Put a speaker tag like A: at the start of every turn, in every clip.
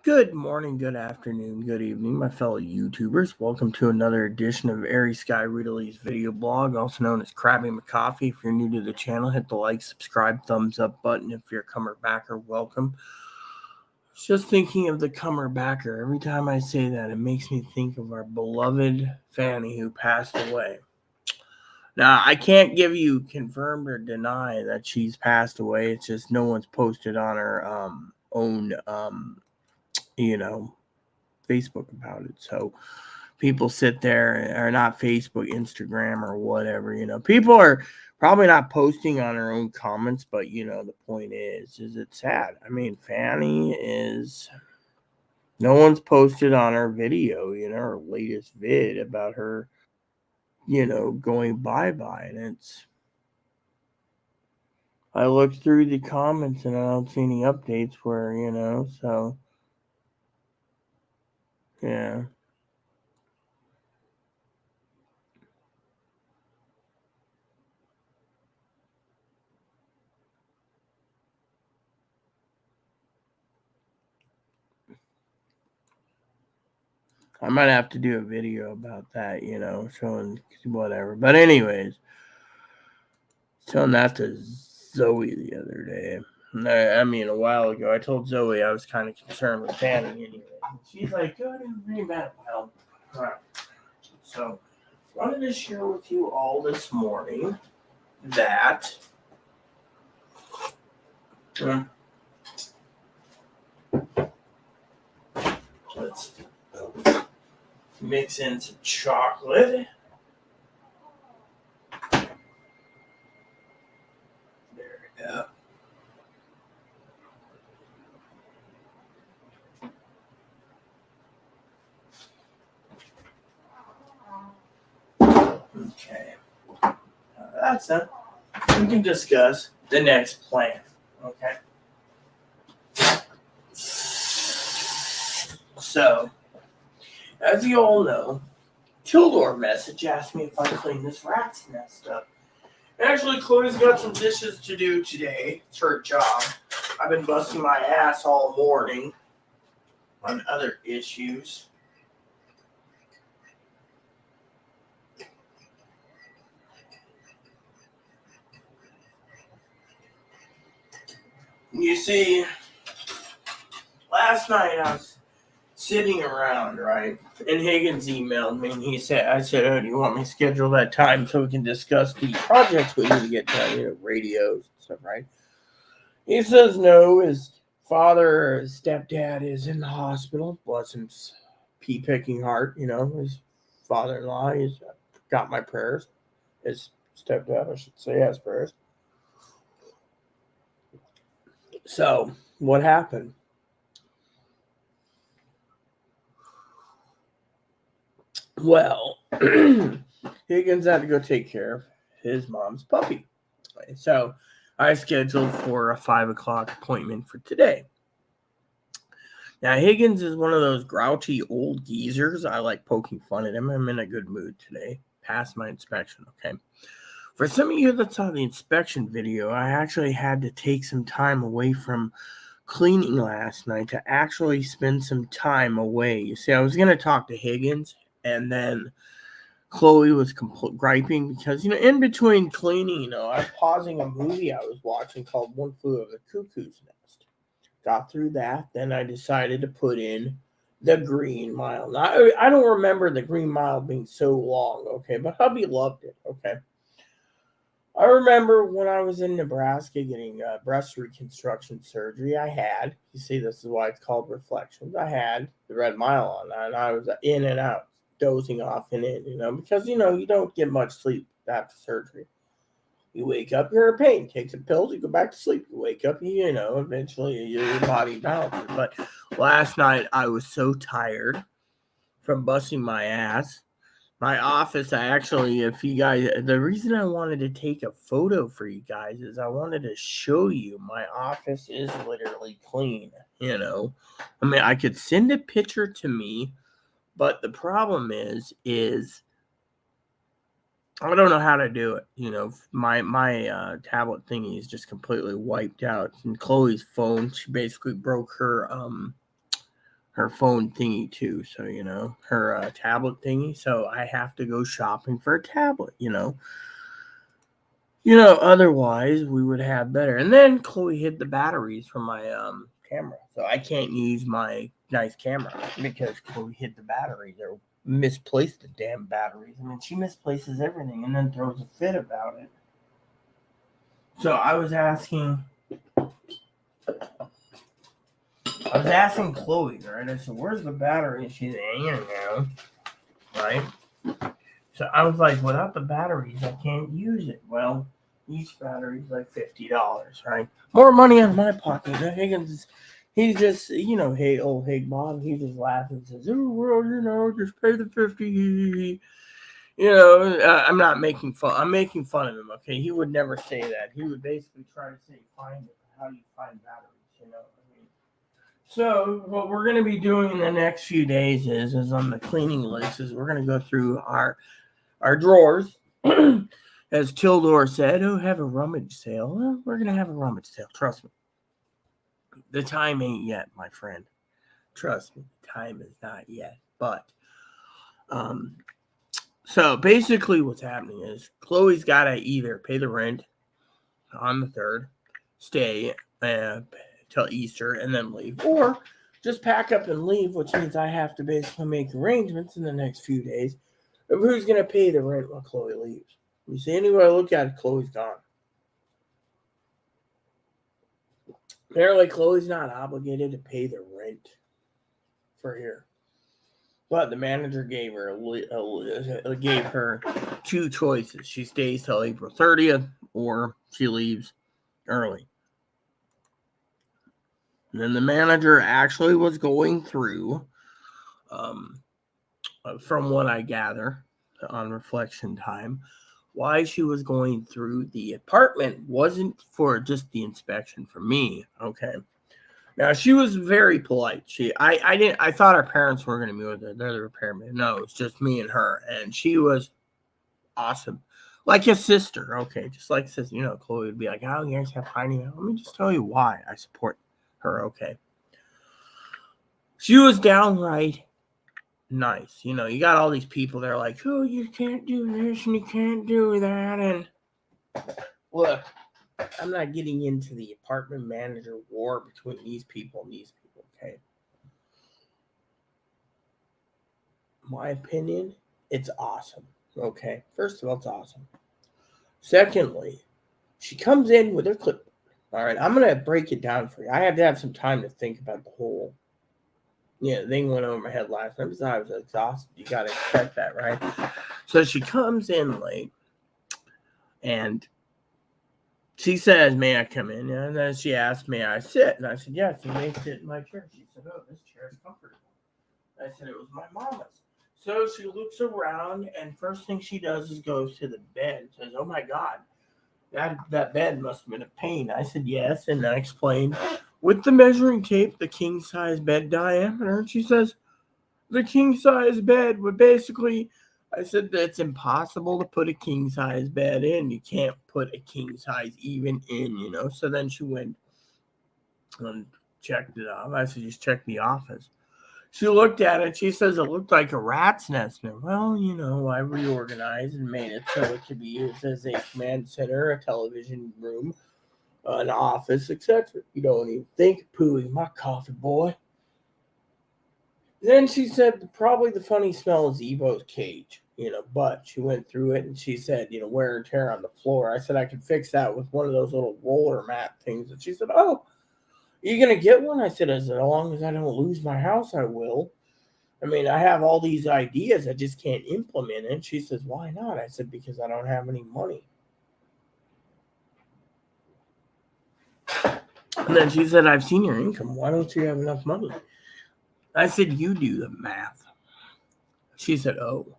A: Good morning, good afternoon, good evening, my fellow YouTubers. Welcome to another edition of Airy Sky Rita's video blog, also known as Crabbing McCoffee. If you're new to the channel, hit the like, subscribe, thumbs up button. If you're a comer backer, welcome. Just thinking of the comer backer. Every time I say that, it makes me think of our beloved Fanny who passed away. Now, I can't give you confirm or deny that she's passed away. It's just no one's posted on her own Facebook about it. So people sit there, or not Facebook, Instagram, or whatever. People are probably not posting on their own comments, but the point is it's sad. I mean, Fanny is. No one's posted on her video, her latest vid about her, going bye-bye. And I looked through the comments and I don't see any updates where, so yeah. I might have to do a video about that, showing whatever. But anyways, telling that to Zoe the other day. I mean, a while ago, I told Zoe I was kind of concerned with Fanny anyway. She's like, "Go ahead and bring that well." Right. So, I wanted to share with you all this morning that let's mix in some chocolate. There we go. Okay. That's it. We can discuss the next plan. Okay. So, as you all know, Tildor message asked me if I clean this rat's nest up. Actually, Chloe's got some dishes to do today. It's her job. I've been busting my ass all morning on other issues. You see, last night I was sitting around, right? And Higgins emailed me and I said, "Oh, do you want me to schedule that time so we can discuss the projects we need to get done, radios and stuff, right?" He says no, his father, his stepdad is in the hospital. Bless his pea-picking heart, his father-in-law. He's got my prayers. His stepdad, I should say, has prayers. So, what happened? Well, Higgins had to go take care of his mom's puppy. So, I scheduled for a 5 o'clock appointment for today. Now, Higgins is one of those grouchy old geezers. I like poking fun at him. I'm in a good mood today. Passed my inspection, okay? For some of you that saw the inspection video, I actually had to take some time away from cleaning last night to actually spend some time away. You see, I was going to talk to Higgins, and then Chloe was griping because, in between cleaning, I was pausing a movie I was watching called One Flew Over the Cuckoo's Nest. Got through that. Then I decided to put in the Green Mile. Now, I don't remember the Green Mile being so long, okay, but hubby loved it, okay. I remember when I was in Nebraska getting breast reconstruction surgery, you see, this is why it's called Reflections, I had the Red Mile on, and I was in and out, dozing off and in, because, you don't get much sleep after surgery. You wake up, you're in pain, take some pills, you go back to sleep. You wake up, eventually your body balances. But last night, I was so tired from busting my ass. My office, the reason I wanted to take a photo for you guys is I wanted to show you my office is literally clean, I mean, I could send a picture to me, but the problem is I don't know how to do it. My tablet thingy is just completely wiped out. And Chloe's phone, she basically broke her her phone thingy too. So, her tablet thingy. So I have to go shopping for a tablet. Otherwise we would have better. And then Chloe hid the batteries from my camera. So I can't use my nice camera because Chloe hid the batteries or misplaced the damn batteries. I mean, she misplaces everything and then throws a fit about it. So I was asking Chloe, right? I said, "Where's the battery?" She's hanging now, right? So I was like, "Without the batteries, I can't use it." Well, each battery's like $50, right? More money out of my pocket. And Higgins, he's just, hey, old Hig Bob, he just laughs and says, "Oh well, just pay the 50." I'm not making fun. I'm making fun of him. Okay, he would never say that. He would basically try to say, "Find it. How do you find batteries?" So what we're going to be doing in the next few days is on the cleaning list is we're going to go through our drawers. As Tildor said, "Oh, have a rummage sale." Well, we're going to have a rummage sale. Trust me. The time ain't yet, my friend. Trust me, the time is not yet. But so basically what's happening is Chloe's got to either pay the rent on the 3rd, stay till Easter, and then leave, or just pack up and leave, which means I have to basically make arrangements in the next few days of who's going to pay the rent when Chloe leaves. You see, anywhere I look at it, Chloe's gone. Apparently, Chloe's not obligated to pay the rent for here. But the manager gave her two choices. She stays till April 30th, or she leaves early. And then the manager actually was going through, from what I gather on reflection time, why she was going through the apartment wasn't for just the inspection for me. Okay. Now she was very polite. I thought her parents were going to be with her. They're the repairman. No, it's just me and her, and she was awesome, like his sister. Okay, just like sister. Chloe would be like, "Oh, you guys have Heidi." Let me just tell you why I support her. Okay, she was downright nice. You got all these people. They're like, "Oh, you can't do this and you can't do that," and look, I'm not getting into the apartment manager war between these people and these people. Okay. My opinion, it's awesome. Okay. First of all, it's awesome. Secondly, she comes in with her clipboard. All right. I'm going to break it down for you. I had to have some time to think about the whole thing went over my head last night because I was exhausted. You got to expect that, right? So she comes in late and she says, "May I come in?" And then she asked, "May I sit?" And I said, "Yes, you may sit in my chair." She said, "Oh, this chair is comfortable." I said, "It was my mama's." So she looks around, and first thing she does is goes to the bed and says, "Oh my God, that bed must have been a pain." I said, "Yes," and I explained with the measuring tape the king size bed diameter. And she says, "The king size bed would basically." I said, "That's impossible to put a king size bed in. You can't put a king size even in. So then she went and checked it off. I said, "Just check the office." She looked at it. She says it looked like a rat's nest. And well, I reorganized and made it so it could be used as a command center, a television room, an office, etc. You don't even think, "Pooey, my coffee boy." Then she said probably the funny smell is Evo's cage, but she went through it and she said, wear and tear on the floor. I said I could fix that with one of those little roller mat things. And she said, "Oh, you going to get one?" I said, "As long as I don't lose my house, I will. I mean, I have all these ideas. I just can't implement it." She says, "Why not?" I said, "Because I don't have any money." And then she said, "I've seen your income. Why don't you have enough money?" I said, "You do the math." She said, "Oh."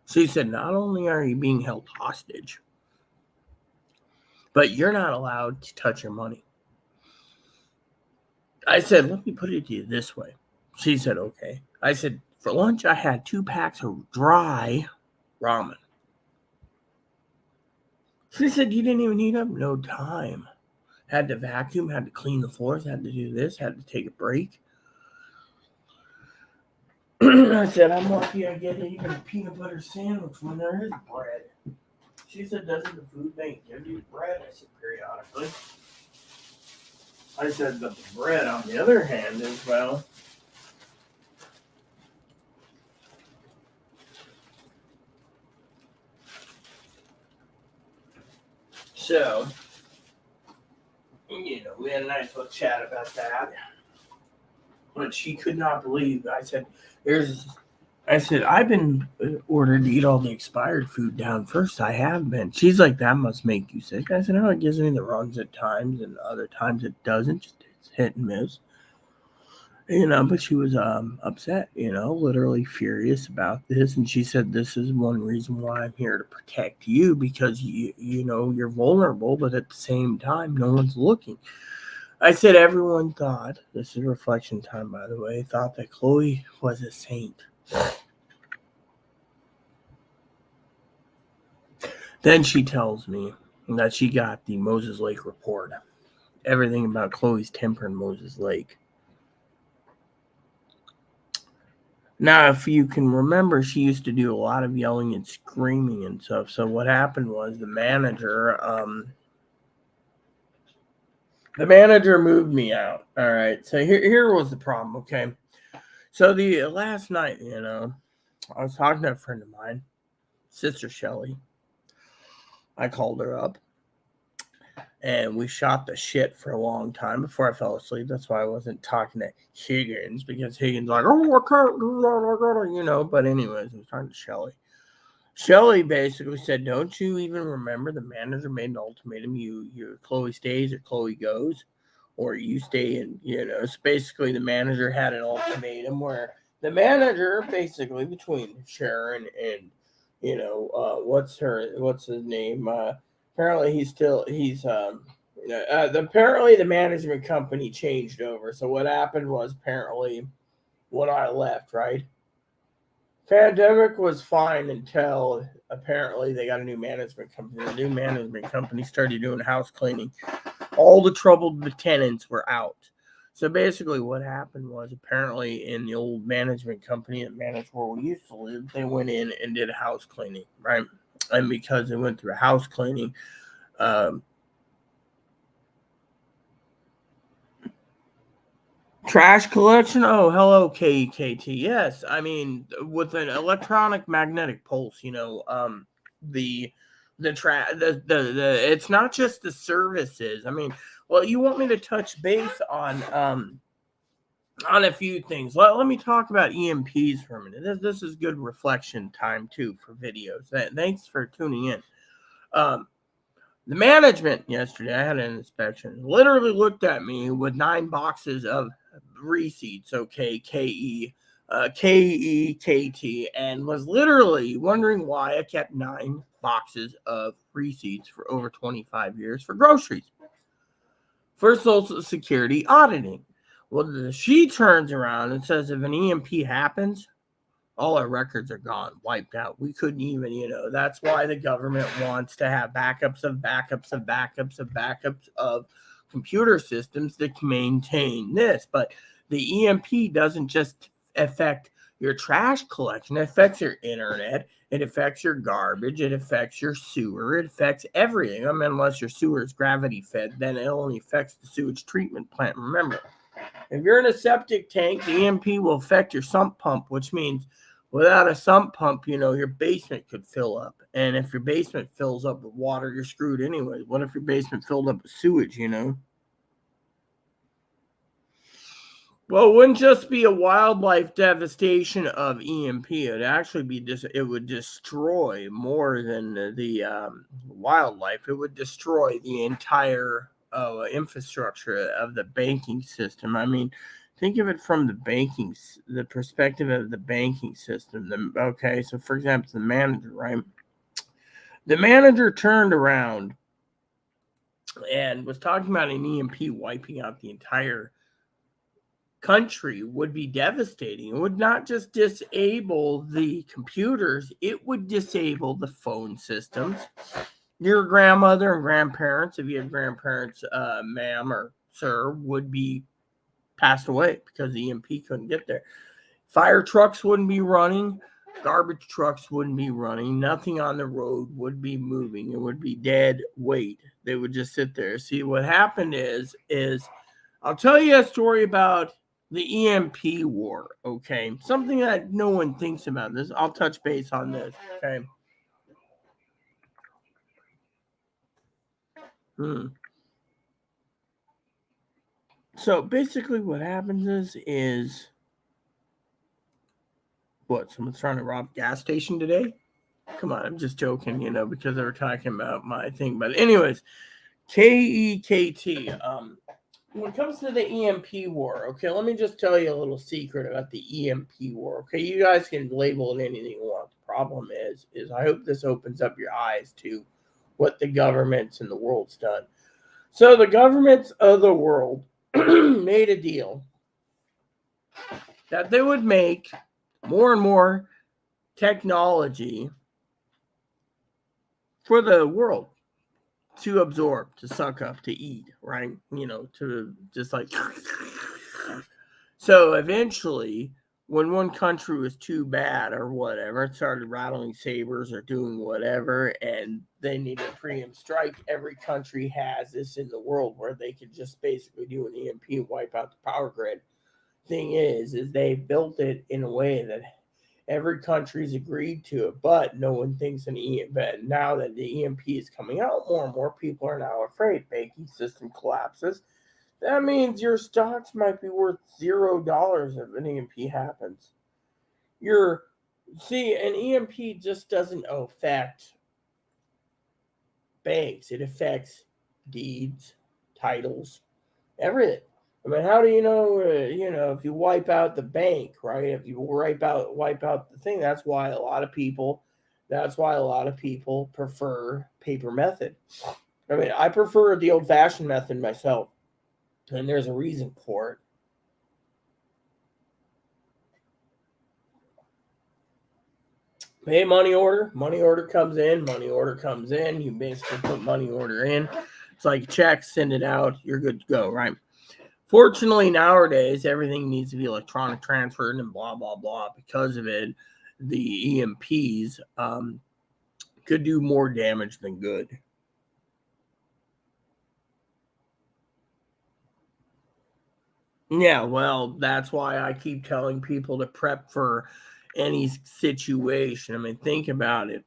A: She said, "Not only are you being held hostage, but you're not allowed to touch your money." I said, "Let me put it to you this way." She said, "Okay." I said, "For lunch, I had 2 packs of dry ramen." She said, "You didn't even heat up?" "No time. Had to vacuum, had to clean the floors, had to do this, had to take a break." I said, I'm lucky I get even a peanut butter sandwich when there is bread. She said, doesn't the food bank give you bread? I said, periodically. I said, but the bread, on the other hand, is, well, so, we had a nice little chat about that. But she could not believe. I said, I've been ordered to eat all the expired food down first. I have been. She's like, that must make you sick. I said, no, it gives me the runs at times, and other times it doesn't. Just it's hit and miss. But she was upset, literally furious about this. And she said, this is one reason why I'm here to protect you, because you're vulnerable, but at the same time, no one's looking. I said everyone thought, this is reflection time, by the way, thought that Chloe was a saint. Then she tells me that she got the Moses Lake report. Everything about Chloe's temper in Moses Lake. Now, if you can remember, she used to do a lot of yelling and screaming and stuff. So what happened was the manager moved me out. All right. So here was the problem, okay? So the last night, I was talking to a friend of mine, Sister Shelley. I called her up, and we shot the shit for a long time before I fell asleep. That's why I wasn't talking to Higgins, because Higgins like, oh, I can't do that, But anyways, I was talking to Shelley. Shelley basically said, don't you even remember the manager made an ultimatum? You Chloe stays or Chloe goes, or you stay and, So basically the manager had an ultimatum where the manager basically between Sharon and, what's his name? Apparently apparently the management company changed over. So what happened was, apparently when I left, right? Pandemic was fine until apparently they got a new management company. The new management company started doing house cleaning. All the troubled tenants were out. So basically what happened was, apparently in the old management company that managed where we used to live, they went in and did house cleaning, right? And because they went through house cleaning, trash collection? Oh, hello, KEKT. Yes, I mean, with an electronic magnetic pulse, it's not just the services. I mean, well, you want me to touch base on a few things. Let me talk about EMPs for a minute. This is good reflection time too for videos. Thanks for tuning in. The management yesterday, I had an inspection, literally looked at me with 9 boxes of receipts, okay, KEKT, and was literally wondering why I kept 9 boxes of receipts for over 25 years for groceries, for Social Security auditing. Well, she turns around and says, if an EMP happens, all our records are gone, wiped out. We couldn't even, that's why the government wants to have backups of computer systems that can maintain this. But the EMP doesn't just affect your trash collection. It affects your internet. It affects your garbage. It affects your sewer. It affects everything. I mean, unless your sewer is gravity fed, then it only affects the sewage treatment plant. Remember, if you're in a septic tank, the EMP will affect your sump pump, which means without a sump pump, your basement could fill up. And if your basement fills up with water, you're screwed anyway. What if your basement filled up with sewage, Well, it wouldn't just be a wildlife devastation of EMP. It'd actually be it would destroy more than the wildlife. It would destroy the entire infrastructure of the banking system. I mean, think of it from the perspective of the banking system. Okay, so for example, the manager, right? The manager turned around and was talking about an EMP wiping out the entire country. Would be devastating. It would not just disable the computers, it would disable the phone systems. Your grandmother and grandparents, if you have grandparents, ma'am or sir, would be passed away because the EMP couldn't get there. Fire trucks wouldn't be running. Garbage trucks wouldn't be running. Nothing on the road would be moving. It would be dead weight. They would just sit there. See, what happened is I'll tell you a story about the EMP war, okay? Something that no one thinks about. This, I'll touch base on this, okay? So basically what happens is what, someone's trying to rob a gas station today? Come on, I'm just joking, because they were talking about my thing. But anyways, KEKT. When it comes to the EMP war, okay, let me just tell you a little secret about the EMP war. Okay, you guys can label it anything you want. The problem is I hope this opens up your eyes to what the governments in the world's done. So the governments of the world made a deal that they would make more and more technology for the world to absorb, to suck up, to eat, right? To just like. So eventually, when one country was too bad or whatever, it started rattling sabers or doing whatever, and they needed a preempt strike. Every country has this in the world where they could just basically do an EMP and wipe out the power grid. Thing is they built it in a way that every country's agreed to it, but no one thinks an EMP. But now that the EMP is coming out, more and more people are now afraid. Banking system collapses. That means your stocks might be worth $0 if an EMP happens. An EMP just doesn't affect banks. It affects deeds, titles, everything. I mean, how do you know? If you wipe out the bank, right? If you wipe out the thing, that's why a lot of people prefer paper method. I mean, I prefer the old-fashioned method myself, and there's a reason for it. Pay money order comes in. You basically put money order in. It's like a check, send it out, you're good to go, right? Fortunately, nowadays, everything needs to be electronic transferred and blah, blah, blah. Because of it, the EMPs could do more damage than good. Yeah, well, that's why I keep telling people to prep for any situation. I mean, think about it.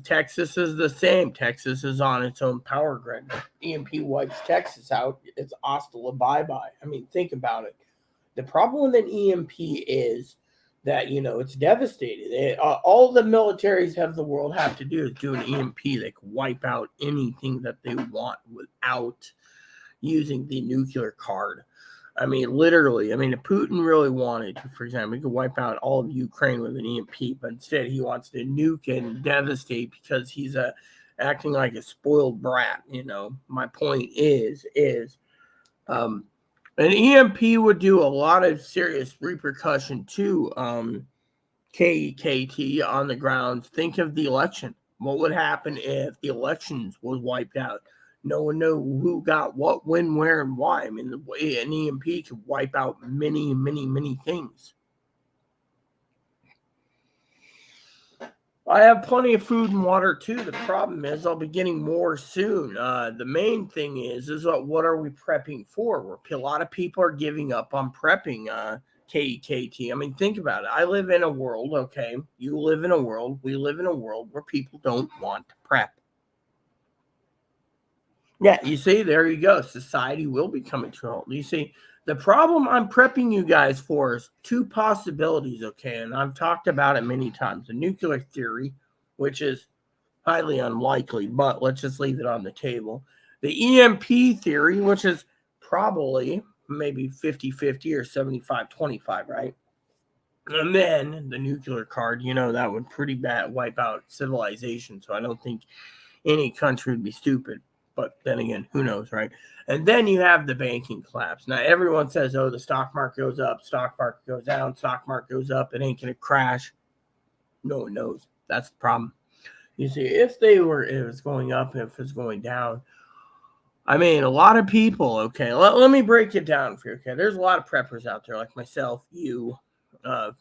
A: Texas is the same. Texas is on its own power grid. EMP wipes Texas out. It's hasta la bye-bye. I mean, think about it. The problem with an EMP is that, it's devastating. All the militaries of the world have to do is do an EMP. They can wipe out anything that they want without using the nuclear card. I mean, literally. I mean, if Putin really wanted to, for example, he could wipe out all of Ukraine with an EMP, but instead he wants to nuke and devastate because he's acting like a spoiled brat. My point is an EMP would do a lot of serious repercussion to KEKT on the grounds. Think of the election. What would happen if the elections was wiped out? No one knew who got what, when, where, and why. I mean, the way an EMP could wipe out many, many, many things. I have plenty of food and water too. The problem is I'll be getting more soon. The main thing is what are we prepping for? A lot of people are giving up on prepping. KEKT. I mean, think about it. I live in a world, okay? You live in a world. We live in a world where people don't want to prep. Yeah, you see, there you go. Society will be coming to a halt. You see, the problem I'm prepping you guys for is two possibilities, okay? And I've talked about it many times. The nuclear theory, which is highly unlikely, but let's just leave it on the table. The EMP theory, which is probably maybe 50-50 or 75-25, right? And then the nuclear card, that would pretty bad wipe out civilization. So I don't think any country would be stupid. But then again, who knows, right? And then you have the banking collapse. Now, everyone says, the stock market goes up, stock market goes down, stock market goes up. It ain't going to crash. No one knows. That's the problem. You see, if it's going up, if it's going down, I mean, a lot of people, okay, let me break it down for you, okay? There's a lot of preppers out there like myself, you,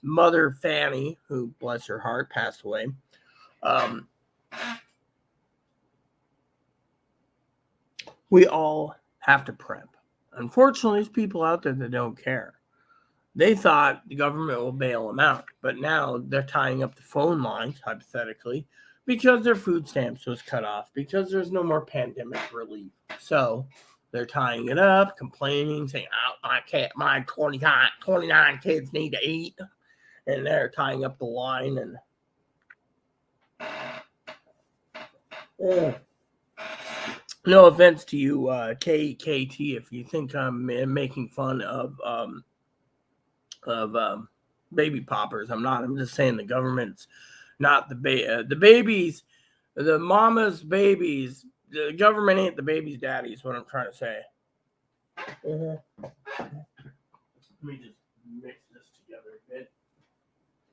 A: Mother Fanny, who, bless her heart, passed away. We all have to prep. Unfortunately, there's people out there that don't care. They thought the government will bail them out, but now they're tying up the phone lines, hypothetically, because their food stamps was cut off, because there's no more pandemic relief. So they're tying it up, complaining, saying, "Oh, my 29 kids need to eat," and they're tying up the line. And no offense to you, KKT, if you think I'm making fun of baby poppers. I'm not. I'm just saying the government's not the babies, the mama's babies. The government ain't the baby's daddy. Is what I'm trying to say. Let me just mix this together a bit.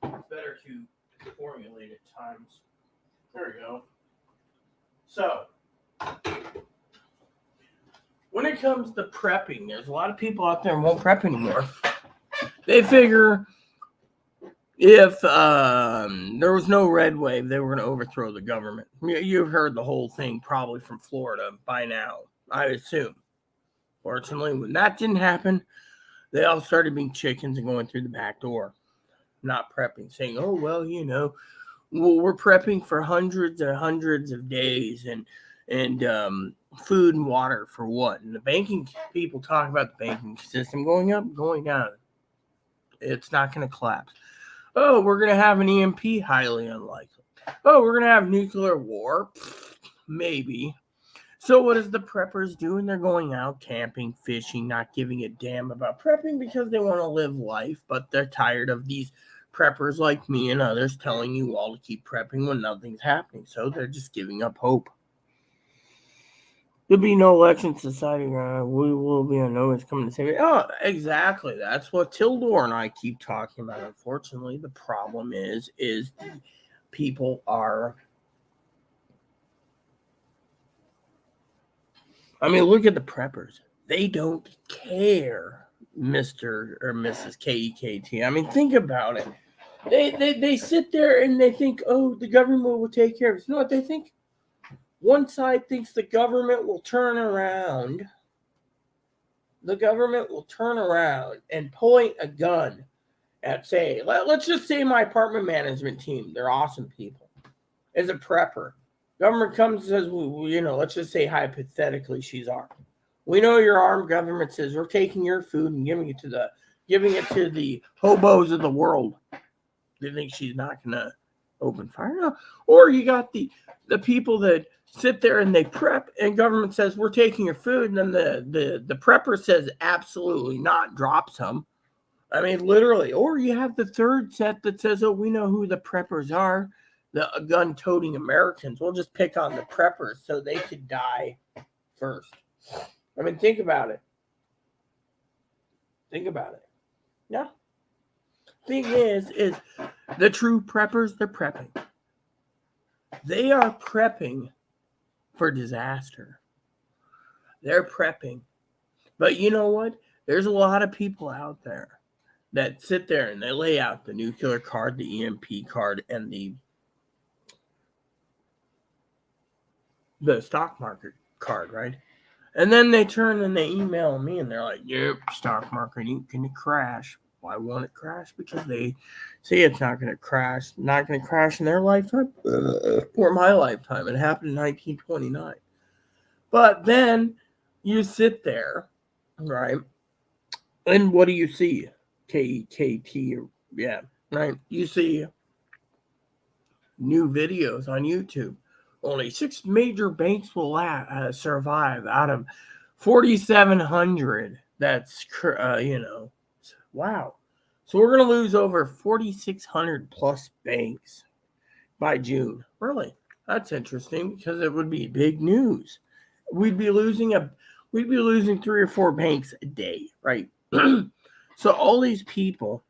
A: It's better to formulate at times. There we go. So, when it comes to prepping, there's a lot of people out there who won't prep anymore. They figure if there was no red wave, they were going to overthrow the government. You've heard the whole thing probably from Florida by now, I assume. Fortunately, when that didn't happen, they all started being chickens and going through the back door, not prepping, saying, "Oh, well, we're prepping for hundreds and hundreds of days and food and water for what?" And the banking people talk about the banking system going up, going down. It's not going to collapse. Oh, we're going to have an EMP, highly unlikely. Oh, we're going to have nuclear war, maybe. So what does the preppers do? And they're going out camping, fishing, not giving a damn about prepping because they want to live life, but they're tired of these preppers like me and others telling you all to keep prepping when nothing's happening. So they're just giving up hope. There'll be no election society. We will be on notice coming to save it. Oh, exactly. That's what Tildor and I keep talking about. Unfortunately, the problem is people are. I mean, look at the preppers. They don't care, Mr. or Mrs. KEKT. I mean, think about it. They sit there and they think, oh, the government will take care of us. You know what they think? One side thinks the government will turn around. The government will turn around and point a gun at, say, let's just say my apartment management team. They're awesome people. As a prepper, government comes and says, let's just say hypothetically she's armed. We know you're armed. Government says we're taking your food and giving it to the hobos of the world. They think she's not gonna open fire? No. Or you got the people that sit there and they prep, and government says we're taking your food, and then the prepper says absolutely not, drops them. I mean, literally. Or you have the third set that says, oh, we know who the preppers are, the gun-toting Americans. We'll just pick on the preppers so they could die first. I mean, think about it. Yeah. Thing is the true preppers, they're prepping. They are prepping for disaster. They're prepping. But you know what? There's a lot of people out there that sit there and they lay out the nuclear card, the EMP card, and the stock market card, right? And then they turn and they email me and they're like, yep, stock market ain't going to crash. Why won't it crash? Because they say it's not going to crash. Not going to crash in their lifetime or my lifetime. It happened in 1929. But then you sit there, right? And what do you see? KKT, yeah, right? You see new videos on YouTube. Only 6 major banks will survive out of 4,700. That's, wow. So we're going to lose over 4,600 plus banks by June. Really? That's interesting because it would be big news. We'd be losing 3 or 4 banks a day, right? So all these people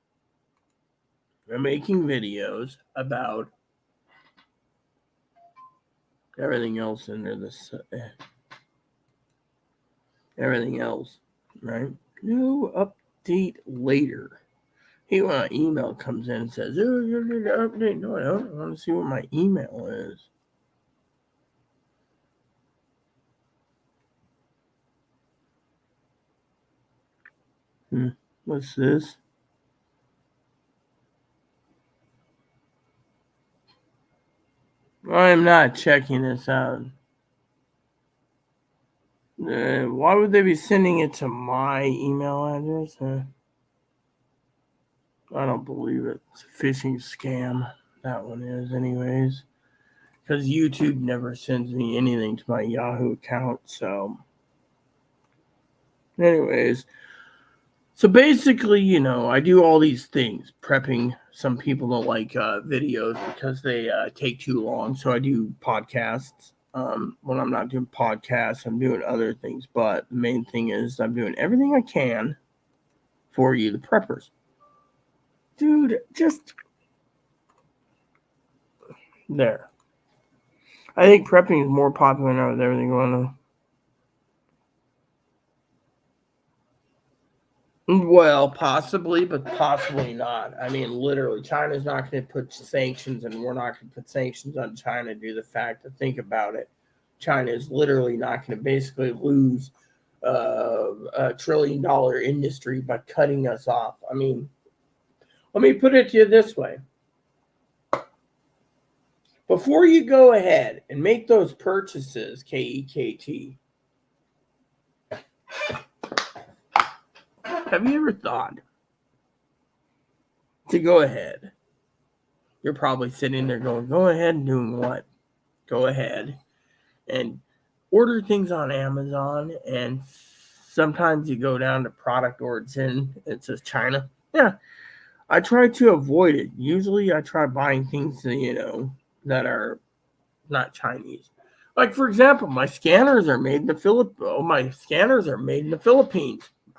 A: are making videos about everything else under this, everything else, right? New update later. Hey, when an email comes in and says, "Oh, you need to update." No, I don't want to see what my email is. What's this? I am not checking this out. Why would they be sending it to my email address? I don't believe it. It's a phishing scam. That one is, anyways. Because YouTube never sends me anything to my Yahoo account. So, anyways. So basically, I do all these things. Prepping. Some people don't like videos because they take too long. So I do podcasts. When I'm not doing podcasts, I'm doing other things. But the main thing is I'm doing everything I can for you, the preppers. Dude, just there. I think prepping is more popular now with everything going on. Well, possibly, but possibly not. I mean, literally, China's not going to put sanctions, and we're not going to put sanctions on China due to the fact that, think about it, China is literally not going to basically lose $1 trillion industry by cutting us off. I mean, let me put it to you this way. Before you go ahead and make those purchases, KEKT, have you ever thought to go ahead? You're probably sitting there going, go ahead and doing what? Go ahead and order things on Amazon, and sometimes you go down to product origin, it says China. Yeah, I try to avoid it. Usually I try buying things that are not Chinese. Like, for example, my scanners are made in the Philippines.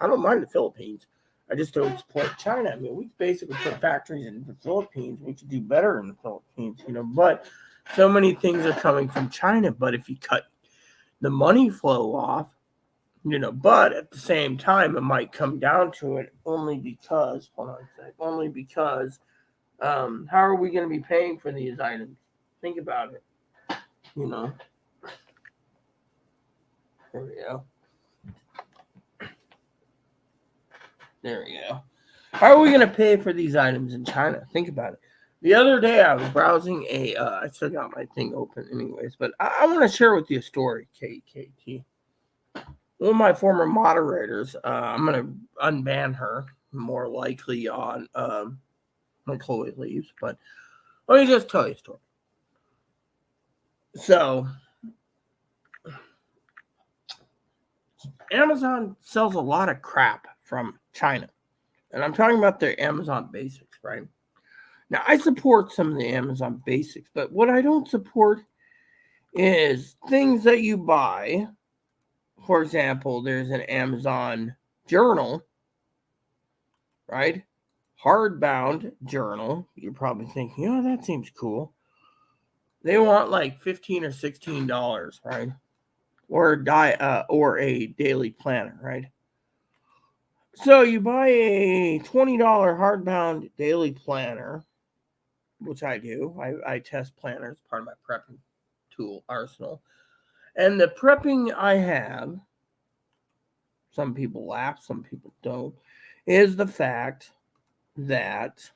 A: I don't mind the Philippines. I just don't support China. I mean, we basically put factories in the Philippines. We could do better in the Philippines, but so many things are coming from China. But if you cut the money flow off, but at the same time, it might come down to it only because, how are we going to be paying for these items? Think about it, There we go. There we go. How are we going to pay for these items in China? Think about it. The other day, I was browsing I still got my thing open anyways, but I want to share with you a story, KKT. One of my former moderators, I'm going to unban her more likely on when Chloe leaves, but let me just tell you a story. So, Amazon sells a lot of crap from China, and I'm talking about their Amazon basics, right? Now, I support some of the Amazon basics, but what I don't support is things that you buy. For example, there's an Amazon journal, right? Hardbound journal. You're probably thinking, oh, that seems cool. They want like $15 or $16, right? Or a daily planner, right? So you buy a $20 hardbound daily planner, which I do. I test planners, part of my prepping tool arsenal. And the prepping I have, some people laugh, some people don't, is the fact that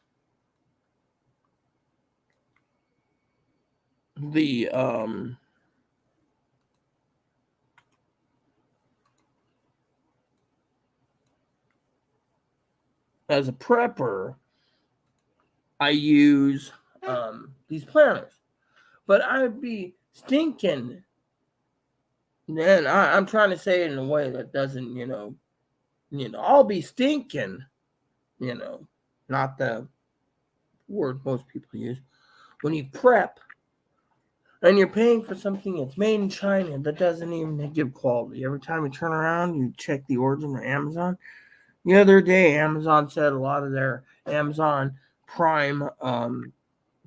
A: the as a prepper, I use these planners, but I'd be stinking. And I'm trying to say it in a way that doesn't, I'll be stinking, not the word most people use. When you prep and you're paying for something that's made in China that doesn't even give quality. Every time you turn around, you check the origin of Amazon. The other day, Amazon said a lot of their Amazon Prime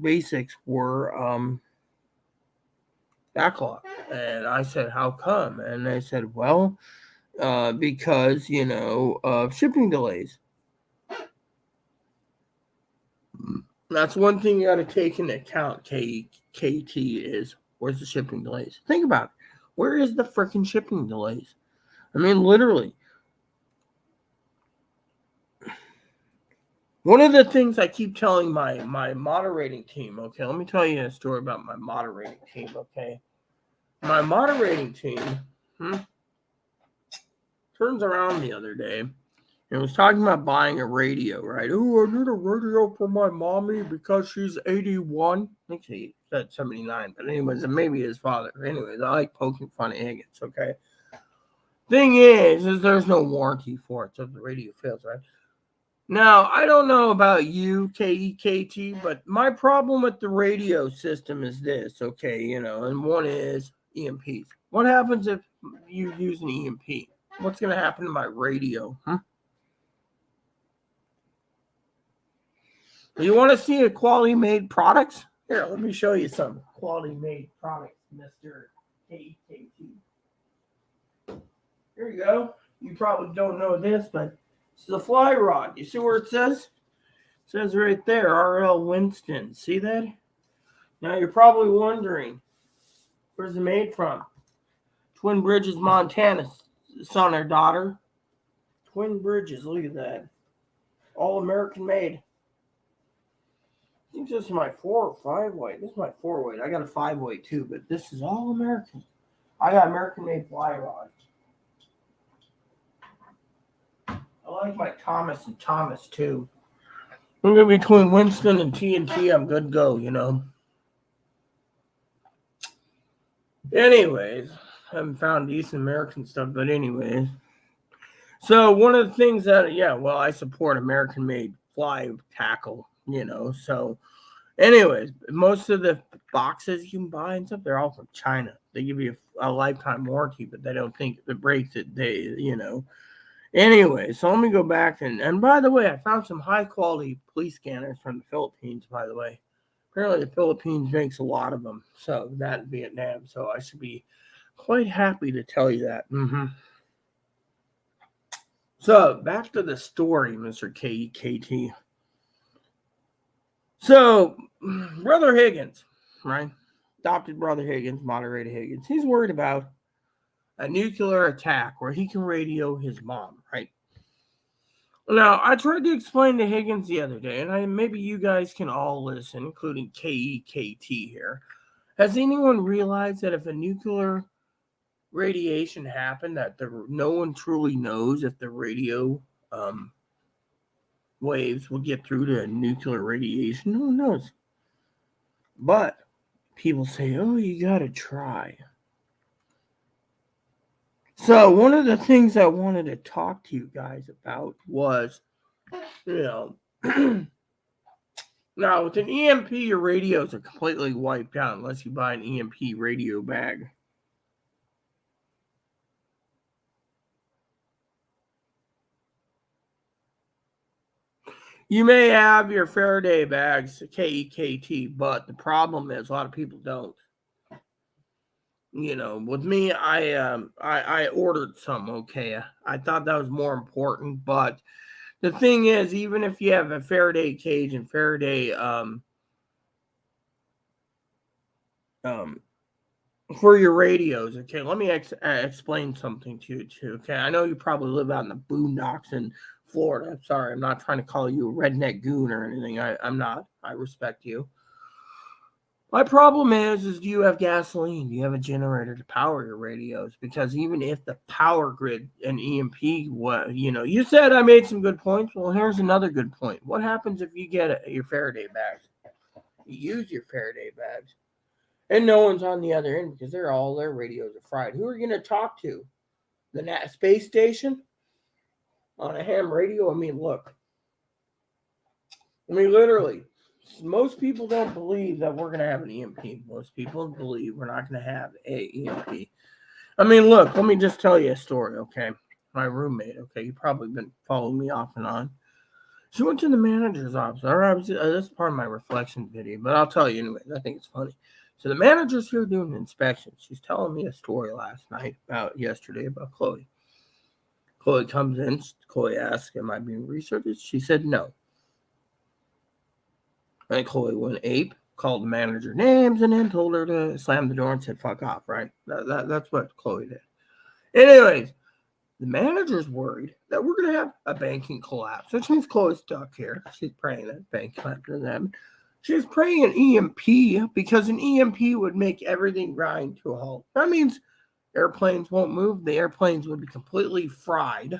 A: basics were backlog. And I said, how come? And they said, well, because, of shipping delays. That's one thing you got to take into account, KT, is where's the shipping delays? Think about it. Where is the freaking shipping delays? I mean, literally. One of the things I keep telling my moderating team, okay, let me tell you a story about my moderating team, okay? My moderating team turns around the other day and was talking about buying a radio, right? Oh, I need a radio for my mommy because she's 81. I think he said 79, but anyways, maybe his father. Anyways, I like poking fun at Higgins, okay? Thing is there's no warranty for it, so if the radio fails, right? Now, I don't know about you, KEKT, but my problem with the radio system is this, okay, and one is EMPs. What happens if you use an EMP? What's going to happen to my radio? You want to see a quality made products? Here, let me show you some quality made products, Mr. KEKT. Here you go. You probably don't know this, but this is a fly rod. You see where it says? It says right there, R.L. Winston. See that? Now you're probably wondering, where's it made from? Twin Bridges, Montana, son or daughter. Twin Bridges, look at that. All American made. I think this is my 4 or 5 weight. This is my 4 weight. I got a 5 weight too, but this is all American. I got American made fly rods. I like my Thomas and Thomas too. Between Winston and T&T, I'm good to go, Anyways, I haven't found decent American stuff, but anyways. So one of the things that, I support American-made fly tackle, So anyways, most of the boxes you can buy and stuff, they're all from China. They give you a lifetime warranty, but they don't think if it breaks it, Anyway, so let me go back and by the way, I found some high quality police scanners from the Philippines, by the way. Apparently the Philippines makes a lot of them. So that in Vietnam. So I should be quite happy to tell you that. So back to the story, Mr. KT. So Brother Higgins, right? Adopted Brother Higgins, moderator Higgins. He's worried about a nuclear attack where he can radio his mom, right? Now, I tried to explain to Higgins the other day, and maybe you guys can all listen, including KEKT here. Has anyone realized that if a nuclear radiation happened, that no one truly knows if the radio waves will get through to nuclear radiation? No one knows. But people say, oh, you got to try. So one of the things I wanted to talk to you guys about was, now with an EMP, your radios are completely wiped out unless you buy an EMP radio bag. You may have your Faraday bags, KEKT, but the problem is a lot of people don't. With me, I ordered some, okay? I thought that was more important, but the thing is, even if you have a Faraday cage and Faraday for your radios, okay, let me explain something to you too, okay? I know you probably live out in the boondocks in Florida. I'm sorry, I'm not trying to call you a redneck goon or anything. I'm not. I respect you. My problem is do you have gasoline? Do you have a generator to power your radios? Because even if the power grid and EMP, you said I made some good points. Well, here's another good point. What happens if you get your Faraday bags? You use your Faraday bags, and no one's on the other end because all their radios are fried. Who are you going to talk to? The space station on a ham radio? I mean, look. Literally. Most people don't believe that we're going to have an EMP. Most people believe we're not going to have a EMP. I mean, look, let me just tell you a story, okay? My roommate, okay? You've probably been following me off and on. She went to the manager's office. That's part of my reflection video, but I'll tell you anyway. I think it's funny. So the manager's here doing an inspection. She's telling me a story yesterday about Chloe. Chloe comes in. Chloe asks, am I being researched? She said no. And Chloe went ape, called the manager names, and then told her to slam the door and said, fuck off, right? That's what Chloe did. Anyways, the manager's worried that we're going to have a banking collapse, which means Chloe's stuck here. She's praying that bank collapse doesn't happen. She's praying an EMP because an EMP would make everything grind to a halt. That means airplanes won't move. The airplanes would be completely fried.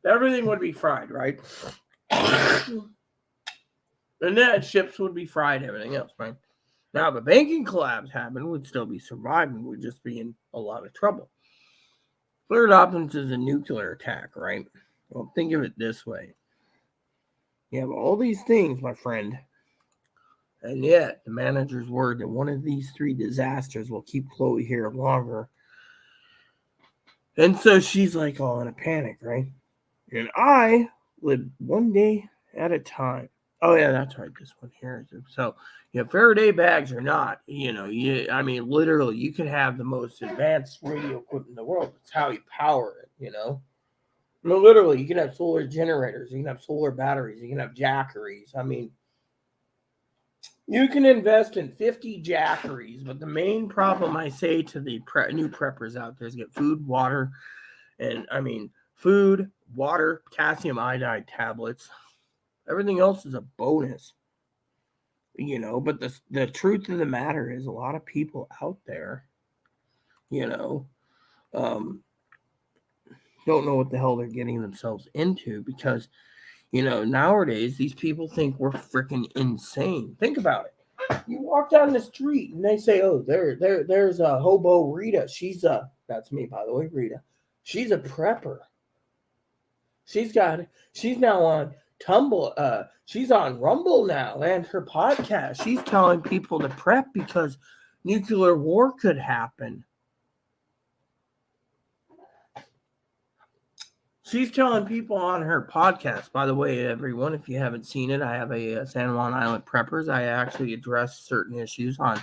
A: Everything would be fried, right? And then ships would be fried, everything else, right? Now, if a banking collapse happened, we'd still be surviving. We'd just be in a lot of trouble. Third option is a nuclear attack, right? Well, think of it this way. You have all these things, my friend, and yet the manager's worried that one of these three disasters will keep Chloe here longer. And so she's like all in a panic, right? And I live one day at a time. Oh, yeah, that's right. This one here. So, Faraday bags or not, literally, you can have the most advanced radio equipment in the world. It's how you power it, literally, you can have solar generators. You can have solar batteries. You can have jackeries. You can invest in 50 jackeries, but the main problem I say to the new preppers out there is get food, water, and, food, water, potassium iodide tablets. Everything else is a bonus, but the truth of the matter is a lot of people out there, don't know what the hell they're getting themselves into because, nowadays these people think we're freaking insane. Think about it. You walk down the street and they say, oh, there's a hobo Rita. That's me, by the way, Rita. She's a prepper. She's now on she's on Rumble now and her podcast. She's telling people to prep because nuclear war could happen. She's telling people on her podcast, by the way, everyone, if you haven't seen it, I have a San Juan Island Preppers. I actually address certain issues on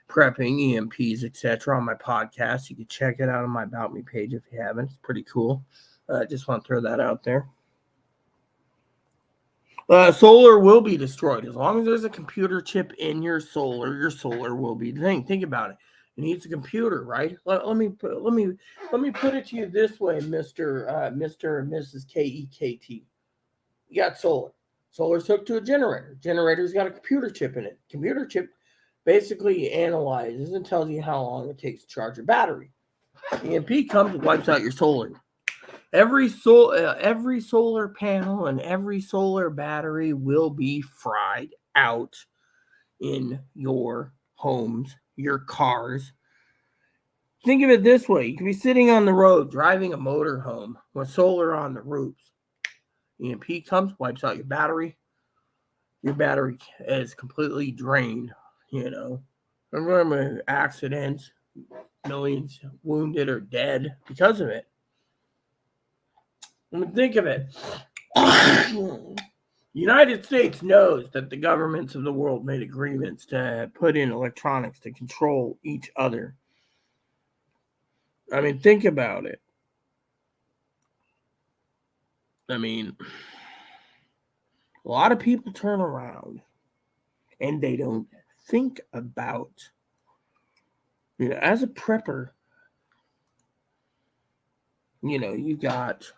A: prepping, EMPs, etc. on my podcast. You can check it out on my About Me page if you haven't. It's pretty cool. I just want to throw that out there. Solar will be destroyed as long as there's a computer chip in your solar. Your solar will be the thing. Think about it. It needs a computer, right? Let me put it to you this way, Mr. and Mrs. KEKT. You got solar. Solar's hooked to a generator. Generator's got a computer chip in it. Computer chip basically analyzes and tells you how long it takes to charge your battery. EMP comes and wipes out your solar. Every solar panel and every solar battery will be fried out in your homes, your cars. Think of it this way. You can be sitting on the road driving a motorhome with solar on the roofs. EMP comes, wipes out your battery. Your battery is completely drained, Remember accidents, millions wounded or dead because of it. Think of it. The United States knows that the governments of the world made agreements to put in electronics to control each other. Think about it. A lot of people turn around and they don't think about, as a prepper, you got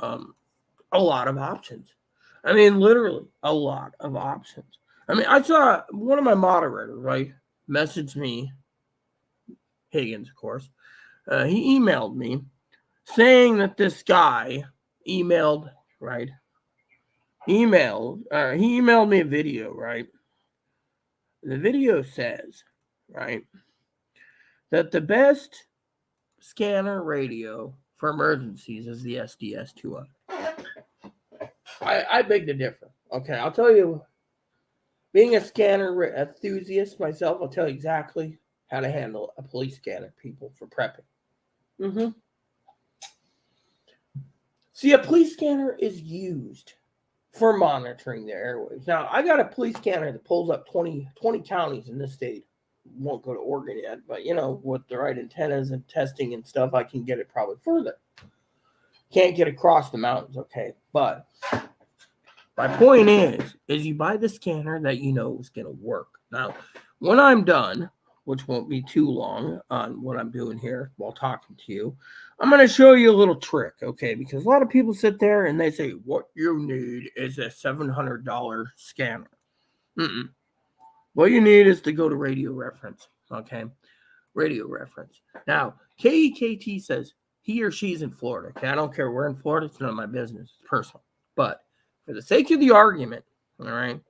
A: a lot of options. Literally a lot of options. I saw one of my moderators, right, message me, Higgins, of course. He emailed me saying that this guy emailed, right? He emailed me a video, right? The video says, right, that the best scanner radio for emergencies is the SDS-200. I beg to differ. Okay, I'll tell you, being a scanner enthusiast myself, I'll tell you exactly how to handle a police scanner, people, for prepping. See, a police scanner is used for monitoring the airwaves. Now, I got a police scanner that pulls up 20 counties in this state. Won't go to Oregon yet, but, with the right antennas and testing and stuff, I can get it probably further. can't get across the mountains, okay? But my point is you buy the scanner that you know is going to work. Now, when I'm done, which won't be too long on what I'm doing here while talking to you, I'm going to show you a little trick, okay? Because a lot of people sit there and they say, what you need is a $700 scanner. What you need is to go to radio reference, okay? Radio reference. Now, KEKT says he or she's in Florida, okay? I don't care. We're in Florida. It's none of my business. It's personal. But for the sake of the argument, all right,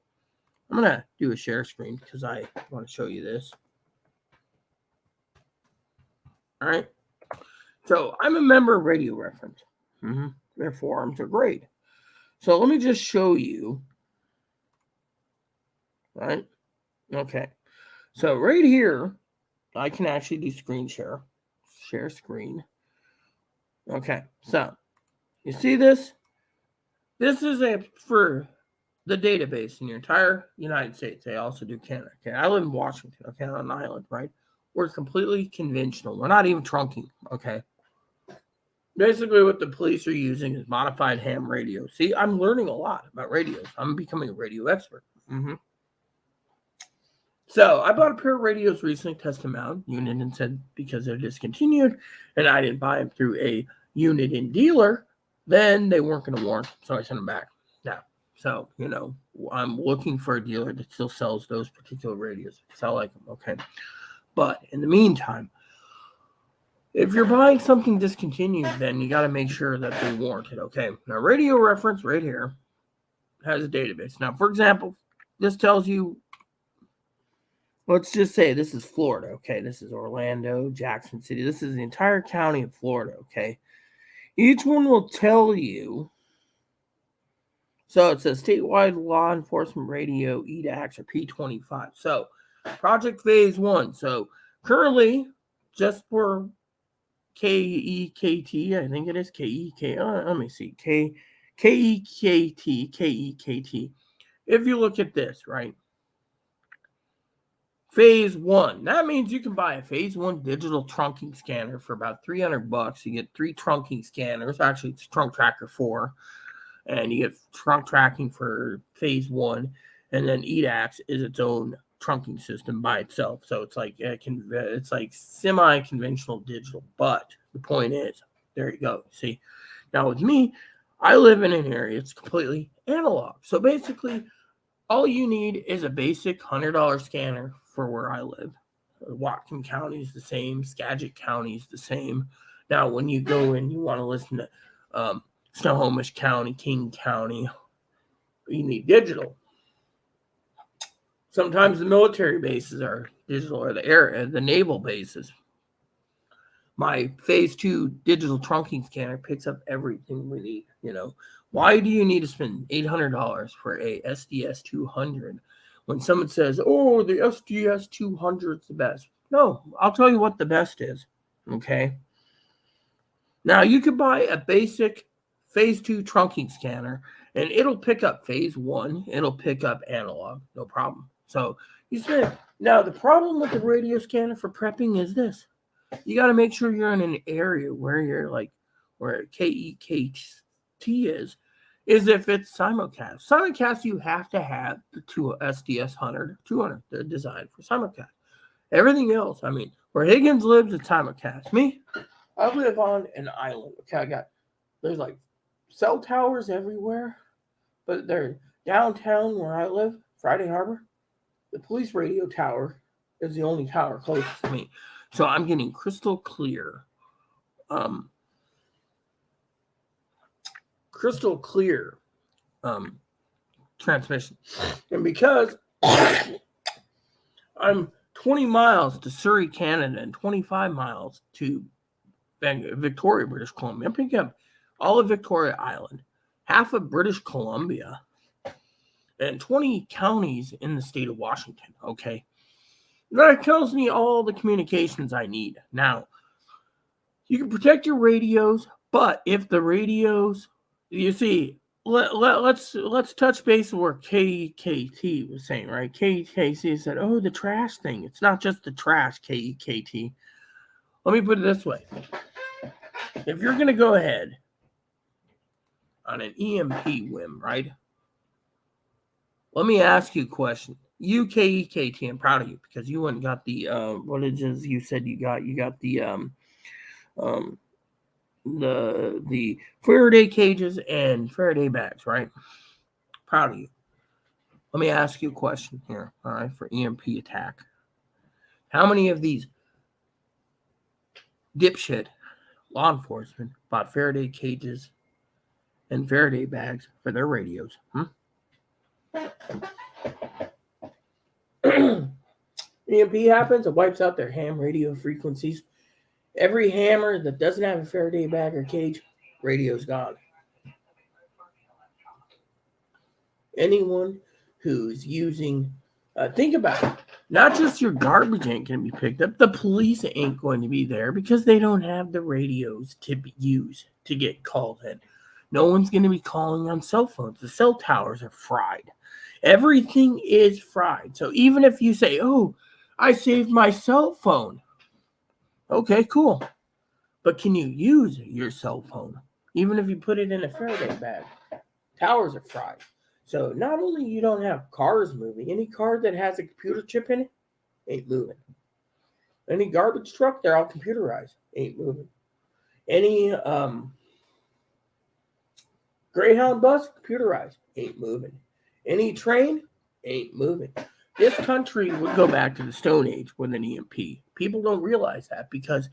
A: I'm going to do a share screen because I want to show you this. All right. So I'm a member of Radio Reference. Their forums are great. So let me just show you. Right. Okay. So right here, I can actually do screen share. Share screen. Okay. So you see this? This is for the database in your entire United States. They also do Canada. Okay. I live in Washington. Okay. On an island, right? We're completely conventional. We're not even trunking. Okay. Basically, what the police are using is modified ham radio. See, I'm learning a lot about radios. I'm becoming a radio expert. So I bought a pair of radios recently, tested them out. Unit said because they're discontinued, and I didn't buy them through a Unit dealer, then they weren't going to warrant. So I sent them back. Now, so I'm looking for a dealer that still sells those particular radios because I like them. Okay, but in the meantime, if you're buying something discontinued, then you got to make sure that they warrant it. Okay. Now, Radio Reference right here has a database. Now, for example, this tells you, let's just say this is Florida. Okay. This is Orlando, Jackson City. This is the entire county of Florida. Okay. Each one will tell you. So it says statewide law enforcement radio EDAX or P25. So project phase 1. So currently, just for KEKT, I think it is KEK. Let me see. KEKT. If you look at this, right? Phase 1. That means you can buy a phase 1 digital trunking scanner for about $300. You get 3 trunking scanners. Actually, it's Trunk Tracker 4. And you get trunk tracking for phase 1. And then EDAX is its own trunking system by itself. So it's like semi-conventional digital. But the point is, there you go. See, now with me, I live in an area it's completely analog. So basically, all you need is a basic $100 scanner for where I live. Whatcom County is the same. Skagit County is the same. Now, when you go and you want to listen to Snohomish County, King County, you need digital. Sometimes the military bases are digital, or the naval bases. My phase 2 digital trunking scanner picks up everything we need. Why do you need to spend $800 for a SDS 200 when someone says, "Oh, the SDS 200 is the best"? No, I'll tell you what the best is. Okay. Now you could buy a basic phase 2 trunking scanner, and it'll pick up phase 1. It'll pick up analog, no problem. So you said, now the problem with the radio scanner for prepping is this: you got to make sure you're in an area where you're where KEKT is if it's simulcast. Simulcast, you have to have the SDS 200 they're designed for simulcast. Everything else, where Higgins lives, it's simulcast. Me, I live on an island. Okay, there's like cell towers everywhere, but they're downtown where I live, Friday Harbor. The police radio tower is the only tower closest to me. So I'm getting crystal clear transmission. And because I'm 20 miles to Surrey, Canada, and 25 miles to Victoria, British Columbia, I'm picking up all of Victoria Island, half of British Columbia, and 20 counties in the state of Washington, okay? That tells me all the communications I need. Now, you can protect your radios, but if the radios, you see, let's touch base where KEKT was saying, right? KEKT said, "Oh, the trash thing. It's not just the trash, KEKT." Let me put it this way. If you're going to go ahead on an EMP whim, right? Let me ask you a question. UKEKT, I'm proud of you because you went and got the what it is you said you got. You got um the Faraday cages and Faraday bags, right? Proud of you. Let me ask you a question here, all right, for EMP attack. How many of these dipshit law enforcement bought Faraday cages and Faraday bags for their radios? EMP happens, it wipes out their ham radio frequencies. Every hammer that doesn't have a Faraday bag or cage, radio's gone. Anyone who's using, think about it, not just your garbage ain't going to be picked up, the police ain't going to be there because they don't have the radios to use to get called in. No one's going to be calling on cell phones. The cell towers are fried. Everything is fried. So even if you say, oh, I saved my cell phone. Okay, cool. But can you use your cell phone? Even if you put it in a Faraday bag. Towers are fried. So not only you don't have cars moving, any car that has a computer chip in it ain't moving. Any garbage truck, they're all computerized, ain't moving. Any Greyhound bus, computerized, ain't moving. Any train, ain't moving. This country would go back to the Stone Age with an EMP. People don't realize that because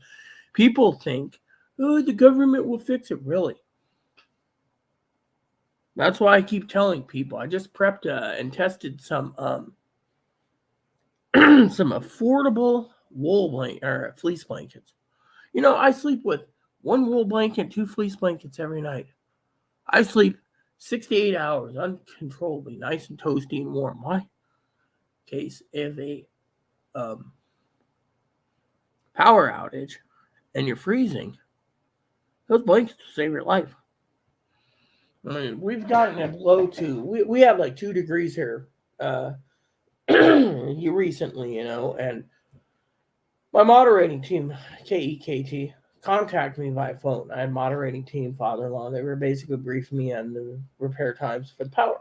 A: people think, oh, the government will fix it. Really? That's why I keep telling people. I just prepped and tested some some affordable wool blanket or fleece blankets. You know, I sleep with one wool blanket, 2 fleece blankets every night. I sleep 6 to 8 hours uncontrollably, nice and toasty and warm. Why? In case if a power outage and you're freezing, those blankets will save your life. I mean, we've gotten it below 2. We have like 2 degrees here recently, and my moderating team, KEKT, contacted me by phone. I had moderating team, father-in-law. They were basically briefing me on the repair times for the power.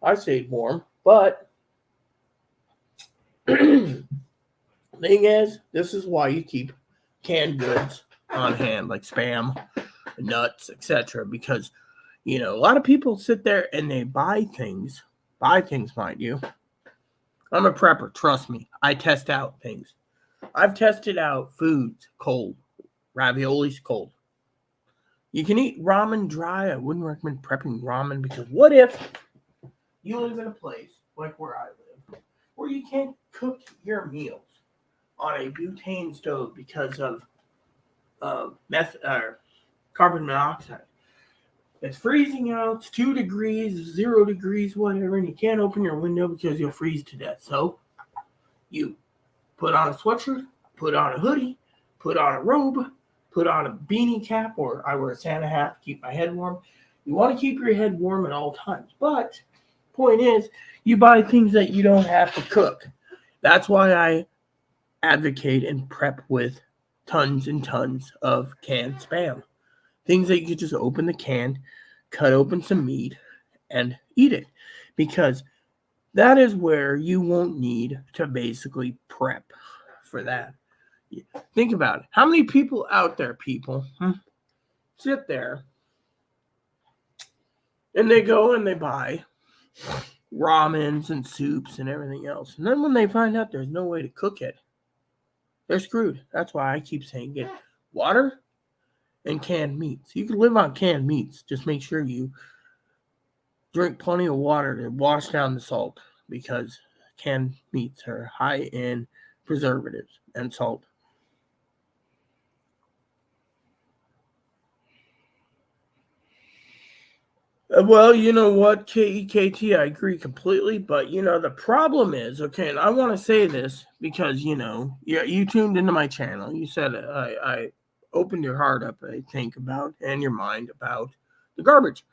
A: I stayed warm, but thing is, this is why you keep canned goods on hand, like Spam, nuts, etc. Because, a lot of people sit there and they buy things, mind you. I'm a prepper, trust me. I test out things. I've tested out foods cold, raviolis cold. You can eat ramen dry. I wouldn't recommend prepping ramen because what if you live in a place like where I live where you can't cook your meals on a butane stove because of carbon monoxide. It's freezing out. It's 2 degrees, 0 degrees, whatever, and you can't open your window because you'll freeze to death. So you put on a sweatshirt, put on a hoodie, put on a robe, put on a beanie cap, or I wear a Santa hat to keep my head warm. You want to keep your head warm at all times. But point is, you buy things that you don't have to cook. That's why I advocate and prep with tons and tons of canned Spam. Things that you could just open the can, cut open some meat, and eat it. Because that is where you won't need to basically prep for that. Think about it. How many people out there, sit there and they go and they buy ramens and soups and everything else. And then when they find out there's no way to cook it, they're screwed. That's why I keep saying get water and canned meats. You can live on canned meats. Just make sure you drink plenty of water to wash down the salt because canned meats are high in preservatives and salt. Well, you know what, KEKT, I agree completely, but the problem is, okay, and I want to say this because you tuned into my channel. You said I opened your heart up, I think, about and your mind about the garbage.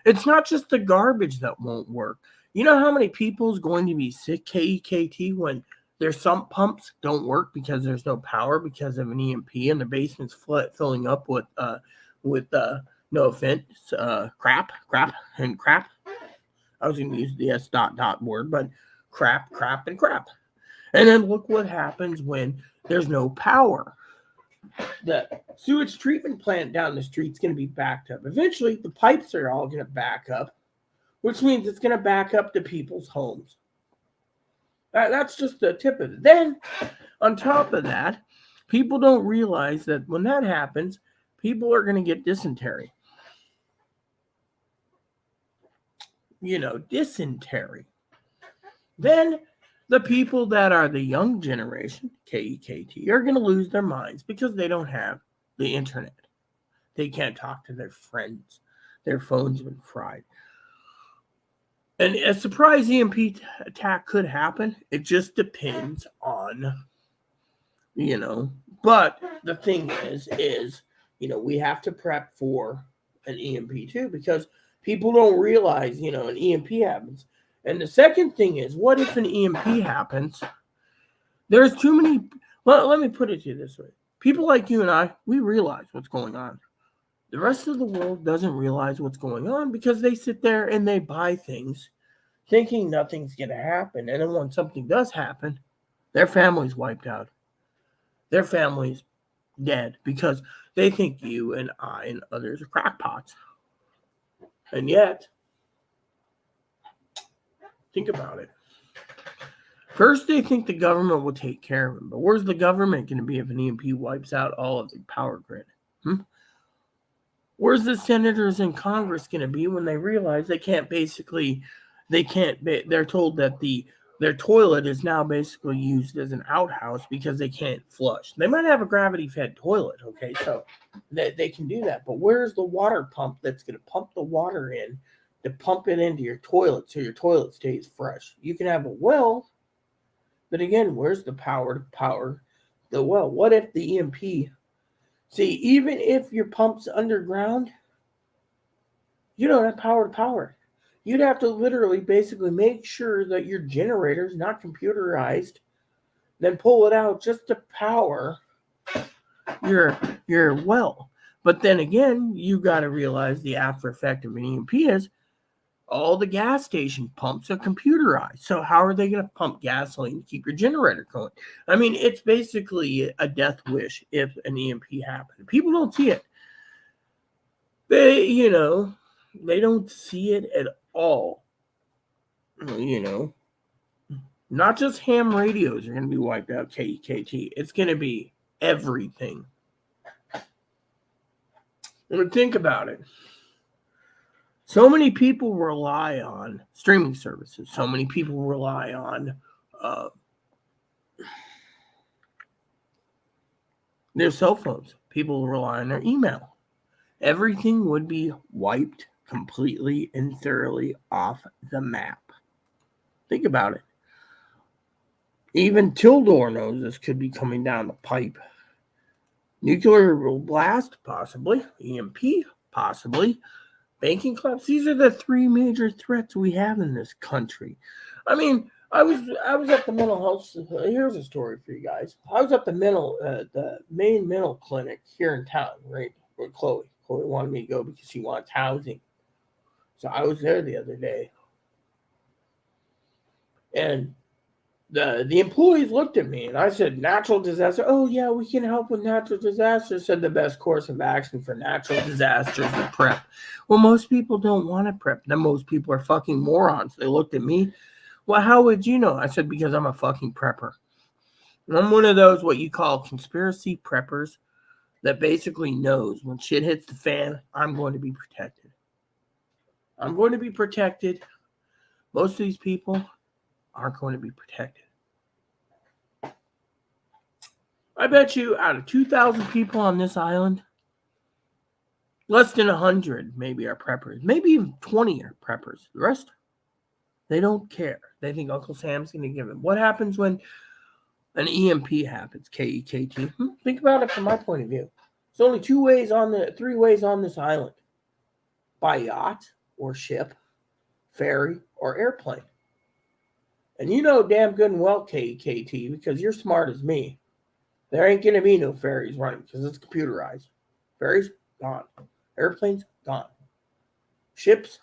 A: It's not just the garbage that won't work. You know how many people is going to be sick, KEKT, when their sump pumps don't work because there's no power because of an EMP and the basement's filling up with No offense, crap, and crap. I was going to use the S word, but crap, and crap. And then look what happens when there's no power. The sewage treatment plant down the street is going to be backed up. Eventually, the pipes are all going to back up, which means it's going to back up to people's homes. That's just the tip of it. Then, on top of that, people don't realize that when that happens, people are going to get dysentery. Dysentery. Then the people that are the young generation, KEKT, are going to lose their minds because they don't have the internet. They can't talk to their friends. Their phones have been fried. And a surprise EMP attack could happen. It just depends on, But the thing is, we have to prep for an EMP too, because people don't realize, an EMP happens. And the second thing is, what if an EMP happens? There's too many. Well, let me put it to you this way. People like you and I, we realize what's going on. The rest of the world doesn't realize what's going on because they sit there and they buy things thinking nothing's going to happen. And then when something does happen, their family's wiped out. Their family's dead because they think you and I and others are crackpots. And yet, think about it. First, they think the government will take care of them. But where's the government going to be if an EMP wipes out all of the power grid? Where's the senators in Congress going to be when they realize they're told that their toilet is now basically used as an outhouse because they can't flush. They might have a gravity-fed toilet, okay, so they can do that. But where's the water pump that's going to pump the water in to pump it into your toilet so your toilet stays fresh? You can have a well, but again, where's the power to power the well? What if the EMP... See, even if your pump's underground, you don't have power to power. You'd have to literally basically make sure that your generator's not computerized, then pull it out just to power your well. But then again, you got to realize the after effect of an EMP is all the gas station pumps are computerized. So how are they going to pump gasoline to keep your generator going? I mean, it's basically a death wish if an EMP happened. People don't see it. They don't see it at all. Not just ham radios are going to be wiped out, KEKT. It's going to be everything. Think about it. So many people rely on streaming services. So many people rely on their cell phones. People rely on their email. Everything would be wiped completely and thoroughly off the map. Think about it. Even Tildor knows this could be coming down the pipe. Nuclear blast, possibly. EMP, possibly. Banking collapse. These are the three major threats we have in this country. I mean, I was at the mental health. Here's a story for you guys. I was at the main mental clinic here in town, right? With Chloe. Chloe wanted me to go because she wants housing. So I was there the other day, and the employees looked at me, and I said, "Natural disaster." Oh yeah, we can help with natural disasters. Said the best course of action for natural disasters is prep. Well, most people don't want to prep. Then most people are fucking morons. They looked at me. Well, how would you know? I said, because I'm a fucking prepper. And I'm one of those what you call conspiracy preppers that basically knows when shit hits the fan, I'm going to be protected. I'm going to be protected. Most of these people aren't going to be protected. I bet you out of 2,000 people on this island, less than 100 maybe are preppers. Maybe even 20 are preppers. The rest, they don't care. They think Uncle Sam's going to give them. What happens when an EMP happens, KEKT? Think about it from my point of view. There's only three ways on this island. By yacht or ship, ferry, or airplane. And you know damn good and well, KEKT, because you're smart as me. There ain't going to be no ferries running because it's computerized. Ferries, gone. Airplanes, gone. Ships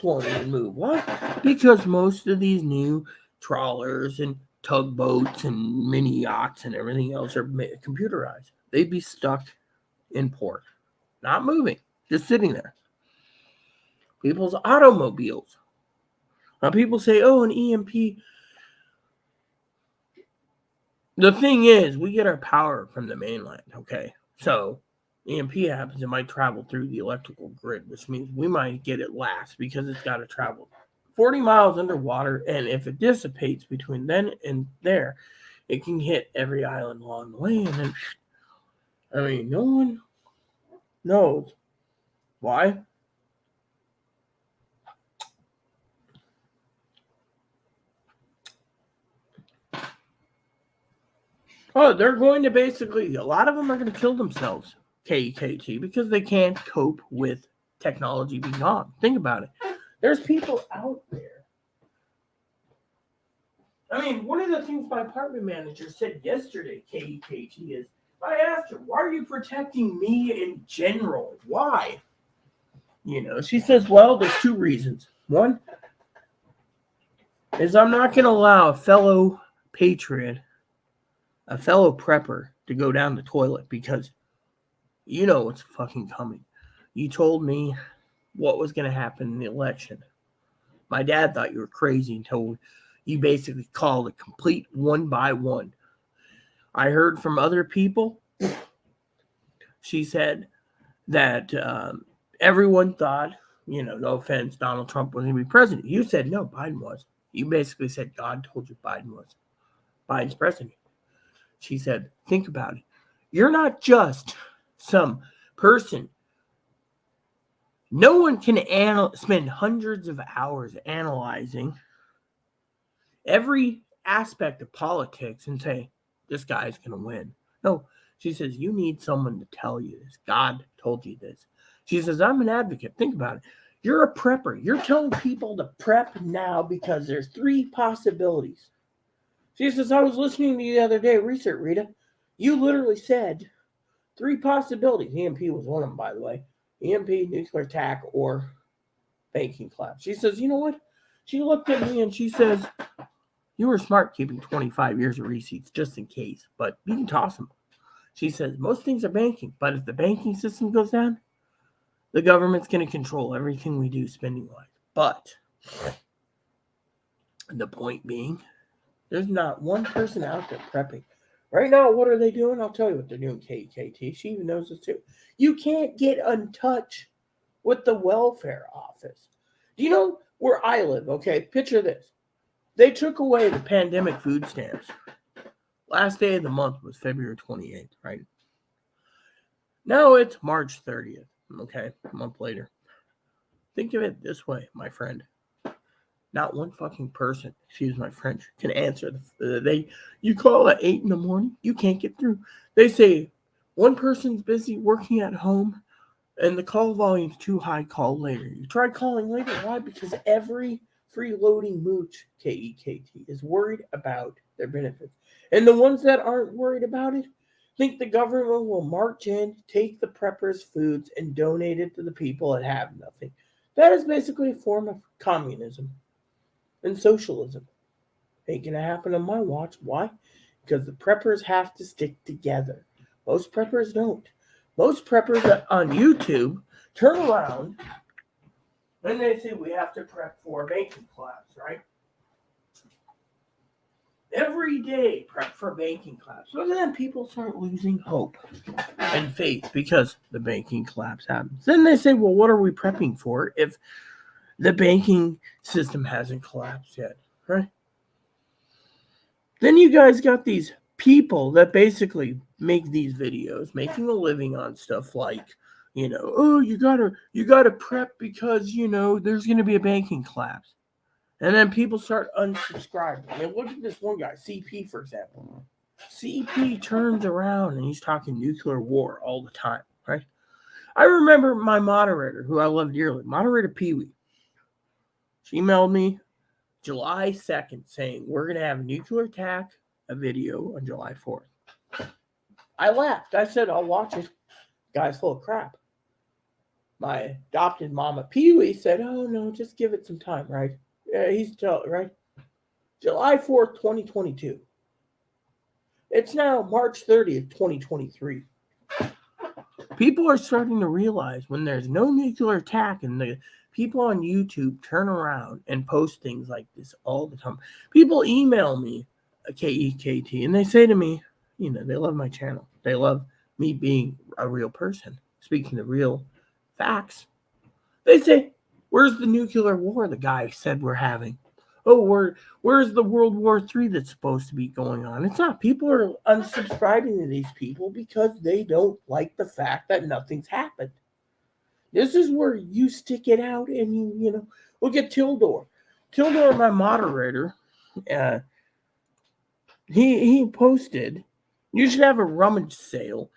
A: won't even move. Why? Because most of these new trawlers and tugboats and mini yachts and everything else are computerized. They'd be stuck in port, not moving, just sitting there. People's automobiles. Now people say, oh, an EMP. The thing is, we get our power from the mainland, okay? So EMP happens, it might travel through the electrical grid, which means we might get it last because it's got to travel 40 miles underwater, and if it dissipates between then and there, it can hit every island along the way, and then, I mean, no one knows why. Oh, they're going to basically, a lot of them are going to kill themselves, KEKT, because they can't cope with technology being gone. Think about it. There's people out there. I mean, one of the things my apartment manager said yesterday, KEKT, is I asked her, why are you protecting me in general? Why? She says, well, there's two reasons. One is I'm not going to allow a fellow patriot, a fellow prepper, to go down the toilet because you know what's fucking coming. You told me what was going to happen in the election. My dad thought you were crazy until you basically called it complete one by one. I heard from other people. She said that everyone thought, no offense, Donald Trump was going to be president. You said no, Biden was. You basically said God told you Biden was. Biden's president. She said, think about it. You're not just some person. No one can spend hundreds of hours analyzing every aspect of politics and say, this guy's going to win. No, she says, you need someone to tell you this. God told you this. She says, I'm an advocate. Think about it. You're a prepper. You're telling people to prep now because there's 3 possibilities. She says, I was listening to you the other day, research, Rita. You literally said 3 possibilities. EMP was one of them, by the way. EMP, nuclear attack, or banking collapse. She says, you know what? She looked at me and she says, you were smart keeping 25 years of receipts just in case, but you can toss them. She says, most things are banking, but if the banking system goes down, the government's going to control everything we do spending-wise. But the point being, there's not one person out there prepping. Right now, what are they doing? I'll tell you what they're doing, KKT. She even knows this too. You can't get in touch with the welfare office. Do you know where I live? Okay, picture this. They took away the pandemic food stamps. Last day of the month was February 28th, right? Now it's March 30th, okay, a month later. Think of it this way, my friend. Not one fucking person, excuse my French, can answer. You call at 8 in the morning, you can't get through. They say one person's busy working at home and the call volume's too high, call later. You try calling later. Why? Because every freeloading mooch, KEKT, is worried about their benefits. And the ones that aren't worried about it think the government will march in, take the preppers' foods, and donate it to the people that have nothing. That is basically a form of communism and socialism. Ain't gonna happen on my watch. Why? Because the preppers have to stick together. Most preppers don't. Most preppers on YouTube turn around and they say we have to prep for a banking collapse, right? Every day prep for banking collapse. So then people start losing hope and faith because the banking collapse happens. Then they say, well, what are we prepping for if the banking system hasn't collapsed yet, right? Then you guys got these people that basically make these videos, making a living on stuff like, oh, you gotta prep because, there's going to be a banking collapse. And then people start unsubscribing. I mean, look at this one guy, CP, for example. CP turns around and he's talking nuclear war all the time, right? I remember my moderator, who I love dearly, moderator Pee-wee. She emailed me July 2nd saying, we're going to have a nuclear attack, a video on July 4th. I laughed. I said, I'll watch it. Guy's full of crap. My adopted mama, Pee-wee, said, oh, no, just give it some time, right? Yeah, he's still, right? July 4th, 2022. It's now March 30th, 2023. People are starting to realize when there's no nuclear attack and the people on YouTube turn around and post things like this all the time. People email me, KEKT, and they say to me, they love my channel. They love me being a real person, speaking the real facts. They say, where's the nuclear war the guy said we're having? Oh, where's the World War III that's supposed to be going on? It's not. People are unsubscribing to these people because they don't like the fact that nothing's happened. This is where you stick it out and you look at Tildor. Tildor, my moderator, he posted, you should have a rummage sale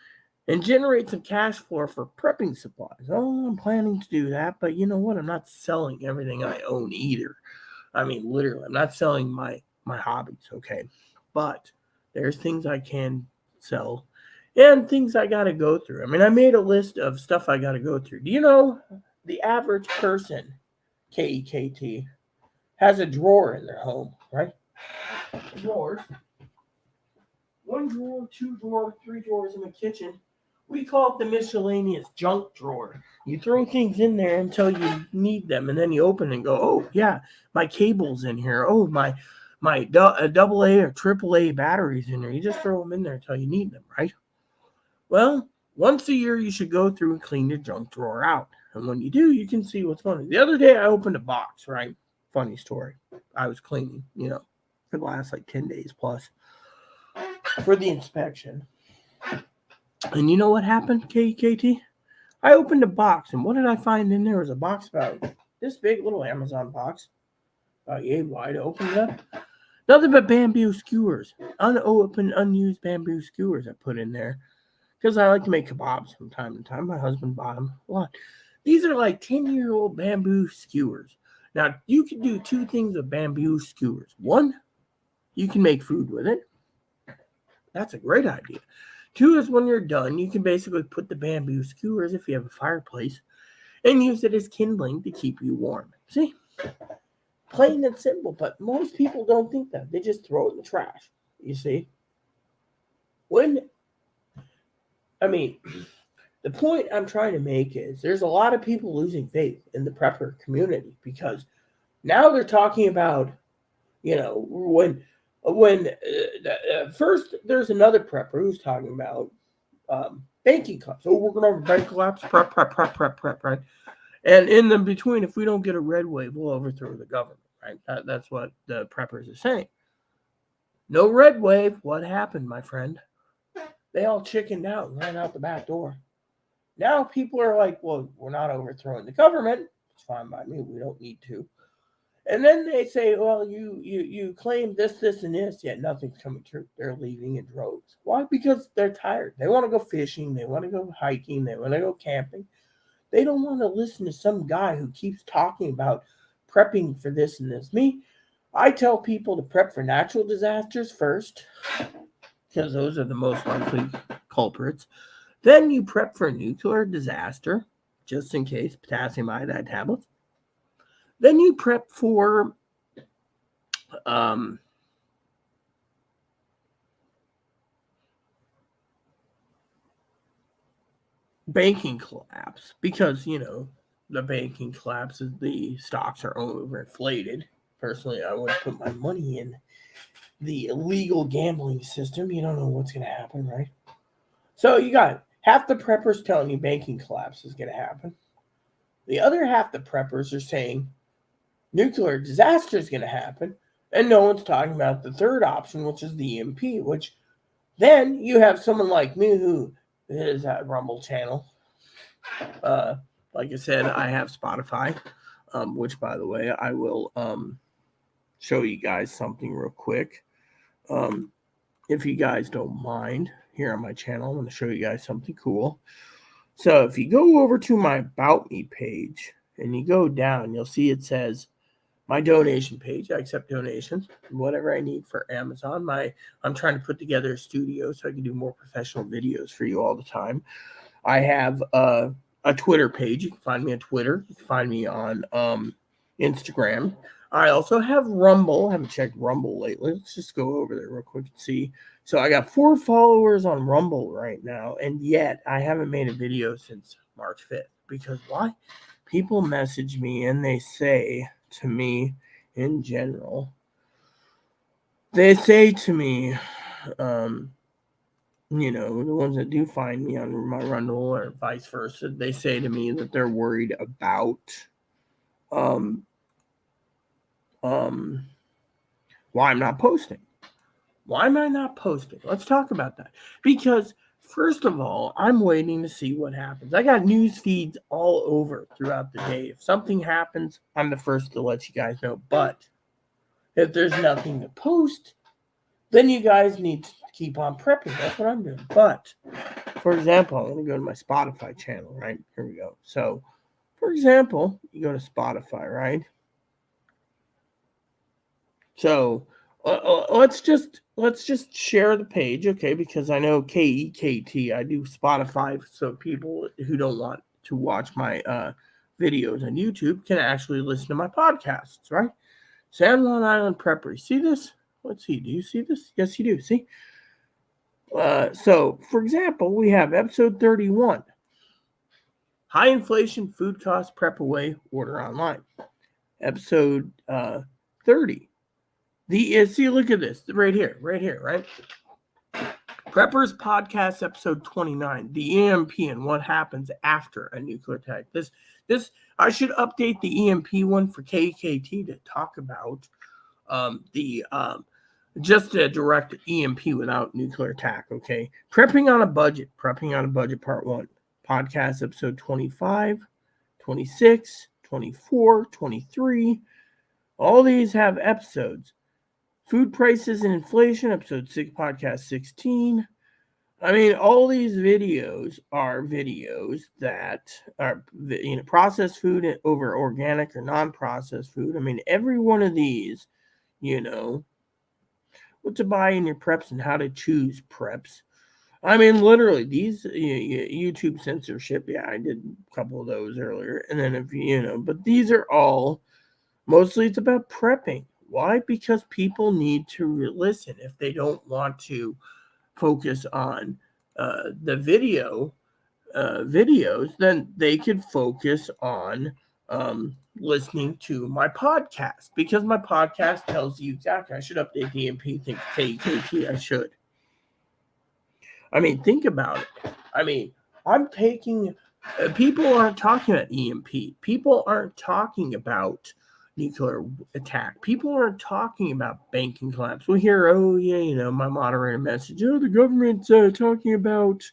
A: and generate some cash flow for prepping supplies. Oh, I'm planning to do that, but you know what? I'm not selling everything I own either. I mean, literally, I'm not selling my hobbies, okay? But there's things I can sell and things I got to go through. I mean, I made a list of stuff I got to go through. Do you know the average person, KEKT, has a drawer in their home, right? Drawers. 1 drawer, 2 drawer, 3 drawers in the kitchen. We call it the miscellaneous junk drawer. You throw things in there until you need them, and then you open and go, oh, yeah, my cable's in here. Oh, my double A or triple A batteries in there. You just throw them in there until you need them, right? Well, once a year, you should go through and clean your junk drawer out. And when you do, you can see what's going on. The other day, I opened a box, right? Funny story. I was cleaning, for the last 10 days plus for the inspection. And you know what happened, KKT? I opened a box, and what did I find in there? Was a box about this big, little Amazon box. Yay wide, opened it up. Nothing but bamboo skewers. Unopened, unused bamboo skewers I put in there. Because I like to make kebabs from time to time. My husband bought them a lot. These are 10-year-old bamboo skewers. Now, you can do 2 things with bamboo skewers. 1, you can make food with it. That's a great idea. 2 is when you're done, you can basically put the bamboo skewers, if you have a fireplace, and use it as kindling to keep you warm. See? Plain and simple, but most people don't think that. They just throw it in the trash, you see? The point I'm trying to make is there's a lot of people losing faith in the prepper community because now they're talking about, first there's another prepper who's talking about banking collapse. Oh, we're going to have a bank collapse. Prep, right? And in the between, if we don't get a red wave, we'll overthrow the government, right? That's what the preppers are saying. No red wave. What happened, my friend? They all chickened out and ran out the back door. Now people are like, well, we're not overthrowing the government. It's fine by me. We don't need to. And then they say, well, you claim this, and this, yet nothing's coming true. They're leaving in droves. Why? Because they're tired. They want to go fishing. They want to go hiking. They want to go camping. They don't want to listen to some guy who keeps talking about prepping for this and this. Me, I tell people to prep for natural disasters first, because those are the most likely culprits. Then you prep for a nuclear disaster, just in case, potassium iodide tablets. Then you prep for banking collapse because, the banking collapses, the stocks are overinflated. Personally, I wouldn't put my money in the illegal gambling system. You don't know what's going to happen, right? So you got half the preppers telling you banking collapse is going to happen. The other half the preppers are saying nuclear disaster is going to happen. And no one's talking about the third option, which is the EMP, which then you have someone like me who is at Rumble channel. Like I said, I have Spotify, which, by the way, I will show you guys something real quick. If you guys don't mind, here on my channel, I'm going to show you guys something cool. So if you go over to my About Me page and you go down, you'll see it says my donation page. I accept donations, whatever I need for Amazon. I'm trying to put together a studio so I can do more professional videos for you all the time. I have a Twitter page. You can find me on Twitter. You can find me on Instagram. I also have Rumble. I haven't checked Rumble lately. Let's just go over there real quick and see. So I got 4 followers on Rumble right now, and yet I haven't made a video since March 5th. Because why? People message me and they say to me in general, they say to me, the ones that do find me on my Rumble or vice versa, they say to me that they're worried about why I'm not posting. Why am I not posting? Let's talk about that. Because first of all, I'm waiting to see what happens. I got news feeds all over throughout the day. If something happens, I'm the first to let you guys know. But if there's nothing to post, then you guys need to keep on prepping. That's what I'm doing. But for example, I'm going to go to my Spotify channel, right? Here we go. So, for example, you go to Spotify, right? So let's just share the page, okay? Because I know KEKT, I do Spotify, so people who don't want to watch my videos on YouTube can actually listen to my podcasts, right? San Juan Island Prepper. See this? Let's see. Do you see this? Yes, you do. See? So, for example, we have episode 31. High inflation, food costs, prep away, order online. Episode 30. See, look at this right here, right? Preppers Podcast, episode 29, the EMP and what happens after a nuclear attack. This, I should update the EMP one for KKT to talk about just a direct EMP without nuclear attack, okay? Prepping on a budget, part 1. Podcast, episode 25, 26, 24, 23. All these have episodes. Food prices and inflation, episode 6, podcast 16. I mean, all these videos are videos that are, processed food over organic or non-processed food. I mean, every one of these, what to buy in your preps and how to choose preps. I mean, literally, these YouTube censorship, I did a couple of those earlier. And then, but these are all, mostly it's about prepping. Why? Because people need to listen. If they don't want to focus on the videos, then they could focus on listening to my podcast. Because my podcast tells you exactly. I should update the MP thing. KKT, I should. I mean, think about it. I mean, I'm taking... people aren't talking about EMP. People aren't talking about nuclear attack. People aren't talking about banking collapse. We hear, my moderator message, the government's talking about,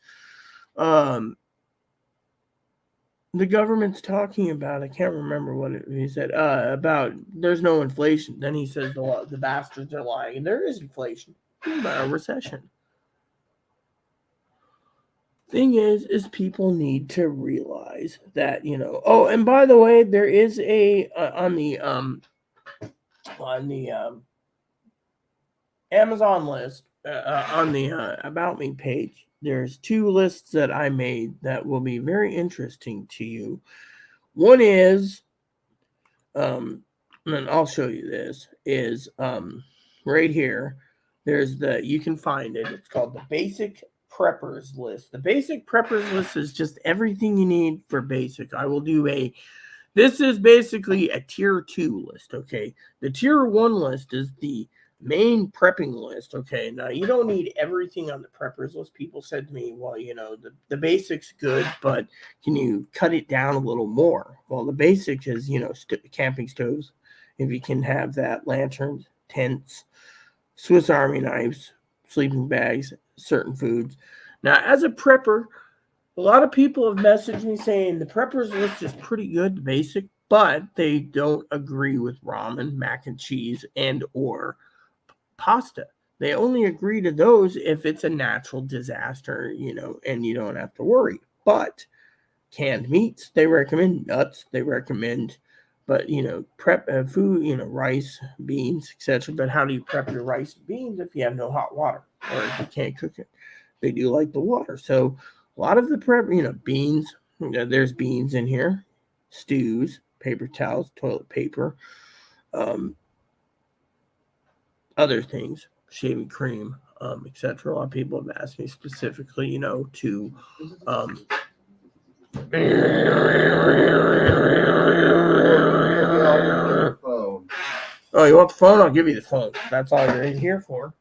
A: I can't remember what he said, about there's no inflation. Then he says the bastards are lying. There is inflation. Think about a recession. Thing is people need to realize that, and by the way, there is a on the Amazon list, on the About Me page, there's 2 lists that I made that will be very interesting to you. One is, and I'll show you this, is right here. You can find it. It's called the Basic Preppers List. The Basic Preppers List is just everything you need for basic. This is basically a tier 2 list, okay? The tier 1 list is the main prepping list, okay? Now, you don't need everything on the preppers list. People said to me, well, the basic's good, but can you cut it down a little more? Well, the basic is, camping stoves, if you can have that, lanterns, tents, Swiss Army knives, sleeping bags, certain foods. Now, as a prepper, a lot of people have messaged me saying the preppers list is pretty good, the basic, but they don't agree with ramen, mac and cheese, and or pasta. They only agree to those if it's a natural disaster, and you don't have to worry. But canned meats, they recommend nuts, they recommend, but prep food, rice, beans, etc. But how do you prep your rice and beans if you have no hot water or if you can't cook it? They do like the water. So a lot of the prep, beans, There's beans in here, stews, paper towels, toilet paper, um, other things, shaving cream, etc. A lot of people have asked me specifically, to. Um, oh, you want the phone? I'll give you the phone. That's all you're in here for.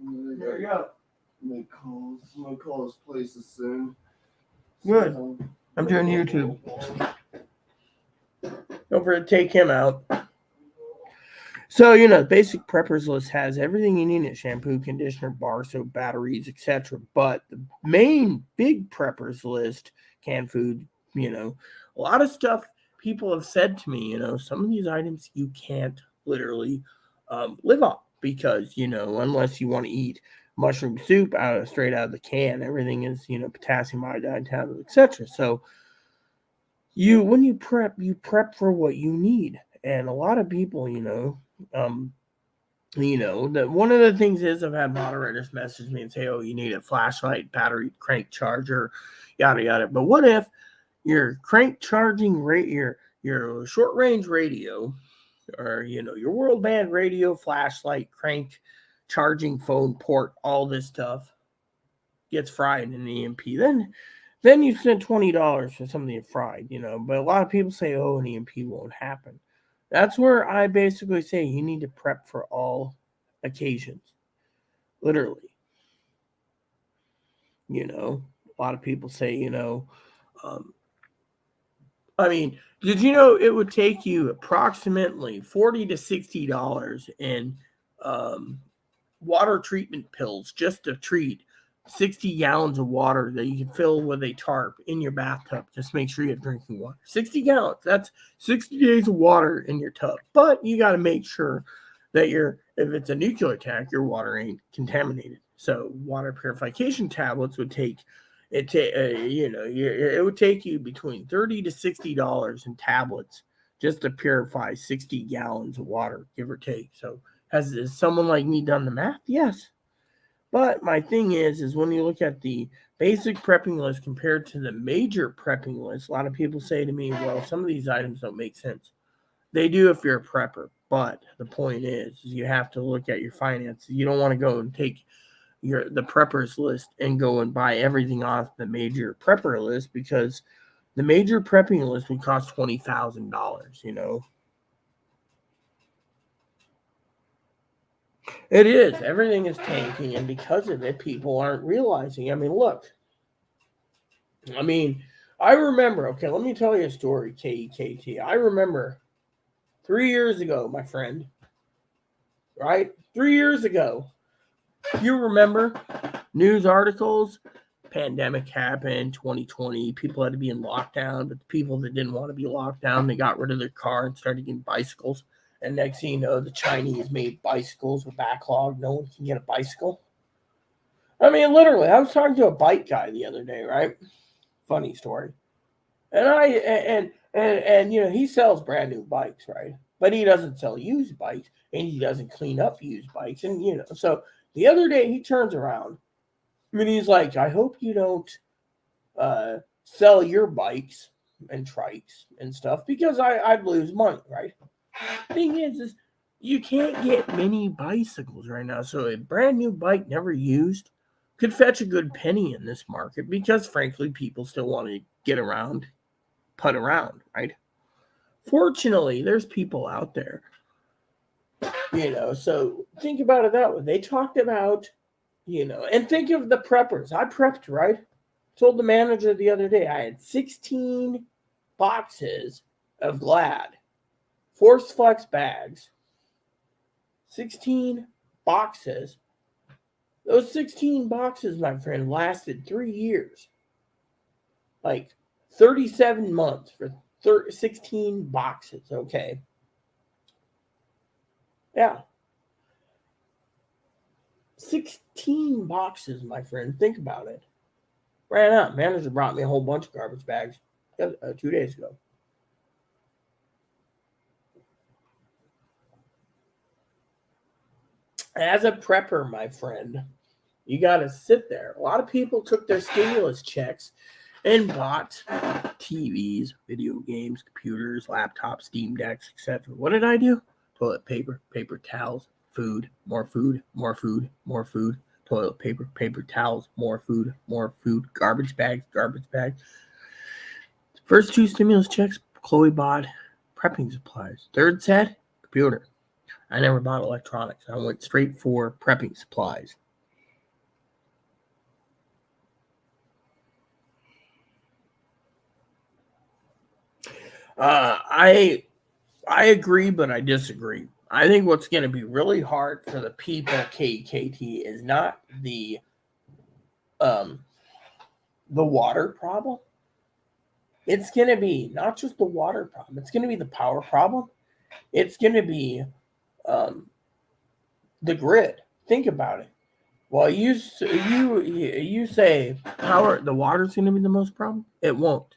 A: There you go.
B: I'm gonna call this places soon.
A: Good. I'm doing YouTube. Don't forget to take him out. So, basic preppers list has everything you need: shampoo, conditioner, bar soap, batteries, etc. But the main big preppers list, canned food, a lot of stuff people have said to me, some of these items you can't literally live on because, unless you want to eat mushroom soup straight out of the can, everything is, potassium iodide tablets, etc. So, when you prep for what you need. And a lot of people, that one of the things is I've had moderators message me and say, "Oh, you need a flashlight, battery, crank charger, yada yada." But what if your crank charging your short range radio, or your world band radio, flashlight, crank charging phone port, all this stuff gets fried in an EMP? Then you spend $20 for something fried, But a lot of people say, "Oh, an EMP won't happen." That's where I basically say you need to prep for all occasions. Literally. A lot of people say, did you know it would take you approximately $40 to $60 in water treatment pills just to treat 60 gallons of water that you can fill with a tarp in your bathtub? Just make sure you have drinking water. 60 gallons. That's 60 days of water in your tub. But you got to make sure that if it's a nuclear attack, your water ain't contaminated. So water purification tablets would take it. It would take you between $30 to $60 in tablets just to purify 60 gallons of water, give or take. So has someone like me done the math? Yes. But my thing is when you look at the basic prepping list compared to the major prepping list, a lot of people say to me, well, some of these items don't make sense. They do if you're a prepper. But the point is you have to look at your finances. You don't want to go and take the preppers list and go and buy everything off the major prepper list, because the major prepping list would cost $20,000, It is. Everything is tanking, and because of it, people aren't realizing. Look. I remember, okay, let me tell you a story, KEKT. I remember 3 years ago, my friend, right? 3 years ago, you remember news articles, pandemic happened, 2020, people had to be in lockdown, but the people that didn't want to be locked down, they got rid of their car and started getting bicycles. And next thing you know, the Chinese made bicycles with backlog. No one can get a bicycle. Literally, I was talking to a bike guy the other day, right? Funny story. And he sells brand new bikes, right? But he doesn't sell used bikes, and he doesn't clean up used bikes. And, so the other day he turns around and he's like, "I hope you don't sell your bikes and trikes and stuff, because I'd lose money," right? Thing is you can't get many bicycles right now. So a brand new bike, never used, could fetch a good penny in this market, because frankly, people still want to get around, putt around, right? Fortunately, there's people out there, so think about it that way. They talked about, and think of the preppers. I prepped, right? Told the manager the other day I had 16 boxes of Glad Force Flex bags. 16 boxes. Those 16 boxes, my friend, lasted 3 years. Like 37 months for 16 boxes, okay? Yeah. 16 boxes, my friend. Think about it. Ran out. Manager brought me a whole bunch of garbage bags 2 days ago. As a prepper, my friend, You got to sit there. A lot of people took their stimulus checks and bought TVs, video games, computers, laptops, Steam Decks, etc. What did I do? Toilet paper, paper towels, food, more food, more food, more food, toilet paper, paper towels, more food, garbage bags, garbage bags. First two stimulus checks, Chloe bought prepping supplies. Third set, computer. I never bought electronics. I went straight for prepping supplies. I agree, but I disagree. I think what's going to be really hard for the people, KKT, is not the water problem. It's going to be not just the water problem. It's going to be the power problem. It's going to be the grid. Think about it. Well, you say power, the water's going to be the most problem. It won't.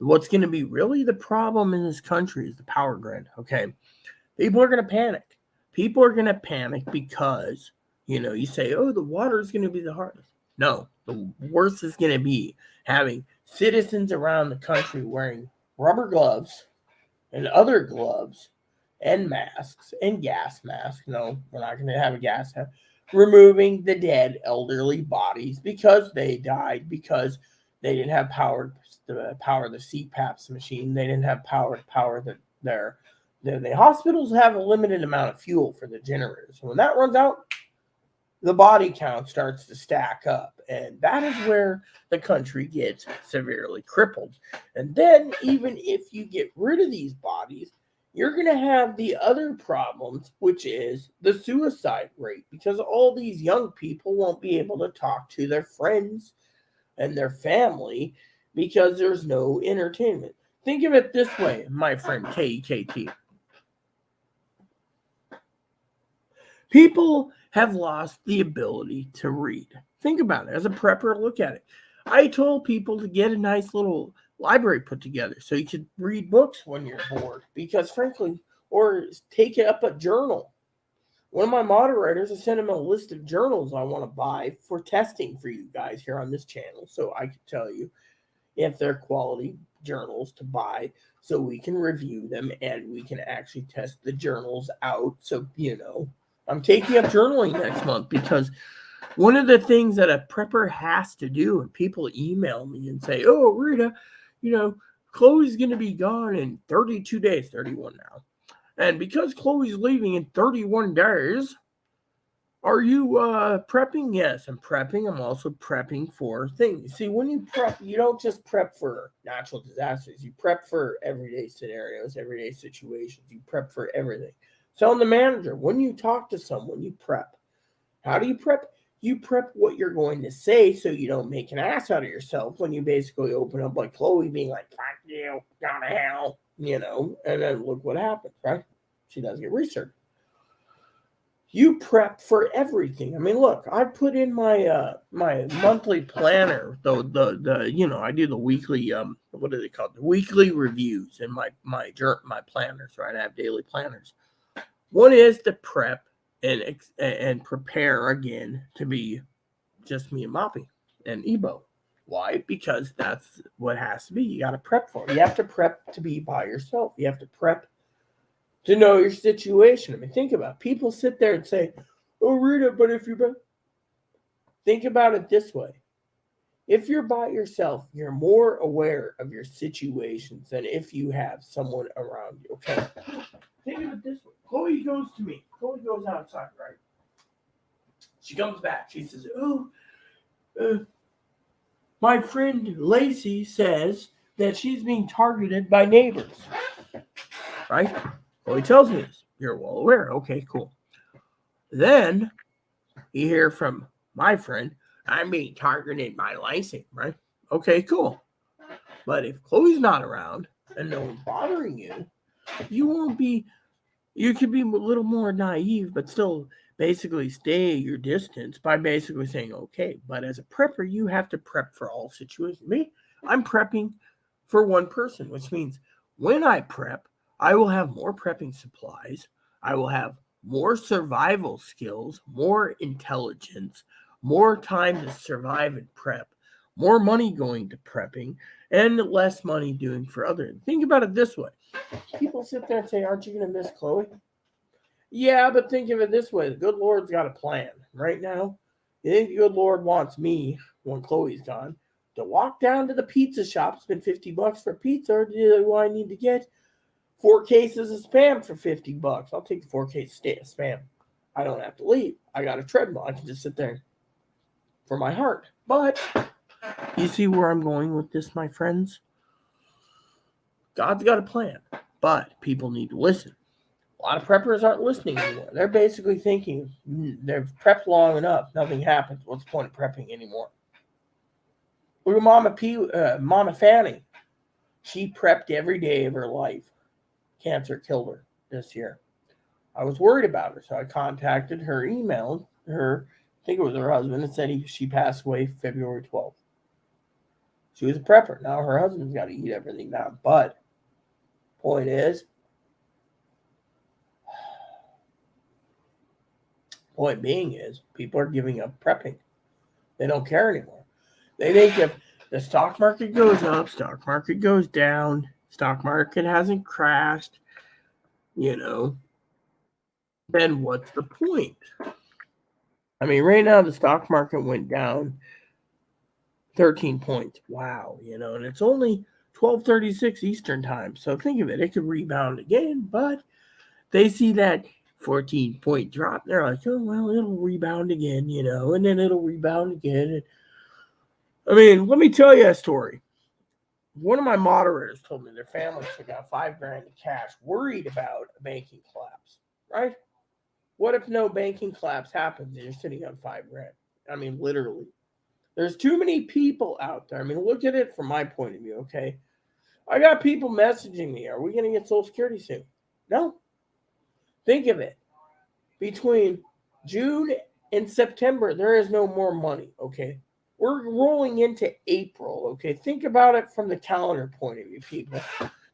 A: What's going to be really the problem in this country is the power grid. Okay, people are going to panic. People are going to panic because you say, "Oh, the water is going to be the hardest." No, the worst is going to be having citizens around the country wearing rubber gloves and other gloves and masks and gas masks. No, we're not going to have a gas mask. Removing the dead elderly bodies because they died because they didn't have power to power the CPAPs machine. They didn't have power to power the hospitals have a limited amount of fuel for the generators. So when that runs out, the body count starts to stack up. And that is where the country gets severely crippled. And then even if you get rid of these bodies, you're going to have the other problems, which is the suicide rate, because all these young people won't be able to talk to their friends and their family because there's no entertainment. Think of it this way, my friend KKT. People have lost the ability to read. Think about it. As a prepper, look at it. I told people to get a nice little library put together so you could read books when you're bored, because frankly, or take it up a journal. One of my moderators, I sent him a list of journals I want to buy for testing for you guys here on this channel, so I can tell you if they're quality journals to buy, so we can review them and we can actually test the journals out. So I'm taking up journaling next month because one of the things that a prepper has to do, and people email me and say, "Oh, Rita, Chloe's going to be gone in 32 days, 31 now. And because Chloe's leaving in 31 days, are you prepping?" Yes, I'm prepping. I'm also prepping for things. See, when you prep, you don't just prep for natural disasters. You prep for everyday scenarios, everyday situations. You prep for everything. Telling the manager, when you talk to someone, you prep. How do you prep? You prep what you're going to say so you don't make an ass out of yourself when you basically open up like Chloe being like, "Fuck you, go to hell," and then look what happens, right? She doesn't get researched. You prep for everything. I mean, look, I put in my my monthly planner, the I do the weekly what are they called? The weekly reviews in my planners, right? I have daily planners. One is to prep and prepare again to be just me and Moppy and Ebo. Why? Because that's what has to be. You got to prep for it. You have to prep to be by yourself. You have to prep to know your situation. I mean, think about it. People sit there and say, "Oh, Rita, but if you're..." Think about it this way. If you're by yourself, you're more aware of your situations than if you have someone around you. Okay? Think of it this way. Chloe goes to me. Chloe goes outside, right? She comes back. She says, "Oh, my friend Lacey says that she's being targeted by neighbors." Right? Chloe tells me this. You're well aware. Okay, cool. Then you hear from my friend, "I'm being targeted by Lacey," right? Okay, cool. But if Chloe's not around and no one's bothering you, you won't be... You could be a little more naive, but still basically stay your distance by basically saying, "Okay." But as a prepper, you have to prep for all situations. Me, I'm prepping for one person, which means when I prep, I will have more prepping supplies. I will have more survival skills, more intelligence, more time to survive and prep, more money going to prepping, and less money doing for others. Think about it this way. People sit there and say, aren't you going to miss Chloe? Yeah, but think of it this way. The good Lord's got a plan. Right now, you think the good Lord wants me, when Chloe's gone, to walk down to the pizza shop, spend $50 for pizza, or do I need to get 4 cases of Spam for $50? I'll take the 4 cases of Spam. I don't have to leave. I got a treadmill. I can just sit there for my heart. But you see where I'm going with this, my friends? God's got a plan, but people need to listen. A lot of preppers aren't listening anymore. They're basically thinking they've prepped long enough. Nothing happens. What's the point of prepping anymore? Look at Mama Fanny. She prepped every day of her life. Cancer killed her this year. I was worried about her, so I contacted her, emailed her, I think it was her husband, and said she passed away February 12th. She was a prepper. Now her husband's got to eat everything down. But point being is, people are giving up prepping. They don't care anymore. They think if the stock market goes up, stock market goes down, stock market hasn't crashed, then what's the point? I mean, right now the stock market went down 13 points. Wow, and it's only 12:36 Eastern time. So think of it. It could rebound again, but they see that 14-point drop. They're like, oh, well, it'll rebound again, and then it'll rebound again. I mean, let me tell you a story. One of my moderators told me their family took out $5,000 in cash, worried about a banking collapse, right? What if no banking collapse happens and you're sitting on $5,000? I mean, literally. There's too many people out there. I mean, look at it from my point of view, okay? I got people messaging me, are we going to get Social Security soon? No. Think of it. Between June and September, there is no more money, okay? We're rolling into April, okay? Think about it from the calendar point of view, people.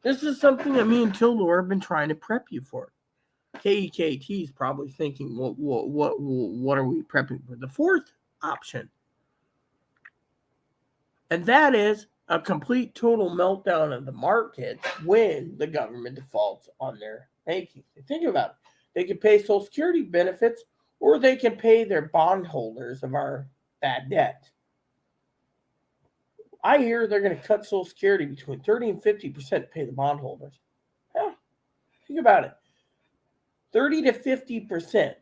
A: This is something that me and Tildor have been trying to prep you for. KEKT is probably thinking, what are we prepping for? The fourth option. And that is a complete total meltdown of the market when the government defaults on their banking. Think about it. They can pay Social Security benefits, or they can pay their bondholders of our bad debt. I hear they're going to cut Social Security between 30 and 50% to pay the bondholders. Yeah, think about it. 30 to 50%.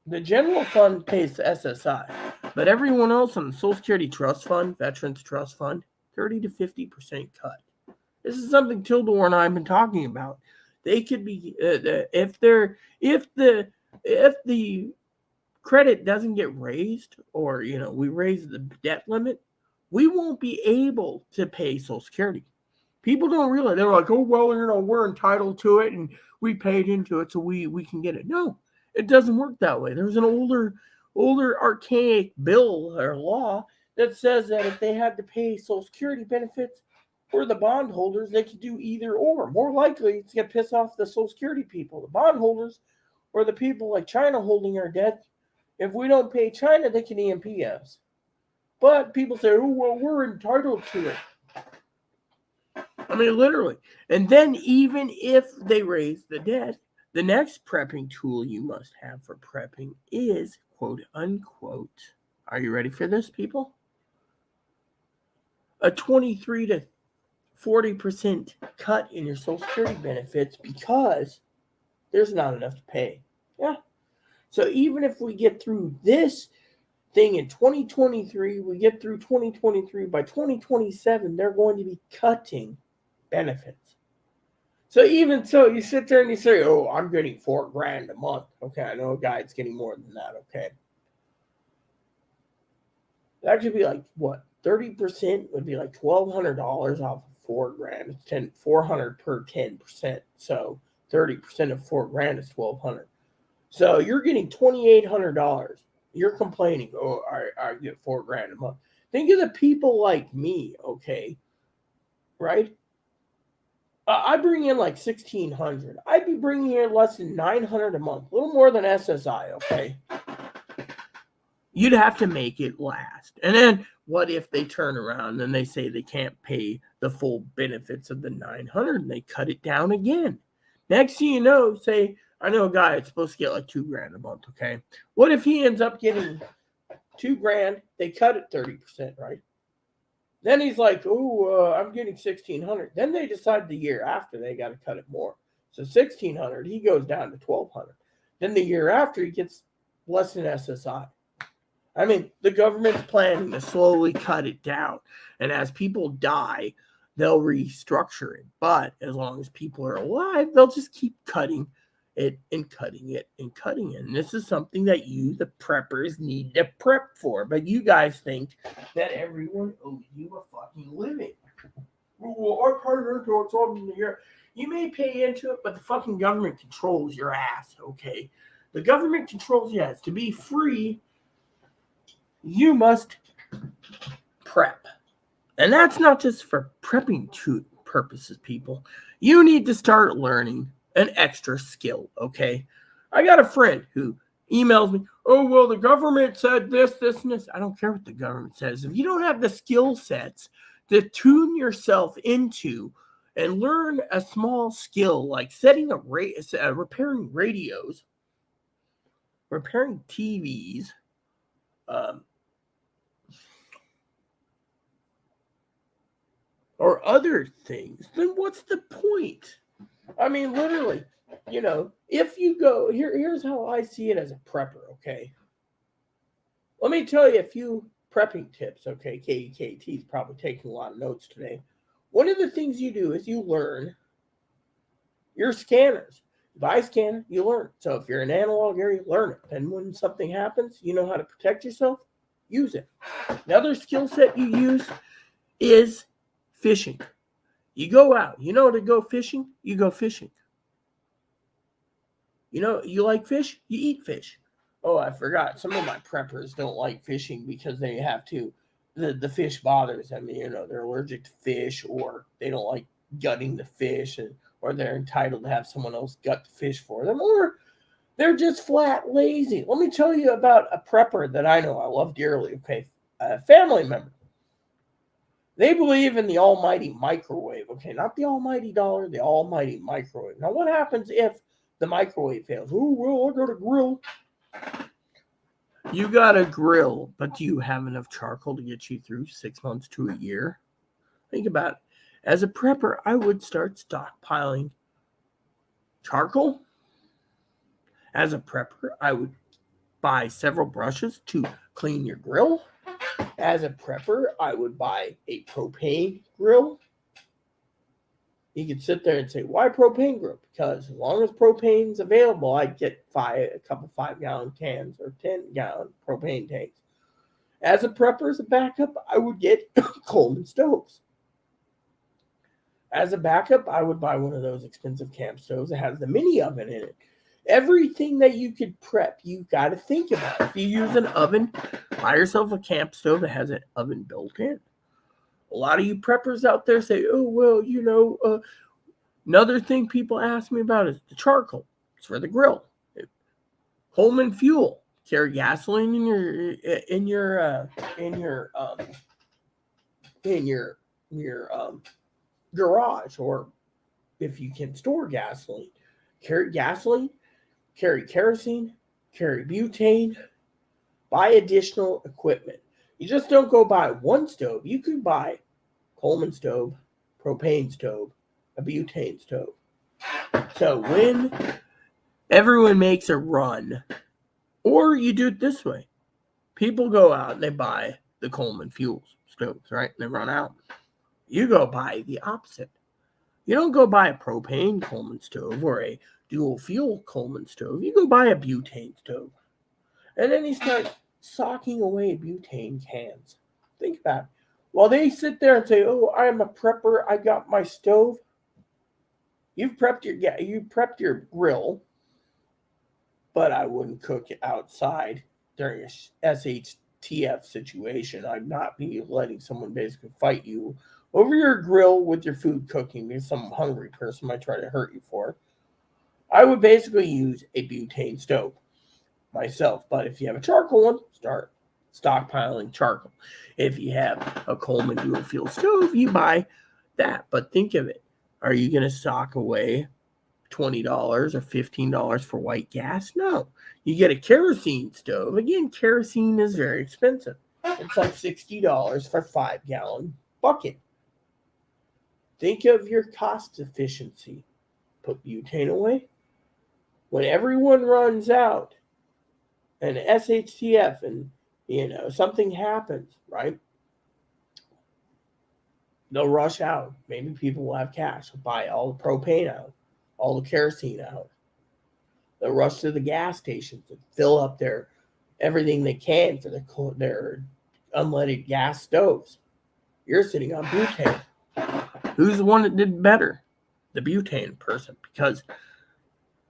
A: The general fund pays the SSI, but everyone else on the Social Security Trust Fund, Veterans Trust Fund, 30 to 50% cut. This is something Tildor and I have been talking about. They could be if the credit doesn't get raised, or we raise the debt limit, we won't be able to pay Social Security. People don't realize. They're like, oh well, we're entitled to it and we paid into it, so we can get it. No, it doesn't work that way. There's an older archaic bill or law that says that if they had to pay Social Security benefits for the bondholders, they could do either or. More likely, it's going to piss off the Social Security people. The bondholders, or the people like China holding our debt, if we don't pay China, they can EMP us. But people say, oh, well, we're entitled to it. I mean, literally. And then even if they raise the debt, the next prepping tool you must have for prepping is, quote unquote, are you ready for this, people? A 23 to 40% cut in your Social Security benefits because there's not enough to pay. Yeah. So even if we get through this thing in 2023, we get through 2023, by 2027, they're going to be cutting benefits. So even so, you sit there and you say, oh, I'm getting $4,000 a month. Okay, I know a guy that's getting more than that, okay. That could be like, what, 30% would be like $1,200 off of $4,000. It's $400 per 10%. So 30% of $4,000 is $1,200. So you're getting $2,800. You're complaining, oh, I get $4,000 a month. Think of the people like me, okay, right? I bring in like $1,600. I'd be bringing in less than $900 a month, a little more than SSI, okay? You'd have to make it last. And then what if they turn around and they say they can't pay the full benefits of the 900 and they cut it down again? Next thing you know, say, I know a guy that's supposed to get like $2,000 a month, okay? What if he ends up getting $2,000, they cut it 30%, right? Then he's like, I'm getting 1,600. Then they decide the year after they got to cut it more. So 1,600, he goes down to 1,200. Then the year after, he gets less than SSI. I mean, the government's planning to slowly cut it down. And as people die, they'll restructure it. But as long as people are alive, they'll just keep cutting it and cutting it and cutting it. And this is something that you, the preppers, need to prep for. But you guys think that everyone owes you a fucking living. Well, I pay into it something here. You may pay into it, but the fucking government controls your ass, okay? The government controls your ass. To be free, you must prep. And that's not just for prepping purposes, people. You need to start learning an extra skill, okay? I got a friend who emails me, oh, well, the government said this, and this. I don't care what the government says. If you don't have the skill sets to tune yourself into and learn a small skill like setting repairing radios, repairing TVs, or other things, then what's the point? I mean, literally, if you go, here's how I see it as a prepper, okay? Let me tell you a few prepping tips, okay? KEKT's probably taking a lot of notes today. One of the things you do is you learn your scanners. You buy a scanner, you learn it. So if you're an analog area, learn it. And when something happens, you know how to protect yourself, use it. Another skill set you use is fishing. You go out. You know to go fishing? You go fishing. You like fish? You eat fish. Oh, I forgot. Some of my preppers don't like fishing because they have to. The fish bothers them. They're allergic to fish, or they don't like gutting the fish, or they're entitled to have someone else gut the fish for them, or they're just flat lazy. Let me tell you about a prepper that I know I love dearly. Okay, a family member. They believe in the almighty microwave, okay? Not the almighty dollar, the almighty microwave. Now, what happens if the microwave fails? Oh, well, I got a grill. You got a grill, but do you have enough charcoal to get you through 6 months to a year? Think about it. As a prepper, I would start stockpiling charcoal. As a prepper, I would buy several brushes to clean your grill. As a prepper, I would buy a propane grill. You could sit there and say, why propane grill? Because as long as propane's available, I'd get a couple 5-gallon cans or 10-gallon propane tanks. As a prepper, as a backup, I would get Coleman stoves. As a backup, I would buy one of those expensive camp stoves that has the mini oven in it. Everything that you could prep, you got to think about. If you use an oven, buy yourself a camp stove that has an oven built in. A lot of you preppers out there say, oh, well, another thing people ask me about is the charcoal. It's for the grill. Coleman fuel. Carry gasoline in your garage, or if you can store gasoline. Carry gasoline, carry kerosene, carry butane, buy additional equipment. You just don't go buy one stove. You could buy Coleman stove, propane stove, a butane stove. So when everyone makes a run, or you do it this way, people go out and they buy the Coleman fuel stoves, right? They run out. You go buy the opposite. You don't go buy a propane Coleman stove or a dual fuel Coleman stove. You go buy a butane stove. And then you start socking away butane cans. Think about it. While they sit there and say, oh, I'm a prepper, I got my stove. You prepped your grill, but I wouldn't cook it outside during a SHTF situation. I'd not be letting someone basically fight you over your grill with your food cooking because some hungry person might try to hurt you for it. I would basically use a butane stove myself, but if you have a charcoal one, start stockpiling charcoal. If you have a Coleman dual fuel stove, you buy that. But think of it. Are you going to stock away $20 or $15 for white gas? No. You get a kerosene stove. Again, kerosene is very expensive. It's like $60 for a 5-gallon bucket. Think of your cost efficiency. Put butane away. When everyone runs out and SHTF and something happens, right? They'll rush out. Maybe people will have cash. Buy all the propane out, all the kerosene out. They'll rush to the gas stations and fill up their everything they can for their unleaded gas stoves. You're sitting on butane. Who's the one that did better? The butane person, because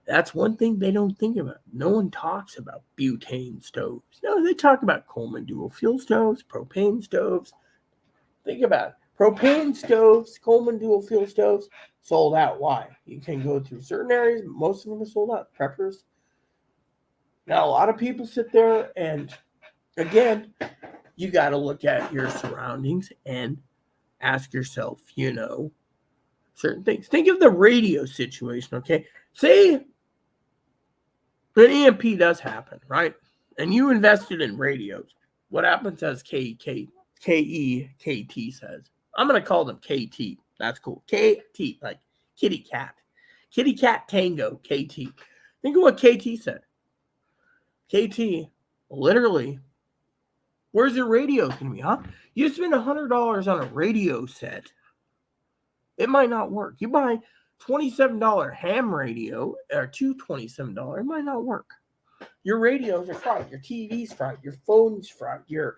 A: that's one thing they don't think about. No one talks about butane stoves. No, they talk about Coleman dual fuel stoves, propane stoves. Think about it. Propane stoves, Coleman dual fuel stoves, sold out. Why? You can go through certain areas. Most of them are sold out. Preppers. Now, a lot of people sit there and, again, you got to look at your surroundings and ask yourself, certain things. Think of the radio situation, okay? Say an EMP does happen, right? And you invested in radios. What happens as KEKT says? I'm going to call them KT. That's cool. KT, like kitty cat. Kitty cat tango, KT. Think of what KT said. KT, literally, where's your radio going to be, huh? You spend $100 on a radio set. It might not work. You buy $27 ham radio or $227, it might not work. Your radios are fried. Your TV's fried. Your phone's fried. Your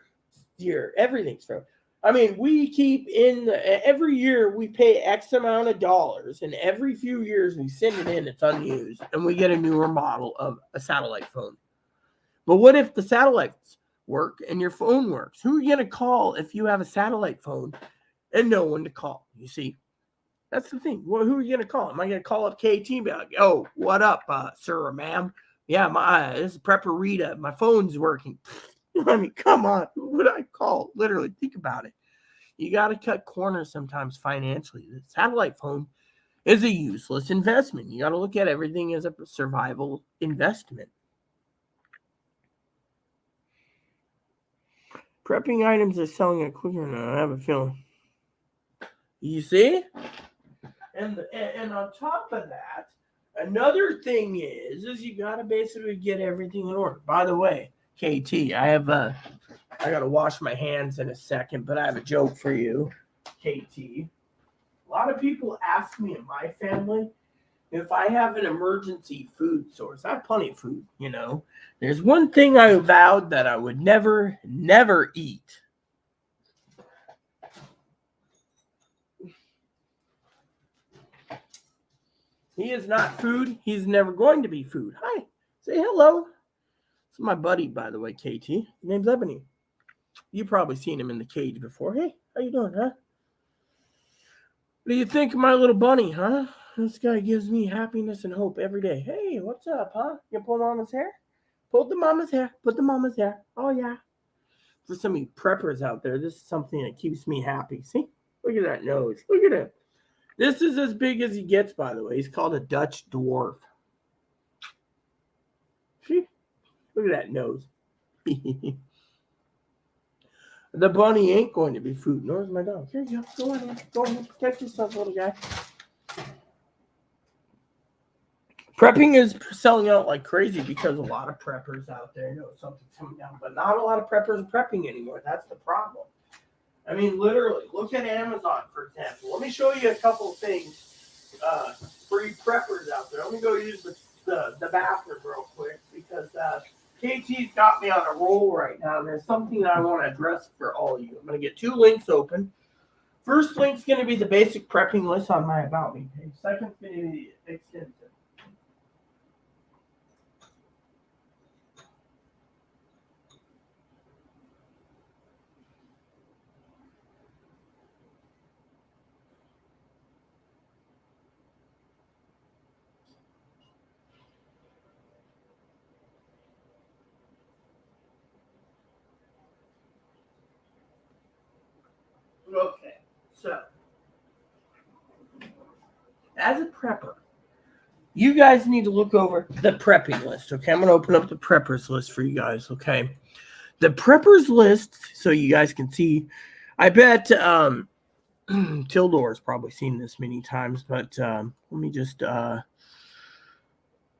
A: everything's fried. I mean, we keep every year we pay X amount of dollars, and every few years we send it in, it's unused, and we get a newer model of a satellite phone. But what if the satellites work and your phone works? Who are you going to call if you have a satellite phone and no one to call? You see, that's the thing. Well, who are you going to call? Am I going to call up KT and be like, oh, what up, sir or ma'am? Yeah, this is Prepper Rita. My phone's working. I mean, come on. Who would I call? Literally, think about it. You got to cut corners sometimes financially. The satellite phone is a useless investment. You got to look at everything as a survival investment. Prepping items are selling it quicker now. I have a feeling. You see? And on top of that, another thing is you got to basically get everything in order. By the way, KT, I got to wash my hands in a second, but I have a joke for you, KT. A lot of people ask me in my family if I have an emergency food source. I have plenty of food, There's one thing I vowed that I would never, never eat. He is not food. He's never going to be food. Hi. Say hello. This is my buddy, by the way, KT. His name's Ebony. You've probably seen him in the cage before. Hey, how you doing, huh? What do you think of my little bunny, huh? This guy gives me happiness and hope every day. Hey, what's up, huh? You pull mama's hair? Pull the mama's hair. Put the mama's hair. Oh, yeah. For some of you preppers out there, this is something that keeps me happy. See? Look at that nose. Look at it. This is as big as he gets, by the way. He's called a Dutch dwarf. See? Look at that nose. The bunny ain't going to be food, nor is my dog. Here you go. Go on. Go on. Protect yourself, little guy. Prepping is selling out like crazy because a lot of preppers out there know something's coming down, but not a lot of preppers are prepping anymore. That's the problem. I mean, literally, look at Amazon, for example. Let me show you a couple of things for you preppers out there. Let me go use the bathroom real quick because KT's got me on a roll right now, and there's something that I want to address for all of you. I'm going to get 2 links open. First link's going to be the basic prepping list on my About Me page. Second's going to be the extensive. Okay, so as a prepper, you guys need to look over the prepping list. Okay, I'm going to open up the preppers list for you guys. Okay, the preppers list, so you guys can see. I bet Tildor's probably seen this many times, but let me just.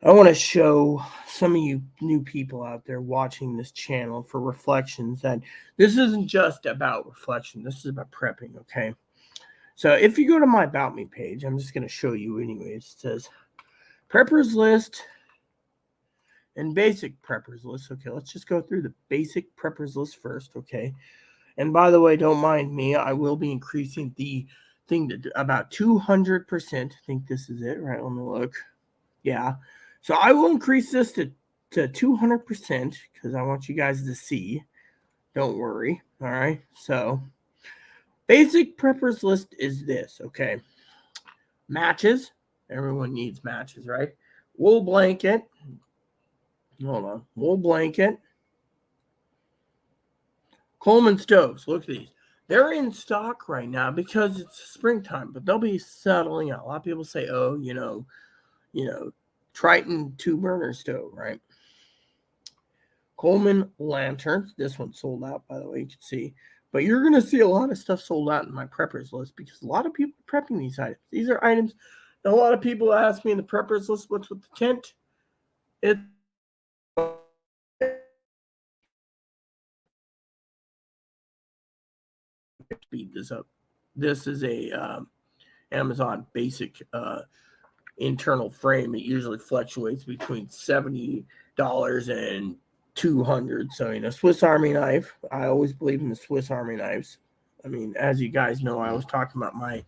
A: I want to show some of you new people out there watching this channel for reflections that this isn't just about reflection. This is about prepping. Okay. So if you go to my About Me page, I'm just going to show you anyways. It says preppers list and basic preppers list. Okay, let's just go through the basic preppers list first. Okay. And by the way, don't mind me. I will be increasing the thing to about 200%. I think this is it, right? Let me look. Yeah. So I will increase this to 200% because I want you guys to see. Don't worry. All right. So basic preppers list is this. Okay. Matches. Everyone needs matches, right? Wool blanket. Hold on. Wool blanket. Coleman stoves. Look at these. They're in stock right now because it's springtime, but they'll be settling out. A lot of people say, oh, Triton 2-burner stove, right? Coleman lanterns. This one's sold out, by the way, you can see. But you're going to see a lot of stuff sold out in my preppers list because a lot of people are prepping these items. These are items. A lot of people ask me in the preppers list, what's with the tent? It's speed this up. This is a Amazon basic internal frame. It usually fluctuates between $70 and $200. So, Swiss Army knife. I always believe in the Swiss Army knives. I mean, as you guys know, I was talking about my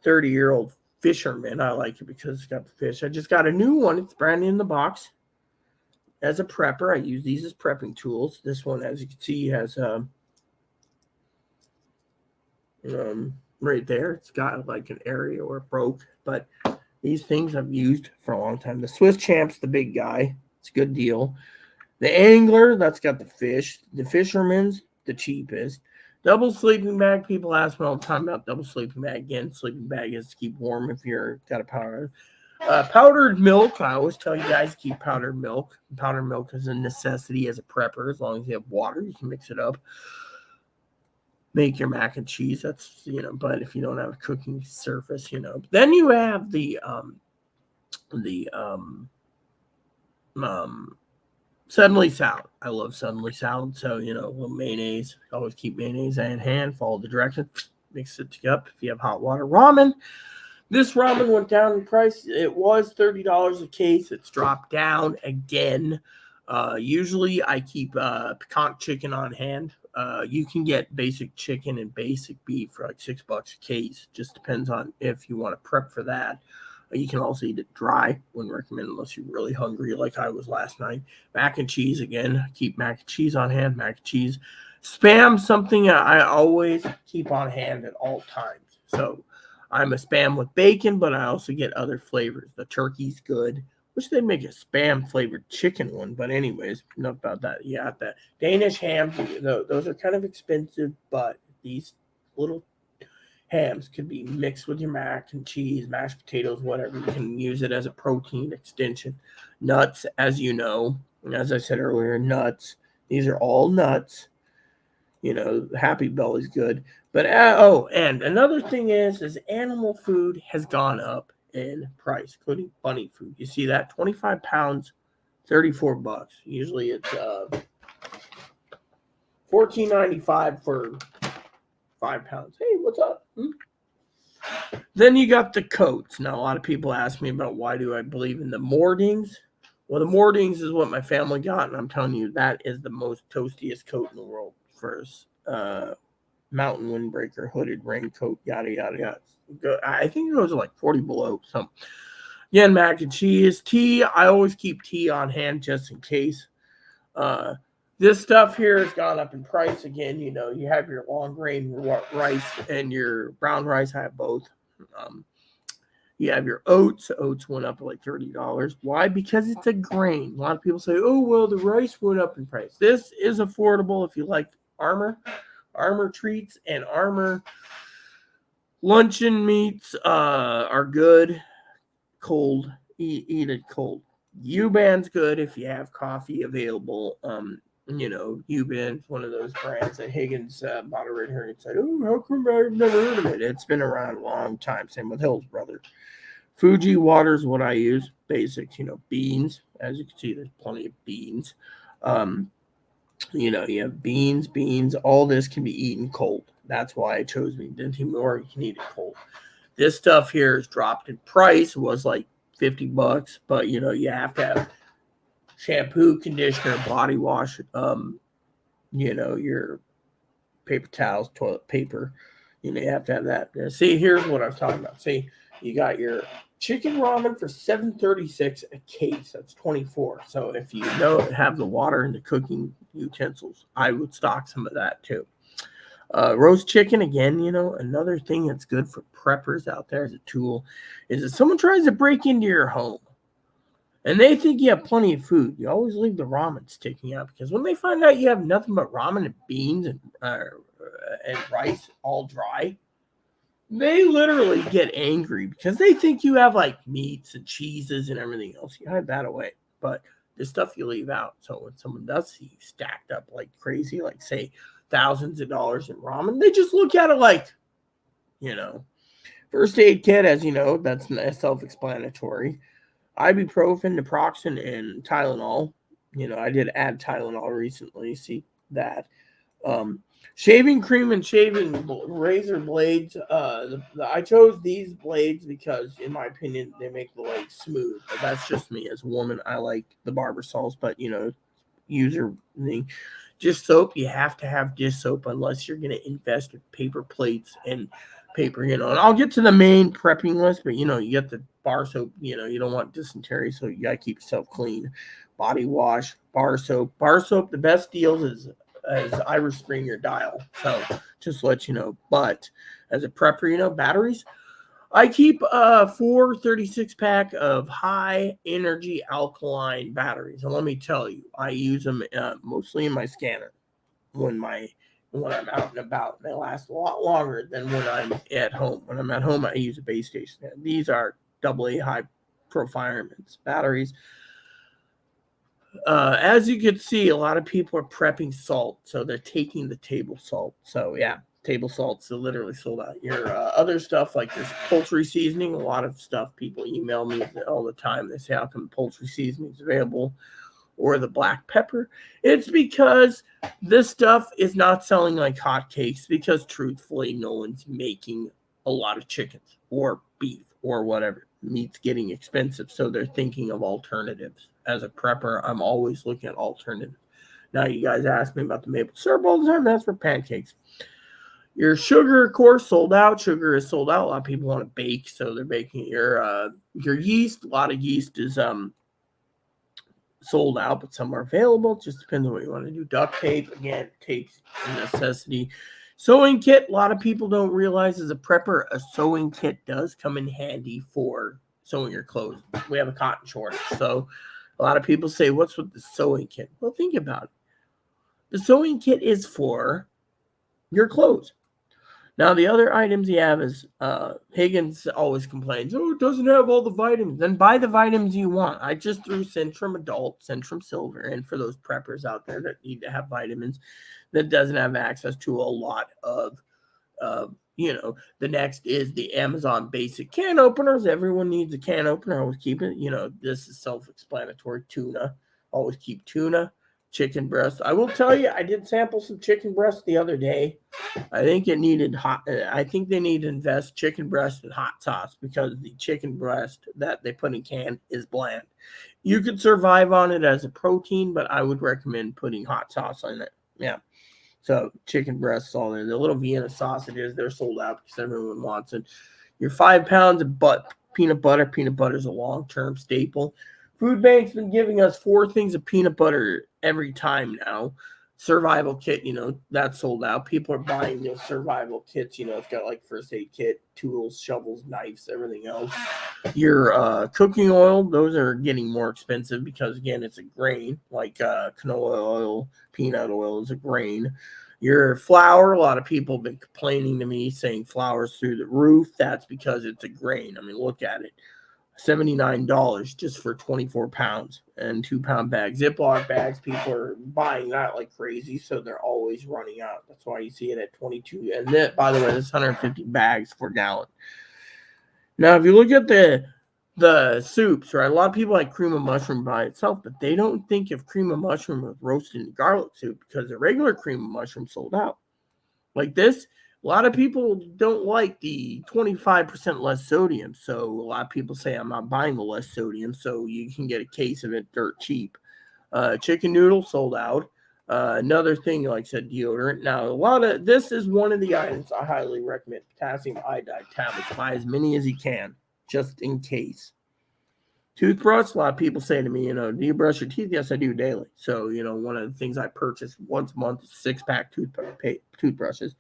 A: 30-year-old fisherman. I like it because it's got the fish. I just got a new one. It's brand new in the box. As a prepper, I use these as prepping tools. This one, as you can see, has right there. It's got like an area where it broke, but these things I've used for a long time. The Swiss Champ's the big guy. It's a good deal. The Angler, that's got the fish. The Fisherman's the cheapest. Double sleeping bag. People ask me all the time about double sleeping bag. Again, sleeping bag is to keep warm if you're got a powder. Powdered milk. I always tell you guys to keep powdered milk. Powdered milk is a necessity as a prepper. As long as you have water, you can mix it up. Make your mac and cheese. That's, but if you don't have a cooking surface, Then you have the suddenly salad. I love suddenly salad. So, a little mayonnaise. Always keep mayonnaise in hand. Follow the directions. Mix it up. If you have hot water. Ramen. This ramen went down in price. It was $30 a case. It's dropped down again. Usually I keep piquant chicken on hand. You can get basic chicken and basic beef for like $6 a case. Just depends on if you want to prep for that. You can also eat it dry. Wouldn't recommend unless you're really hungry like I was last night. Mac and cheese again. Keep mac and cheese on hand. Mac and cheese. Spam, something I always keep on hand at all times. So I'm a Spam with bacon, but I also get other flavors. The turkey's good. Wish they'd make a Spam flavored chicken one, but anyways, enough about that. Yeah, the Danish hams, those are kind of expensive, but these little hams could be mixed with your mac and cheese, mashed potatoes, whatever. You can use it as a protein extension. Nuts, as you know, as I said earlier, nuts. These are all nuts. Happy Belly's good. But and another thing is animal food has gone up in price, including bunny food. You see that? 25 pounds, $34. Usually it's $14.95 for 5 pounds. Hey, what's up? Then you got the coats. Now, a lot of people ask me about why do I believe in the Mordings. Well, the Mordings is what my family got, and I'm telling you, that is the most toastiest coat in the world for mountain windbreaker, hooded raincoat, yada, yada, yada. I think it goes like 40 below. So, again, mac and cheese. Tea, I always keep tea on hand just in case. This stuff here has gone up in price again. You have your long grain rice and your brown rice. I have both. You have your oats. Oats went up like $30. Why? Because it's a grain. A lot of people say, oh, well, the rice went up in price. This is affordable if you like Armor. Armor treats and Armor luncheon meats are good. Cold, eat it cold. U-Band's good if you have coffee available. U-Band's one of those brands that Higgins bought over here and said, "Oh, how come I've never heard of it?" It's been around a long time. Same with Hill's brother. Fuji water's what I use. Basics, beans. As you can see, there's plenty of beans. Um, you have beans. All this can be eaten cold. That's why I chose Dinty-Moore. You can eat it cold. This stuff here is dropped in price. It was like $50, but you have to have shampoo, conditioner, body wash, your paper towels, toilet paper. You have to have that. Now, see, here's what I'm talking about. See, you got your chicken ramen for $7.36 a case. That's 24. So if you have the water and the cooking utensils, I would stock some of that too. Roast chicken, again, another thing that's good for preppers out there as a tool is if someone tries to break into your home and they think you have plenty of food, you always leave the ramen sticking out, because when they find out you have nothing but ramen and beans and rice all dry, they literally get angry because they think you have like meats and cheeses and everything else. You hide that away, but the stuff you leave out. So when someone does see you stacked up like crazy, like say thousands of dollars in ramen, they just look at it like, first aid kit, as you know, that's self-explanatory. Ibuprofen, naproxen, and Tylenol. I did add Tylenol recently. See that. Shaving cream and shaving razor blades. I chose these blades because, in my opinion, they make the legs smooth. But that's just me as a woman. I like the barber salts, but user thing. Dish soap, you have to have dish soap unless you're going to invest in paper plates and paper, and I'll get to the main prepping list, but you get the bar soap, you don't want dysentery, so you got to keep yourself clean. Body wash, bar soap, the best deals is as Irish Spring or Dial, so just to let you know. But as a prepper, batteries, I keep a 436 pack of high energy alkaline batteries. And let me tell you, I use them mostly in my scanner when I'm out and about. They last a lot longer than when I'm at home. When I'm at home, I use a base station. These are AA high performance batteries. As you can see, a lot of people are prepping salt, so they're taking the table salt. So yeah, table salt's literally sold out. Your other stuff, like this poultry seasoning, a lot of stuff people email me all the time. They say, how come poultry seasoning is available, or the black pepper? It's because this stuff is not selling like hotcakes, because truthfully, no one's making a lot of chickens or beef or whatever. Meat's getting expensive, so they're thinking of alternatives. As a prepper, I'm always looking at alternatives. Now, you guys ask me about the maple syrup all the time. That's for pancakes. Your sugar, of course, sold out. Sugar is sold out. A lot of people want to bake, so they're baking. Your yeast, a lot of yeast is sold out, but some are available. It just depends on what you want to do. Duct tape, again, tape's a necessity. Sewing kit, a lot of people don't realize as a prepper, a sewing kit does come in handy for sewing your clothes. We have a cotton shortage, so a lot of people say, what's with the sewing kit? Well, think about it. The sewing kit is for your clothes. Now, the other items you have is Higgins always complains, oh, it doesn't have all the vitamins. Then buy the vitamins you want. I just threw Centrum Adult, Centrum Silver, and for those preppers out there that need to have vitamins that doesn't have access to a lot of, the next is the Amazon basic can openers. Everyone needs a can opener. Always keep it. This is self-explanatory. Tuna. Always keep tuna. Chicken breast. I will tell you, I did sample some chicken breast the other day. I think they need to invest chicken breast in hot sauce, because the chicken breast that they put in can is bland. You could survive on it as a protein, but I would recommend putting hot sauce on it. Yeah. So chicken breasts all there. The little Vienna sausages, they're sold out because everyone wants it. Your 5 pounds of peanut butter. Peanut butter is a long-term staple. Food Bank's been giving us 4 things of peanut butter every time now. Survival kit, that's sold out. People are buying those survival kits. It's got like first aid kit, tools, shovels, knives, everything else. Your cooking oil, those are getting more expensive because, again, it's a grain. Like canola oil, peanut oil is a grain. Your flour, a lot of people have been complaining to me saying flour's through the roof. That's because it's a grain. I mean, look at it. $79 just for 24 pounds and 2-pound bags. Ziploc bags, people are buying that like crazy, so they're always running out. That's why you see it at 22. And that, by the way, that's 150 bags per gallon. Now, if you look at the soups, right? A lot of people like cream of mushroom by itself, but they don't think of cream of mushroom with roasted in garlic soup because the regular cream of mushroom sold out. Like this, a lot of people don't like the 25% less sodium. So a lot of people say, I'm not buying the less sodium, so you can get a case of it dirt cheap. Chicken noodle sold out. Another thing, like I said, deodorant. Now, this is one of the items I highly recommend. Potassium iodide tablets. Buy as many as you can, just in case. Toothbrush, a lot of people say to me, do you brush your teeth? Yes, I do daily. So, one of the things I purchase once a month is 6-pack toothbrushes.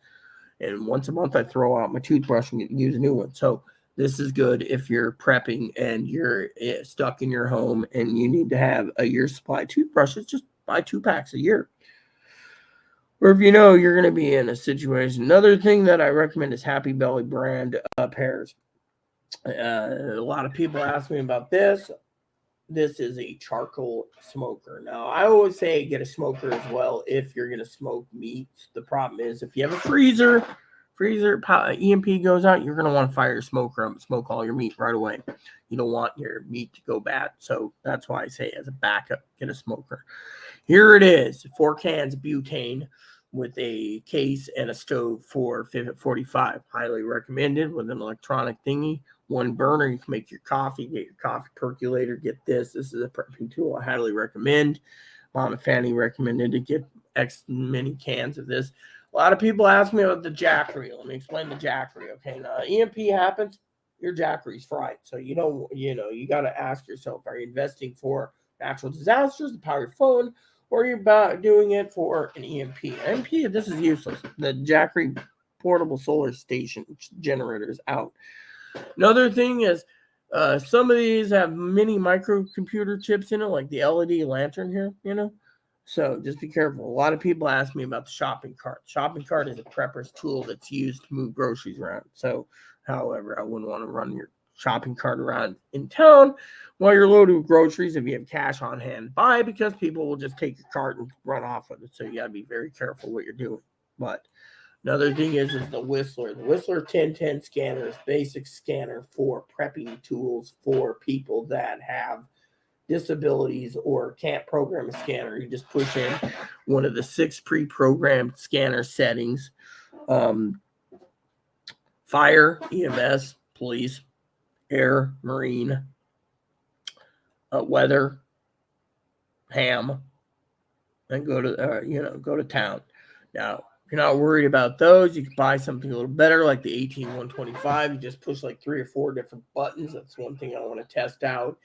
A: And once a month I throw out my toothbrush and use a new one. So this is good if you're prepping and you're stuck in your home and you need to have a year's supply of toothbrushes. Just buy 2 packs a year. Or if you're going to be in a situation. Another thing that I recommend is Happy Belly brand pears. A lot of people ask me about this. This is a charcoal smoker. Now, I always say get a smoker as well if you're going to smoke meat. The problem is if you have a freezer EMP goes out, you're going to want to fire your smoker up and smoke all your meat right away. You don't want your meat to go bad. So that's why I say as a backup, get a smoker. Here it is, 4 cans of butane with a case and a stove for 45. Highly recommended with an electronic thingy. 1 burner, you can make your coffee, get your coffee percolator, get this. This is a prepping tool I highly recommend. Mama Fanny recommended to get X many cans of this. A lot of people ask me about the jackery. Let me explain the jackery. Okay, now EMP happens, your jackery's fried. So you got to ask yourself, are you investing for natural disasters to power your phone, or you're doing it for an EMP? EMP, this is useless. The jackery portable solar station generator is out. Another thing is some of these have mini microcomputer chips in it, like the LED lantern here, So just be careful. A lot of people ask me about the shopping cart. Shopping cart is a prepper's tool that's used to move groceries around. So, however, I wouldn't want to run your shopping cart around in town while you're loaded with groceries if you have cash on hand. Buy, because people will just take your cart and run off with it. So you got to be very careful what you're doing. But another thing is the Whistler. The Whistler 1010 scanner is basic scanner for prepping tools for people that have disabilities or can't program a scanner. You just push in one of the 6 pre-programmed scanner settings. Fire, EMS, police, air, marine, weather, ham, and go to town. Now, if you're not worried about those, you can buy something a little better like the 18125. You just push like 3 or 4 different buttons. That's one thing I want to test out,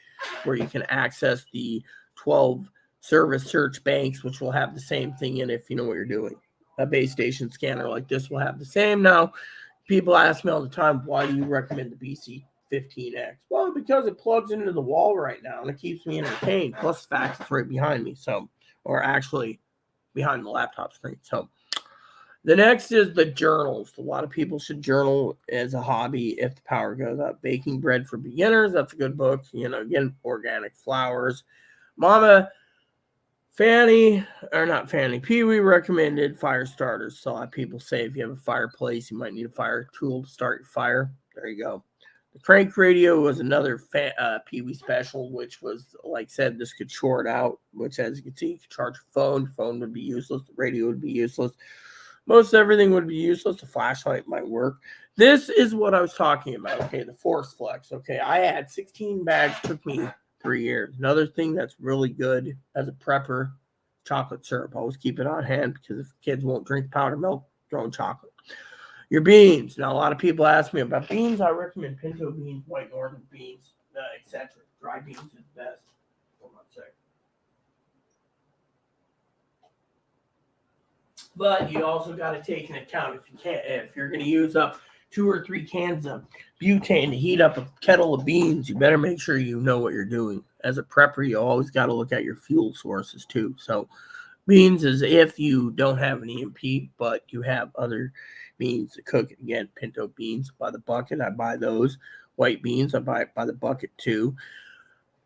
A: where you can access the 12 service search banks, which will have the same thing in it if you know what you're doing. A base station scanner like this will have the same. Now, people ask me all the time, why do you recommend the BC15X? Well, because it plugs into the wall right now and it keeps me entertained. Plus, the fact it's right behind me. So, or actually behind the laptop screen. So, the next is the journals. A lot of people should journal as a hobby if the power goes out. Baking Bread for Beginners, that's a good book. Again, organic flours. Mama Fanny, or not Fanny, Pee-wee recommended fire starters. So a lot of people say if you have a fireplace, you might need a fire tool to start your fire. There you go. The crank radio was another Pee-wee special, which was, like I said, this could short out, which, as you can see, you could charge your phone. The phone would be useless. The radio would be useless. Most everything would be useless. The flashlight might work. This is what I was talking about. Okay, the Force Flex. Okay, I had 16 bags. Took me 3 years. Another thing that's really good as a prepper, chocolate syrup. Always keep it on hand, because if kids won't drink powdered milk, throw in chocolate. Your beans. Now, a lot of people ask me about beans. I recommend pinto beans, white northern beans, etc. Dry beans is the best. Hold on a second. But you also got to take into account if you're going to use up 2 or 3 cans of butane to heat up a kettle of beans, you better make sure you know what you're doing. As a prepper, you always got to look at your fuel sources too. So Beans is if you don't have an EMP, but you have other beans to cook it. Again, pinto beans by the bucket. I buy those. White beans, I buy it by the bucket too.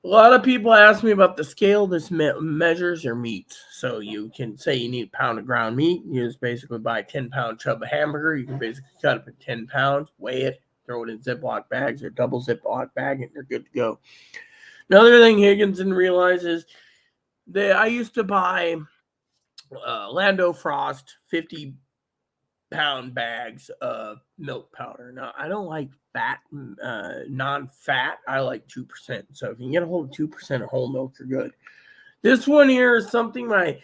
A: A lot of people ask me about the scale. This measures your meat. So you can say you need a pound of ground meat. You just basically buy a 10-pound chub of hamburger. You can basically cut it in 10 pounds, weigh it, throw it in Ziploc bags or double Ziploc bag, and you're good to go. Another thing Higgins didn't realize is that I used to buy Lando Frost 50-pound bags of milk powder. Now, I don't like fat, non-fat. I like 2%. So if you can get a hold of 2% of whole milk, you're good. This one here is something my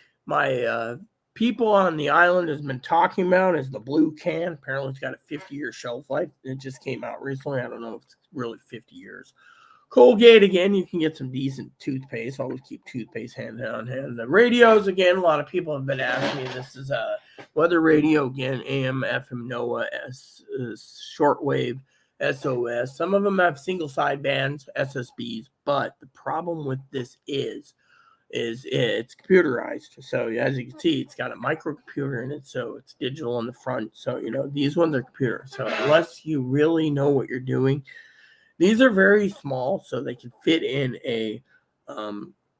A: people on the island has been talking about is the blue can. Apparently, it's got a 50-year shelf life. It just came out recently. I don't know if it's really 50 years. Colgate, again, you can get some decent toothpaste. Always keep toothpaste hand on hand. The radios, again, a lot of people have been asking me. This is a weather radio, again, AM, FM, NOAA, shortwave, SOS. Some of them have single sidebands, SSBs, but the problem with this is it's computerized. So as you can see, it's got a microcomputer in it, so it's digital on the front. So, these ones are computer. So unless you really know what you're doing, these are very small, so they can fit in a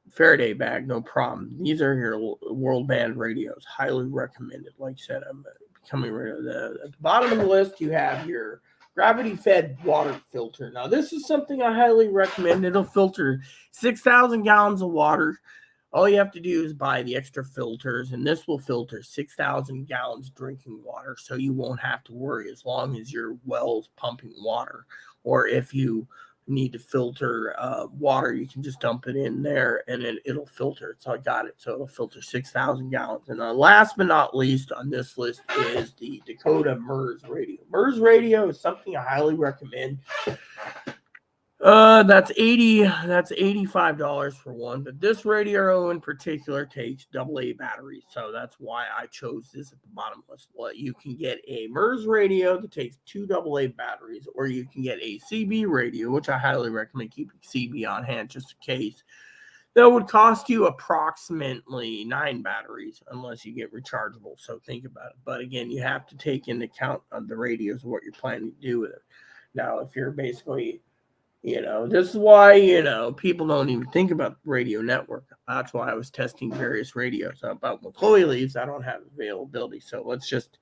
A: Faraday bag, no problem. These are your world band radios, highly recommended. Like I said, I'm becoming rid of at the bottom of the list. You have your gravity-fed water filter. Now, this is something I highly recommend. It'll filter 6,000 gallons of water. All you have to do is buy the extra filters, and this will filter 6,000 gallons of drinking water, so you won't have to worry as long as your well's pumping water. Or if you need to filter water, you can just dump it in there, and it'll filter. So I got it. So it'll filter 6,000 gallons. And last but not least on this list is the Dakota MERS radio. MERS radio is something I highly recommend. That's $85 for one, but this radio in particular takes AA batteries, so that's why I chose this at the bottom list. Well, you can get a MERS radio that takes 2 AA batteries, or you can get a CB radio, which I highly recommend keeping CB on hand just in case. That would cost you approximately 9 batteries unless you get rechargeable. So think about it. But again, you have to take into account on the radios and what you're planning to do with it. Now, if you're basically this is why, people don't even think about radio network. That's why I was testing various radios. About when Chloe leaves, I don't have availability. So let's just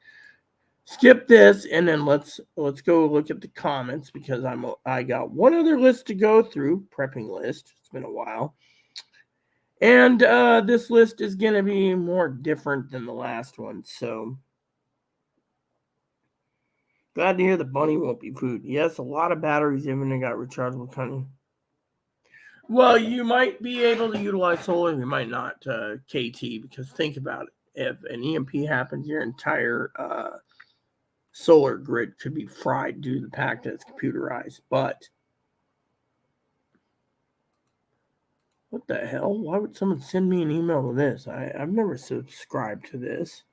A: skip this, and then let's go look at the comments because I got one other list to go through, prepping list. It's been a while. And this list is going to be more different than the last one. So glad to hear the bunny won't be food. Yes, a lot of batteries even got rechargeable honey. Well, you might be able to utilize solar, you might not, KT, because think about it. If an EMP happens, your entire solar grid could be fried due to the fact that it's computerized. But what the hell? Why would someone send me an email with this? I've never subscribed to this.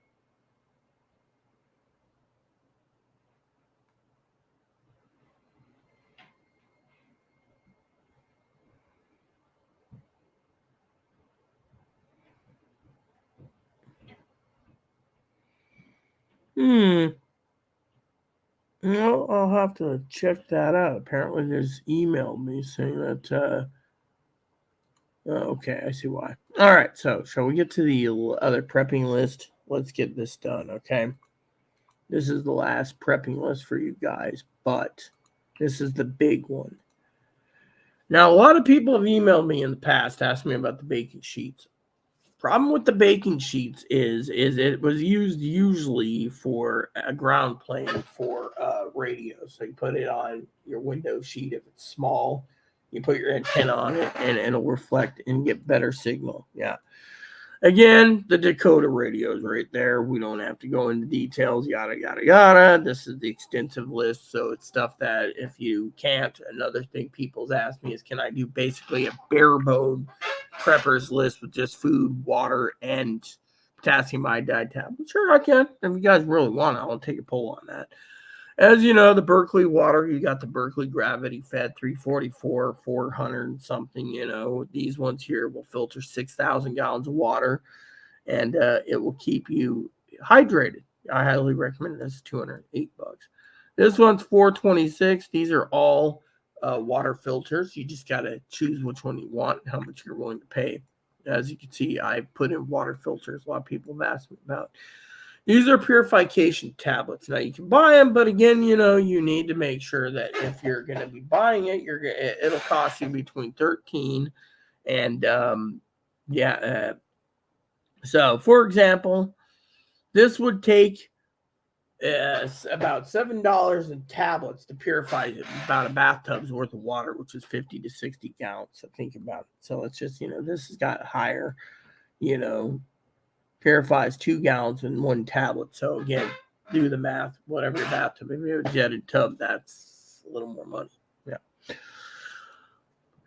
A: No, I'll have to check that out. Apparently, there's emailed me saying that. Okay, I see why. All right, so shall we get to the other prepping list? Let's get this done, okay? This is the last prepping list for you guys, but this is the big one. Now, a lot of people have emailed me in the past, asked me about the baking sheets. Problem with the baking sheets is it was used usually for a ground plane for radio. So you put it on your window sheet if it's small. You put your antenna on it, and it'll reflect and get better signal. Yeah. Again, the Dakota radios right there. We don't have to go into details, yada, yada, yada. This is the extensive list. So it's stuff that if you can't, another thing people's asked me is, can I do basically a bare bone preppers list with just food, water, and potassium iodide tablet? Sure, I can. If you guys really want it, I'll take a poll on that. As you know, the Berkeley water, you got the Berkeley gravity fed 344, 400 something, These ones here will filter 6,000 gallons of water. and it will keep you hydrated. I highly recommend it. This is $208. This one's $426. These are all water filters. You just got to choose which one you want and how much you're willing to pay. As you can see, I put in water filters. A lot of people have asked me about. These are purification tablets. Now you can buy them, but again, you need to make sure that if you're going to be buying it, it'll cost you between 13 and so for example, this would take about $7 in tablets to purify about a bathtub's worth of water, which is 50 to 60 gallons. So think about it. So it's just, this has got higher, purifies 2 gallons in one tablet. So again, do the math, whatever your bathtub. If you have a jetted tub, that's a little more money. Yeah.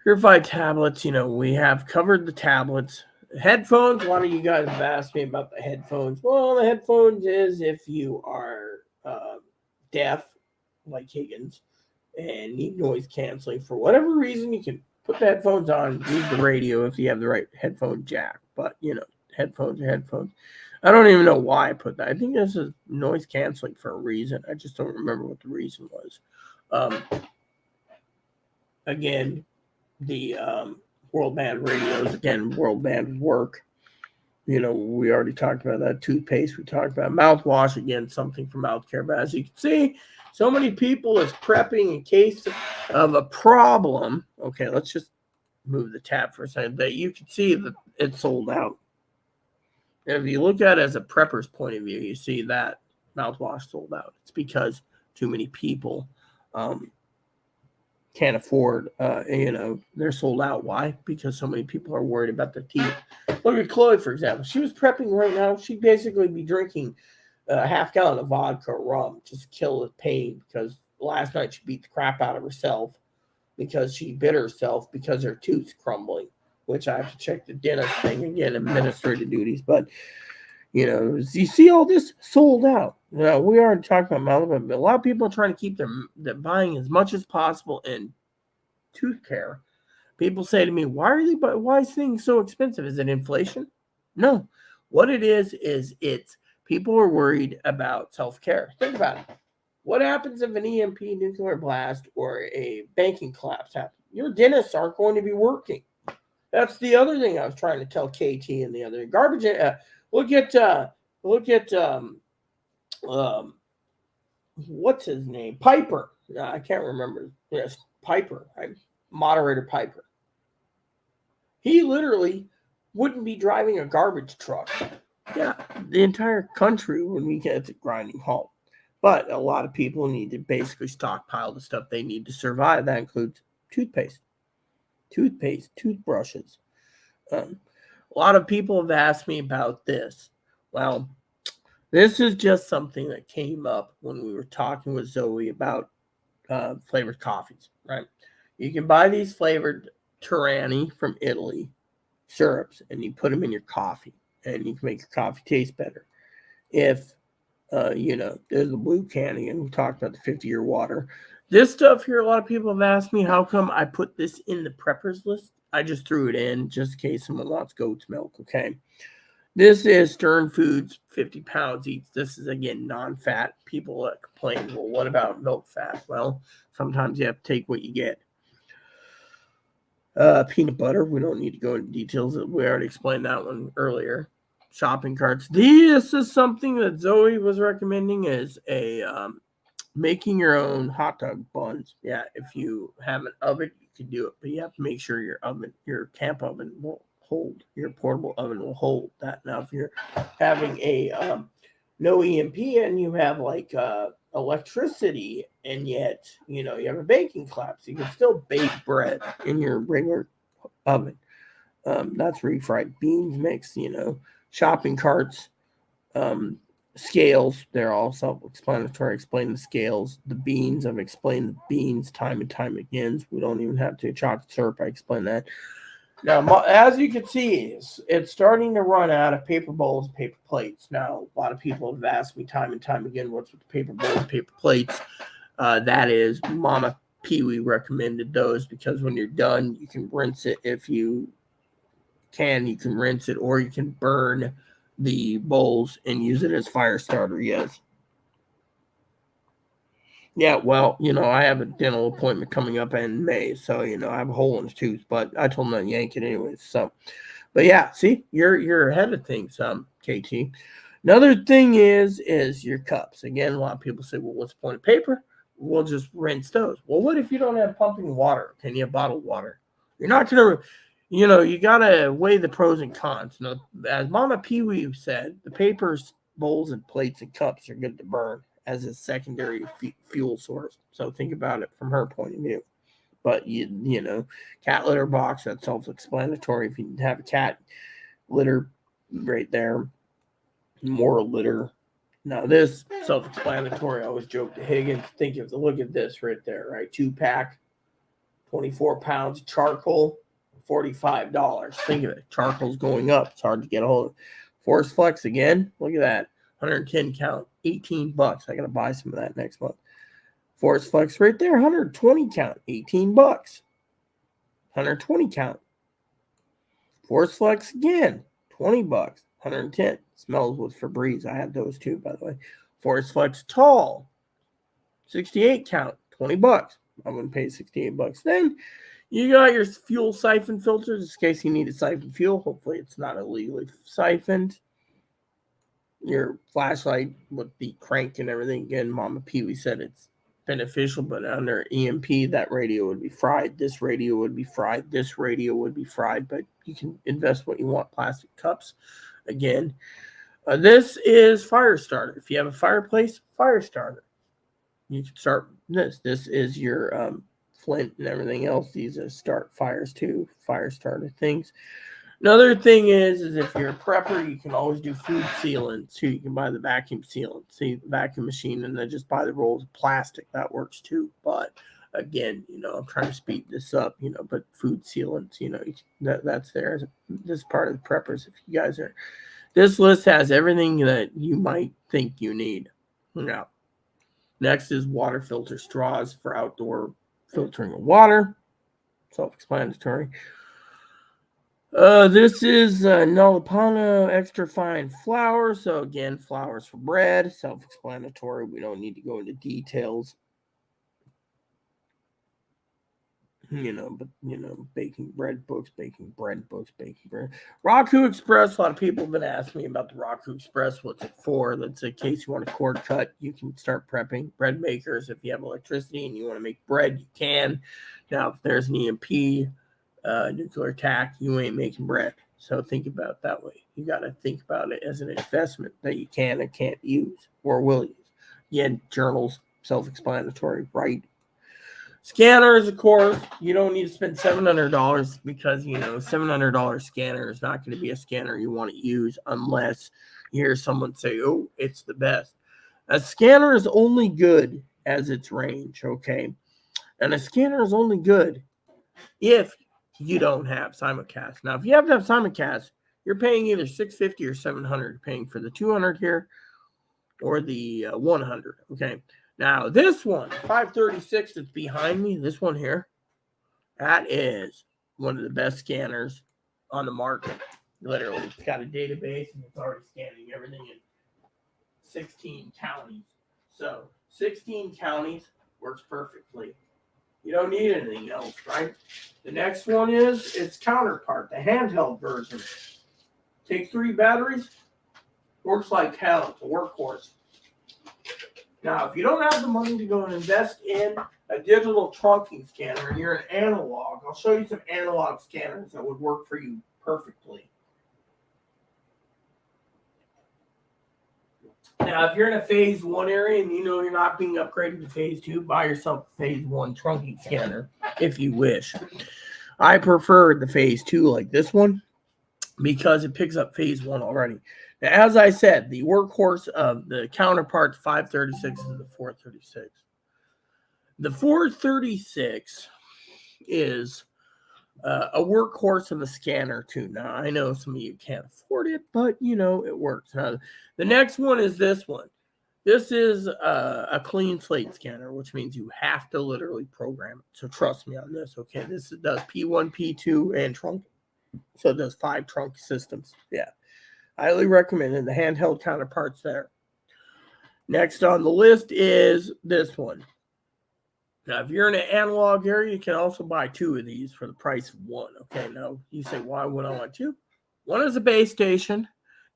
A: Purified tablets, we have covered the tablets. Headphones, a lot of you guys have asked me about the headphones. Well, the headphones is if you are deaf, like Higgins, and need noise canceling for whatever reason, you can put the headphones on, use the radio if you have the right headphone jack. But, headphones are headphones. I don't even know why I put that. I think this is noise canceling for a reason. I just don't remember what the reason was. Again, the world band radios, again, world band work. We already talked about that. Toothpaste, we talked about mouthwash, again, something for mouth care. But as you can see, so many people is prepping in case of a problem. Okay, let's just move the tab for a second. That you can see that it's sold out. If you look at it as a prepper's point of view, you see that mouthwash sold out. It's because too many people can't afford, they're sold out. Why? Because so many people are worried about their teeth. Look at Chloe, for example. She was prepping right now. She'd basically be drinking a half gallon of vodka or rum just to kill the pain, because last night she beat the crap out of herself because she bit herself because her tooth's crumbling, which I have to check the dentist thing again, administrative duties. But, you see all this sold out. We already talked about Malibu, but a lot of people are trying to keep their buying as much as possible in tooth care. People say to me, why is things so expensive? Is it inflation? No. What it is it's people are worried about self-care. Think about it. What happens if an EMP, nuclear blast, or a banking collapse happens? Your dentists aren't going to be working. That's the other thing I was trying to tell KT and the other garbage. Look at what's his name? Piper. I can't remember. Yes, Piper. Right? Moderator Piper. He literally wouldn't be driving a garbage truck. Yeah, the entire country would be at a grinding halt. But a lot of people need to basically stockpile the stuff they need to survive. That includes toothpaste, toothbrushes. A lot of people have asked me about this. Well, this is just something that came up when we were talking with Zoe about flavored coffees, right? You can buy these flavored Tirani from Italy syrups, and you put them in your coffee, and you can make your coffee taste better. If there's the blue can again. We talked about the 50-year water. This stuff here, a lot of people have asked me how come I put this in the preppers list. I just threw it in just in case someone wants goat's milk, okay? This is Stern Foods, 50 pounds each. This is, again, non-fat. People complain, well, what about milk fat? Well, sometimes you have to take what you get. Peanut butter, we don't need to go into details. We already explained that one earlier. Shopping carts. This is something that Zoe was recommending, is a making your own hot dog buns. Yeah, if you have an oven, you can do it, but you have to make sure your camp oven will hold, your portable oven will hold that. Now, if you're having a no EMP and you have like electricity, and yet you have a baking collapse, you can still bake bread in your regular oven. That's refried beans mix, shopping carts, scales, they're all self-explanatory. Explain the scales. The beans, I've explained the beans time and time again. We don't even have to chocolate syrup. I explained that. Now, as you can see, it's starting to run out of paper bowls and paper plates. Now, a lot of people have asked me time and time again, what's with the paper bowls and paper plates? That is, Mama Pee-wee recommended those, because when you're done, you can rinse it. If you can rinse it, or you can burn the bowls and use it as fire starter, yes. Yeah, well, I have a dental appointment coming up in May, so I have a hole in the tooth, but I told them to yank it anyways. So, but yeah, see, you're ahead of things, KT. Another thing is your cups. Again, a lot of people say, well, what's the point of paper? We'll just rinse those. Well, what if you don't have pumping water? Can you have bottled water? You're not gonna, you gotta weigh the pros and cons. As Mama Pee Wee said, the papers, bowls, and plates and cups are good to burn as a secondary fuel source. So think about it from her point of view. But cat litter box, that's self-explanatory. If you have a cat litter right there, moral litter. Now this self-explanatory. I always joke to Higgins. Look at this right there, right? 2-pack, 24 pounds charcoal, $45. Think of it. Charcoal's going up. It's hard to get a hold of. Force Flex again. Look at that. 110 count, $18. I gotta buy some of that next month. Force Flex right there, 120 count, $18. 120 count. Force Flex again, $20. 110. Smells with Febreze. I had those too, by the way. Force Flex Tall, 68 count, $20. I'm gonna pay $68. Then you got your fuel siphon filters in case you need to siphon fuel. Hopefully it's not illegally siphoned. Your flashlight with the crank and everything. Again, Mama Pee Wee said it's beneficial, but under EMP, that radio would be fried. This radio would be fried. This radio would be fried, but you can invest what you want. Plastic cups. Again, this is fire starter. If you have a fireplace, fire starter. You can start this. This is your flint and everything else. These are start fires too. Fire starter things. Another thing is if you're a prepper, you can always do food sealant too. You can buy the vacuum sealant, see the vacuum machine, and then just buy the rolls of plastic. That works too. But again, I'm trying to speed this up, but food sealants, that's there. This is part of the preppers. If you guys are, this list has everything that you might think you need. Now, next is water filter straws for outdoor filtering of water. Self-explanatory. This is Nolipano extra fine flour. So again, flours for bread, self-explanatory. We don't need to go into details. Baking bread books, baking bread books, baking bread. Raku Express. A lot of people have been asking me about the Raku Express. What's it for? That's in case you want a cord cut. You can start prepping. Bread makers. If you have electricity and you want to make bread, you can. Now, if there's an EMP, nuclear attack, you ain't making bread. So think about it that way. You got to think about it as an investment that you can and can't use or will use. Again, journals, self-explanatory, right? Scanners, of course, you don't need to spend $700 because, $700 scanner is not going to be a scanner you want to use unless you hear someone say, oh, it's the best. A scanner is only good as its range, okay? And a scanner is only good if you don't have simulcast. Now, if you have to have simulcast, you're paying either $650 or $700. You're paying for the 200 here or the 100, okay? Now, this one, 536 that's behind me, this one here, that is one of the best scanners on the market. Literally, it's got a database and it's already scanning everything in 16 counties. So, 16 counties works perfectly. You don't need anything else, right? The next one is its counterpart, the handheld version. Takes 3 batteries, works like hell. It's a workhorse. Now, if you don't have the money to go and invest in a digital trunking scanner and you're an analog, I'll show you some analog scanners that would work for you perfectly. Now, if you're in a phase 1 area and you're not being upgraded to phase 2, buy yourself a phase 1 trunking scanner if you wish. I prefer the phase 2 like this one because it picks up phase 1 already. Now, as I said, the workhorse of the counterpart 536 is the 436. The 436 is a workhorse of a scanner too. Now, I know some of you can't afford it, but it works. Now, the next one is this one. This is a clean slate scanner, which means you have to literally program it. So trust me on this, okay? This does P1, P2, and trunk. So it does 5 trunk systems. Yeah. Highly recommended. The handheld counterparts there. Next on the list is this one. Now, if you're in an analog area, you can also buy 2 of these for the price of 1. Okay, now you say, why would I want 2? One is a base station.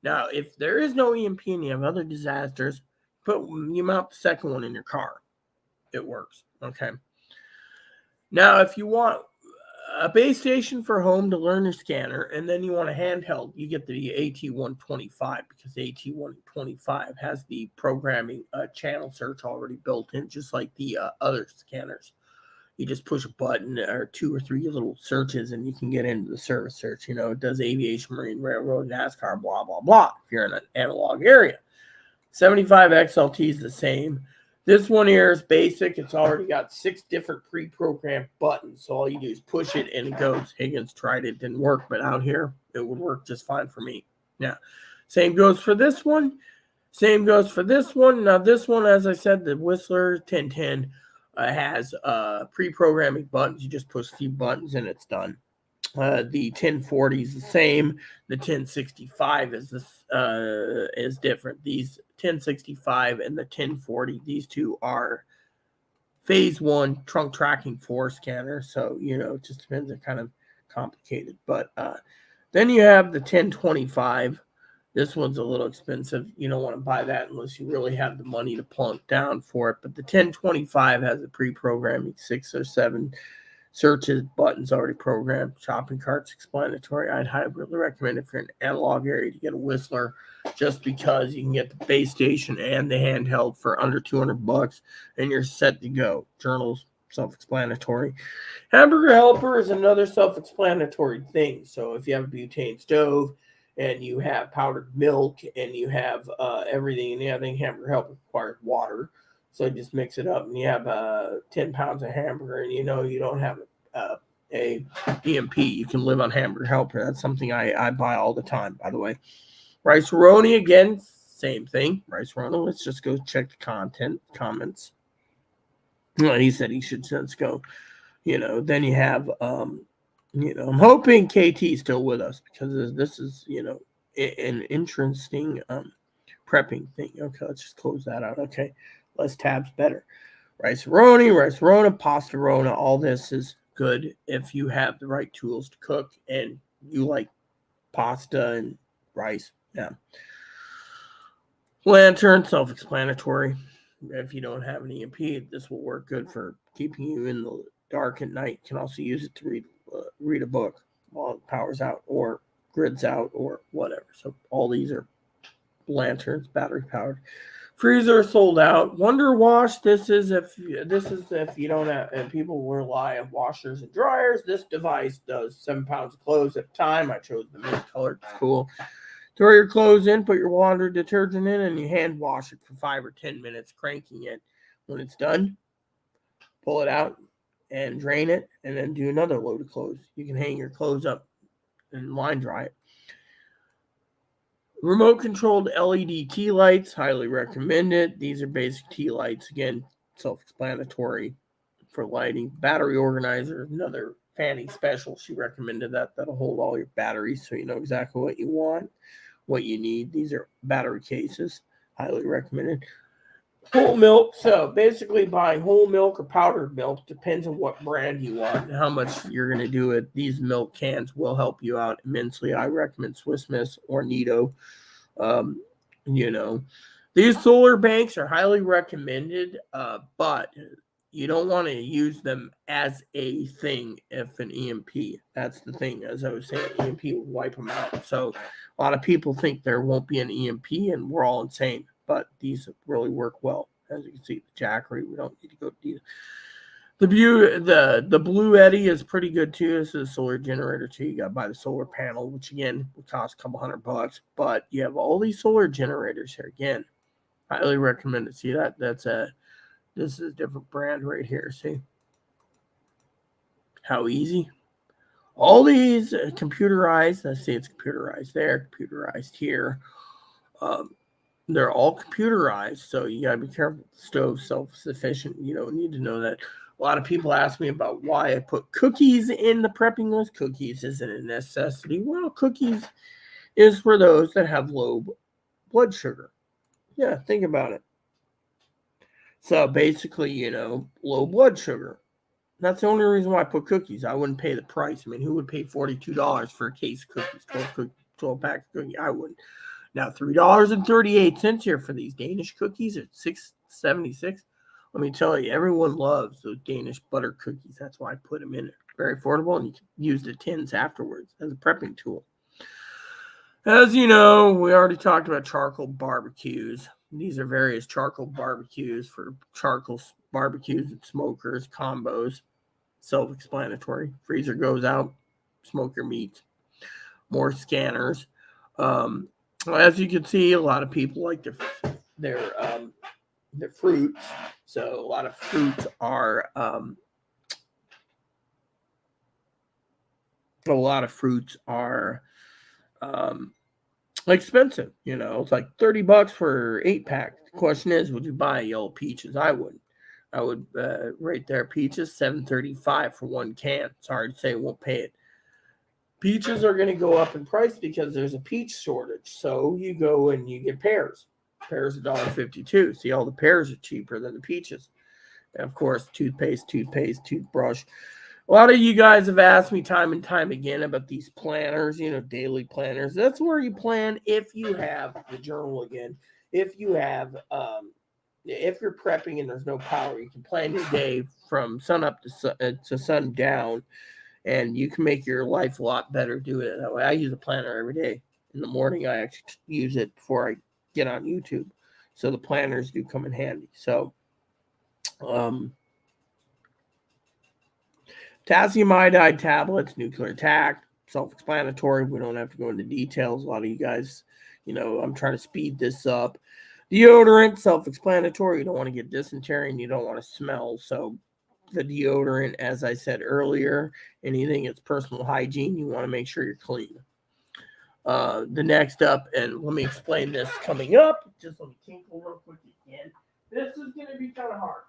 A: Now, if there is no EMP and you have other disasters, you mount the second one in your car. It works. Okay. Now, if you want a base station for home to learn your scanner, and then you want a handheld, you get the AT125 because the AT125 has the programming channel search already built in, just like the other scanners. You just push a button or 2 or 3 little searches, and you can get into the service search. It does aviation, marine, railroad, NASCAR, blah, blah, blah, if you're in an analog area. 75 XLT is the same. This one here is basic. It's already got 6 different pre-programmed buttons. So all you do is push it and it goes. Higgins tried it, didn't work, but out here it would work just fine for me. Now, same goes for this one. Same goes for this one. Now, this one, as I said, the Whistler 1010 has pre-programming buttons. You just push a few buttons and it's done. The 1040 is the same. The 1065 is different. These 1065 and the 1040, these two are phase 1 trunk tracking 4 scanner. So, it just depends. They're kind of complicated. But then you have the 1025. This one's a little expensive. You don't want to buy that unless you really have the money to plunk down for it. But the 1025 has a pre-programming 6 or 7 searches, buttons already programmed, shopping carts explanatory. I'd highly recommend if you're in an analog area to get a Whistler, just because you can get the base station and the handheld for under $200, and you're set to go. Journals, self-explanatory. Hamburger helper is another self-explanatory thing. So if you have a butane stove and you have powdered milk and you have everything, and everything, hamburger helper requires water. So just mix it up, and you have 10 pounds of hamburger, and you don't have a EMP. You can live on hamburger helper. That's something I buy all the time, by the way. Rice roni, again, same thing. Rice roni, let's just go check the comments. Well, he said he should let's go. Then you have, I'm hoping KT's still with us because this is, an interesting prepping thing. Okay, let's just close that out. Okay. Less tabs, better. Rice rona, pasta rona. All this is good if you have the right tools to cook and you like pasta and rice. Yeah. Lantern, self-explanatory. If you don't have an EMP, this will work good for keeping you in the dark at night. You can also use it to read a book while it powers out or grids out or whatever. So all these are lanterns, battery powered. Freezer sold out. Wonder Wash. This is if you don't have, and people rely on washers and dryers. This device does 7 pounds of clothes at a time. I chose the mint color. It's cool. Throw your clothes in, put your laundry detergent in, and you hand wash it for 5 or 10 minutes, cranking it. When it's done, pull it out and drain it, and then do another load of clothes. You can hang your clothes up and line dry it. Remote controlled LED tea lights, highly recommended. These are basic tea lights. Again, self-explanatory for lighting. Battery organizer, another Fanny special. She recommended that. That'll hold all your batteries so you know exactly what you want, what you need. These are battery cases, highly recommended. Whole milk. So basically buying whole milk or powdered milk depends on what brand you want and how much you're going to do it. These milk cans will help you out immensely. I recommend Swiss Miss or Nido. These solar banks are highly recommended, but you don't want to use them as a thing if an EMP. That's the thing. As I was saying, EMP will wipe them out. So a lot of people think there won't be an EMP and we're all insane. But these really work well. As you can see, the Jackery, we don't need to go deep. The Blue Eddy is pretty good too. This is a solar generator too. You got to buy the solar panel, which again would cost a couple $100. But you have all these solar generators here. Again, highly recommend it. See that? This is a different brand right here. See how easy? All these computerized. Let's see, it's computerized there, computerized here. They're all computerized, so you gotta be careful. The stove's self-sufficient. You don't need to know that. A lot of people ask me about why I put cookies in the prepping list. Cookies isn't a necessity. Well, cookies, is for those that have low blood sugar. Yeah, think about it. So basically, low blood sugar. That's the only reason why I put cookies. I wouldn't pay the price. I mean, who would pay $42 for a case of cookies, 12 packs of cookies? I wouldn't. Now, $3.38 here for these Danish cookies at $6.76. Let me tell you, everyone loves those Danish butter cookies. That's why I put them in there. Very affordable, and you can use the tins afterwards as a prepping tool. As you know, we already talked about charcoal barbecues. These are various charcoal barbecues for charcoal barbecues and smokers, combos. Self-explanatory. Freezer goes out, smoker meat, more scanners. As you can see, a lot of people like their fruits. So a lot of fruits are expensive. It's like $30 for 8-pack. The question is, would you buy yellow peaches? I wouldn't. I would right there, peaches $7.35 for one can. Sorry to say, won't pay it. Peaches are going to go up in price because there's a peach shortage. So you go and you get pears. Pears $1.52. See, all the pears are cheaper than the peaches. And of course, toothpaste, toothbrush. A lot of you guys have asked me time and time again about these planners, daily planners. That's where you plan if you have the journal again. If you have, if you're prepping and there's no power, you can plan your day from sun up to sun down, and you can make your life a lot better doing it that way. I use a planner every day. In the morning, I actually use it before I get on YouTube. So the planners do come in handy. So, potassium iodide tablets, nuclear attack, self-explanatory. We don't have to go into details. A lot of you guys, I'm trying to speed this up. Deodorant, self-explanatory. You don't want to get dysentery and you don't want to smell. So the deodorant, as I said earlier, anything that's personal hygiene, you want to make sure you're clean. The next up, and let me explain this coming up. Just let me tinkle real quick again. This is going to be kind of hard.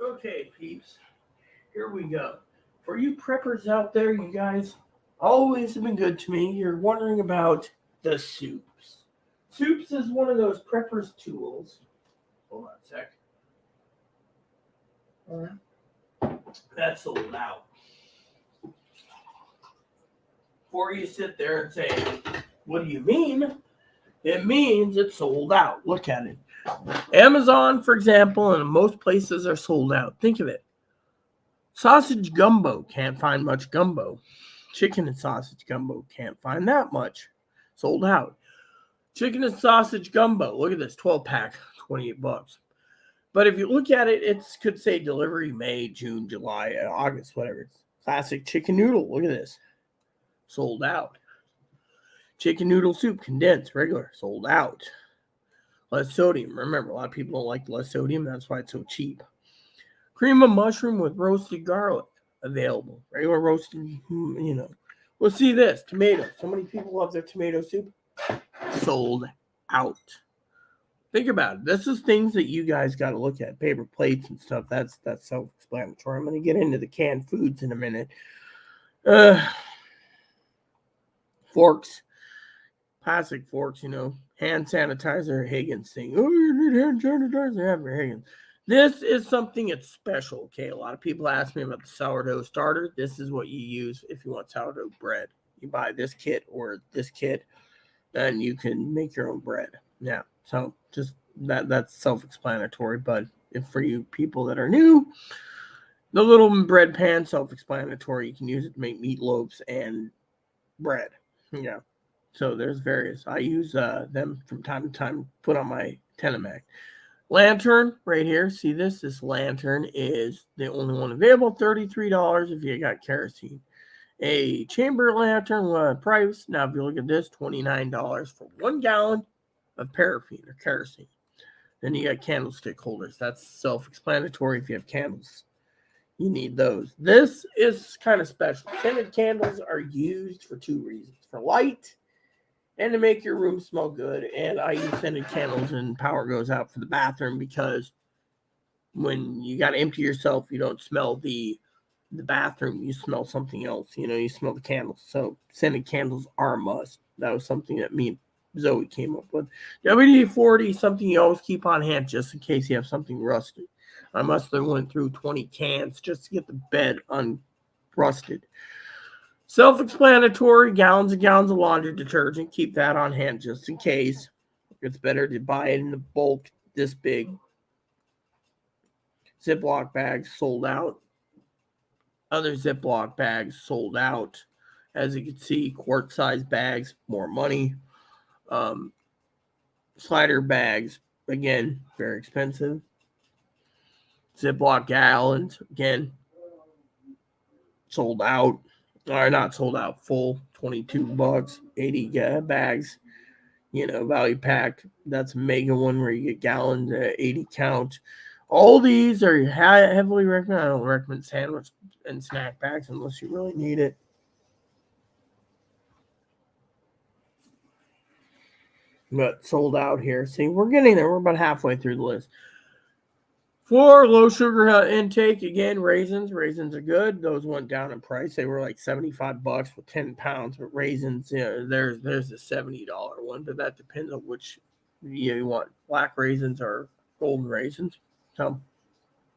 A: Okay, peeps, here we go. For you preppers out there, you guys always have been good to me. You're wondering about the soups. Soups is one of those preppers' tools. Hold on a sec. All right. That's sold out. Before you sit there and say, what do you mean? It means it's sold out. Look at it. Amazon, for example, and most places are sold out. Think of it. Sausage gumbo, can't find much gumbo. Chicken and sausage gumbo, can't find that much. Sold out. Chicken and sausage gumbo, look at this, 12-pack, $28. But if you look at it, it could say delivery May, June, July, August, whatever. It's classic chicken noodle, look at this. Sold out. Chicken noodle soup, condensed, regular, sold out. Less sodium. Remember, a lot of people don't like less sodium. That's why it's so cheap. Cream of mushroom with roasted garlic, available. Regular roasted, We'll see this. Tomato. So many people love their tomato soup. Sold out. Think about it. This is things that you guys got to look at. Paper plates and stuff. That's self-explanatory. I'm going to get into the canned foods in a minute. Forks. Plastic forks, hand sanitizer, Higgins thing. Oh, you need hand sanitizer, have your Higgins. This is something that's special, okay? A lot of people ask me about the sourdough starter. This is what you use if you want sourdough bread. You buy this kit or this kit, and you can make your own bread. Yeah, so just that's self-explanatory, but if for you people that are new, the little bread pan, self-explanatory. You can use it to make meatloaves and bread. Yeah. So there's various. I use them from time to time, put on my Tenemac. Lantern right here. See this lantern is the only one available. $33 if you got kerosene. A chamber lantern price, now if you look at this, $29 for 1 gallon of paraffin or kerosene. Then you got candlestick holders. That's self-explanatory. If you have candles, you need those. This is kind of special. Scented candles are used for 2 reasons: for light and to make your room smell good. And I use scented candles and power goes out for the bathroom, because when you got to empty yourself, you don't smell the bathroom, you smell something else. You smell the candles. So scented candles are a must. That was something that me and Zoe came up with. WD-40, something you always keep on hand just in case you have something rusted. I must have went through 20 cans just to get the bed unrusted. Self-explanatory, gallons and gallons of laundry detergent. Keep that on hand just in case. It's better to buy it in the bulk this big. Ziploc bags sold out. Other Ziploc bags sold out. As you can see, quart-sized bags, more money. Slider bags, again, very expensive. Ziploc gallons, again, sold out. Or not sold out, full, $22, 80 bags. Value pack. That's a mega one where you get gallons, 80 count. All these are heavily recommended. I don't recommend sandwich and snack bags unless you really need it. But sold out here. See, we're getting there. We're about halfway through the list. For low sugar intake, again, raisins. Raisins are good. Those went down in price. They were like $75 for 10 pounds. But raisins, there's a $70 one. But that depends on which you want. Black raisins or golden raisins. So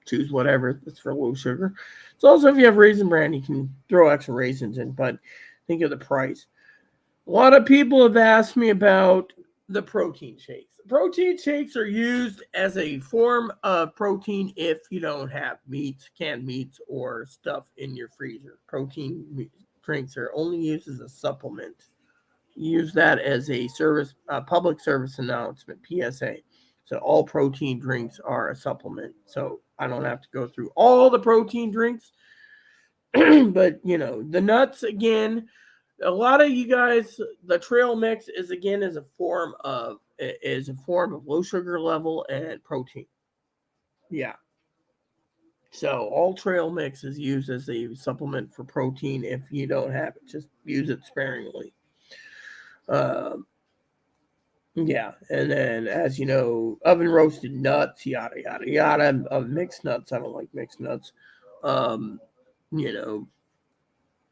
A: choose whatever. It's for low sugar. So also, if you have Raisin Bran, you can throw extra raisins in. But think of the price. A lot of people have asked me about the protein shakes. Protein shakes are used as a form of protein if you don't have meats, canned meats, or stuff in your freezer. Protein drinks are only used as a supplement. Use that as a public service announcement, PSA. So all protein drinks are a supplement. So I don't have to go through all the protein drinks. But, the nuts, again, a lot of you guys, the trail mix is a form of low sugar level and protein. Yeah. So all trail mix is used as a supplement for protein. If you don't have it, just use it sparingly. Yeah, and then as you know, oven roasted nuts, yada yada yada. Mixed nuts, I don't like mixed nuts. You know,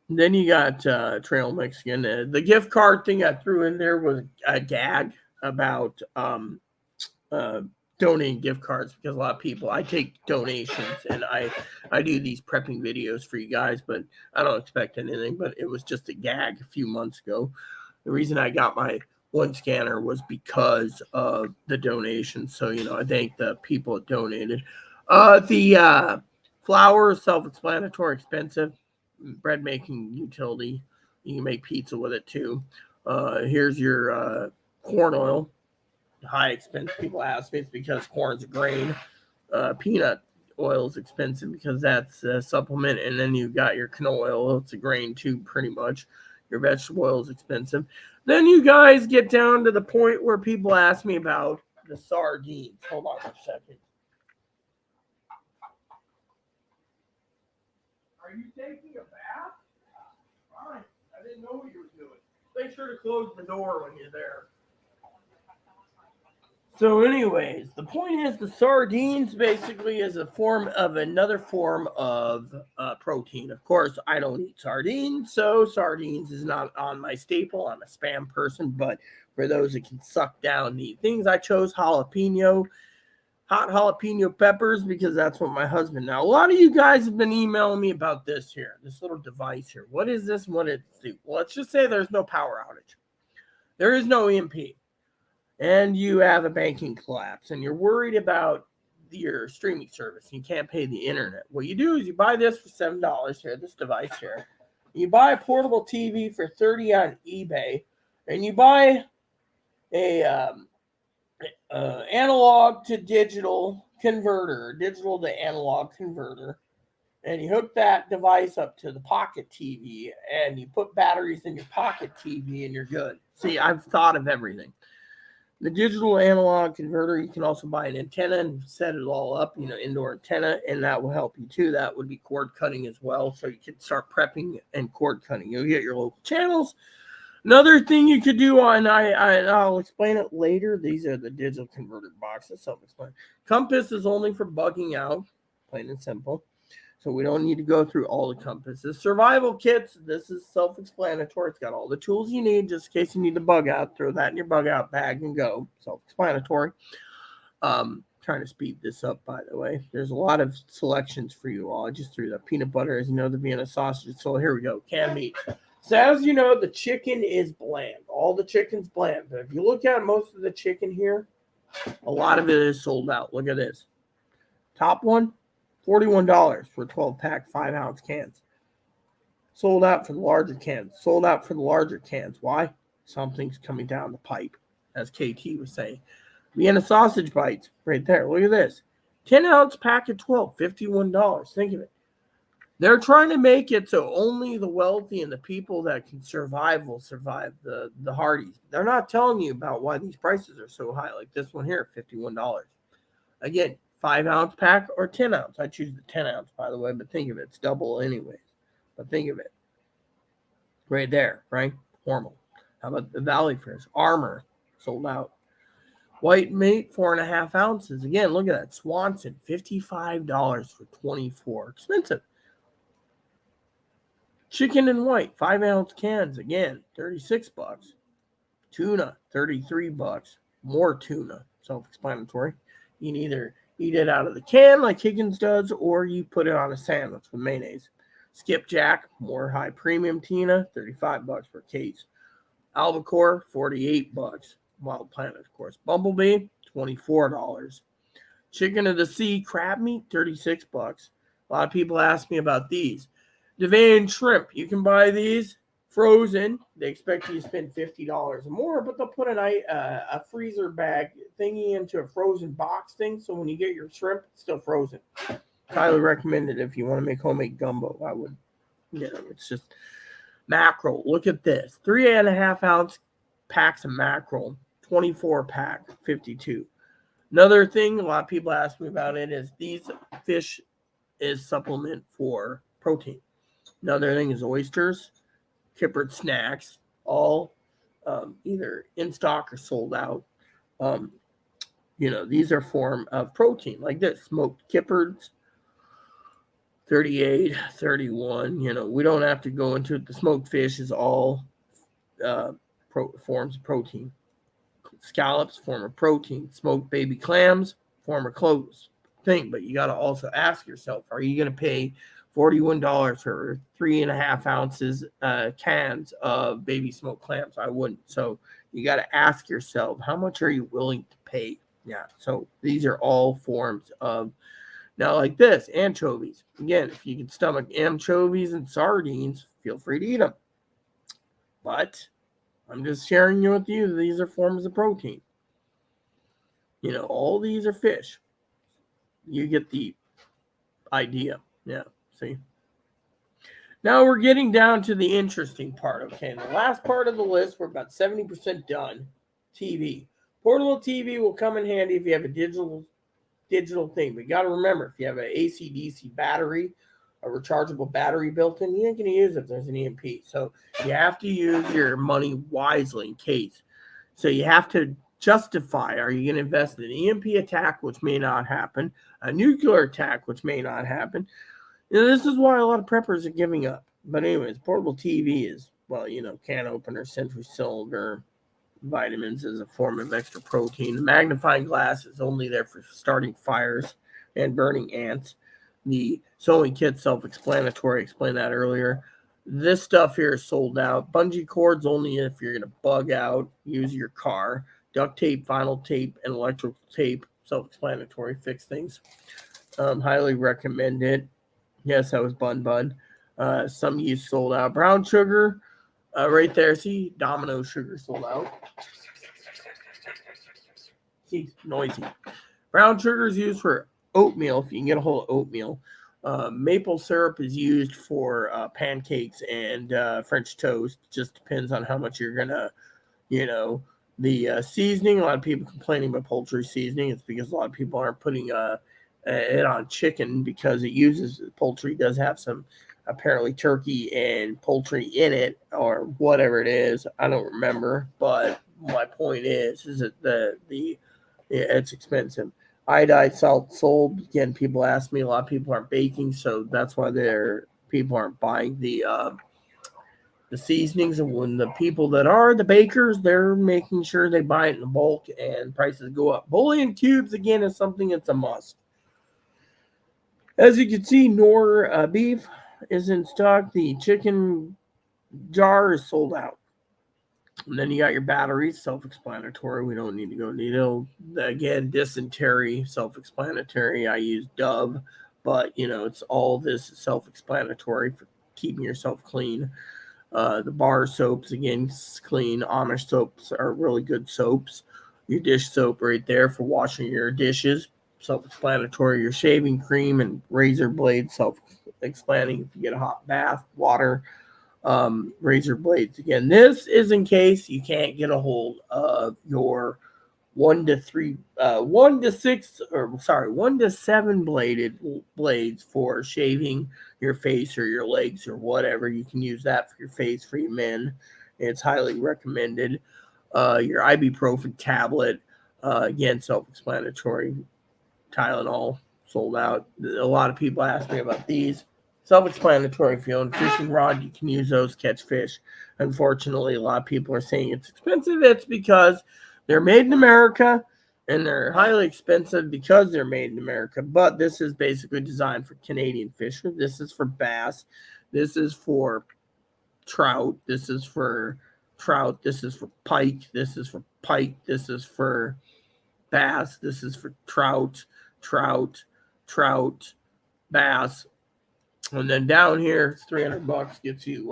A: Then you got trail mix again. The gift card thing I threw in there was a gag about uh, donating gift cards, because a lot of people, I take donations and I do these prepping videos for you guys, but I don't expect anything. But it was just a gag a few months ago. The reason I got my one scanner was because of the donations. So, I thank the people that donated. The flour is self-explanatory, expensive. Bread making utility. You can make pizza with it too. Here's your corn oil. High expense. People ask me, it's because corn's a grain. Peanut oil is expensive because that's a supplement. And then you've got your canola oil. It's a grain too, pretty much. Your vegetable oil is expensive. Then you guys get down to the point where people ask me about the sardines. Hold on for a second. Are you taking a bath? Fine. I didn't know what you were doing. Make sure to close the door when you're there. So, anyways, the point is the sardines basically is another form of protein. Of course, I don't eat sardines, so sardines is not on my staple. I'm a spam person, but for those that can suck down the things, I chose hot jalapeno peppers, because that's what my husband. Now, a lot of you guys have been emailing me about this little device here. What is this? What it do? Well, let's just say there's no power outage. There is no EMP. And you have a banking collapse, and you're worried about your streaming service. You can't pay the internet. What you do is you buy this for $7 here, this device here. You buy a portable TV for $30 on eBay, and you buy a analog to digital converter, digital to analog converter. and you hook that device up to the pocket TV, and you put batteries in your pocket TV, and you're good. See, I've thought of everything. The digital analog converter, you can also buy an antenna and set it all up, indoor antenna, and that will help you too. That would be cord cutting as well. So you can start prepping and cord cutting. You'll get your local channels. Another thing you could do, I'll explain it later. These are the digital converter boxes, self-explain. Compass is only for bugging out, plain and simple. So we don't need to go through all the compasses. Survival kits, this is self-explanatory. It's got all the tools you need just in case you need to bug out. Throw that in your bug out bag and go. Self-explanatory. Trying to speed this up, by the way. There's a lot of selections for you all. I just threw the peanut butter, as you know, the Vienna sausage. So here we go, canned meat. So as you know, the chicken is bland. All the chicken's bland. But if you look at most of the chicken here, a lot of it is sold out. Look at this. Top one, $41 for 12-pack, 5-ounce cans. Sold out for the larger cans. Sold out for the larger cans. Why? Something's coming down the pipe, as KT was saying. Vienna sausage bites, right there. Look at this. 10-ounce pack of 12, $51. Think of it. They're trying to make it so only the wealthy and the people that can survive will survive, the hardies. They're not telling you about why these prices are so high, like this one here, $51. Again, 5-ounce pack or 10-ounce. I choose the 10-ounce, by the way, but think of it. It's double anyways. But think of it. Right there, right? Hormel. How about the Valley Fish? Armor, sold out. White meat, 4.5 ounces. Again, look at that. Swanson, $55 for 24. Expensive. Chicken and white, 5-ounce cans. Again, $36. Tuna, $33. More tuna. Self-explanatory. You can either eat it out of the can like Higgins does, or you put it on a sandwich with mayonnaise. Skipjack, more high premium tuna, $35 per case. Albacore, $48. Wild Planet, of course. Bumblebee, $24. Chicken of the Sea crab meat, $36. A lot of people ask me about these. Devane shrimp, you can buy these frozen. They expect you to spend $50 or more, but they'll put a freezer bag thingy into a frozen box thing, so when you get your shrimp, it's still frozen. Highly recommend it if you want to make homemade gumbo. I would, it's just mackerel. Look at this. 3.5 ounce packs of mackerel, 24 pack, $52. Another thing a lot of people ask me about it is these fish is supplement for protein. Another thing is oysters, kippered snacks, all either in stock or sold out. These are form of protein like this. Smoked kippereds, 38, 31. We don't have to go into it. The smoked fish is all forms of protein. Scallops, form of protein. Smoked baby clams, form of clothes thing. But you got to also ask yourself, are you going to pay $41 for 3.5 ounces cans of baby smoked clams? I wouldn't. So you got to ask yourself, how much are you willing to pay? Yeah. So these are all forms of. Now, like this, anchovies. Again, if you can stomach anchovies and sardines, feel free to eat them. But I'm just sharing with you, these are forms of protein. All these are fish. You get the idea. Yeah, see? Now we're getting down to the interesting part, okay? The last part of the list, we're about 70% done. TV. Portable TV will come in handy if you have a digital thing. But you got to remember, if you have an AC/DC battery, a rechargeable battery built in, you ain't going to use it if there's an EMP. So you have to use your money wisely in case. So you have to justify, are you going to invest in an EMP attack, which may not happen, a nuclear attack, which may not happen. This is why a lot of preppers are giving up. But anyways, portable TV is, can opener, century cylinder, vitamins as a form of extra protein. The magnifying glass is only there for starting fires and burning ants. The sewing kit, self-explanatory, explained that earlier. This stuff here is sold out. Bungee cords only if you're going to bug out, use your car. Duct tape, vinyl tape, and electrical tape, self-explanatory, fix things. Highly recommend it. Yes, that was Bun. Some use sold out. Brown sugar, right there. See, Domino sugar sold out. See, noisy. Brown sugar is used for oatmeal, if you can get a hold of oatmeal. Maple syrup is used for pancakes and French toast. Just depends on how much you're gonna, you know, the seasoning. A lot of people complaining about poultry seasoning. It's because a lot of people aren't putting it on chicken because it uses poultry does have some apparently turkey and poultry in it or whatever it is. I don't remember, but my point is that the yeah, it's expensive. Iodide salt sold again. People ask me. A lot of people aren't baking, so that's why they're people aren't buying the seasonings. And when the people that are the bakers, they're making sure they buy it in bulk, and prices go up. Bouillon cubes again is something that's a must. As you can see, Nor beef is in stock. The chicken jar is sold out. And then you got your batteries, self-explanatory. We don't need to go into again dysentery, self-explanatory. I use Dove, but it's all this self-explanatory for keeping yourself clean. The bar soaps again clean. Amish soaps are really good soaps. Your dish soap right there for washing your dishes, self-explanatory. Your shaving cream and razor blade, self-explanatory. If you get a hot bath, water, razor blades. Again, this is in case you can't get a hold of your 1 to 7 bladed blades for shaving your face or your legs or whatever. You can use that for your face for your men. It's highly recommended. Your ibuprofen tablet, again, self-explanatory. Tylenol sold out. A lot of people ask me about these. Self-explanatory. If you own a fishing rod, you can use those to catch fish. Unfortunately, a lot of people are saying it's expensive. It's because they're made in America and they're highly expensive because they're made in America. But this is basically designed for Canadian fishermen. This is for bass. This is for trout. This is for trout. This is for pike. This is for pike. This is for bass. This is for trout, trout, trout, bass. And then down here, it's $300 gets you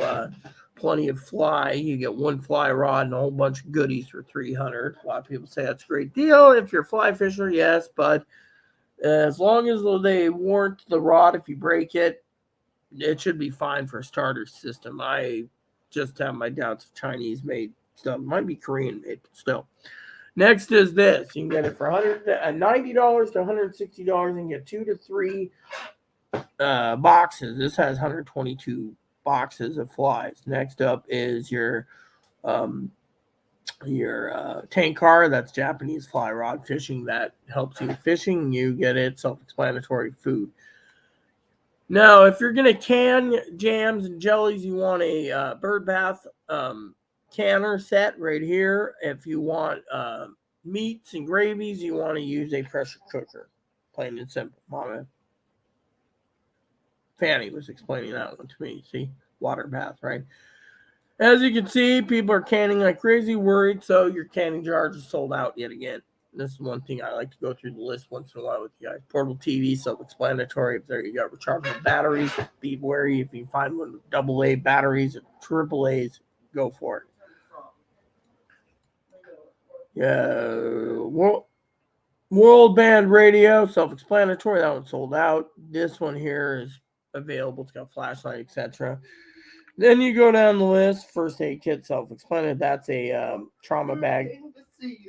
A: plenty of fly. You get one fly rod and a whole bunch of goodies for 300. A lot of people say that's a great deal if you're a fly fisher, yes, but as long as they warrant the rod, if you break it, it should be fine for a starter system. I just have my doubts of Chinese made stuff. It might be Korean made, but still. Next is this. You can get it for $190 to $160 and get 2 to 3 boxes. This has 122 boxes of flies. Next up is um, your tank car. That's Japanese fly rod fishing. That helps you fishing. You get it. Self-explanatory food. Now, if you're going to can jams and jellies, you want a bird bath canner set right here. If you want meats and gravies, you want to use a pressure cooker. Plain and simple. Mama Fanny was explaining that one to me. See? Water bath, right? As you can see, people are canning like crazy, worried, so your canning jars are sold out yet again. This is one thing I like to go through the list once in a while with you guys. Portable TV, self-explanatory. If there you go, rechargeable batteries. Be wary if you find one with AA batteries or AAA's, go for it. Yeah, World Band Radio, self-explanatory. That one sold out. This one here is available. It's got a flashlight, etc. Then you go down the list. First aid kit, self-explanatory. That's a trauma bag.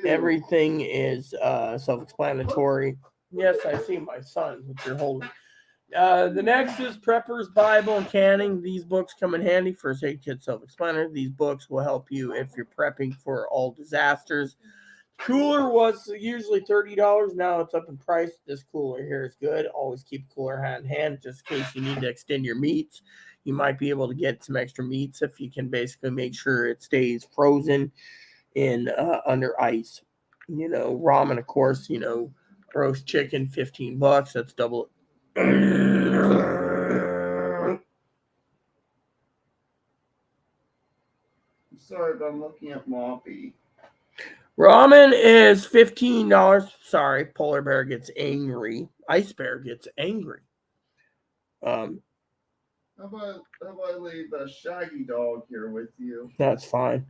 A: Everything is self-explanatory. Yes, I see my son, which you're holding. The next is Prepper's Bible and Canning. These books come in handy. First aid kit, self-explanatory. These books will help you if you're prepping for all disasters. Cooler was usually $30. Now it's up in price. This cooler here is good. Always keep a cooler hand in hand just in case you need to extend your meats. You might be able to get some extra meats if you can basically make sure it stays frozen in under ice. Ramen, of course, roast chicken, $15. That's double.
B: Sorry, but I'm looking at Moppy.
A: Ramen is $15. Sorry, polar bear gets angry. Ice bear gets angry.
B: How about I leave a Shaggy dog here with you?
A: That's fine.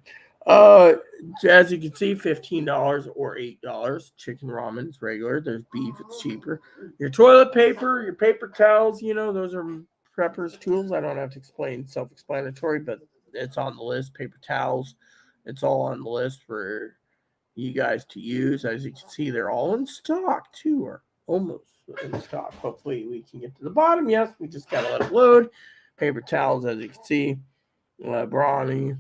A: As you can see, $15 or $8. Chicken ramen's regular. There's beef, it's cheaper. Your toilet paper, your paper towels, those are preppers tools. I don't have to explain, self-explanatory, but it's on the list. Paper towels, it's all on the list for you guys to use. As you can see, they're all in stock too, or almost in stock. Hopefully, we can get to the bottom. Yes, we just gotta let it load. Paper towels, as you can see, Brawny.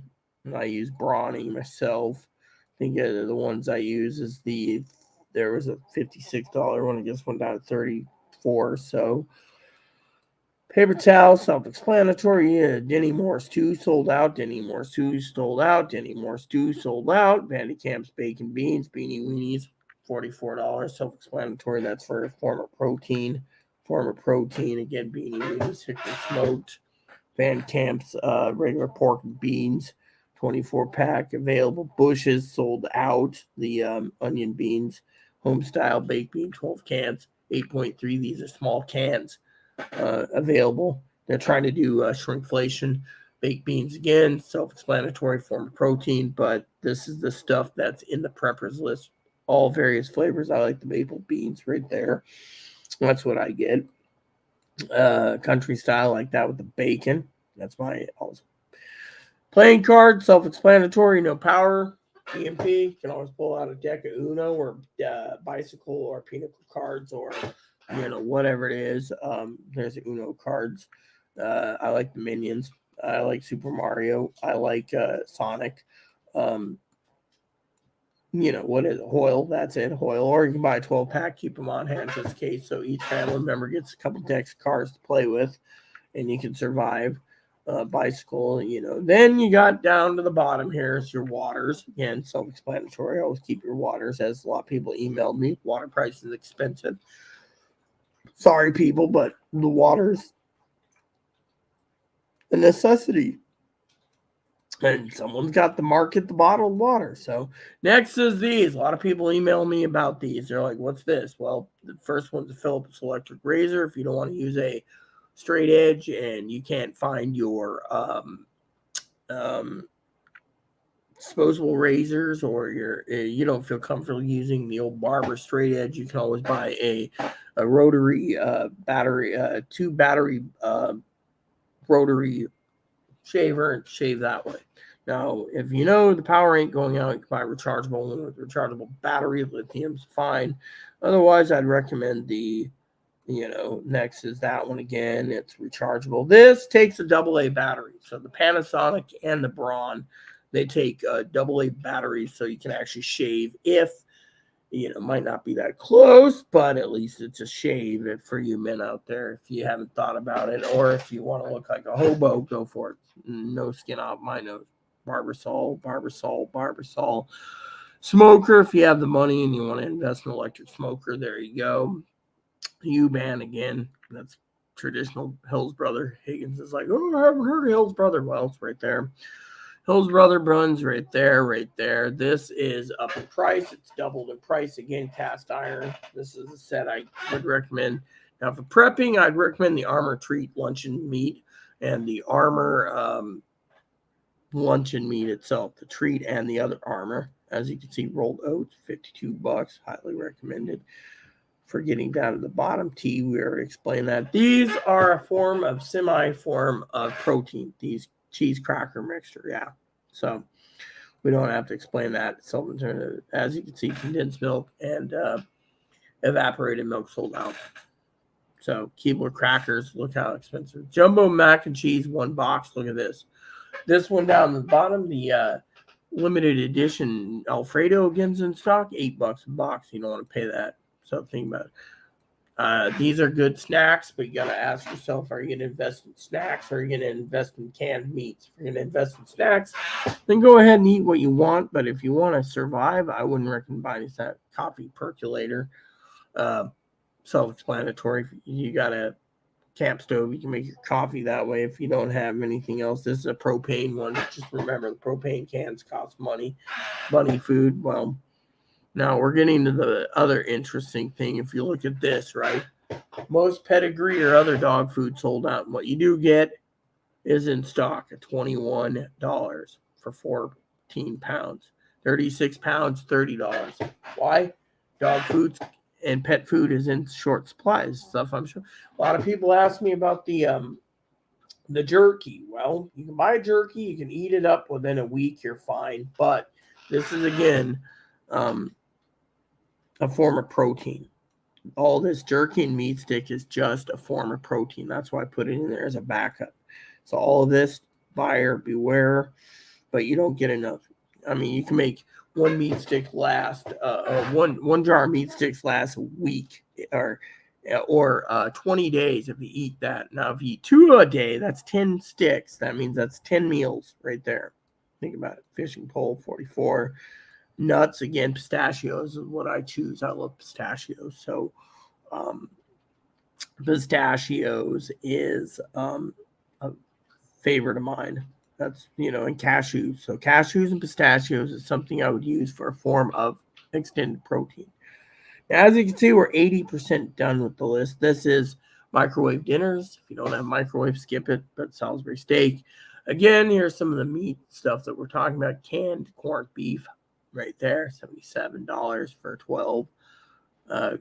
A: I use Brawny myself. I think the ones I use is there was a $56 one. I guess went down to 34. So paper towel, self-explanatory. Denny Moore's 2 sold out. Denny Moore's 2 sold out. Denny Moore's 2 sold out. Vandecamp's Bacon Beans, Beanie Weenies, $44. Self-explanatory. That's for a form of protein. Again, Beanie Weenies, hickory smoked. Van Camp's regular pork and beans, 24-pack available. Bush's sold out. The onion beans, home style baked bean, 12 cans, 8.3. These are small cans available. They're trying to do shrinkflation. Baked beans again, self-explanatory, form of protein, but this is the stuff that's in the preppers list. All various flavors. I like the maple beans right there. That's what I get. Country style like that with the bacon. That's my also. Playing card, self-explanatory, no power. EMP, you can always pull out a deck of Uno or bicycle or pinnacle cards or whatever it is. There's Uno cards. I like the Minions. I like Super Mario. I like Sonic. What is it? Hoyle, that's it, Hoyle. Or you can buy a 12-pack, keep them on hand just in case. So each family member gets a couple decks of cards to play with, and you can survive. Bicycle, Then you got down to the bottom here is your waters. Again, self-explanatory. Always keep your waters, as a lot of people emailed me. Water price is expensive. Sorry, people, but the water's a necessity. And someone's got to market the bottled water. So next is these. A lot of people email me about these. They're like, what's this? Well, the first one's a Philips electric razor. If you don't want to use a straight edge and you can't find your disposable razors, or you don't feel comfortable using the old barber straight edge, you can always buy a rotary battery, 2 battery rotary shaver and shave that way. Now, if the power ain't going out, you can buy rechargeable. And with rechargeable battery, lithium's fine. Otherwise, I'd recommend the, next is that one again. It's rechargeable. This takes a AA battery. So the Panasonic and the Braun, they take AA batteries, so you can actually shave if, might not be that close, but at least it's a shave for you men out there. If you haven't thought about it, or if you want to look like a hobo, go for it. No skin off my nose. Barbasol. Smoker, if you have the money and you want to invest in an electric smoker, there you go. U-Ban again. That's traditional Hill's Brother. Higgins is like, oh, I haven't heard of Hill's Brother. Well, it's right there. Hill's Brother Bruns right there. This is up in price. It's doubled in price again. Cast iron. This is a set I would recommend. Now for prepping, I'd recommend the Armor Treat luncheon meat and the Armor luncheon meat itself, the treat and the other Armor. As you can see, rolled oats, $52. Highly recommended. For getting down to the bottom, tea, we already explained that. These are a semi-form of protein. These cheese cracker mixture, yeah. So we don't have to explain that. So as you can see, condensed milk and evaporated milk sold out. So Keebler crackers, look how expensive. Jumbo mac and cheese, 1 box. Look at this. This one down the bottom, the limited edition Alfredo again's in stock, $8 a box. You don't want to pay that. So think about it. These are good snacks, but you got to ask yourself, are you going to invest in snacks, or are you going to invest in canned meats? If you're going to invest in snacks, then go ahead and eat what you want. But if you want to survive, I wouldn't recommend buying that coffee percolator. Self-explanatory. You got a camp stove, you can make your coffee that way if you don't have anything else. This is a propane one. Just remember, the propane cans cost money. Bunny food, well, now we're getting to the other interesting thing. If you look at this, right? Most pedigree or other dog food sold out. And what you do get is in stock at $21 for pounds. 36 pounds, $30. Why? Dog foods and pet food is in short supplies. Stuff I'm sure. A lot of people ask me about the jerky. Well, you can buy jerky, you can eat it up within a week, you're fine. But this is again a form of protein. All this jerky and meat stick is just a form of protein. That's why I put it in there as a backup. So all of this, buyer beware, but you don't get enough. I mean, you can make one meat stick last, or one jar of meat sticks last a week, or 20 days if you eat that. Now, if you eat 2 a day, that's 10 sticks. That means that's 10 meals right there. Think about it. Fishing pole, 44. Nuts, again, pistachios is what I choose. I love pistachios. So, um, pistachios is a favorite of mine. That's, and cashews. So cashews and pistachios is something I would use for a form of extended protein. Now, as you can see, we're 80% done with the list. This is microwave dinners. If you don't have microwave, skip it. But Salisbury steak. Again, here's some of the meat stuff that we're talking about. Canned corned beef right there, $77 for 12.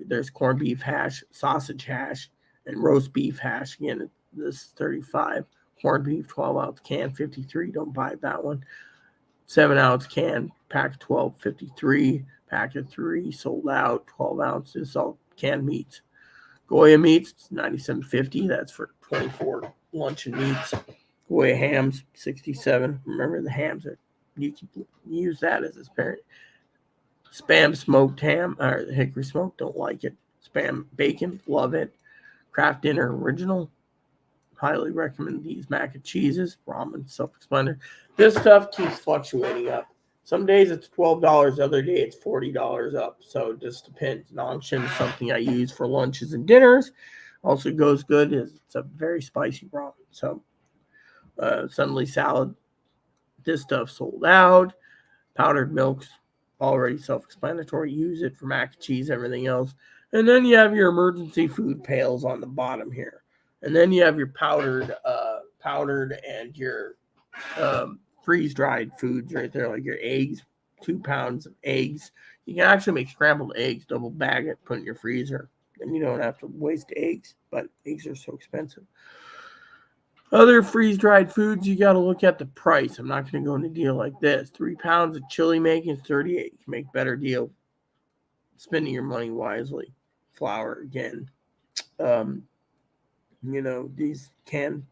A: There's corned beef hash, sausage hash, and roast beef hash. Again, this is 35. Corned beef, 12-ounce can, 53. Don't buy that one. 7-ounce can, pack of 12, 53. Pack of 3, sold out. 12 ounces, all canned meats. Goya meats, $97.50. That's for 24 luncheon meats. Goya hams, $67. Remember the hams you can use that as a spare. Spam smoked ham, or hickory smoked, don't like it. Spam bacon, love it. Kraft Dinner Original, highly recommend these mac and cheeses. Ramen, self-explanatory. This stuff keeps fluctuating up. Some days it's $12, the other day it's $40 up. So it just depends. Nangshan is something I use for lunches and dinners. Also goes good. It's a very spicy ramen. So Sunday salad. This stuff sold out. Powdered milks, already self-explanatory. Use it for mac and cheese, everything else. And then you have your emergency food pails on the bottom here. And then you have your powdered and your freeze-dried foods right there, like your eggs, 2 pounds of eggs. You can actually make scrambled eggs, double bag it, put it in your freezer. Then you don't have to waste eggs, but eggs are so expensive. Other freeze-dried foods, you got to look at the price. I'm not going to go into a deal like this. 3 pounds of chili making is $38. You can make better deal spending your money wisely. Flour, again. These canned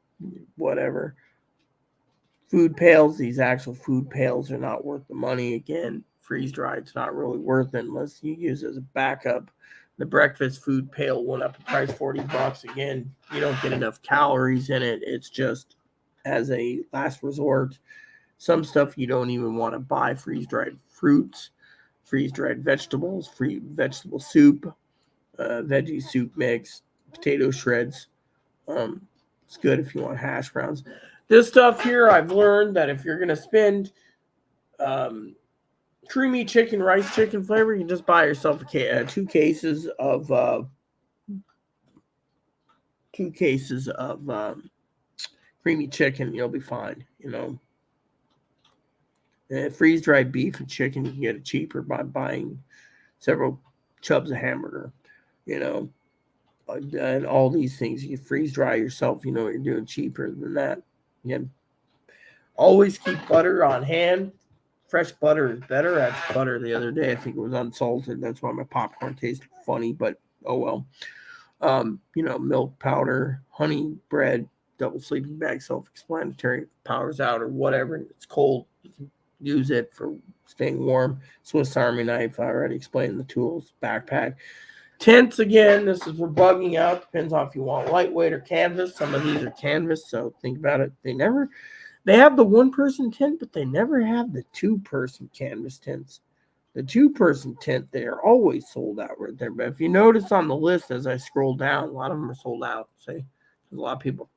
A: whatever. Food pails, these actual food pails are not worth the money. Again, freeze-dried's not really worth it unless you use it as a backup. The breakfast food pail went up in price, $40. Again, you don't get enough calories in it. It's just as a last resort. Some stuff you don't even want to buy. Freeze-dried fruits, freeze-dried vegetables, free vegetable soup, veggie soup mix, potato shreds. It's good if you want hash browns. This stuff here, I've learned that if you're going to spend creamy chicken, rice chicken flavor, you can just buy yourself 2 cases of creamy chicken. You'll be fine. Freeze dried beef and chicken, you can get it cheaper by buying several chubs of hamburger. And all these things you can freeze dry yourself. You know what you're doing cheaper than that. Again, always keep butter on hand. Fresh butter is better. I had butter the other day. I think it was unsalted. That's why my popcorn tasted funny, but oh well. Milk powder, honey, bread, double sleeping bag, self-explanatory. Power's out or whatever. It's cold. You can use it for staying warm. Swiss Army knife. I already explained the tools. Backpack. Tents, again, this is for bugging out. Depends on if you want lightweight or canvas. Some of these are canvas, so think about it. They have the 1-person tent, but they never have the 2-person canvas tents. The 2-person tent, they are always sold out right there. But if you notice on the list as I scroll down, a lot of them are sold out. There's a lot of people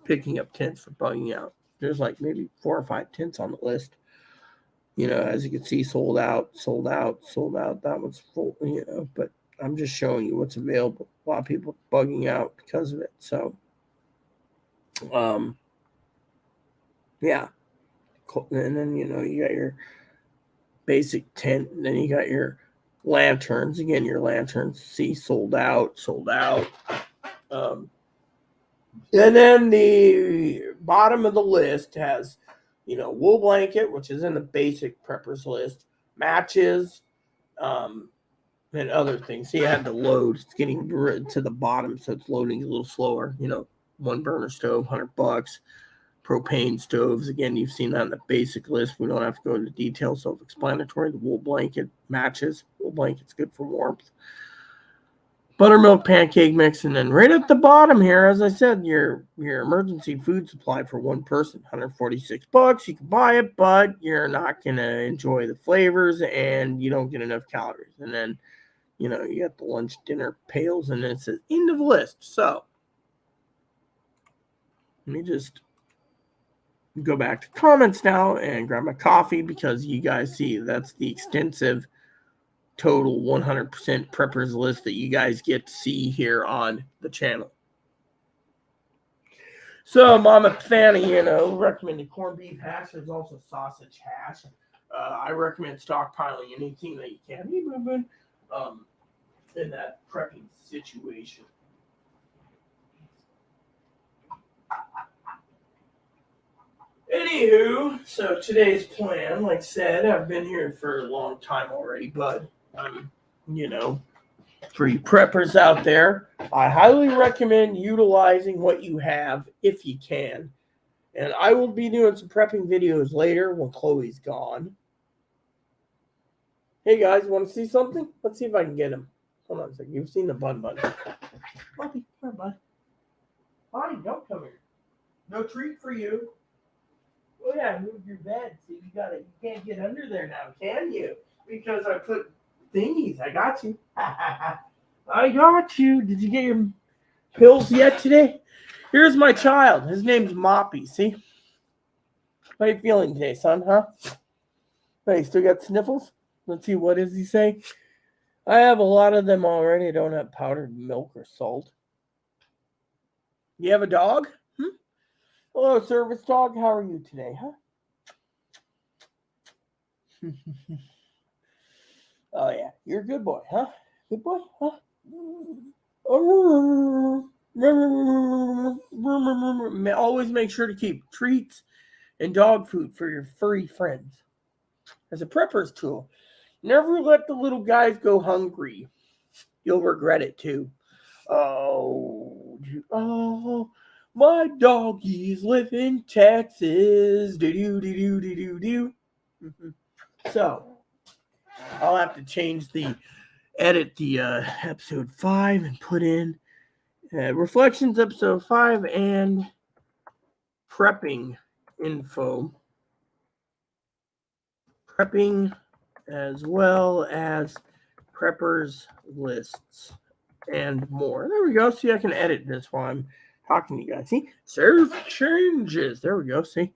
A: picking up tents for bugging out. There's like maybe 4 or 5 tents on the list. As you can see, sold out. That one's full, but I'm just showing you what's available. A lot of people bugging out because of it. So, yeah. and then you got your basic tent, and then you got your lanterns. Again, your lanterns, see, sold out. And then the bottom of the list has, wool blanket, which is in the basic preppers list, matches, and other things. See, I had to load. It's getting to the bottom, so it's loading a little slower. One burner stove, $100. Propane stoves. Again, you've seen that in the basic list. We don't have to go into detail, self-explanatory. The wool blanket matches. Wool blanket's good for warmth. Buttermilk pancake mix, and then right at the bottom here, as I said, your emergency food supply for one person, $146. You can buy it, but you're not gonna enjoy the flavors, and you don't get enough calories. And then, you got the lunch, dinner pails, and then it says end of list. So let me just go back to comments now and grab my coffee, because you guys see that's the extensive total 100% preppers list that you guys get to see here on the channel. So Mama Fanny, recommended corned beef hash. There's also sausage hash. I recommend stockpiling anything that you can in that prepping situation. Anywho, so today's plan, like I said, I've been here for a long time already, but for you preppers out there, I highly recommend utilizing what you have if you can. And I will be doing some prepping videos later when Chloe's gone. Hey guys, want to see something? Let's see if I can get him. Hold on a second. You've seen the bun. Bobby, come here, bud. Bobby, don't come here. No treat for you. Oh yeah, I moved your bed. See, you can't get under there now, can you? Because I put thingies. I got you. I got you. Did you get your pills yet today? Here's my child. His name's Moppy. See? How you feeling today, son, huh? Hey, still got sniffles? Let's see, what does he say? I have a lot of them already. I don't have powdered milk or salt. You have a dog? Hello, service dog. How are you today, huh? Oh, yeah. You're a good boy, huh? Good boy, huh? Always make sure to keep treats and dog food for your furry friends. As a prepper's tool, never let the little guys go hungry. You'll regret it too. Oh, my doggies live in Texas. Do. So I'll have to edit the episode 5 and put in Reflections episode 5 and prepping info. Prepping as well as preppers lists and more. There we go. See, I can edit this while I'm talking to you guys. See, serve changes. There we go. See.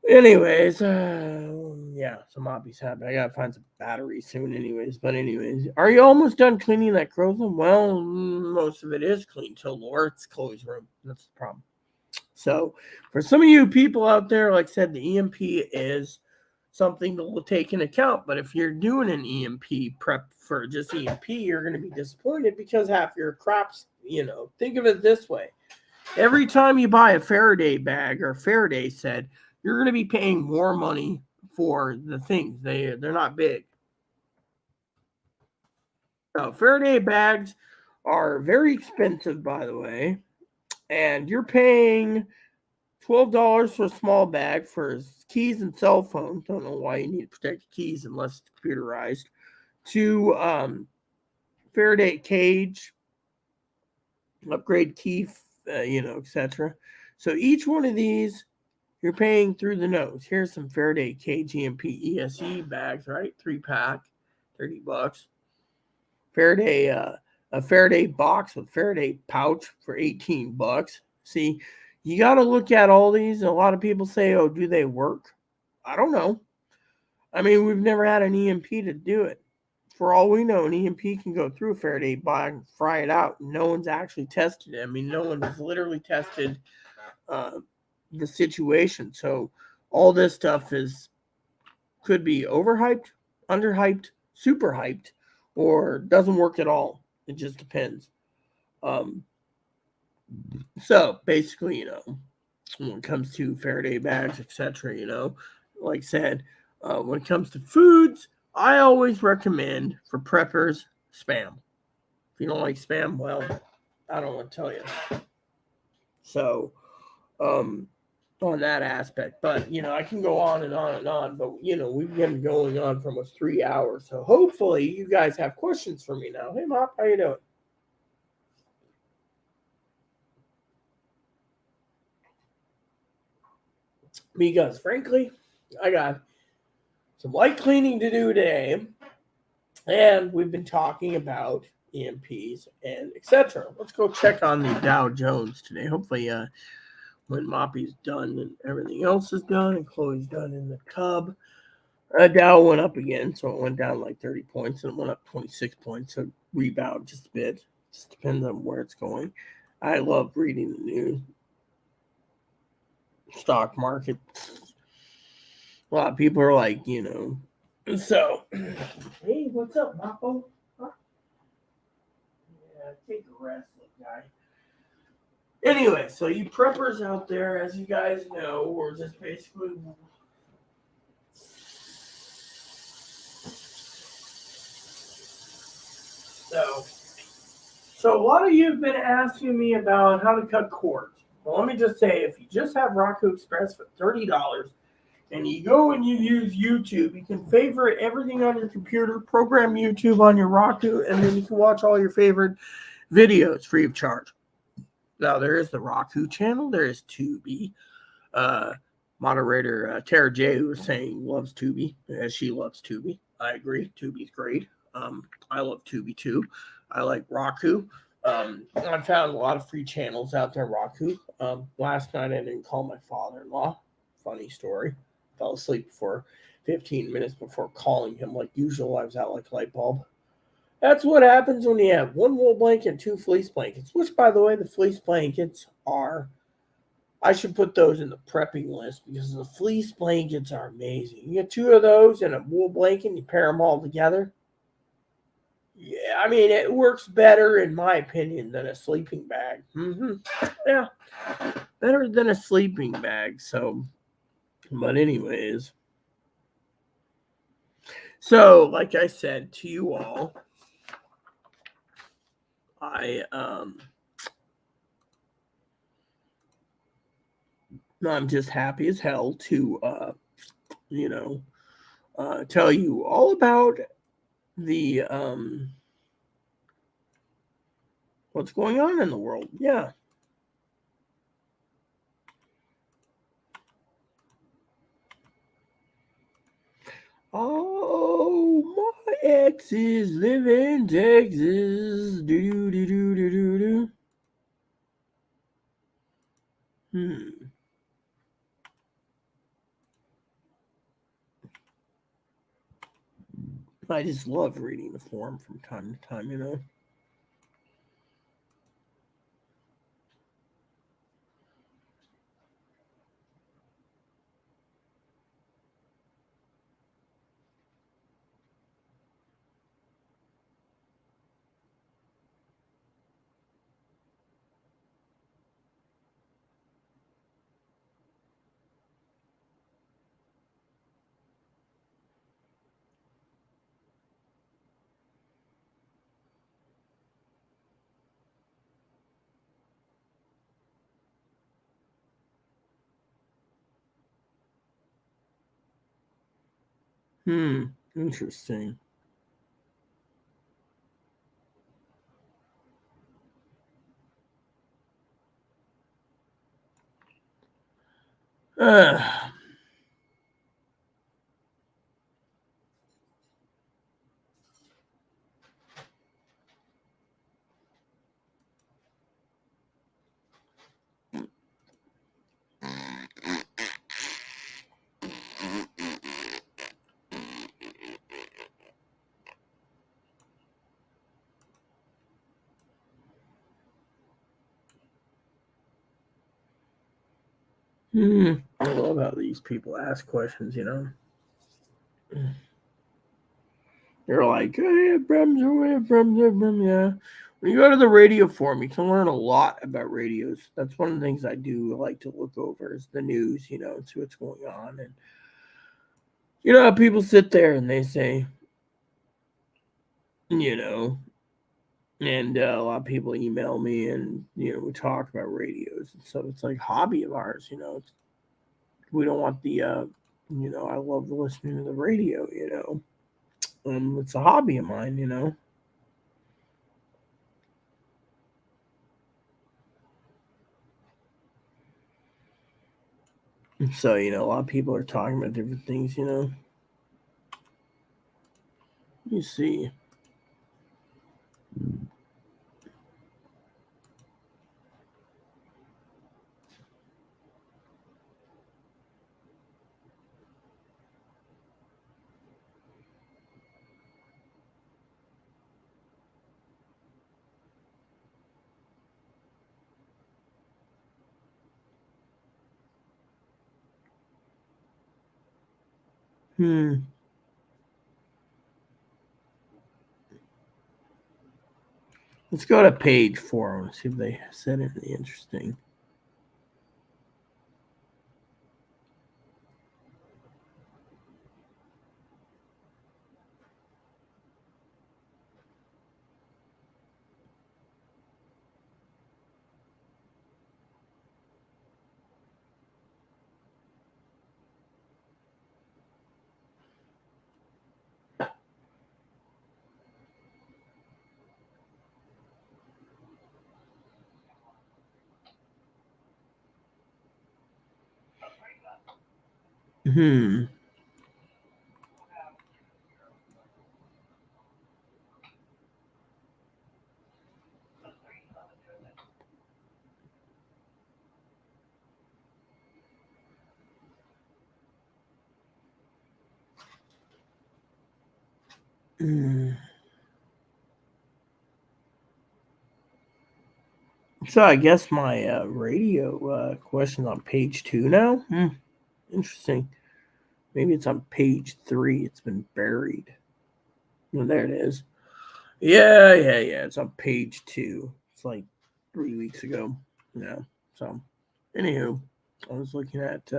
A: Anyways, yeah, some Moppy's happy. I gotta find some batteries soon. Anyways, are you almost done cleaning that crow's room? Well, most of it is clean till Laura's Chloe's room. That's the problem. So, for some of you people out there, like I said, the EMP is something that will take into account. But if you're doing an EMP prep for just EMP, you're going to be disappointed because half your crops, think of it this way. Every time you buy a Faraday bag or Faraday set, you're going to be paying more money for the things. They're not big. So Faraday bags are very expensive, by the way. And you're paying $12 for a small bag for keys and cell phone. Don't know why you need to protect keys unless it's computerized. To Faraday cage, upgrade key, etc. So each one of these, you're paying through the nose. Here's some Faraday cage EMP ESE bags, right? 3-pack, $30. Faraday, a Faraday box with Faraday pouch for $18. See, you got to look at all these. A lot of people say, oh, do they work? I don't know. I mean, we've never had an EMP to do it. For all we know, an EMP can go through a Faraday bag and fry it out. No one's actually tested it. I mean, no one has literally tested the situation. So all this stuff could be overhyped, underhyped, super hyped, or doesn't work at all. It just depends. Um, so basically, when it comes to Faraday bags, etc., like I said, when it comes to foods, I always recommend for preppers Spam. If you don't like Spam, well, I don't want to tell you. So, um, on that aspect, but I can go on and on and on. But we've been going on for almost 3 hours, so hopefully you guys have questions for me now. Hey, Mop, how you doing? Because frankly, I got some light cleaning to do today, and we've been talking about EMPs and etc. Let's go check on the Dow Jones today. Hopefully, when Moppy's done and everything else is done, and Chloe's done in the Cub, Dow went up again, so it went down like 30 points, and it went up 26 points, so rebound just a bit. Just depends on where it's going. I love reading the news. Stock market. A lot of people are like, So, hey, what's up, Moppo? Huh? Yeah, take a rest, little guy. Anyway, so you preppers out there, as you guys know, we're just basically So a lot of you have been asking me about how to cut cords. Well, let me just say, if you just have Roku Express for $30 and you go and you use YouTube, you can favorite everything on your computer, program YouTube on your Roku, and then you can watch all your favorite videos free of charge. Now, there is the Roku channel. There is Tubi. Moderator Tara J, who was saying loves Tubi, as she loves Tubi. I agree. Tubi's great. I love Tubi too. I like Roku. I found a lot of free channels out there. Roku. Last night I didn't call my father-in-law. Funny story. Fell asleep for 15 minutes before calling him. Like usual, I was out like a light bulb. That's what happens when you have one wool blanket and two fleece blankets. Which, by the way, the fleece blankets are. I should put those in the prepping list because the fleece blankets are amazing. You get two of those and a wool blanket, and you pair them all together. Yeah, I mean, it works better, in my opinion, than a sleeping bag. Yeah, better than a sleeping bag. So, but anyways. So, like I said to you all, I'm just happy as hell to, tell you all about the, what's going on in the world. Yeah. Oh, my ex is living in Texas. Do do do do do do. I just love reading the forum from time to time. Interesting. Uh, I love how these people ask questions, you know. They're like, hey, yeah. When you go to the radio forum, you can learn a lot about radios. That's one of the things I do like to look over is the news, you know, and see what's going on. And, you know, people sit there and they say, you know, and a lot of people email me and, you know, we talk about radios. And so it's like a hobby of ours, you know. We don't want the, you know, I love listening to the radio, you know. It's a hobby of mine, you know. So, you know, a lot of people are talking about different things, you know. You see. Let's go to page 4 and see if they said anything interesting. Hmm. So I guess my radio question on page 2 now. Interesting. Maybe it's on page 3. It's been buried. Well, there it is. Yeah. It's on page 2. It's like 3 weeks ago. Yeah. So, anywho, I was looking at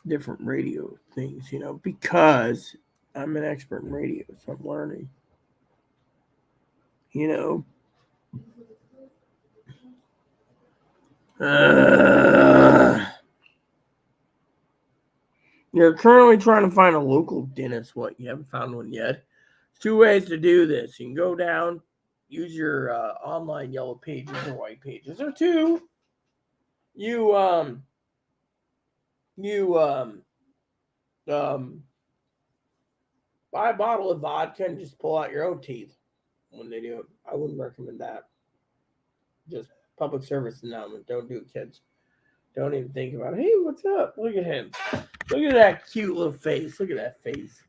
A: different radio things, you know, because I'm an expert in radio, so I'm learning. You know. You're currently trying to find a local dentist. What? You haven't found one yet? There's 2 ways to do this. You can go down, use your online yellow pages or white pages, or 2, you you um buy a bottle of vodka and just pull out your own teeth when they do it. I wouldn't recommend that. Just public service announcement. Don't do it, kids. Don't even think about it. Hey, what's up? Look at him. Look at that cute little face. Look at that face.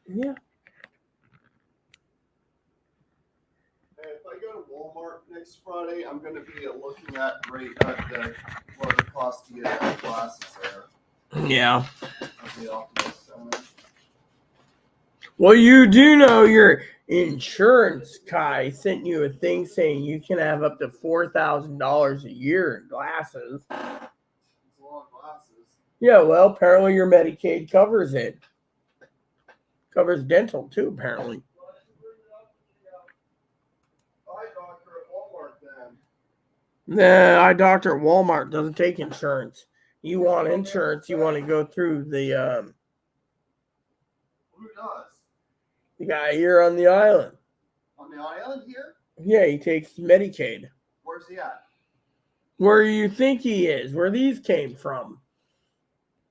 A: Yeah.
B: If I go to Walmart next Friday, I'm going to be looking at what it costs to get glasses there.
A: Yeah.
B: At the Optimus Center.
A: Well, you do know your insurance guy sent you a thing saying you can have up to $4,000 a year in glasses.
B: It's a lot of glasses.
A: Yeah, well, apparently your Medicaid covers it. Covers dental too, apparently.
B: Eye doctor at Walmart then.
A: Nah, eye doctor at Walmart doesn't take insurance. You want insurance, you want to go through the
B: Who does?
A: the guy here on the island.
B: On the island here?
A: Yeah, he takes Medicaid.
B: Where's he at?
A: Where you think he is, where these came from.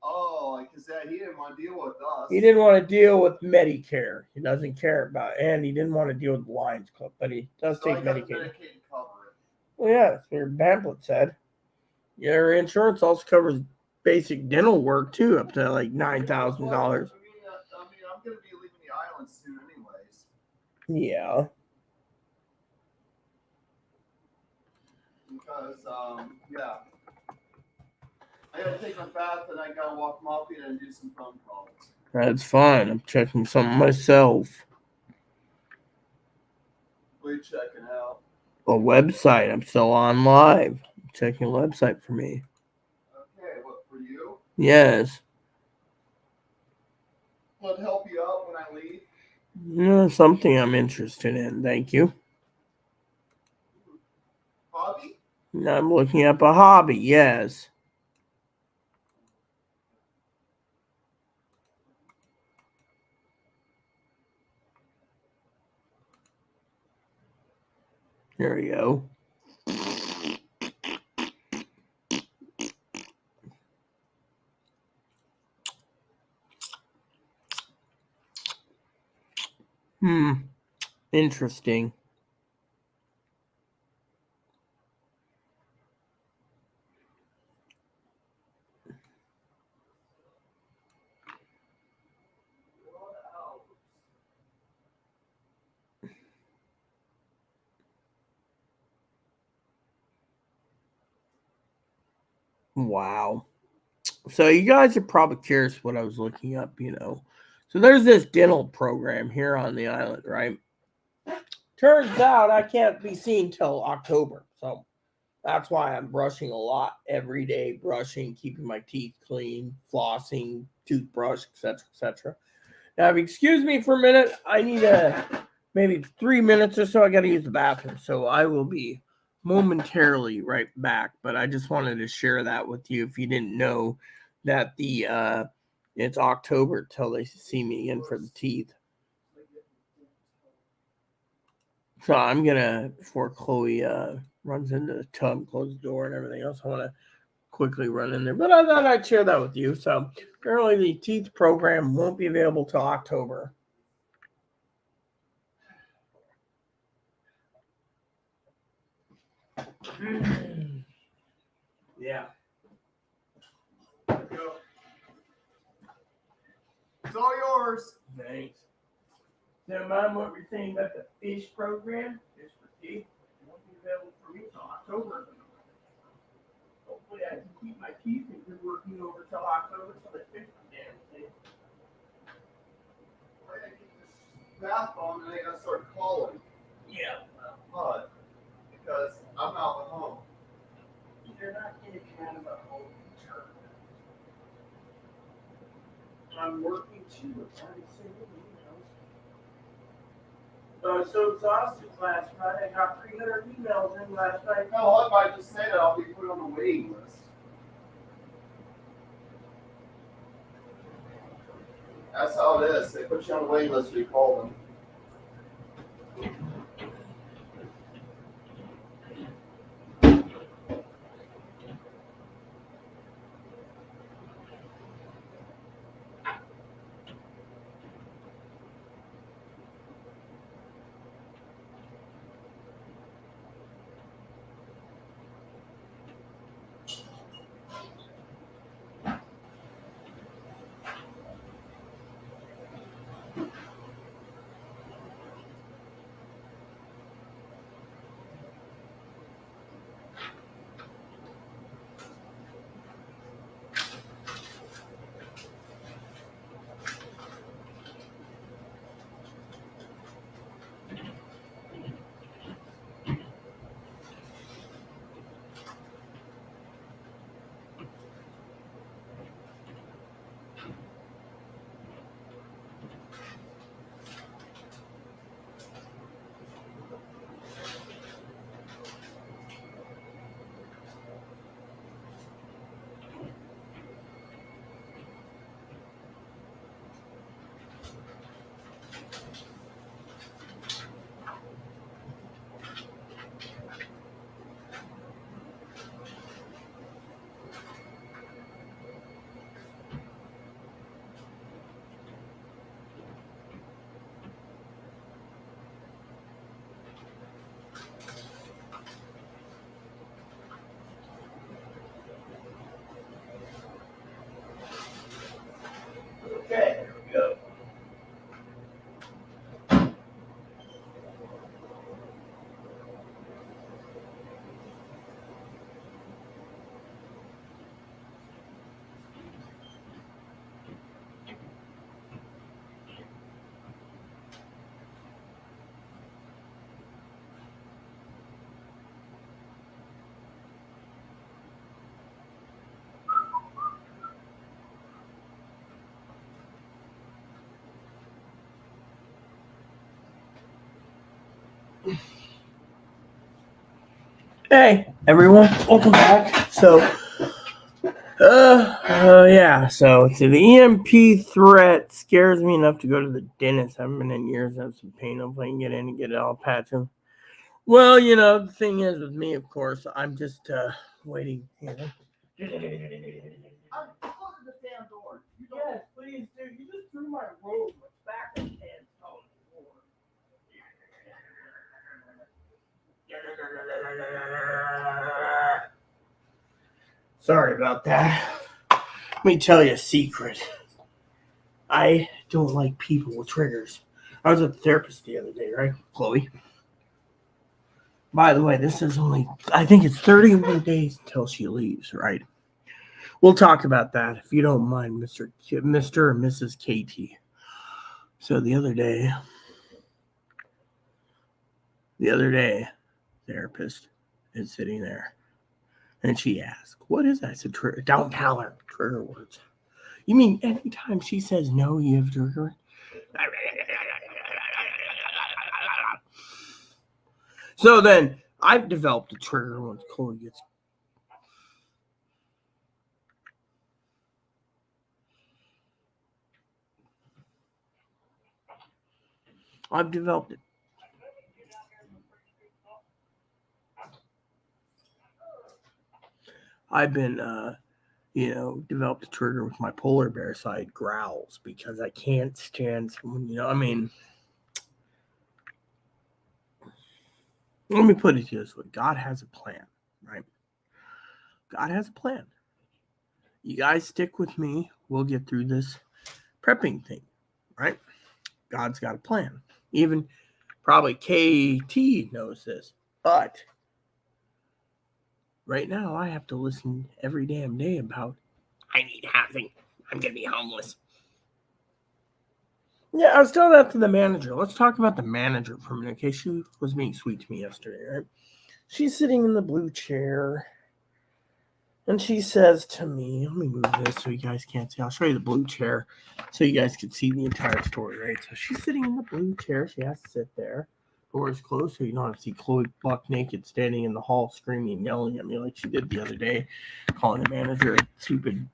B: Oh, because he didn't want to deal with us.
A: He didn't want to deal with Medicare. He doesn't care about it. And he didn't want to deal with the Lions Club, but he does take Medicaid.
B: Medicaid to cover it.
A: Well, yeah, that's what your pamphlet said. Your insurance also covers basic dental work, too, up to like $9,000.
B: I'm going to be leaving the island soon anyways.
A: Yeah.
B: because yeah, I gotta take my bath and I gotta walk Moppy and do some phone calls.
A: That's fine. I'm checking something myself.
B: What are you checking out?
A: A website. I'm still on live. Checking a website for me.
B: Okay, what for you?
A: Yes.
B: Will it help you out when I leave?
A: Something I'm interested in. Thank you.
B: Hobby?
A: I'm looking up a hobby. Yes. There we go. Interesting. Wow. So you guys are probably curious what I was looking up. So there's this dental program here on the island, right? Turns out I can't be seen till October. So that's why I'm brushing a lot every day, brushing, keeping my teeth clean, flossing, toothbrush, etc., etc. Now, if you excuse me for a minute, I need maybe 3 minutes or so. I got to use the bathroom, so I will be momentarily right back. But I just wanted to share that with you if you didn't know that it's October till they see me again for the teeth. So I'm gonna, before Chloe runs into the tub, close the door and everything else, I want to quickly run in there. But I thought I'd share that with you. So apparently the teeth program won't be available till October. Yeah.
B: Let's go. It's all yours.
A: Thanks. So, Mom, what we're saying about the fish program, fish for teeth, won't be available for me till October. Hopefully, I can keep my teeth and good working over till October so they fix the damn thing.
B: I gotta keep this bath on and I gotta start calling.
A: Yeah.
B: But because I'm out at home.
A: You're not getting kind of a home turn. I'm working too. I'm trying to send emails. I was so exhausted last night. I got 300 emails in last night.
B: Hell, if I just say that, I'll be put on the waiting list. That's how it is. They put you on the waiting list if you call them.
A: Hey, everyone, welcome back. So, so the EMP threat scares me enough to go to the dentist. I haven't been in years. I have some pain. Hopefully I can get in and get it all patched. Well, the thing is with me, of course, I'm just waiting.
B: I'm closing the damn door.
A: Yes, please do. You just threw my robe back in the pants on the floor. Sorry about that. Let me tell you a secret. I don't like people with triggers. I was at the therapist the other day, right, Chloe? By the way, this is I think it's 31 days until she leaves, right? We'll talk about that if you don't mind, Mr. and Mrs. KT. So the other day, therapist is sitting there, and she asks, "What is that?" I said, "Don't tell her trigger words." You mean anytime she says no, you have trigger? So then I've developed a trigger once Chloe gets. I've developed it. I've been, developed a trigger with my polar bear side growls because I can't stand someone, let me put it this way. God has a plan, right? God has a plan. You guys stick with me. We'll get through this prepping thing, right? God's got a plan. Even probably KT knows this, but right now I have to listen every damn day about I need housing. I'm going to be homeless. Yeah, I was telling that to the manager. Let's talk about the manager for a minute. Okay, she was being sweet to me yesterday, right? She's sitting in the blue chair, and she says to me, let me move this so you guys can't see. I'll show you the blue chair so you guys can see the entire story, right? So she's sitting in the blue chair. She has to sit there. Doors closed so you don't have to see Chloe buck naked standing in the hall screaming and yelling at me like she did the other day, calling the manager a stupid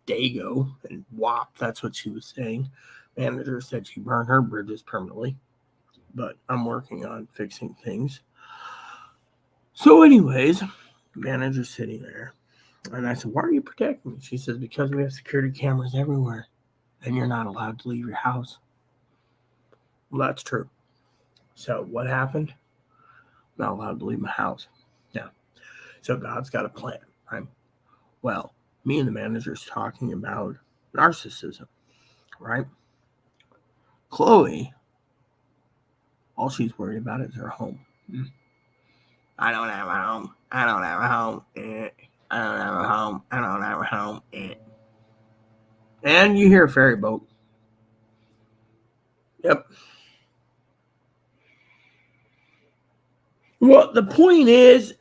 A: dago and wop. That's what she was saying. Manager said she burned her bridges permanently, but I'm working on fixing things. So anyways, manager's sitting there. And I said, why are you protecting me? She says, because we have security cameras everywhere and you're not allowed to leave your house. Well, that's true. So what happened? I'm not allowed to leave my house. Yeah. So God's got a plan, right? Well, me and the manager's talking about narcissism, right? Chloe, all she's worried about is her home. I don't have a home. I don't have a home. I don't have a home. I don't have a home. And you hear a ferry boat. Yep. Well, the point is,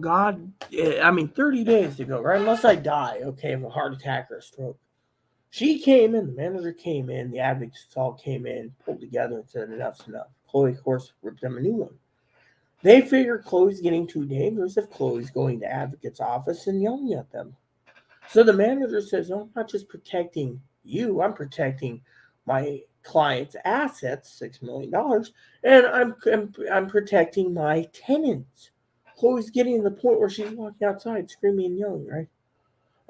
A: God, 30 days to go, right? Unless I die, okay, of a heart attack or a stroke. She came in, the manager came in, the advocates all came in, pulled together and said, enough's enough. Chloe, of course, ripped them a new one. They figure Chloe's getting too dangerous if Chloe's going to advocate's office and yelling at them. So the manager says, no, I'm not just protecting you, I'm protecting my client's assets, $6 million, and I'm protecting my tenants. Chloe's getting to the point where she's walking outside screaming and yelling, right?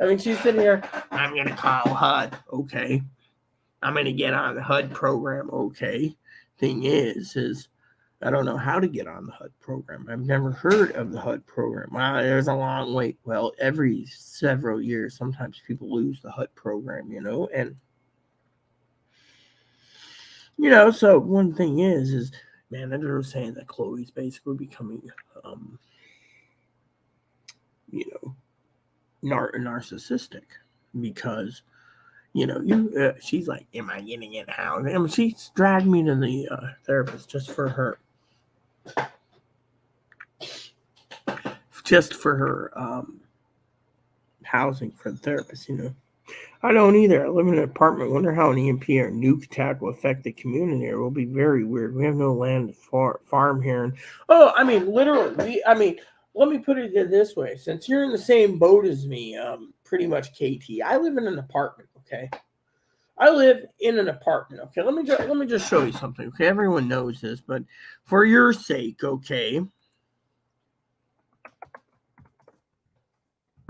A: I mean, she's sitting here, I'm going to call HUD. Okay. I'm going to get on the HUD program. Okay. Thing is I don't know how to get on the HUD program. I've never heard of the HUD program. Wow, there's a long wait. Well, every several years, sometimes people lose the HUD program, and, so one thing is manager was saying that Chloe's basically becoming, narcissistic because, she's like, am I getting in housing? I mean, she's dragged me to the therapist just for her housing for the therapist, I don't either. I live in an apartment. Wonder how an EMP or nuke attack will affect the community. It will be very weird. We have no land to farm here. And, oh, I mean, literally. Let me put it this way. Since you're in the same boat as me, pretty much, KT. I live in an apartment. Okay. I live in an apartment. Okay. Let me just show you something. Okay. Everyone knows this, but for your sake, okay.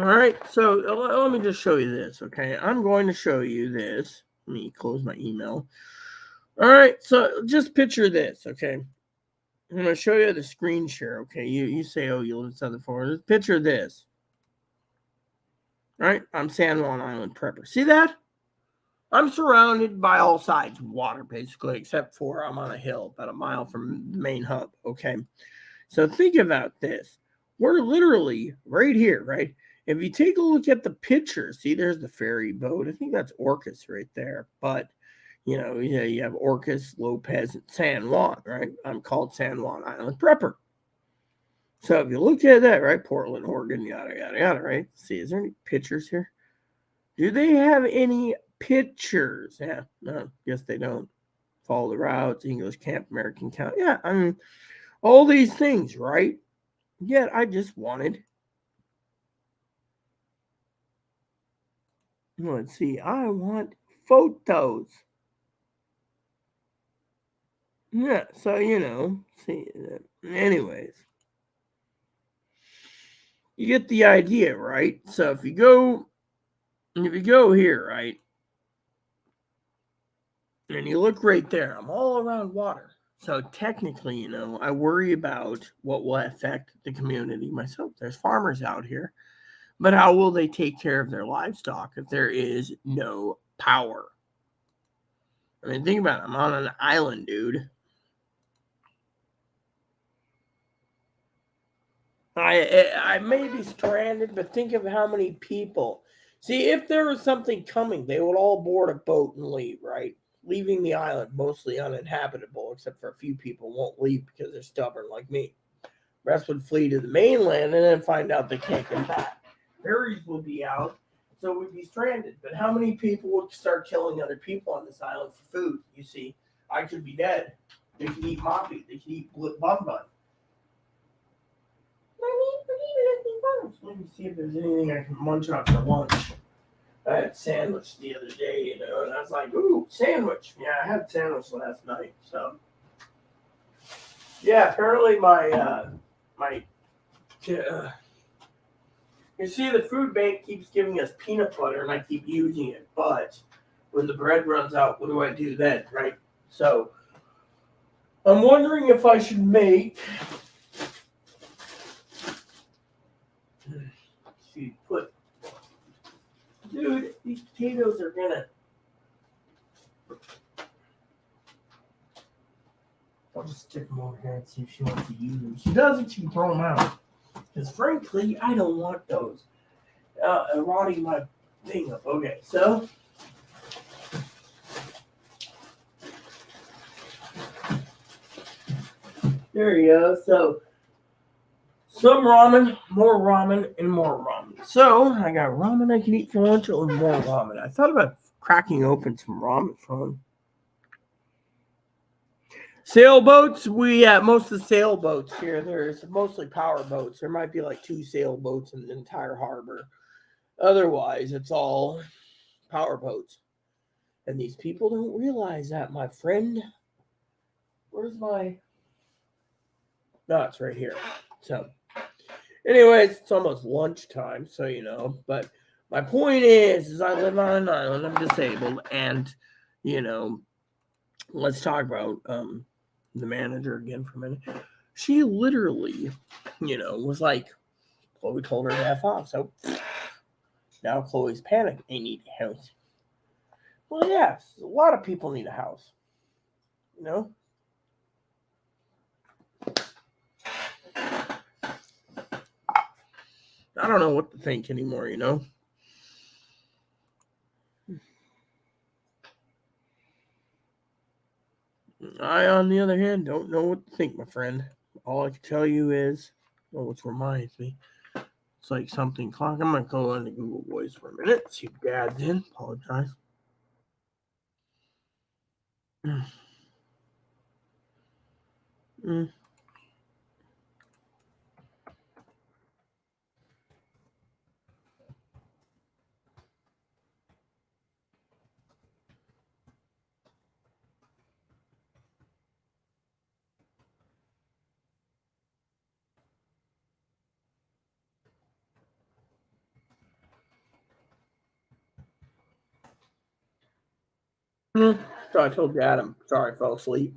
A: All right, so let me just show you this, okay? I'm going to show you this. Let me close my email. All right, so just picture this, okay? I'm going to show you the screen share, okay? You say, oh, you live in Southern Florida. Just picture this. All right, I'm San Juan Island prepper. See that? I'm surrounded by all sides of water, basically, except for I'm on a hill about a mile from the main hub, okay? So think about this. We're literally right here, right? If you take a look at the picture, see, there's the ferry boat. I think that's Orcas right there. But, you have Orcas, Lopez, and San Juan, right? I'm called San Juan Island Prepper. So if you look at that, right? Portland, Oregon, yada, yada, yada, right? See, is there any pictures here? Do they have any pictures? Yeah, no, guess they don't. Follow the routes, English Camp, American Camp. Yeah, I mean, all these things, right? Yet I just wanted. Let's see. I want photos. Yeah. So See. Anyways, you get the idea, right? So if you go here, right, and you look right there, I'm all around water. So technically, I worry about what will affect the community myself. There's farmers out here. But how will they take care of their livestock if there is no power? I mean, think about it. I'm on an island, dude. I may be stranded, but think of how many people. See, if there was something coming, they would all board a boat and leave, right? Leaving the island mostly uninhabitable, except for a few people won't leave because they're stubborn like me. The rest would flee to the mainland and then find out they can't get back. Ferries would be out, so we'd be stranded. But how many people would start killing other people on this island for food? You see, I could be dead. They could eat Moppy. They could eat Bun Bun. Let me see if there's anything I can munch on for lunch. I had sandwich the other day, and I was like, ooh, sandwich. Yeah, I had sandwich last night. So, yeah, apparently you see, the food bank keeps giving us peanut butter, and I keep using it. But when the bread runs out, what do I do then, right? So, I'm wondering if I should make. Dude, these potatoes are gonna. I'll just stick them over here and see if she wants to use them. She doesn't, she can throw them out. Because frankly, I don't want those rotting my thing up. Okay, so. There you go. So, some ramen, more ramen, and more ramen. So, I got ramen I can eat for lunch or more ramen. I thought about cracking open some ramen for them. Sailboats, most of the sailboats here, there's mostly power boats. There might be like 2 sailboats in the entire harbor. Otherwise, it's all power boats. And these people don't realize that, my friend. Where's my... No, it's right here. So, anyways, it's almost lunchtime, so But my point is I live on an island. I'm disabled. And, let's talk about the manager again for a minute. She literally, was like, Chloe told her to F off. So now Chloe's panicked. They need a house. Well, yes, a lot of people need a house. I don't know what to think anymore, I, on the other hand, don't know what to think, my friend. All I can tell you is, which reminds me, It's like something clock. I'm gonna go into Google Voice for a minute. See if Dad's in. Apologize. Mm. So I told Dad I'm sorry I fell asleep.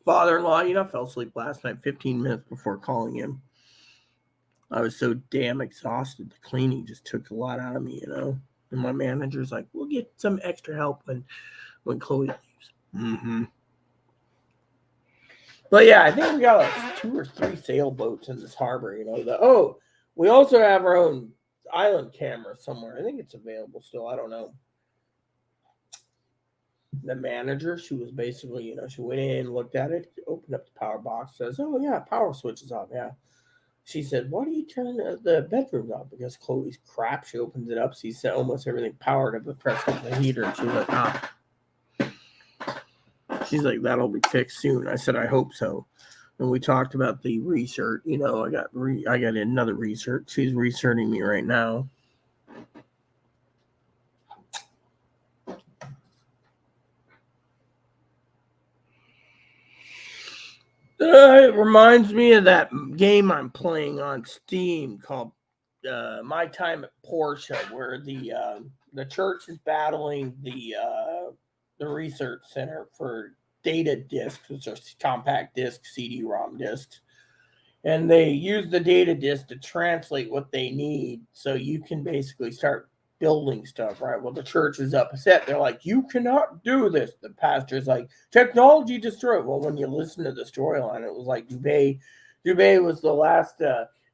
A: Father-in-law, fell asleep last night 15 minutes before calling him. I was so damn exhausted. The cleaning just took a lot out of me. And my manager's like, we'll get some extra help when Chloe leaves. Mm-hmm. But yeah, I think we got like 2 or 3 sailboats in this harbor. We also have our own island camera somewhere. I think it's available still. I don't know. The manager, she was basically, she went in, looked at it, opened up the power box, says, "Oh yeah, power switch is on." Yeah. She said, "Why do you turn the bedroom on?" Because Chloe's crap. She opens it up, sees almost everything powered up, but press on the heater, and she's like, "Ah." She's like, "That'll be fixed soon." I said, "I hope so." And we talked about the research. I got another research. She's researching me right now. It reminds me of that game I'm playing on Steam called My Time at Porsche, where the church is battling the research center for data discs, which are compact discs, CD-ROM discs, and they use the data disk to translate what they need, so you can basically start building stuff, right? Well, the church is upset. They're like, "You cannot do this." The pastor's like, "Technology destroyed." Well, when you listen to the storyline, it was like Dubay was the last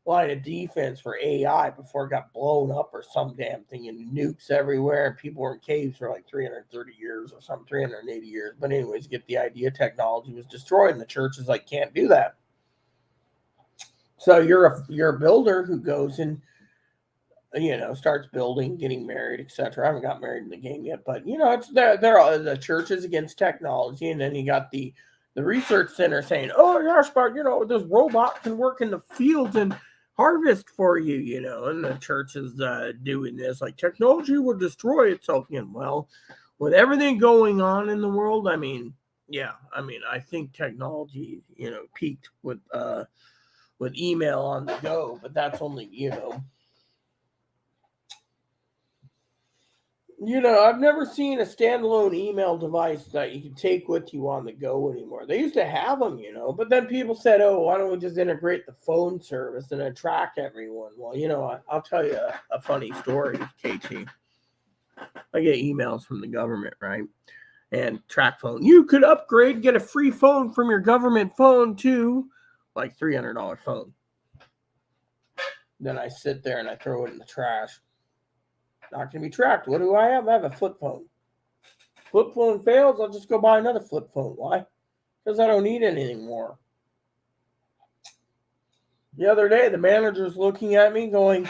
A: line of defense for AI before it got blown up or some damn thing, and nukes everywhere, and people were in caves for like 330 years or something, 380 years. But anyways, get the idea. Technology was destroyed, and the church is like, "Can't do that." So you're a builder who goes and starts building, getting married, etc. I haven't got married in the game yet, but it's they're all the churches against technology, and then you got the research center saying, "Oh gosh, but this robot can work in the fields and harvest for you," and the church is doing this like technology will destroy itself. Well, with everything going on in the world, I think technology peaked with email on the go, but that's only I've never seen a standalone email device that you can take with you on the go anymore. They used to have them, but then people said, "Oh, why don't we just integrate the phone service and then track everyone?" Well, I'll tell you a funny story, KT. I get emails from the government, right? And track phone. You could upgrade, get a free phone from your government phone too, like $300 phone. Then I sit there and I throw it in the trash. Not going to be tracked. What do I have? I have a flip phone. Flip phone fails, I'll just go buy another flip phone. Why? Because I don't need anything more. The other day, the manager's looking at me going,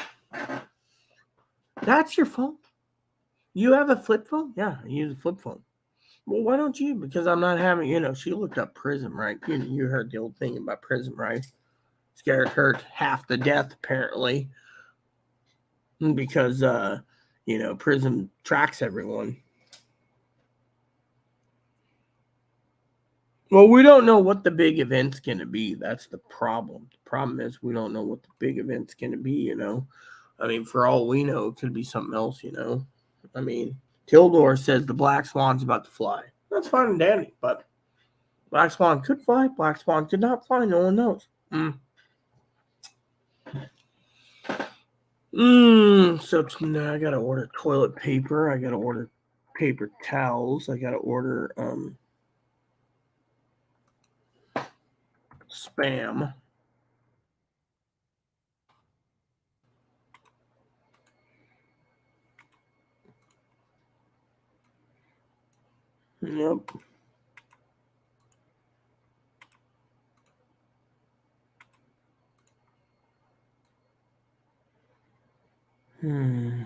A: "That's your phone? You have a flip phone?" "Yeah, I use a flip phone." "Well, why don't you?" "Because I'm not having, she looked up Prism, right? You heard the old thing about Prism, right? Scared her half to death, apparently. Because, Prism tracks everyone. Well, we don't know what the big event's going to be. That's the problem. The problem is we don't know what the big event's going to be, for all we know, it could be something else, Tildor says the Black Swan's about to fly. That's fine and dandy, but Black Swan could fly. Black Swan could not fly. No one knows. So now I got to order toilet paper. I got to order paper towels. I got to order Spam. Yep. Hmm.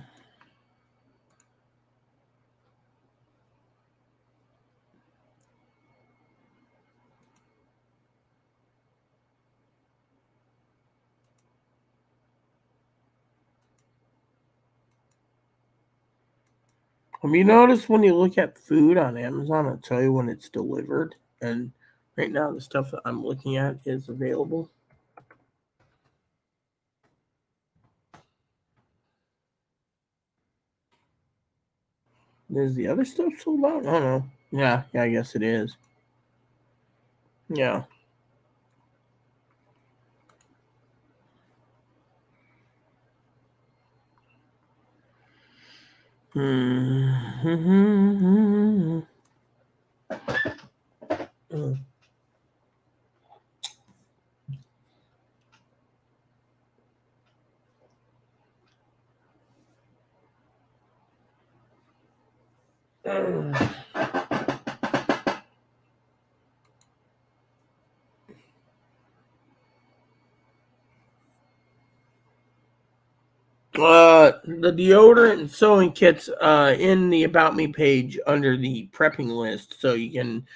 A: Have you noticed when you look at food on Amazon, it'll tell you when it's delivered? And right now, the stuff that I'm looking at is available. Is the other stuff sold out? I don't know. Yeah, I guess it is. Yeah. Hmm. The deodorant and sewing kits in the About Me page under the prepping list, so you can,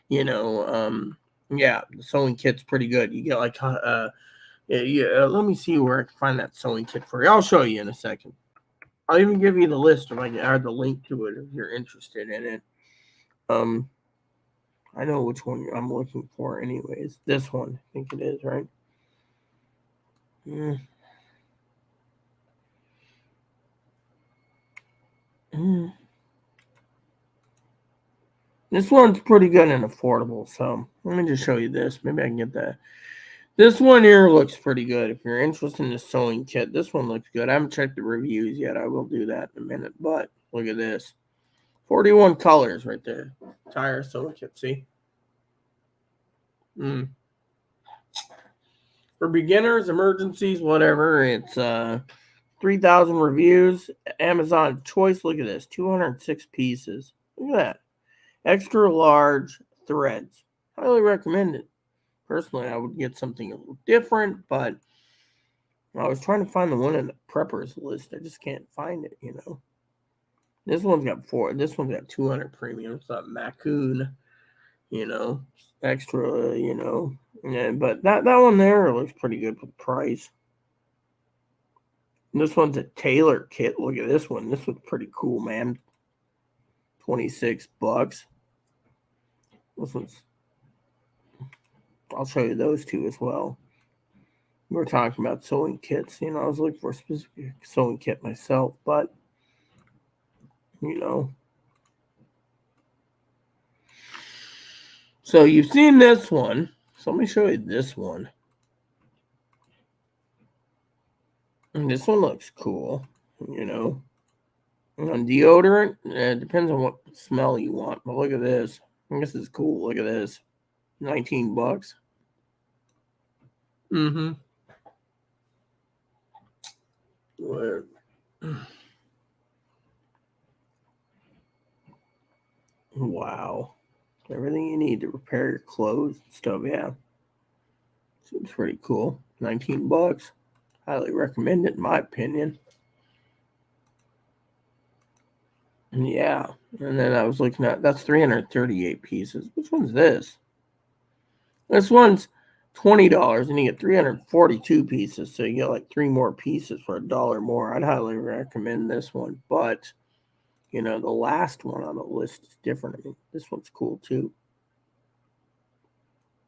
A: you know, yeah, the sewing kit's pretty good. You get like, yeah, let me see where I can find that sewing kit for you. I'll show you in a second. I'll even give you the list if I can add the link to it if you're interested in it. Um, I know which one I'm looking for, anyways. This one, I think it is, right? Mm. Mm. This one's pretty good and affordable, so let me just show you this. Maybe I can get that. This one here looks pretty good. If you're interested in the sewing kit, this one looks good. I haven't checked the reviews yet. I will do that in a minute. But look at this. 41 colors right there. Tire sewing kit, see? Mm. For beginners, emergencies, whatever, it's 3,000 reviews. Amazon choice, look at this. 206 pieces. Look at that. Extra large threads. Highly recommend it. Personally, I would get something a little different, but I was trying to find the one in the preppers list. I just can't find it, you know. This one's got four. This one's got 200 premium. It's not Macoon, you know, extra, you know. Yeah, but that one there looks pretty good for the price. And this one's a tailor kit. Look at this one. This one's pretty cool, man. $26. This one's. I'll show you those two as well. We were talking about sewing kits. You know, I was looking for a specific sewing kit myself, but you know. So you've seen this one. So let me show you this one. And this one looks cool, you know. On deodorant, it depends on what smell you want. But look at this. This is cool. Look at this. $19. Mm-hmm. Where? Wow. Everything you need to repair your clothes and stuff, yeah. Seems pretty cool. $19. Highly recommend it in my opinion. Yeah. And then I was looking at that's 338 pieces. Which one's this? This one's $20 and you get 342 pieces. So you get like three more pieces for $1 more. I'd highly recommend this one. But you know, the last one on the list is different. I mean, this one's cool too.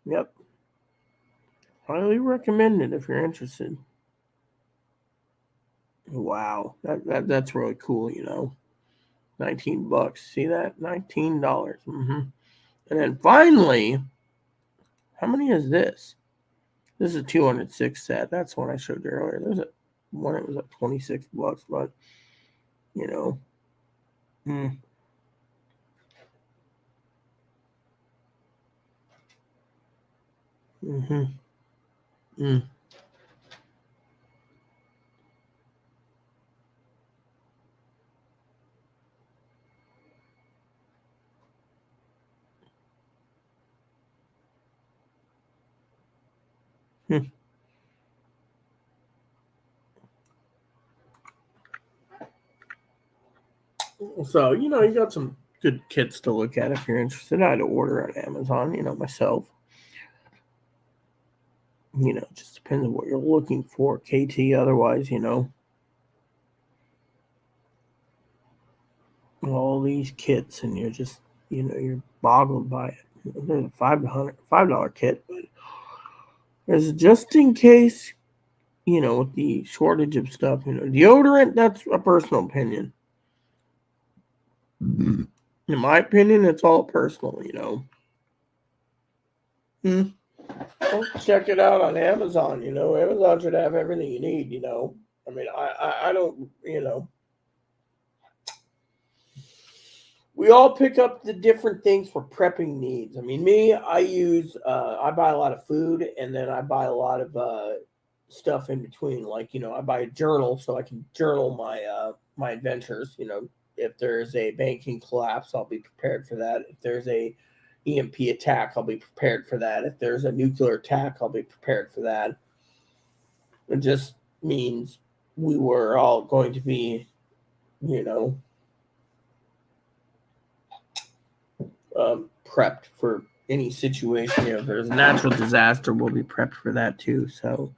A: Yep. Highly recommend it if you're interested. Wow. That's really cool, you know. $19. See that? $19. Mm-hmm. And then finally, how many is this? This is a 206 set. That's one I showed you earlier. There's a one that was at $26, but you know. Mm, mm-hmm, mm, mm. So, you got some good kits to look at if you're interested. I'd order on Amazon, myself. It just depends on what you're looking for, KT. Otherwise, all these kits and you're just, you're boggled by it. There's a $5 kit, but there's just in case, with the shortage of stuff, deodorant, that's a personal opinion. In my opinion, it's all personal, Well, check it out on Amazon, Amazon should have everything you need, I mean, I don't, we all pick up the different things for prepping needs. I mean, me, I buy a lot of food and then I buy a lot of stuff in between. Like, I buy a journal so I can journal my adventures. If there's a banking collapse, I'll be prepared for that. If there's a EMP attack, I'll be prepared for that. If there's a nuclear attack, I'll be prepared for that. It just means we were all going to be, prepped for any situation. If there's a natural disaster, we'll be prepped for that too. So,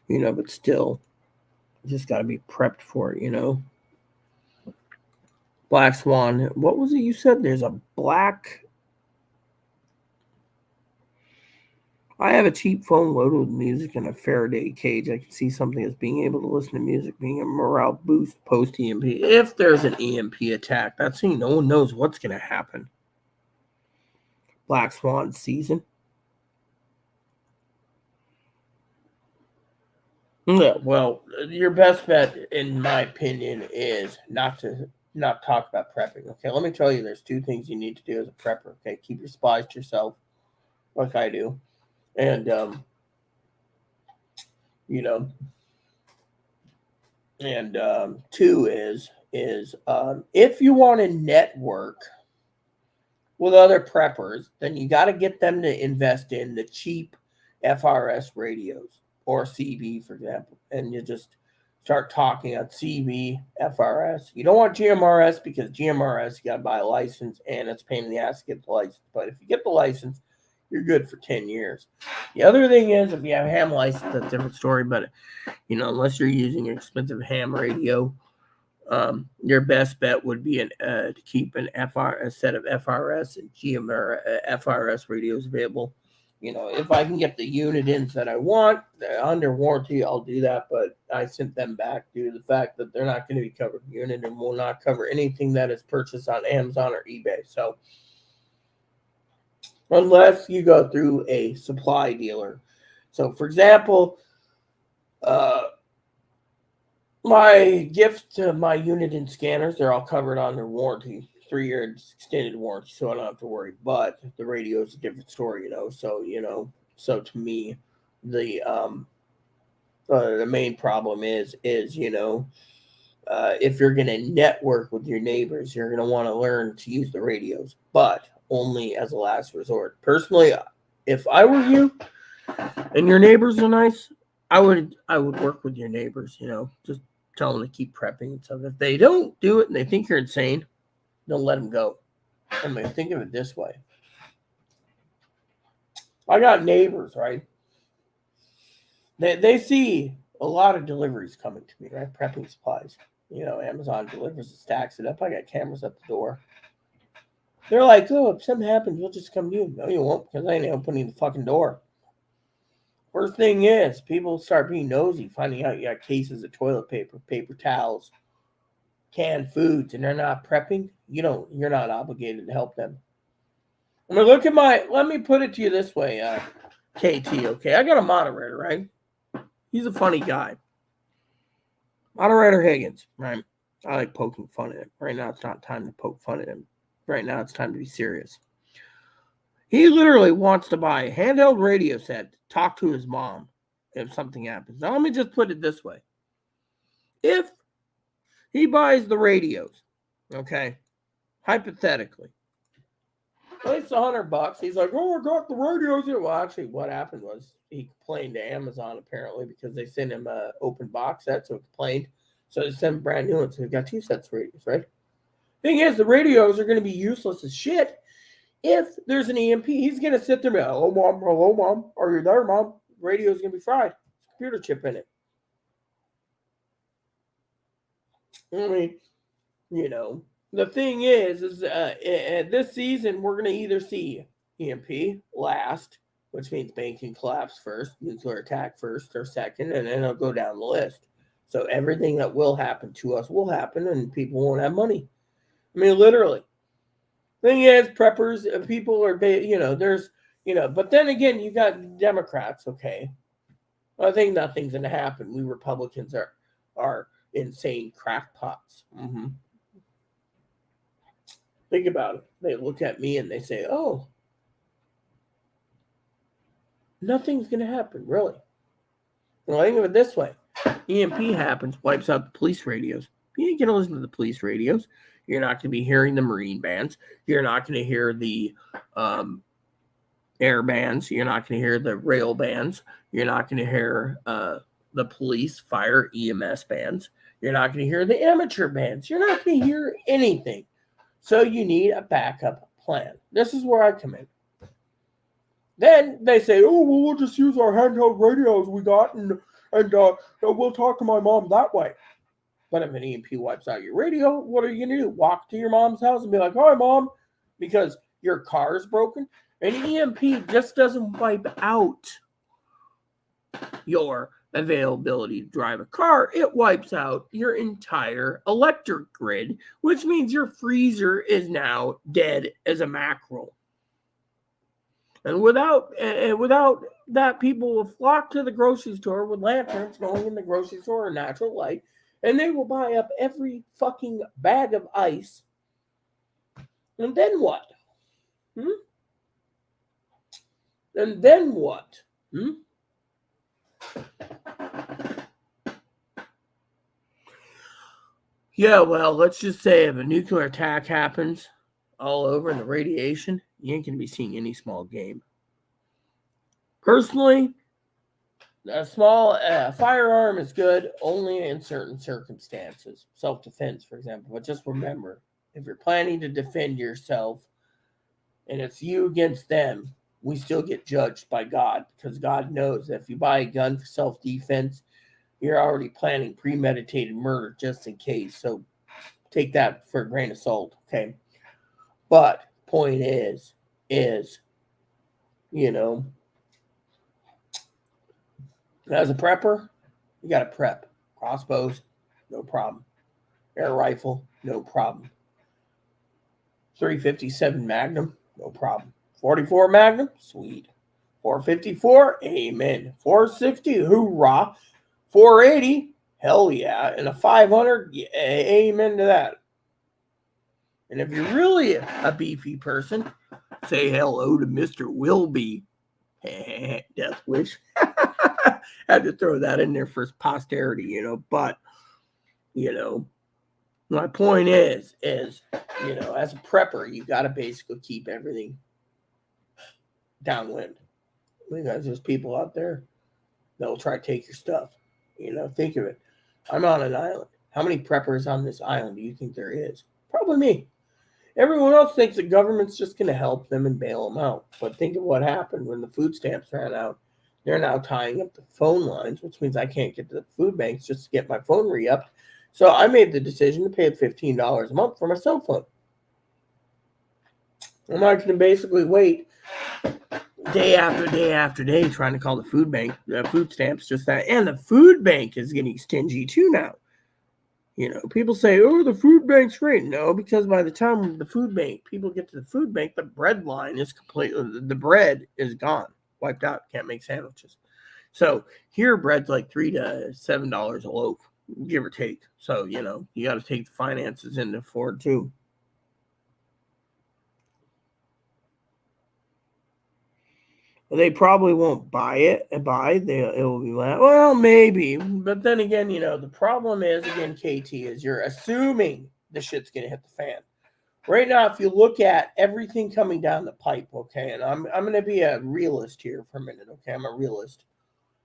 A: but still, just got to be prepped for it. Black Swan. What was it you said? There's a black. I have a cheap phone loaded with music and a Faraday cage. I can see something as being able to listen to music being a morale boost post EMP. If there's an EMP attack, that's no one knows what's going to happen. Black Swan season. Yeah, well, your best bet, in my opinion, is not talk about prepping. Okay, let me tell you, there's two things you need to do as a prepper. Okay, keep your supplies to yourself, like I do, and two is if you want to network with other preppers, then you got to get them to invest in the cheap FRS radios or CB, for example, and you just start talking on CB, FRS. You don't want GMRS because GMRS, you got to buy a license and it's a pain in the ass to get the license. But if you get the license, you're good for 10 years. The other thing is, if you have a ham license, that's a different story. But, unless you're using an expensive ham radio, your best bet would be to keep a set of FRS and FRS radios available. If I can get the unit ins that I want under warranty, I'll do that. But I sent them back due to the fact that they're not going to be covered unit and will not cover anything that is purchased on Amazon or eBay. So unless you go through a supply dealer. So for example, my gift to my unit and scanners, they're all covered on their warranty, 3-year extended warranty, so I don't have to worry. But the radio is a different story, So to me, the main problem is if you're going to network with your neighbors, you're going to want to learn to use the radios, but only as a last resort. Personally, if I were you and your neighbors are nice, I would work with your neighbors, just tell them to keep prepping and stuff. If they don't do it and they think you're insane, don't let them go. I mean, think of it this way. I got neighbors, right? They see a lot of deliveries coming to me, right? Prepping supplies. Amazon delivers and stacks it up. I got cameras at the door. They're like, oh, if something happens, we'll just come to you. No, you won't, because I ain't opening the fucking door. First thing is, people start being nosy, finding out you got cases of toilet paper, paper towels, canned foods, and they're not prepping. You're not obligated to help them. I mean, let me put it to you this way, KT, okay? I got a moderator, right? He's a funny guy. Moderator Higgins, right? I like poking fun at him. Right now, it's not time to poke fun at him. Right now, it's time to be serious. He literally wants to buy a handheld radio set to talk to his mom if something happens. Now, let me just put it this way. If he buys the radios, okay, hypothetically, it's $100. He's like, oh, I got the radios here. Well, actually, what happened was he complained to Amazon, apparently, because they sent him an open box set, so he complained. So they sent him brand new ones. So he got 2 sets of radios, right? Thing is, the radios are going to be useless as shit if there's an EMP. He's going to sit there and be, hello, mom. Are you there, mom? Radio's going to be fried. Computer chip in it. I mean, the thing is this season we're going to either see EMP last, which means banking collapse first, nuclear attack first or second, and then it'll go down the list. So everything that will happen to us will happen, and people won't have money. I mean, literally. Thing is, preppers, people are, there's, but then again, you got Democrats, okay? I think nothing's going to happen. We Republicans are insane crackpots. Mm-hmm. Think about it. They look at me and they say, oh, nothing's going to happen, really. Well, think of it this way. EMP happens, wipes out the police radios. You ain't going to listen to the police radios. You're not going to be hearing the Marine bands. You're not going to hear the air bands. You're not going to hear the rail bands. You're not going to hear the police, fire, EMS bands. You're not going to hear the amateur bands. You're not going to hear anything. So you need a backup plan. This is where I come in. Then they say, oh, well, we'll just use our handheld radios we got and we'll talk to my mom that way. But if an EMP wipes out your radio, what are you going to do? Walk to your mom's house and be like, hi, mom, because your car is broken? An EMP just doesn't wipe out your availability to drive a car. It wipes out your entire electric grid, which means your freezer is now dead as a mackerel. And without that, people will flock to the grocery store with lanterns going in the grocery store in natural light, and they will buy up every fucking bag of ice. And then what? And then what? Yeah, well, let's just say if a nuclear attack happens all over in the radiation, you ain't going to be seeing any small game. Personally, a small firearm is good only in certain circumstances. Self-defense, for example. But just remember, if you're planning to defend yourself and it's you against them, we still get judged by God, because God knows that if you buy a gun for self-defense, you're already planning premeditated murder just in case. So take that for a grain of salt, okay? But point is, as a prepper, you got to prep. Crossbows, no problem. Air rifle, no problem. 357 Magnum, no problem. 44 Magnum, sweet. 454, amen. 460, hoorah. 480, hell yeah. And a 500, yeah, amen to that. And if you're really a beefy person, say hello to Mr. Wilby. Death wish. Had to throw that in there for posterity, but, my point is, as a prepper, you got to basically keep everything downwind. Because there's people out there that will try to take your stuff. Think of it. I'm on an island. How many preppers on this island do you think there is? Probably me. Everyone else thinks the government's just going to help them and bail them out. But think of what happened when the food stamps ran out. They're now tying up the phone lines, which means I can't get to the food banks just to get my phone re-upped. So I made the decision to pay $15 a month for my cell phone. I'm not going to basically wait day after day after day trying to call the food bank, food stamps, just that. And the food bank is getting stingy too now. People say, oh, the food bank's great. No, because by the time people get to the food bank, the bread line is the bread is gone, wiped out, can't make sandwiches. So here, bread's like $3 to $7 a loaf, give or take. So, you got to take the finances into afford too. They probably won't buy it. It will be like, well, maybe. But then again, the problem is, again, KT, is you're assuming the shit's going to hit the fan. Right now, if you look at everything coming down the pipe, okay, and I'm going to be a realist here for a minute, okay? I'm a realist.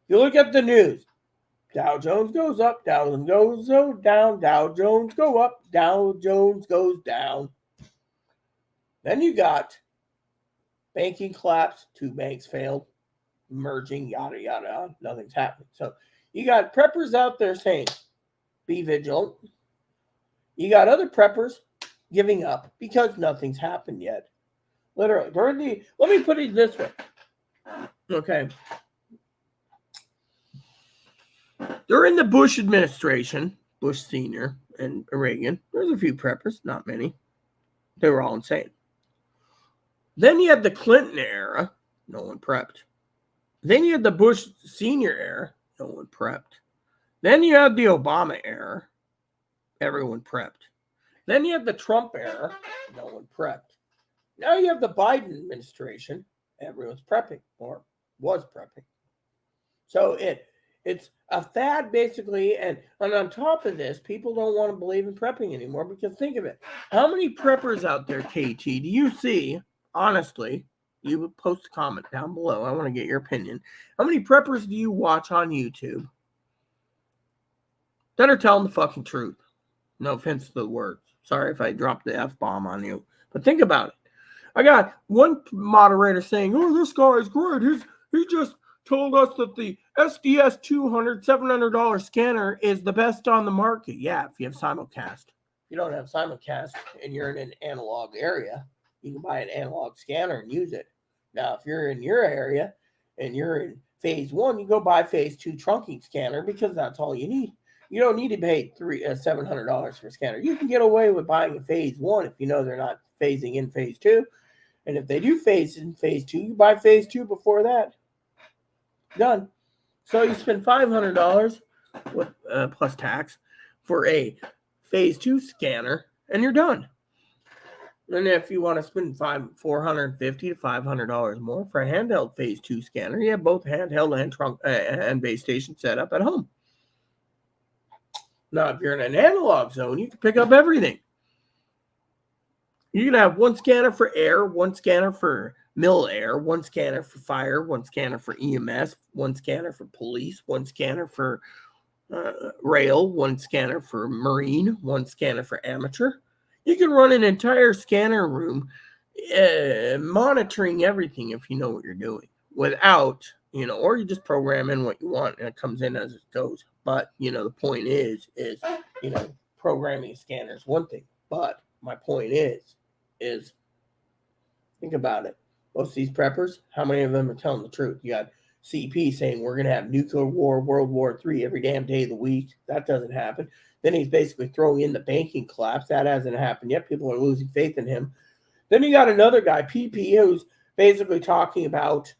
A: If you look at the news, Dow Jones goes up, Dow Jones goes down, Dow Jones go up, Dow Jones goes down. Then you got banking collapse, 2 banks failed, merging, yada, yada, yada. Nothing's happening. So you got preppers out there saying, be vigilant. You got other preppers giving up because nothing's happened yet. Literally, let me put it this way. Okay. During the Bush administration, Bush Sr. and Reagan, there's a few preppers, not many. They were all insane. Then you had the Clinton era, no one prepped. Then you had the Bush Sr. era, no one prepped. Then you had the Obama era, everyone prepped. Then you had the Trump era, no one prepped. Now you have the Biden administration, everyone's prepping, or was prepping. So it's a fad basically, and on top of this, people don't want to believe in prepping anymore because think of it. How many preppers out there, KT, do you see, honestly, you would post a comment down below. I want to get your opinion. How many preppers do you watch on YouTube that are telling the fucking truth? No offense to the words. Sorry if I dropped the F-bomb on you. But think about it. I got one moderator saying, oh, this guy is great. He just told us that the SDS $200, $700 scanner is the best on the market. Yeah, if you have simulcast. If you don't have simulcast and you're in an analog area, you can buy an analog scanner and use it. Now, if you're in your area and you're in phase 1, you go buy phase 2 trunking scanner because that's all you need. You don't need to pay $700 for a scanner. You can get away with buying a phase 1 if you know they're not phasing in phase 2. And if they do phase in phase 2, you buy phase 2 before that. Done. So you spend $500 with plus tax for a phase 2 scanner, and you're done. And if you want to spend $450 to $500 more for a handheld phase 2 scanner, you have both handheld and trunk and base station set up at home. Now, if you're in an analog zone, you can pick up everything. You can have one scanner for air, one scanner for mill air, one scanner for fire, one scanner for EMS, one scanner for police, one scanner for rail, one scanner for marine, one scanner for amateur. You can run an entire scanner room monitoring everything if you know what you're doing without, or you just program in what you want and it comes in as it goes. But, the point is, programming a scanner is one thing. But my point is think about it. Most of these preppers, how many of them are telling the truth? You got CP saying we're going to have nuclear war, World War III every damn day of the week. That doesn't happen. Then he's basically throwing in the banking collapse. That hasn't happened yet. People are losing faith in him. Then you got another guy, PP, who's basically talking about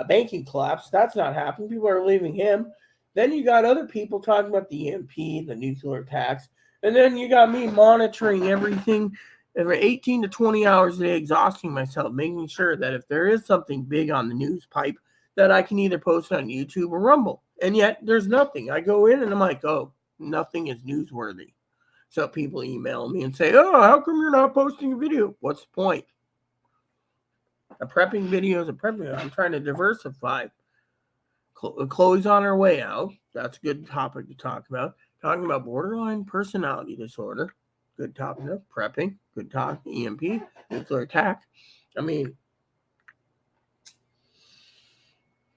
A: banking collapse. That's not happening. People are leaving him. Then you got other people talking about the EMP, the nuclear attacks. And then you got me monitoring everything every 18 to 20 hours a day, exhausting myself, making sure that if there is something big on the news pipe, that I can either post on YouTube or Rumble. And yet there's nothing. I go in and I'm like, oh, nothing is newsworthy. So people email me and say, oh, how come you're not posting a video? What's the point? A prepping video is a prepping video. I'm trying to diversify. Chloe's on her way out. That's a good topic to talk about. Talking about borderline personality disorder. Good topic. Prepping. Good talk. EMP. Nuclear attack. I mean,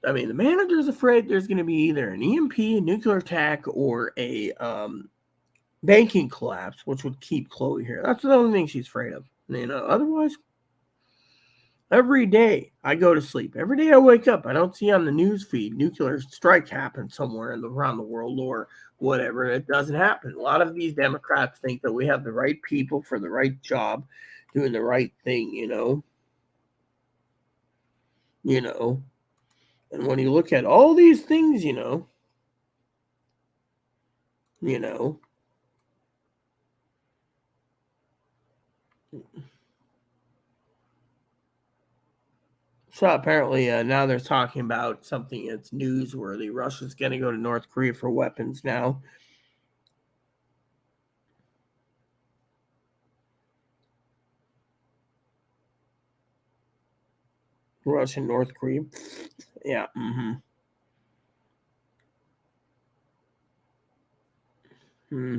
A: the manager's afraid there's going to be either an EMP, a nuclear attack, or a banking collapse, which would keep Chloe here. That's the only thing she's afraid of. Otherwise, every day I go to sleep. Every day I wake up, I don't see on the news feed nuclear strike happen somewhere around the world or whatever. It doesn't happen. A lot of these Democrats think that we have the right people for the right job, doing the right thing, And when you look at all these things, So apparently now they're talking about something that's newsworthy. Russia's going to go to North Korea for weapons now. Russia, North Korea. Yeah. Hmm.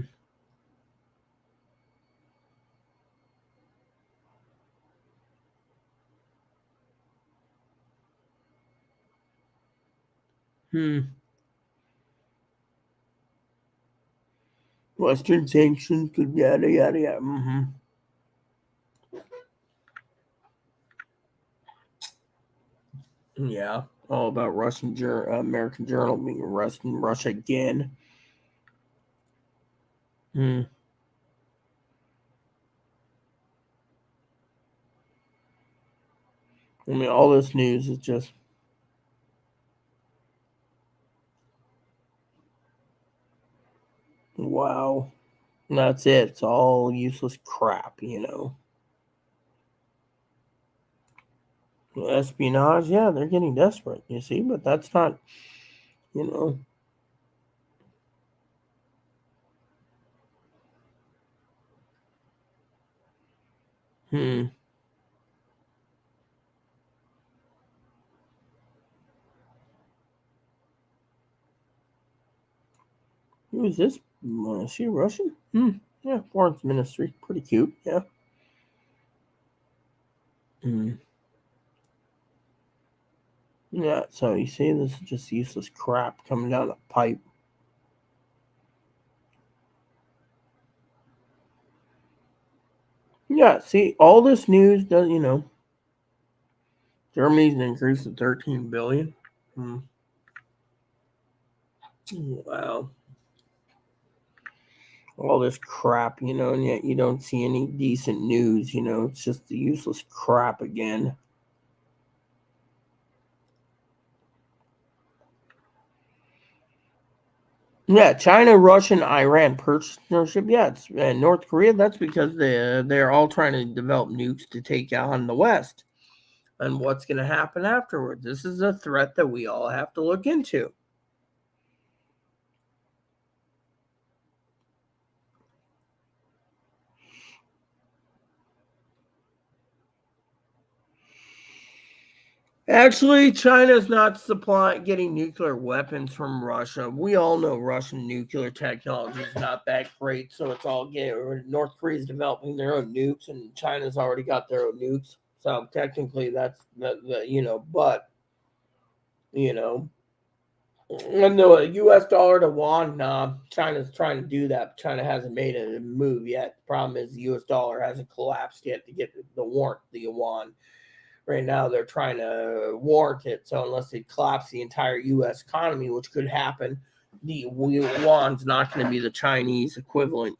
A: Western sanctions could yada yada yada. Mm-hmm. Yeah, all about American Journal being arrested in Russia again. Hmm. I mean, all this news is just wow. And that's it. It's all useless crap, Espionage, yeah, they're getting desperate, you see, but that's not, you know. Hmm. Who is this? Is she Russian? Hmm. Yeah, foreign ministry. Pretty cute, yeah. Hmm. Yeah, so you see, this is just useless crap coming down the pipe. Yeah, see, all this news does, Germany's increased to 13 billion. Hmm. Wow. All this crap, and yet you don't see any decent news, it's just the useless crap again. Yeah, China, Russia, and Iran partnership. Yeah, and North Korea. That's because they're all trying to develop nukes to take on the West. And what's going to happen afterwards? This is a threat that we all have to look into. Actually, China's not getting nuclear weapons from Russia. We all know Russian nuclear technology is not that great, so it's all getting. North Korea's developing their own nukes, and China's already got their own nukes. So technically, that's but you know, and the U.S. dollar to won, nah, China's trying to do that. China hasn't made a move yet. The problem is the U.S. dollar hasn't collapsed yet to get the yuan. Right now, they're trying to warrant it. So unless they collapse the entire U.S. economy, which could happen, the yuan's not going to be the Chinese equivalent.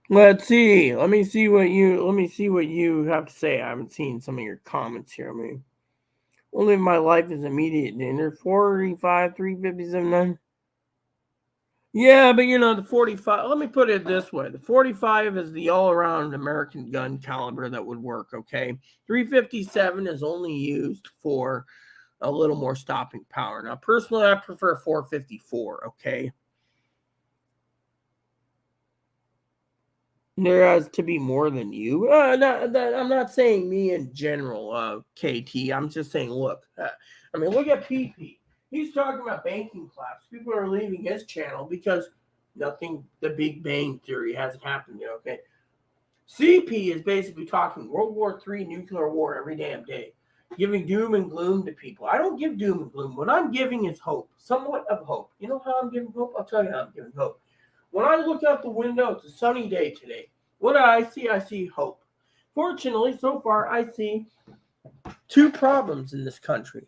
A: Let's see. Let me see what you have to say. I haven't seen some of your comments here. I mean, only if my life is immediate danger. 45, 357. Yeah, but the 45, let me put it this way. The 45 is the all around American gun caliber that would work, okay? 357 is only used for a little more stopping power. Now, personally, I prefer 454, okay? There has to be more than you. I'm not saying me in general, KT. I'm just saying, look. I mean, look at PP. He's talking about banking collapse. People are leaving his channel because the Big Bang Theory hasn't happened yet, okay? CP is basically talking World War III nuclear war every damn day, giving doom and gloom to people. I don't give doom and gloom. What I'm giving is hope, somewhat of hope. You know how I'm giving hope? I'll tell you how I'm giving hope. When I look out the window, it's a sunny day today. What do I see? I see hope. Fortunately, so far, I see two problems in this country.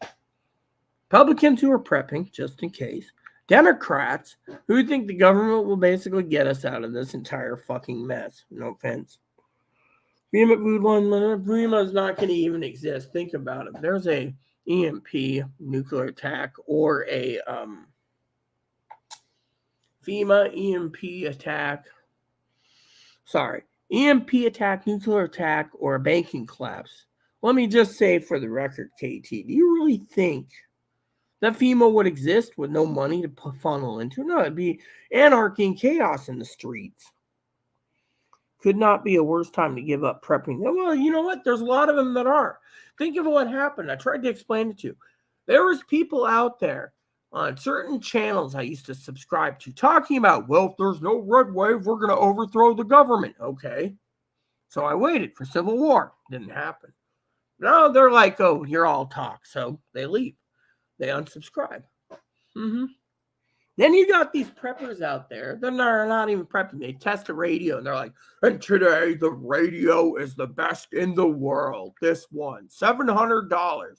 A: Republicans who are prepping, just in case. Democrats who think the government will basically get us out of this entire fucking mess. No offense. FEMA food line, FEMA is not going to even exist. Think about it. There's a EMP nuclear attack or a FEMA EMP attack. Sorry, EMP attack, nuclear attack, or a banking collapse. Let me just say for the record, KT, do you really think that FEMA would exist with no money to funnel into? No, it'd be anarchy and chaos in the streets. Could not be a worse time to give up prepping. Well, you know what? There's a lot of them that are. Think of what happened. I tried to explain it to you. There was people out there on certain channels I used to subscribe to talking about, well, if there's no red wave, we're going to overthrow the government. Okay. So I waited for civil war. Didn't happen. No, they're like, oh, you're all talk. So they leave. They unsubscribe. Mm-hmm. Then you got these preppers out there. They're not even prepping. They test the radio and they're like, and today the radio is the best in the world. This one, $700.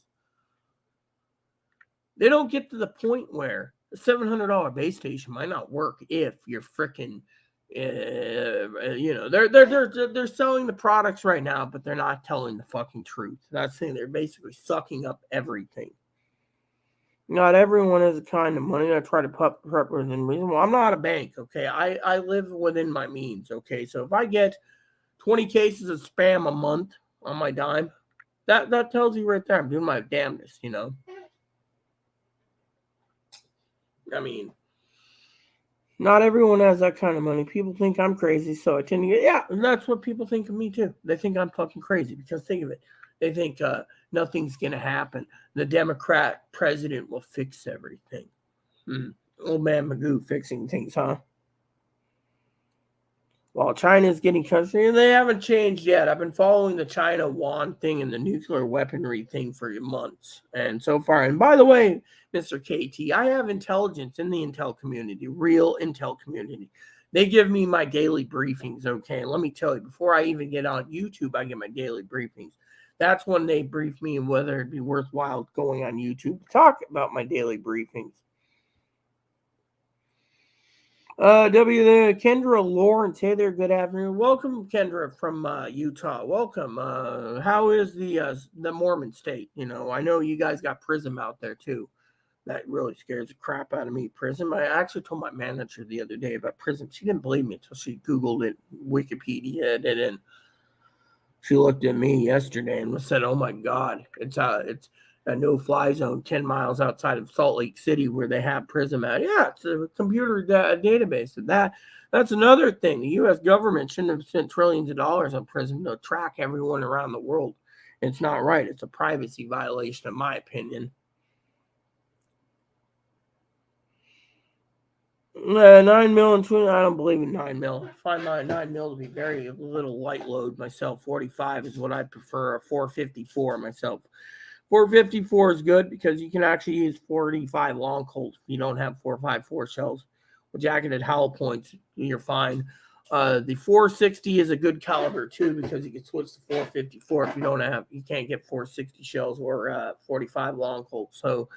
A: They don't get to the point where the $700 base station might not work if you're freaking, they're selling the products right now, but they're not telling the fucking truth. That's the thing. They're basically sucking up everything. Not everyone has the kind of money to try to prep within reason. Well, I'm not a bank, okay? I live within my means, okay? So if I get 20 cases of spam a month on my dime, that tells you right there I'm doing my damnedest, you know? I mean, not everyone has that kind of money. People think I'm crazy, so I tend to get, yeah, and that's what people think of me too. They think I'm fucking crazy because think of it. They think nothing's going to happen. The Democrat president will fix everything. Old man Magoo fixing things, huh? While China's getting country, they haven't changed yet. I've been following the China yuan thing and the nuclear weaponry thing for months. And so far, and by the way, Mr. KT, I have intelligence in the intel community, real intel community. They give me my daily briefings, okay? And let me tell you, before I even get on YouTube, I get my daily briefings. That's when they brief me whether it'd be worthwhile going on YouTube to talk about my daily briefings. Kendra Lawrence. Hey there, good afternoon. Welcome, Kendra from Utah. Welcome. How is the Mormon state? You know, I know you guys got Prism out there too. That really scares the crap out of me. Prism. I actually told my manager the other day about Prism. She didn't believe me until she Googled it, Wikipedia it, and she looked at me yesterday and said, "Oh my God, it's a no-fly zone 10 miles outside of Salt Lake City where they have Prism at." Yeah, it's a computer database. And that's another thing. The U.S. government shouldn't have spent trillions of dollars on Prism to track everyone around the world. It's not right. It's a privacy violation, in my opinion. 9 mil and 20. I don't believe in 9 mil. I find my 9 mil to be very little light load myself. 45 is what I prefer. A 454 myself. 454 is good because you can actually use 45 long Colts if you don't have 454 shells. With jacketed hollow points, you're fine. The 460 is a good caliber too because you can switch to 454 if you can't get 460 shells or 45 long Colts. So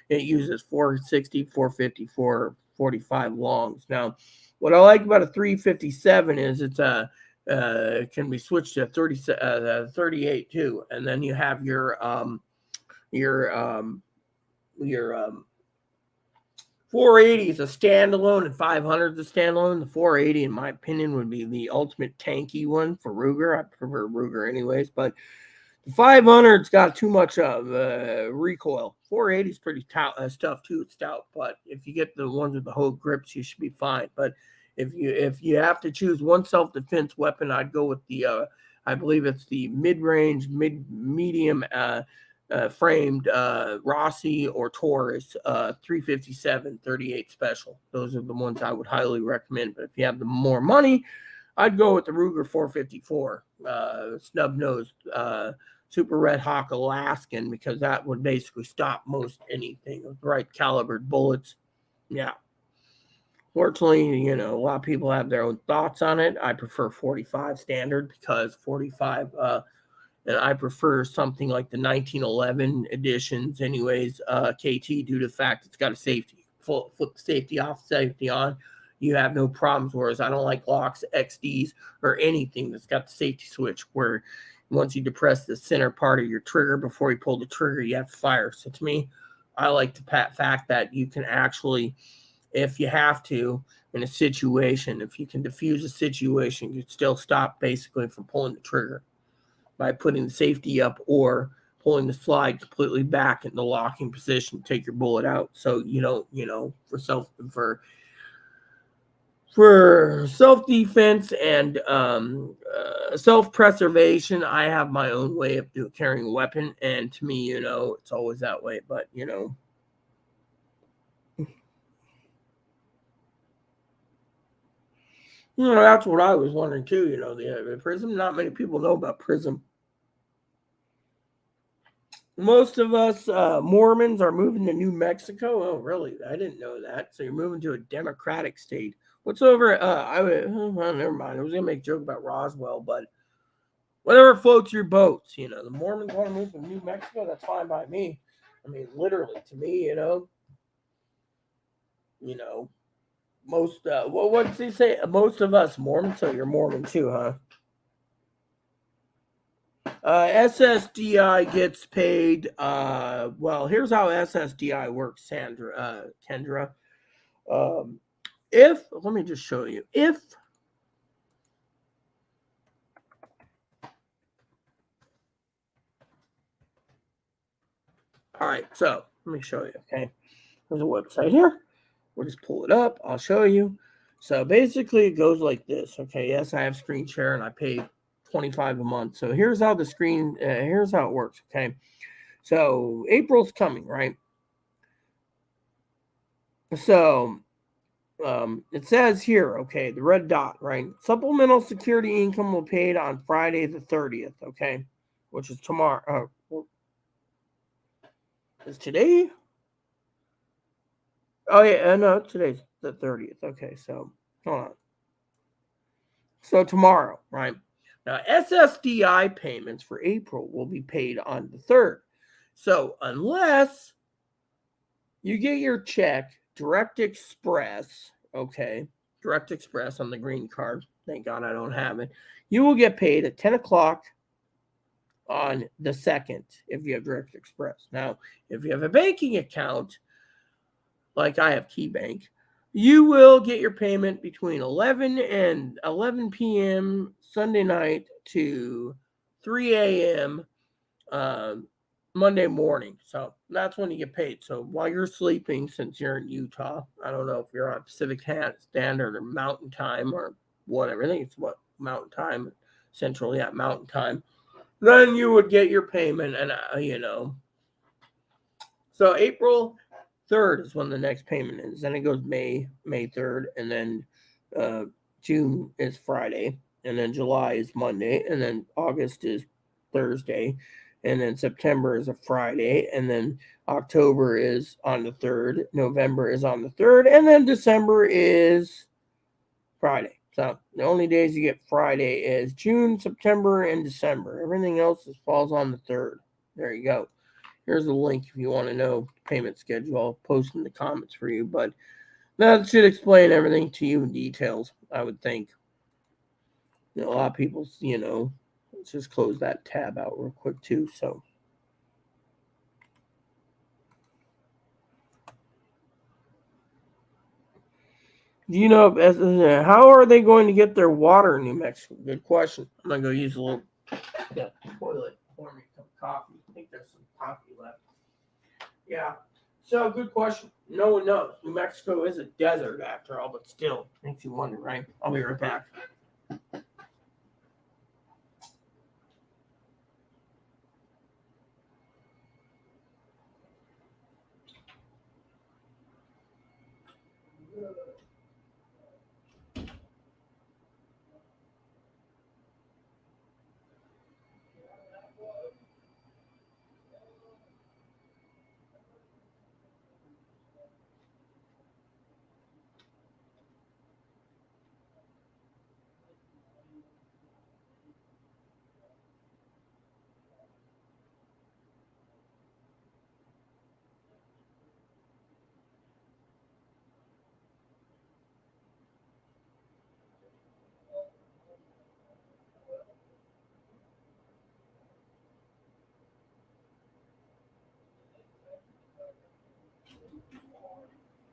A: it uses 460, 454, 45 longs. Now, what I like about a 357 is it's it can be switched to 38 too, and then you have your 480 is a standalone and 500 is a standalone. The 480, in my opinion, would be the ultimate tanky one for Ruger. I prefer Ruger anyways, but the 500's got too much of recoil. 480 is pretty tough too. It's stout, but if you get the ones with the whole grips, you should be fine. But if you have to choose one self-defense weapon, I'd go with the I believe it's the mid-range, medium framed Rossi or Taurus 357 38 special. Those are the ones I would highly recommend. But if you have the more money, I'd go with the Ruger 454 snub-nosed Super Red Hawk Alaskan because that would basically stop most anything with the right calibered bullets. Yeah. Fortunately, a lot of people have their own thoughts on it. I prefer 45 standard because 45 and I prefer something like the 1911 editions anyways, KT, due to the fact it's got a safety. Flip the safety off, safety on. You have no problems, whereas I don't like locks, XDs, or anything that's got the safety switch where once you depress the center part of your trigger before you pull the trigger, you have to fire. So to me, I like the fact that you can actually, if you have to, in a situation, if you can defuse a situation, you can still stop basically from pulling the trigger by putting the safety up or pulling the slide completely back in the locking position, take your bullet out. So you don't, for self-defense and self-preservation, I have my own way of carrying a weapon. And to me, it's always that way. But, That's what I was wondering too. The Prism. Not many people know about Prism. Most of us Mormons are moving to New Mexico. Oh, really? I didn't know that. So you're moving to a Democratic state. What's over? Well, never mind. I was gonna make a joke about Roswell, but whatever floats your boats. The Mormons want to move to New Mexico. That's fine by me. I mean, literally, to me, most. What does he say? Most of us Mormons. So you're Mormon too, huh? SSDI gets paid. Well, here's how SSDI works, Kendra. Let me just show you. All right, so let me show you. Okay, there's a website here. We'll just pull it up. I'll show you. So basically, it goes like this. Okay, yes, I have screen share and I pay $25 a month. So here's how here's how it works. Okay, so April's coming, right? So it says here, okay, the red dot, right? Supplemental security income will be paid on Friday the 30th, okay, which is tomorrow. Is today? Oh, yeah, no, today's the 30th. Okay, so hold on. So tomorrow, right? Now, SSDI payments for April will be paid on the 3rd. So unless you get your check Direct Express, okay, Direct Express on the green card, thank God I don't have it, you will get paid at 10 o'clock on the 2nd if you have Direct Express. Now, if you have a banking account, like I have KeyBank, you will get your payment between 11 p.m. Sunday night to 3 a.m. Monday morning. So that's when you get paid. So while you're sleeping, since you're in Utah, I don't know if you're on Pacific Standard or Mountain Time or whatever. I think it's Mountain Time, Central, yeah, Mountain Time. Then you would get your payment, and So April 3rd is when the next payment is. Then it goes May 3rd, and then June is Friday, and then July is Monday, and then August is Thursday, and then September is a Friday, and then October is on the 3rd, November is on the 3rd, and then December is Friday. So the only days you get Friday is June, September, and December. Everything else falls on the 3rd. There you go. Here's a link if you want to know payment schedule. I'll post in the comments for you. But that should explain everything to you in details, I would think. A lot of people, let's just close that tab out real quick too. So. Do you know how are they going to get their water in New Mexico? Good question. I'm gonna go use a little toilet pour me some coffee. I think there's some coffee left. Yeah. So good question. No one knows. New Mexico is a desert after all, but still makes you wonder, right? I'll be right back.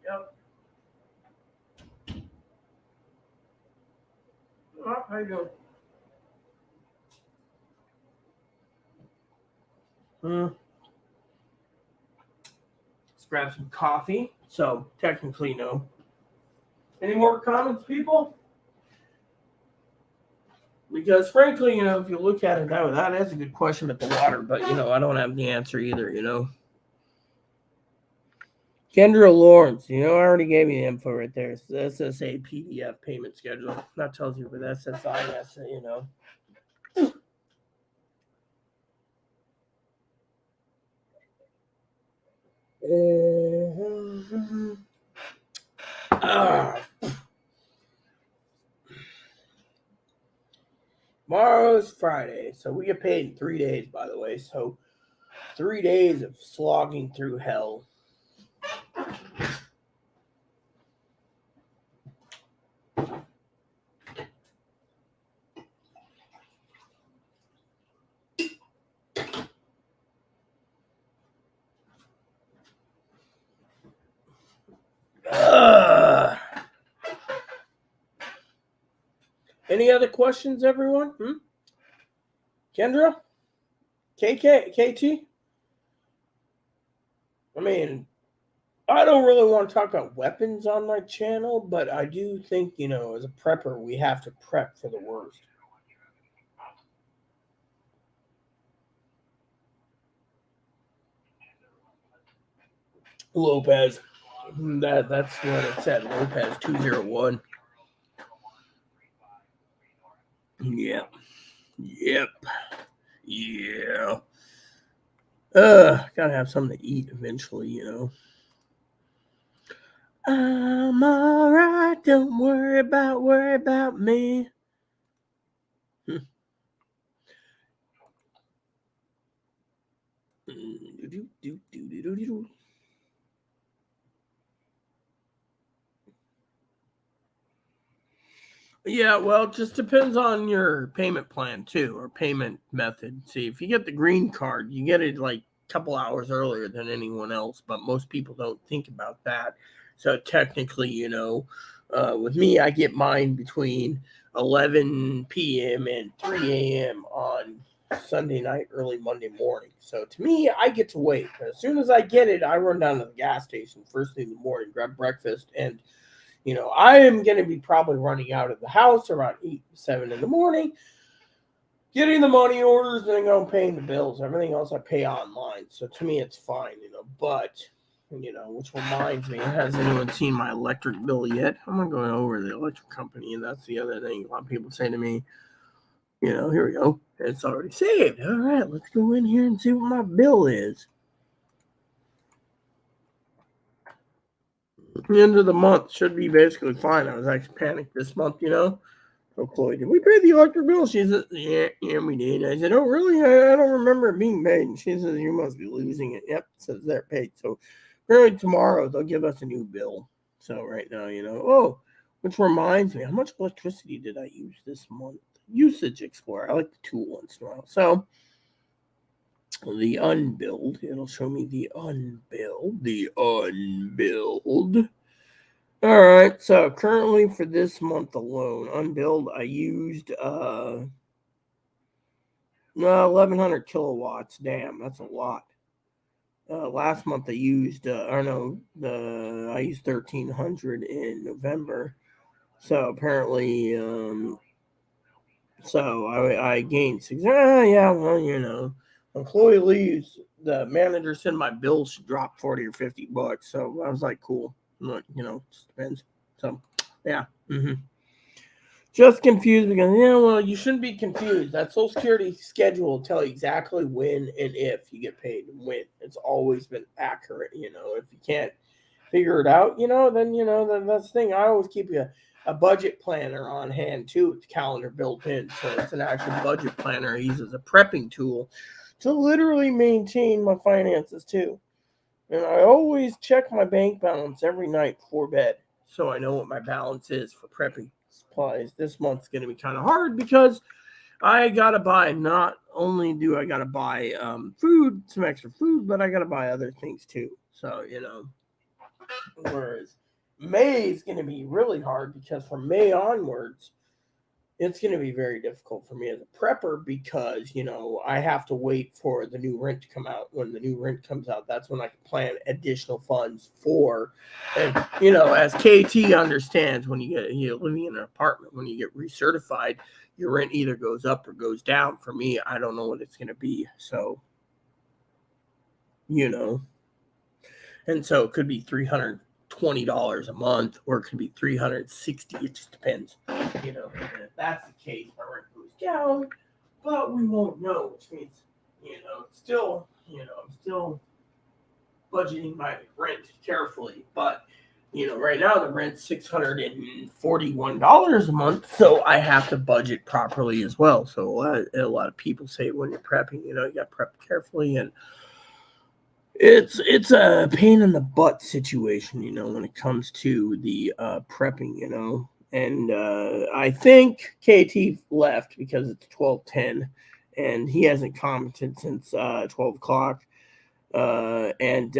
A: Yep. How you doing? Let's grab some coffee. So technically, no. Any more comments, people? Because frankly, if you look at it that is a good question about the water, but I don't have the answer either. Kendra Lawrence, I already gave you the info right there. It's the SSA PDF payment schedule. That tells you with SSIS, Tomorrow's Friday, so we get paid in 3 days, by the way. So 3 days of slogging through hell. Any other questions, everyone? Kendra? KT? I mean, I don't really want to talk about weapons on my channel, but I do think, as a prepper, we have to prep for the worst. Lopez. That's what it said. Lopez 201. Yep. Yeah. Gotta have something to eat eventually, I'm alright, don't worry about me. Yeah, well, it just depends on your payment plan too, or payment method. See, if you get the green card, you get it like a couple hours earlier than anyone else, but most people don't think about that. So technically, with me, I get mine between 11 p.m. and 3 a.m. on Sunday night, early Monday morning. So to me, I get to wait. As soon as I get it, I run down to the gas station first thing in the morning, grab breakfast, and I am going to be probably running out of the house around 8, 7 in the morning, getting the money orders, and then going paying the bills. Everything else I pay online. So to me, it's fine, but, which reminds me, has anyone seen my electric bill yet? I'm going to go over the electric company, and that's the other thing. A lot of people say to me, here we go. It's already saved. All right, let's go in here and see what my bill is. The end of the month should be basically fine. I was actually panicked this month, So Chloe, did we pay the electric bill? She said, yeah, we did. I said, oh, really? I don't remember it being paid. And she says, you must be losing it. Yep, it says they're paid. So apparently tomorrow they'll give us a new bill. So right now, oh, which reminds me, how much electricity did I use this month? Usage Explorer. I like the tool once in a while. So the unbilled, it'll show me the unbilled. All right, so currently for this month alone, unbilled, I used 1,100 kilowatts. Damn, that's a lot. Last month I used, I used 1,300 in November. So apparently, so I gained 6. Yeah, well, when Chloe leaves, the manager said my bill should drop 40 or $50. So I was like, cool. Just depends. So, yeah. Just confused because, you shouldn't be confused. That Social Security schedule will tell you exactly when and if you get paid and when. It's always been accurate, If you can't figure it out, then that's the thing. I always keep a budget planner on hand, too, with the calendar built in. So it's an actual budget planner I use as a prepping tool to literally maintain my finances, too. And I always check my bank balance every night before bed so I know what my balance is for prepping supplies. This month's going to be kind of hard because I got to buy, not only do I got to buy food, some extra food, but I got to buy other things too. So, whereas May is going to be really hard because from May onwards, it's going to be very difficult for me as a prepper because, I have to wait for the new rent to come out. When the new rent comes out, that's when I can plan additional funds for. And, as KT understands, when you're living in an apartment, when you get recertified, your rent either goes up or goes down. For me, I don't know what it's going to be. So, And so it could be $320 a month, or it could be $360. It just depends, And if that's the case, my rent goes down, but we won't know, which means, it's still, I'm still budgeting my rent carefully. But right now the rent's $641 a month, so I have to budget properly as well. So a lot of people say when you're prepping, you got to prep carefully, and it's a pain in the butt situation, when it comes to the prepping, And I think KT left because it's 12:10, and he hasn't commented since 12 o'clock. And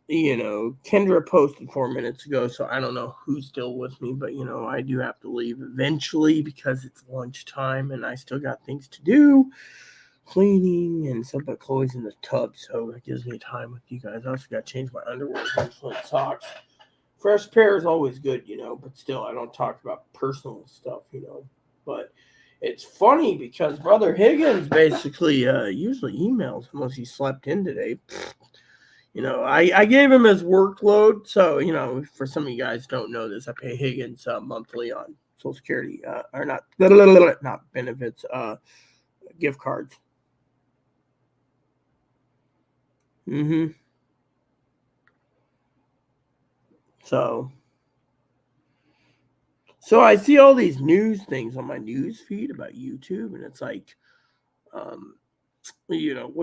A: Kendra posted 4 minutes ago, so I don't know who's still with me, but I do have to leave eventually because it's lunchtime and I still got things to do, cleaning and stuff. But Chloe's in the tub, so it gives me time with you guys. I also got to change my underwear and socks. Fresh pair is always good, but still, I don't talk about personal stuff, But it's funny because Brother Higgins basically usually emails unless he slept in today. I gave him his workload. So, for some of you guys don't know this, I pay Higgins monthly on Social Security, or not benefits, gift cards. So I see all these news things on my news feed about YouTube, and it's like, what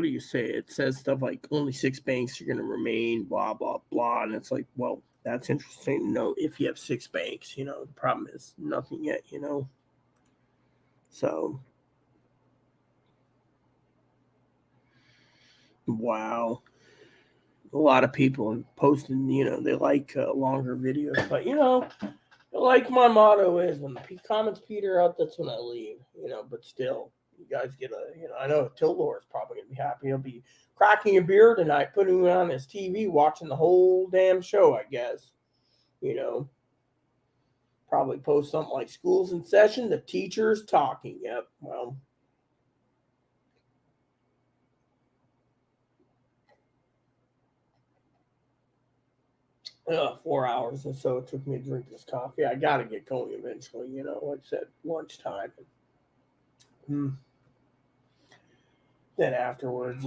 A: do you say? It says stuff like only 6 banks are going to remain, blah, blah, blah. And it's like, well, that's interesting to know if you have 6 banks. The problem is nothing yet, So, wow. A lot of people have posted, they like longer videos. But, like my motto is, when the comments peter out, that's when I leave, But still, you guys get I know Tildor is probably going to be happy. He'll be cracking a beer tonight, putting it on his TV, watching the whole damn show, I guess. Probably post something like school's in session, the teacher's talking. Yep, well. 4 hours or so it took me to drink this coffee. I got to get going eventually, like I said, lunchtime. Then afterwards,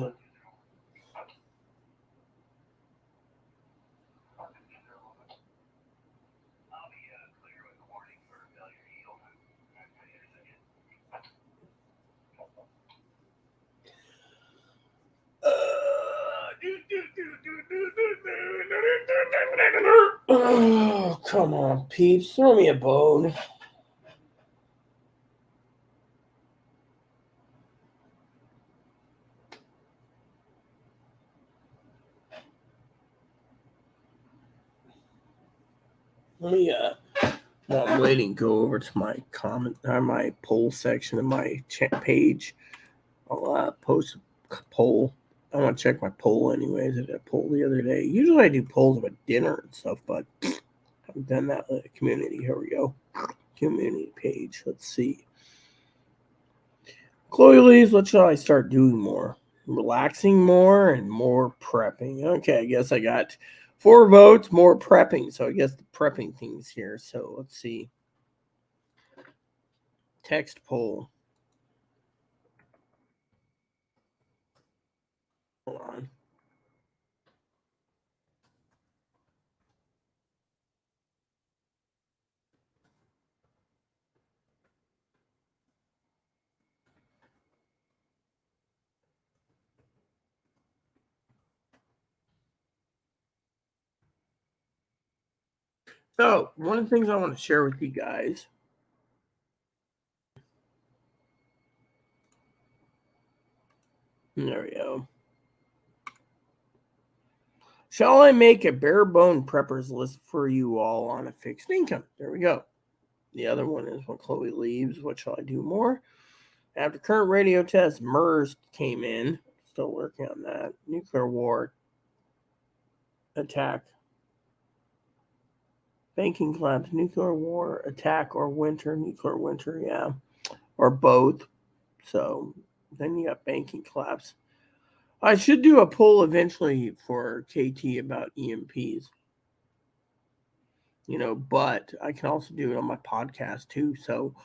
A: oh, come on, peeps. Throw me a bone. Let me, while I'm waiting, go over to my comment, or my poll section of my page. I'll post a poll. I want to check my poll anyways. I did a poll the other day. Usually I do polls about dinner and stuff, but I haven't done that with the community. Here we go. Community page. Let's see. Chloe leaves. What shall I start doing more? Relaxing more and more prepping. Okay, I guess I got 4 votes, more prepping. So I guess the prepping thing's here. So let's see. Text poll. Hold on. So, one of the things I want to share with you guys. There we go. Shall I make a bare bone preppers list for you all on a fixed income? There we go. The other one is when Chloe leaves, what shall I do more? After current radio test, MERS came in. Still working on that. Nuclear war attack. Banking collapse, nuclear war attack, or winter, nuclear winter, yeah. Or both. So then you got banking collapse. I should do a poll eventually for KT about EMPs. But I can also do it on my podcast too. So,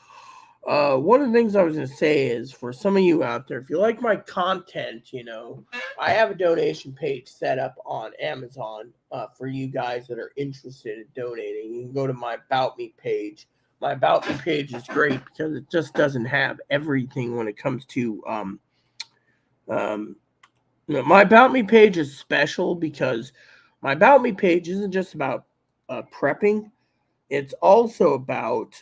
A: one of the things I was going to say is for some of you out there, if you like my content, I have a donation page set up on Amazon for you guys that are interested in donating. You can go to my About Me page. My About Me page is great because it just doesn't have everything when it comes to my About Me page is special because my About Me page isn't just about prepping. It's also about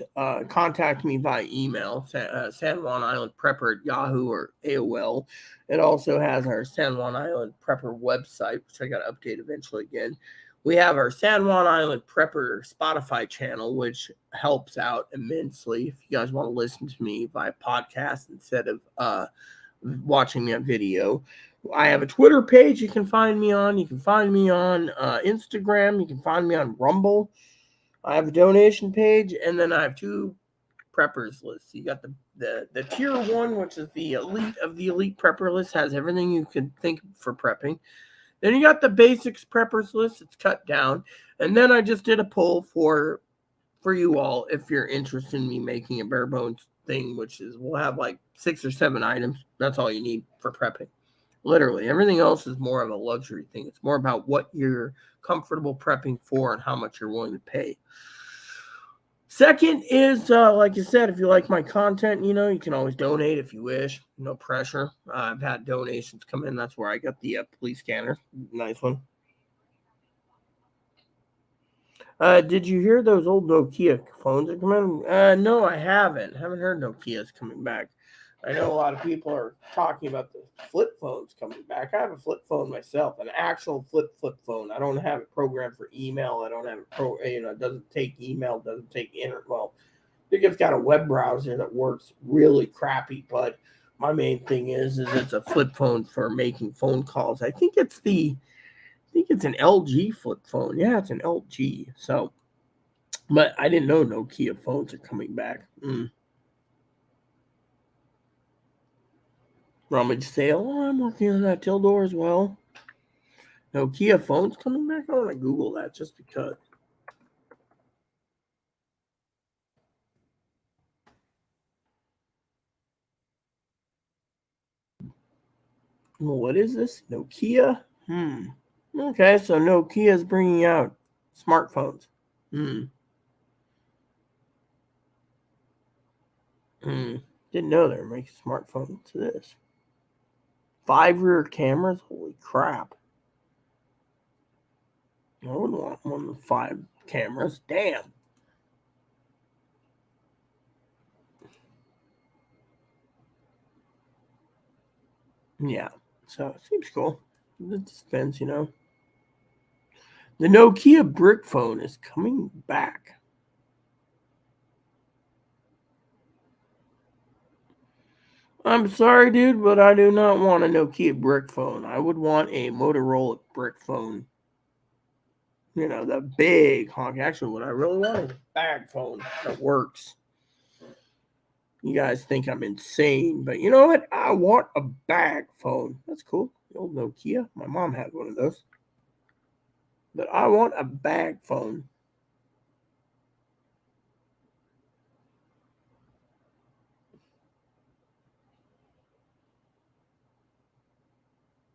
A: contacting me via email, San Juan Island Prepper at Yahoo or AOL. It also has our San Juan Island Prepper website, which I got to update eventually again. We have our San Juan Island Prepper Spotify channel, which helps out immensely if you guys want to listen to me via podcast instead of watching me on video. I have a Twitter page you can find me on. You can find me on Instagram. You can find me on Rumble. I have a donation page, and then I have two preppers lists. You got the tier 1, which is the elite of the elite prepper list, has everything you can think for prepping. Then you got the basics preppers list. It's cut down, and then I just did a poll for you all if you're interested in me making a bare bones thing, which is we'll have like 6 or 7 items. That's all you need for prepping. Literally, everything else is more of a luxury thing. It's more about what you're comfortable prepping for and how much you're willing to pay. Second is, like I said, if you like my content, you can always donate if you wish. No pressure. I've had donations come in. That's where I got the police scanner. Nice one. Did you hear those old Nokia phones are coming? No, I haven't. Haven't heard Nokia's coming back. I know a lot of people are talking about the flip phones coming back. I have a flip phone myself, an actual flip phone. I don't have it programmed for email. I don't have it it doesn't take email, doesn't take internet. Well, I think it's got a web browser that works really crappy, but my main thing is it's a flip phone for making phone calls. I think it's an LG flip phone. Yeah, it's an LG. So, but I didn't know Nokia phones are coming back. Rummage sale. Oh, I'm working on that till door as well. Nokia phones coming back. I want to Google that just because. Well, what is this? Nokia? Okay, so Nokia is bringing out smartphones. Didn't know they were making smartphones to this. 5 rear cameras? Holy crap. I wouldn't want one with 5 cameras. Damn. Yeah, so it seems cool. It just depends, The Nokia brick phone is coming back. I'm sorry, dude, but I do not want a Nokia brick phone. I would want a Motorola brick phone. The big honk. Actually, what I really want is a bag phone that works. You guys think I'm insane, but you know what? I want a bag phone. That's cool. The old Nokia. My mom had one of those. But I want a bag phone.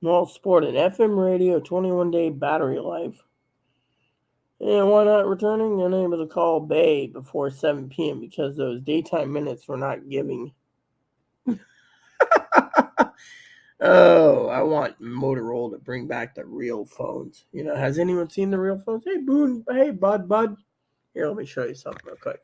A: All sport an FM radio, 21-day battery life. And why not returning? Unable to call Bay before 7 p.m. because those daytime minutes were not giving. Oh, I want Motorola to bring back the real phones. Has anyone seen the real phones? Hey, Boone. Hey, bud. Here, let me show you something real quick.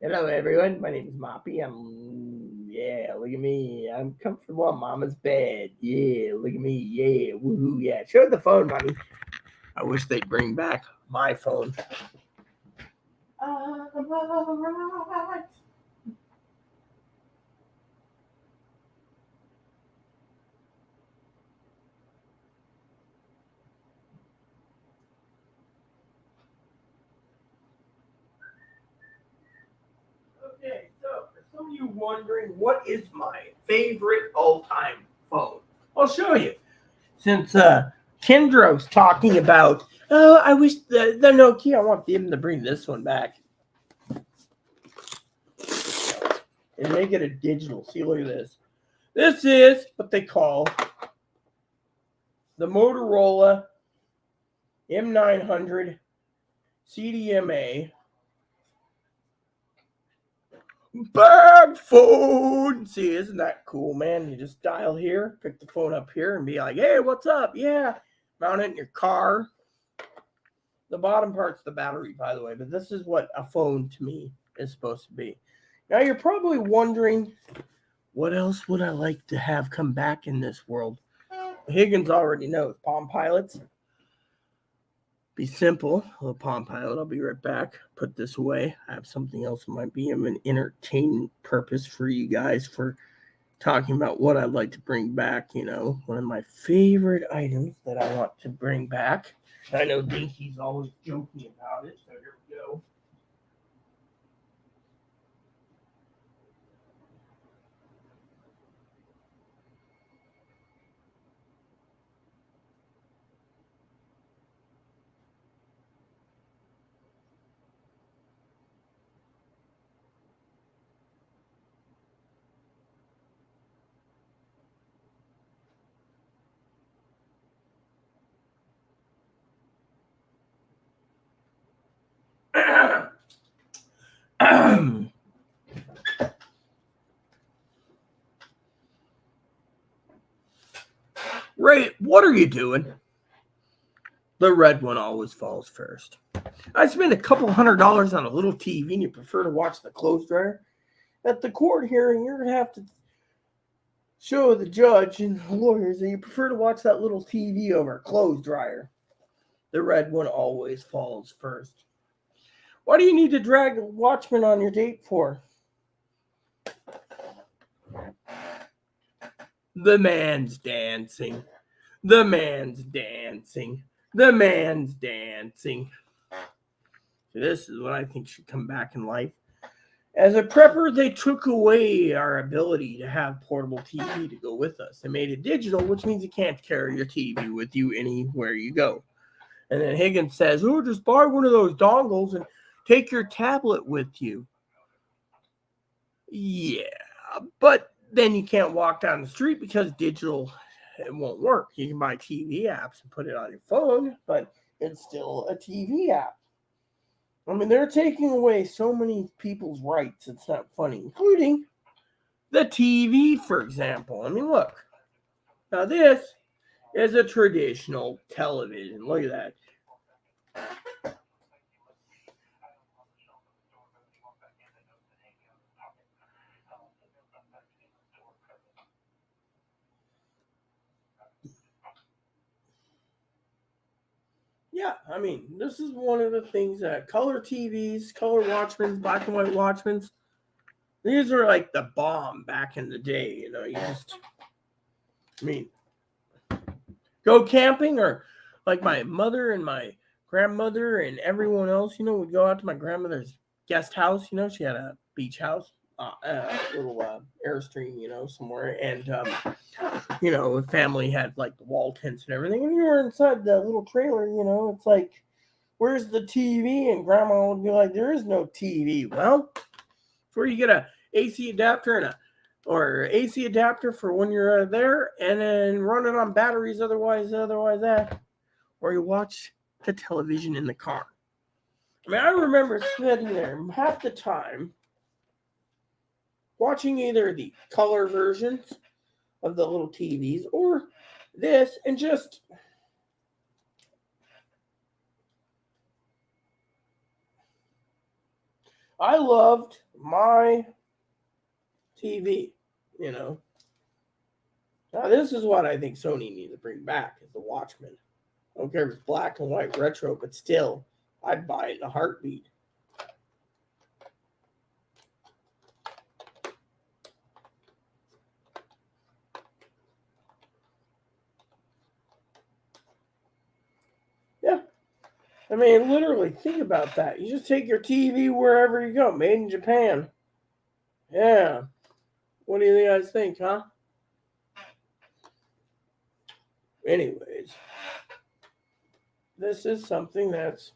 A: Hello, everyone. My name is Moppy. Look at me. I'm comfortable on Mama's bed. Yeah, look at me. Yeah, woohoo. Yeah, show the phone, Mommy. I wish they'd bring back my phone. I'm all right. wondering what is my favorite all-time phone, I'll show you. Since Kendra was talking about, oh, I wish the Nokia, I want them to bring this one back and make it a digital. See, look at this. This is what they call the Motorola M900 CDMA bag phone. See, isn't that cool, man? You just dial here, pick the phone up here, and be like, hey, what's up? Yeah. Mount it in your car. The bottom part's the battery, by the way, but this is what a phone to me is supposed to be. Now, you're probably wondering, what else would I like to have come back in this world? Higgins already knows. Palm Pilots. Be simple. A little Palm Pilot. I'll be right back. Put this away. I have something else that might be of an entertainment purpose for you guys for talking about what I'd like to bring back. You know, one of my favorite items that I want to bring back. I know Dinky's always joking about it, so here we go. Ray, what are you doing? The red one always falls first. I spent a couple $100 on a little TV and you prefer to watch the clothes dryer? At the court hearing, you're going to have to show the judge and the lawyers that you prefer to watch that little TV over a clothes dryer. The red one always falls first. What do you need to drag a watchman on your date for? The man's dancing. The man's dancing. The man's dancing. This is what I think should come back in life. As a prepper, they took away our ability to have portable TV to go with us. They made it digital, which means you can't carry your TV with you anywhere you go. And then Higgins says, oh, just buy one of those dongles and take your tablet with you. Yeah, but then you can't walk down the street because digital, it won't work. You can buy TV apps and put it on your phone, but it's still a TV app. I mean, they're taking away so many people's rights. It's not funny, including the TV, for example. I mean, look. Now, this is a traditional television. Look at that. Yeah, I mean, this is one of the things that color TVs, color Watchmens, black and white Watchmens, these were like the bomb back in the day. You know, you just, I mean, go camping, or like my mother and my grandmother and everyone else, you know, would go out to my grandmother's guest house. You know, she had a beach house, a little Airstream, you know, somewhere. And, you know, the family had like the wall tents and everything. And you were inside the little trailer, you know, it's like, where's the TV? And grandma would be like, there is no TV. Well, it's where you get a AC adapter and or AC adapter for when you're there, and then run it on batteries. Otherwise that, or you watch the television in the car. I mean, I remember sitting there half the time watching either the color versions of the little TVs or this, and just I loved my TV, you know. Now, this is what I think Sony needs to bring back is the Watchmen. I don't care if it's black and white retro, but still, I'd buy it in a heartbeat. Yeah. I mean, literally, think about that. You just take your TV wherever you go, made in Japan. Yeah. What do you guys think, huh? Anyways, this is something that's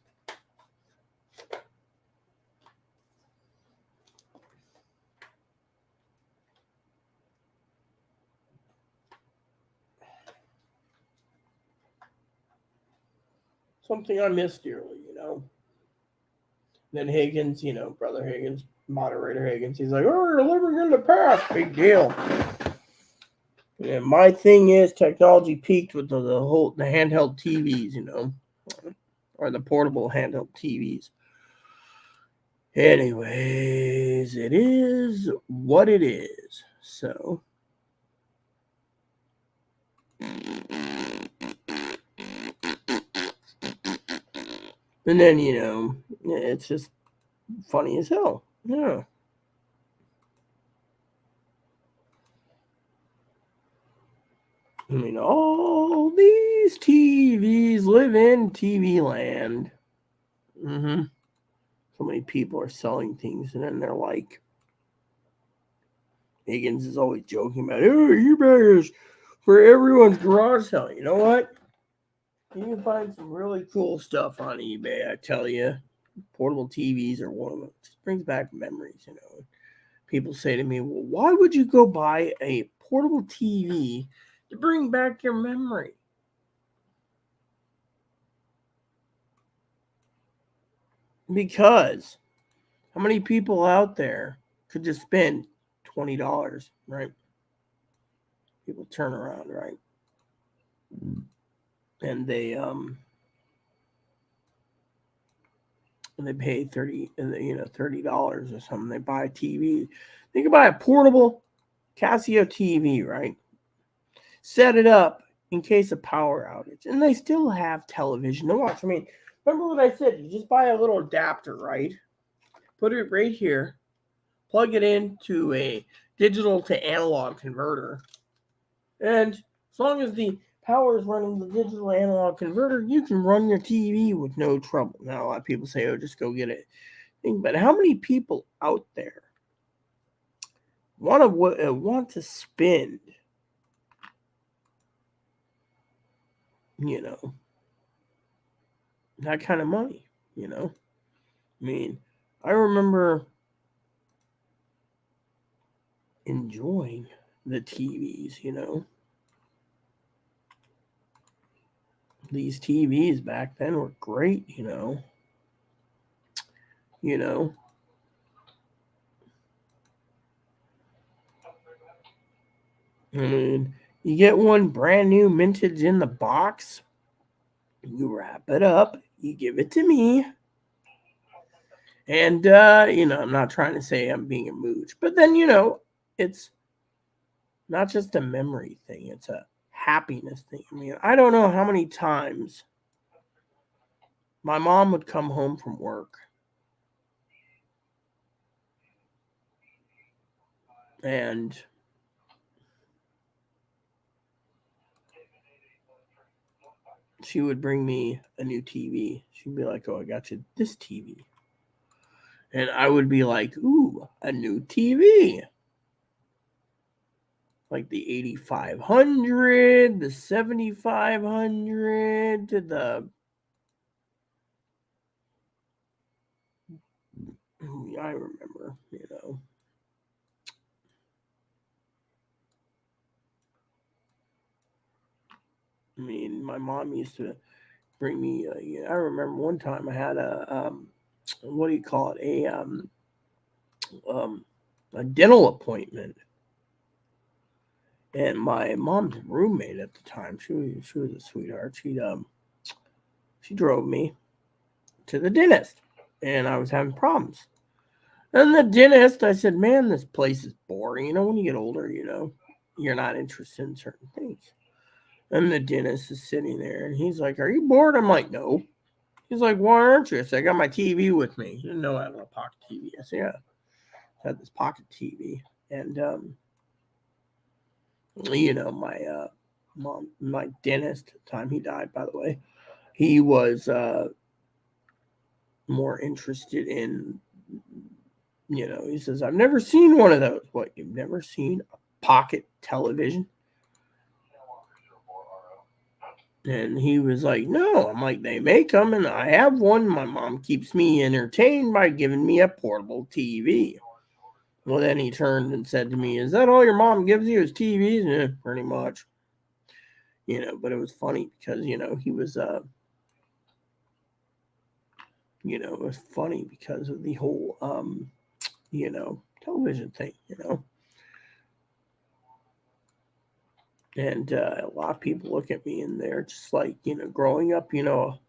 A: something I miss dearly, Then Higgins, Brother Higgins, moderator Higgins, he's like, oh, you're living in the past. Big deal. And my thing is technology peaked with the handheld TVs, or the portable handheld TVs. Anyways, it is what it is. So. And then, it's just funny as hell. Yeah. I mean, all these TVs live in TV land. Mm-hmm. So many people are selling things, and then they're like, Higgins is always joking about, oh, eBay is for everyone's garage sale. You know what? You can find some really cool stuff on eBay, I tell you. Portable TVs are one of them. It just brings back memories, People say to me, well, why would you go buy a portable TV to bring back your memory? Because how many people out there could just spend $20, right? People turn around, right? And they pay $30 or something. They buy a TV. They can buy a portable Casio TV, right? Set it up in case of power outage, and they still have television to watch. I mean, remember what I said? You just buy a little adapter, right? Put it right here, plug it into a digital to analog converter, and as long as the power is running the digital analog converter, you can run your TV with no trouble. Now, a lot of people say, oh, just go get it. But how many people out there want to spend, that kind of money, I mean, I remember enjoying the TVs, These TVs back then were great, I mean, you get one brand new mintage in the box, you wrap it up, you give it to me. And, I'm not trying to say I'm being a mooch, but then, it's not just a memory thing, it's a happiness thing. I mean, I don't know how many times my mom would come home from work and she would bring me a new TV. She'd be like, oh, I got you this TV. And I would be like, ooh, a new TV. Like the 8500, the 7500, to the... I remember, I mean, my mom used to bring me. I remember one time I had what do you call it? A dental appointment, and my mom's roommate at the time, she was a sweetheart. She drove me to the dentist, and I was having problems. And the dentist, I said, man, this place is boring. When you get older, you're not interested in certain things. And the dentist is sitting there, and he's like, are you bored? I'm like, no. He's like, why aren't you? I said, I got my TV with me. He didn't know I had a pocket TV. I said, yeah. I had this pocket TV. And, my dentist, at the time he died, by the way, he was more interested in He says, I've never seen one of those. What, you've never seen a pocket television? And he was like, no. I'm like, they make them, and I have one. My mom keeps me entertained by giving me a portable TV. Well, then he turned and said to me, is that all your mom gives you is TVs? Yeah, pretty much. But it was funny because, he was, it was funny because of the whole, television thing, And a lot of people look at me and they're just like, growing up, it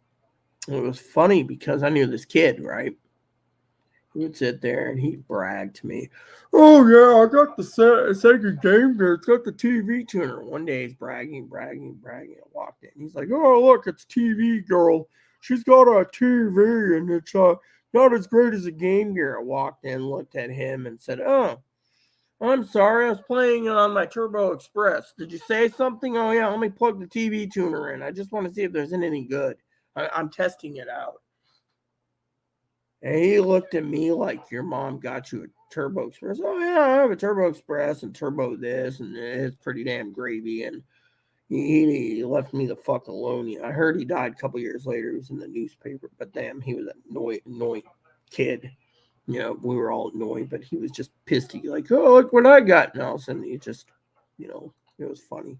A: was funny because I knew this kid, right? He would sit there and he'd brag to me, oh, yeah, I got the Sega Game Gear. It's got the TV tuner. One day he's bragging. I walked in. He's like, oh, look, it's TV Girl. She's got a TV and it's not as great as a Game Gear. I walked in, looked at him and said, oh, I'm sorry, I was playing on my Turbo Express. Did you say something? Oh, yeah, let me plug the TV tuner in. I just want to see if there's anything good. I'm testing it out. And he looked at me like, your mom got you a Turbo Express. Oh, yeah, I have a Turbo Express and Turbo this, and it's pretty damn gravy. And he left me the fuck alone. I heard he died a couple years later. He was in the newspaper. But damn, he was an annoying kid. We were all annoyed, but he was just pissed. He like, oh, look what I got. And all of a sudden, he just, it was funny.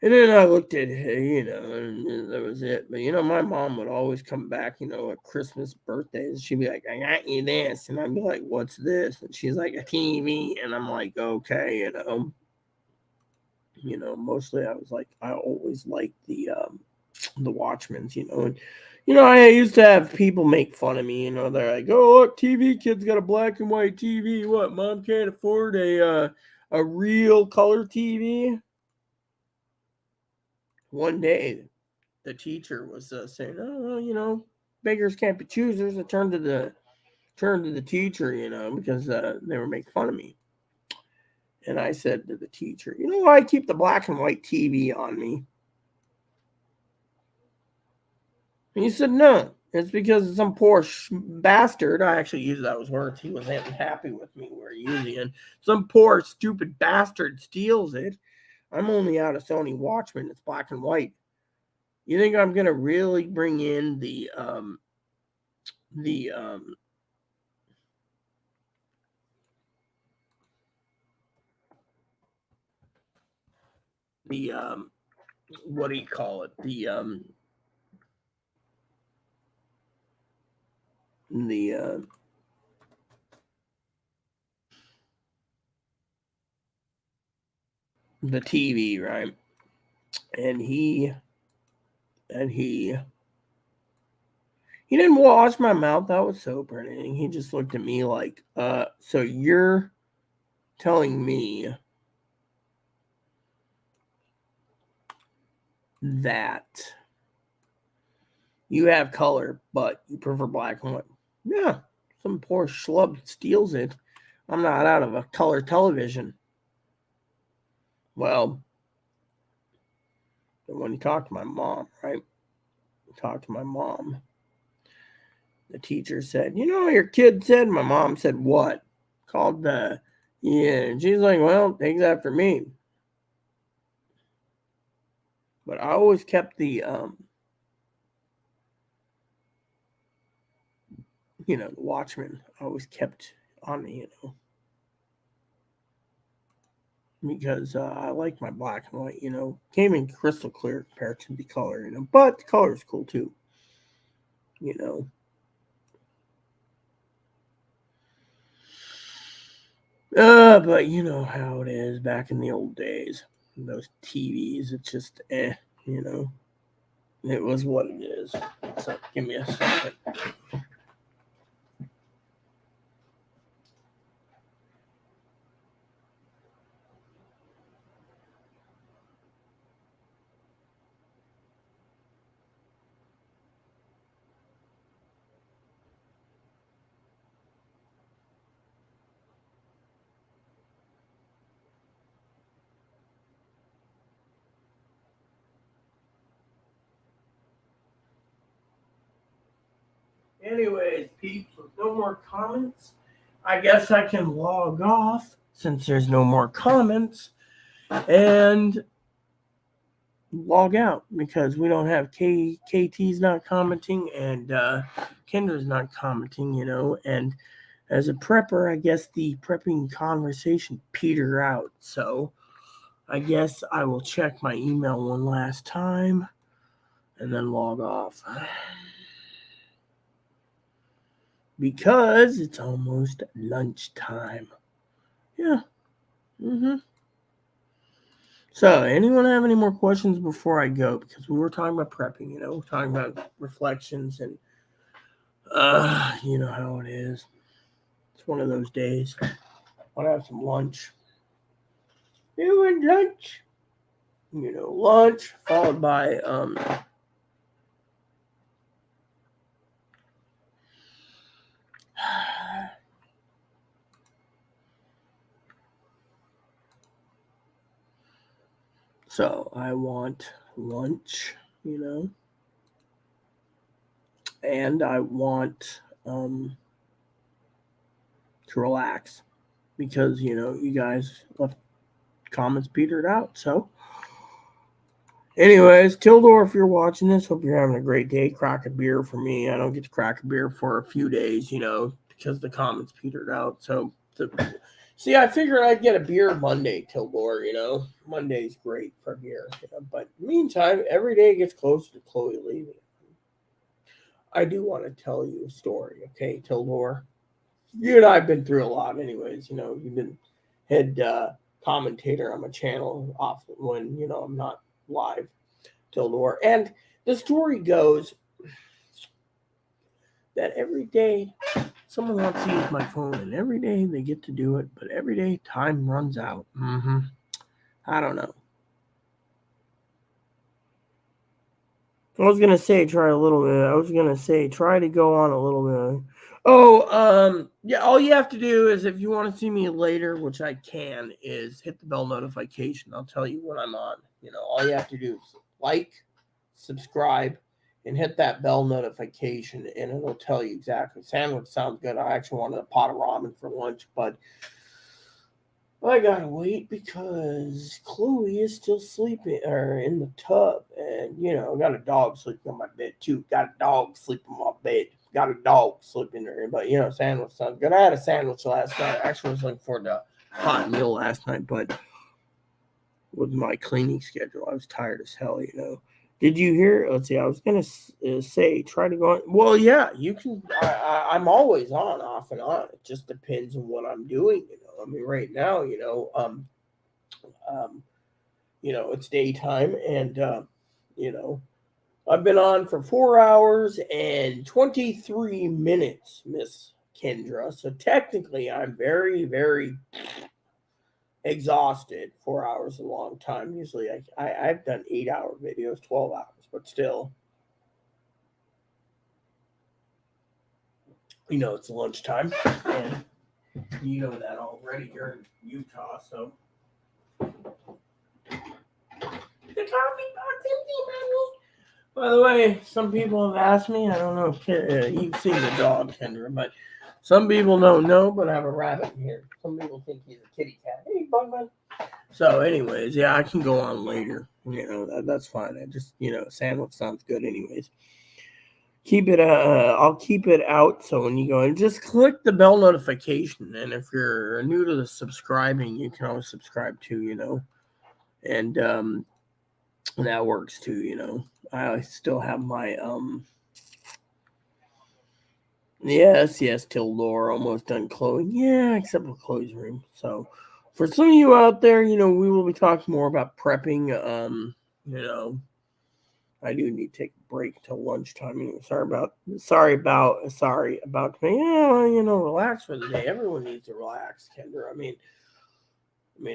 A: And then I looked at it, and that was it. But, my mom would always come back, at Christmas, birthdays. She'd be like, I got you this. And I'd be like, what's this? And she's like, a TV. And I'm like, okay, mostly I was like, I always liked the Watchmen's, and I used to have people make fun of me, they're like, oh, look, TV kid's got a black and white TV. What, mom can't afford a real color TV? One day the teacher was saying, oh, well, beggars can't be choosers. I turned to the teacher, because they were making fun of me. And I said to the teacher, why I keep the black and white TV on me? And he said, no, it's because some poor bastard, I actually used those words, he wasn't happy with me where using it. Some poor stupid bastard steals it. I'm only out of Sony Watchman. It's black and white. You think I'm going to really bring in the what do you call it? The TV, right? And he didn't wash my mouth. That was soap or anything. He just looked at me like, so you're telling me that you have color, but you prefer black and white? Yeah, some poor schlub steals it. I'm not out of a color television. Well, when you talk to my mom, right? The teacher said, your kid said, my mom said, what? Called the, yeah. And she's like, well, takes after me. But I always kept the, the Watchmen. I always kept on me, because I like my black and white, came in crystal clear compared to the color, but the color is cool too, but you know how it is back in the old days, those TVs, it's just, it was what it is. So give me a second. Anyways, peeps, with no more comments, I guess I can log off since there's no more comments and log out because we don't have KT's not commenting and Kendra's not commenting, and as a prepper, I guess the prepping conversation petered out. So I guess I will check my email one last time and then log off. Because it's almost lunchtime. Yeah. So, anyone have any more questions before I go? Because we were talking about prepping, talking about reflections and, you know how it is. It's one of those days. I want to have some lunch. You want lunch? Lunch followed by, so I want lunch, and I want to relax because you guys left comments petered out. So, anyways, Tildor, if you're watching this, hope you're having a great day. Crack a beer for me. I don't get to crack a beer for a few days, because the comments petered out. So, see, I figured I'd get a beer Monday, Tildor. Monday's great for beer. But meantime, every day gets closer to Chloe leaving. I do want to tell you a story, okay, Tildor? You and I have been through a lot, anyways. You've been head commentator on my channel often when, I'm not live, Tildor. And the story goes that every day someone wants to use my phone, and every day they get to do it, but every day time runs out. I don't know. I was gonna say try a little bit. I was gonna say try to go on a little bit. Yeah. All you have to do is if you want to see me later, which I can, is hit the bell notification. I'll tell you when I'm on. All you have to do is like, subscribe, and hit that bell notification, and it'll tell you exactly. Sandwich sounds good. I actually wanted a pot of ramen for lunch, but I gotta wait because Chloe is still sleeping or in the tub, and I got a dog sleeping on my bed too. Got a dog sleeping on my bed. Got a dog sleeping there, but sandwich sounds good. I had a sandwich last night. I actually was looking forward to a hot meal last night, but with my cleaning schedule, I was tired as hell. Did you hear? Let's see. I was gonna say try to go on. Well, yeah, you can. I'm always on, off and on. It just depends on what I'm doing. I mean, right now, it's daytime, and I've been on for 4 hours and 23 minutes, Miss Kendra. So technically, I'm very, very exhausted. 4 hours is a long time. Usually, I've done 8-hour videos, 12 hours, but still, it's lunchtime, and you know that already. You're in Utah, so. The coffee box empty, mommy. By the way, some people have asked me. I don't know if you've seen the dog, Kendra, but some people don't know. But I have a rabbit in here. Some people think he's a kitty cat. Hey, Bugman. So, anyways, yeah, I can go on later. That's fine. I just, sandwich sounds good, anyways. Keep it. I'll keep it out. So when you go and just click the bell notification, and if you're new to the subscribing, you can always subscribe too. And that works too. I still have my yes, Tildor almost done Chloe. Yeah, except for Chloe's room. So for some of you out there, we will be talking more about prepping. I do need to take a break till lunchtime. Sorry about me. Yeah, relax for the day. Everyone needs to relax, Kendra. I mean,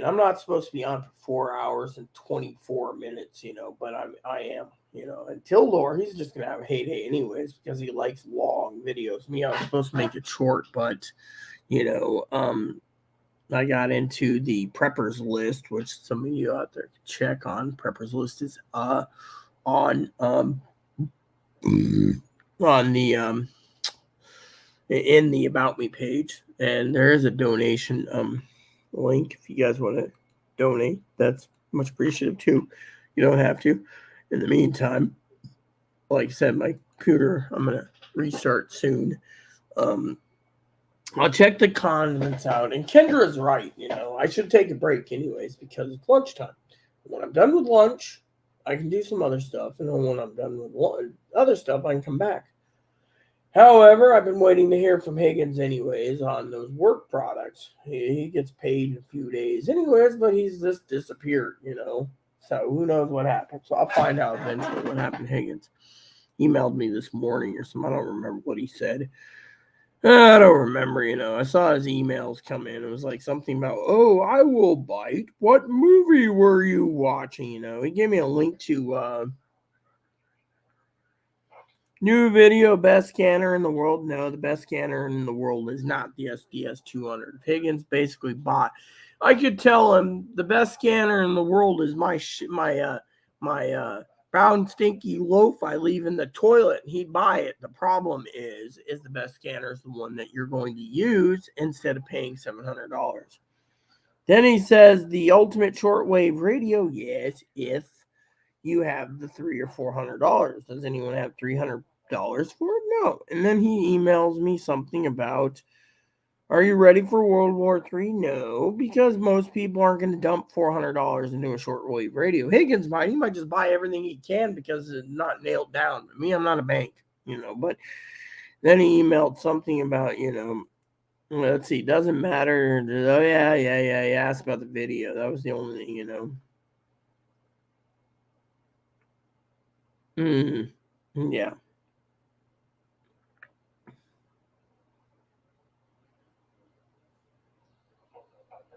A: I'm not supposed to be on for 4 hours and 24 minutes, but I am, and Tildor, he's just going to have a heyday anyways because he likes long videos. Me, I was supposed to make it short, but, I got into the preppers list, which some of you out there can check on. Preppers list is on the in the About Me page, and there is a donation link if you guys want to donate. That's much appreciative too. You don't have to. In the meantime, like I said, my computer, I'm gonna restart soon. I'll check the condiments out, and Kendra's right. I should take a break anyways because it's lunchtime. When I'm done with lunch, I can do some other stuff, and then when I'm done with other stuff, I can come back. However, I've been waiting to hear from Higgins anyways on those work products. He gets paid in a few days anyways, but he's just disappeared, So who knows what happened. So I'll find out eventually what happened to Higgins. He emailed me this morning or something. I don't remember what he said. I don't remember, I saw his emails come in. It was like something about, oh, I will bite. What movie were you watching? He gave me a link to new video, best scanner in the world. No, the best scanner in the world is not the SDS 200. Higgins basically bought. I could tell him the best scanner in the world is my brown stinky loaf I leave in the toilet, and he'd buy it. The problem is the best scanner is the one that you're going to use instead of paying $700. Then he says the ultimate shortwave radio. Yes, if you have the $300 or $400. Does anyone have $300 for it? No. And then he emails me something about, are you ready for World War III? No, because most people aren't going to dump $400 into a shortwave radio. Higgins might. He might just buy everything he can because it's not nailed down. But me, I'm not a bank, But then he emailed something about, let's see, doesn't matter. Oh, yeah. He asked about the video. That was the only thing, Yeah.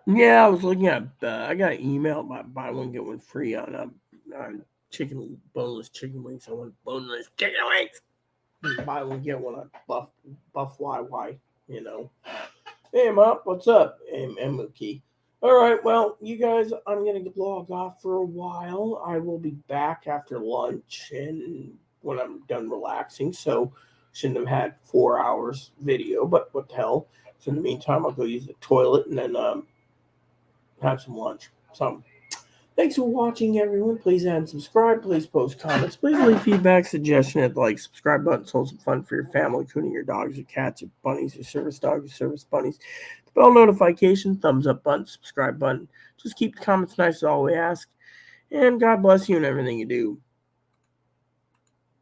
A: Yeah, I was looking at. I got an email about buy one get one free on boneless chicken wings. I want boneless chicken wings. Buy one get one on Buff YY. Hey, Mop, what's up? Hey, Mookie. All right, well, you guys, I'm gonna log off for a while. I will be back after lunch and when I'm done relaxing. So shouldn't have had 4 hours video, but what the hell? So in the meantime, I'll go use the toilet and then have some lunch. So thanks for watching, everyone. Please add and subscribe. Please post comments. Please leave feedback, suggestion at the subscribe button. Hold some fun for your family, including your dogs, your cats, your bunnies, your service dogs, your service bunnies. The bell notification, thumbs up button, subscribe button. Just keep the comments nice is all we ask. And God bless you and everything you do.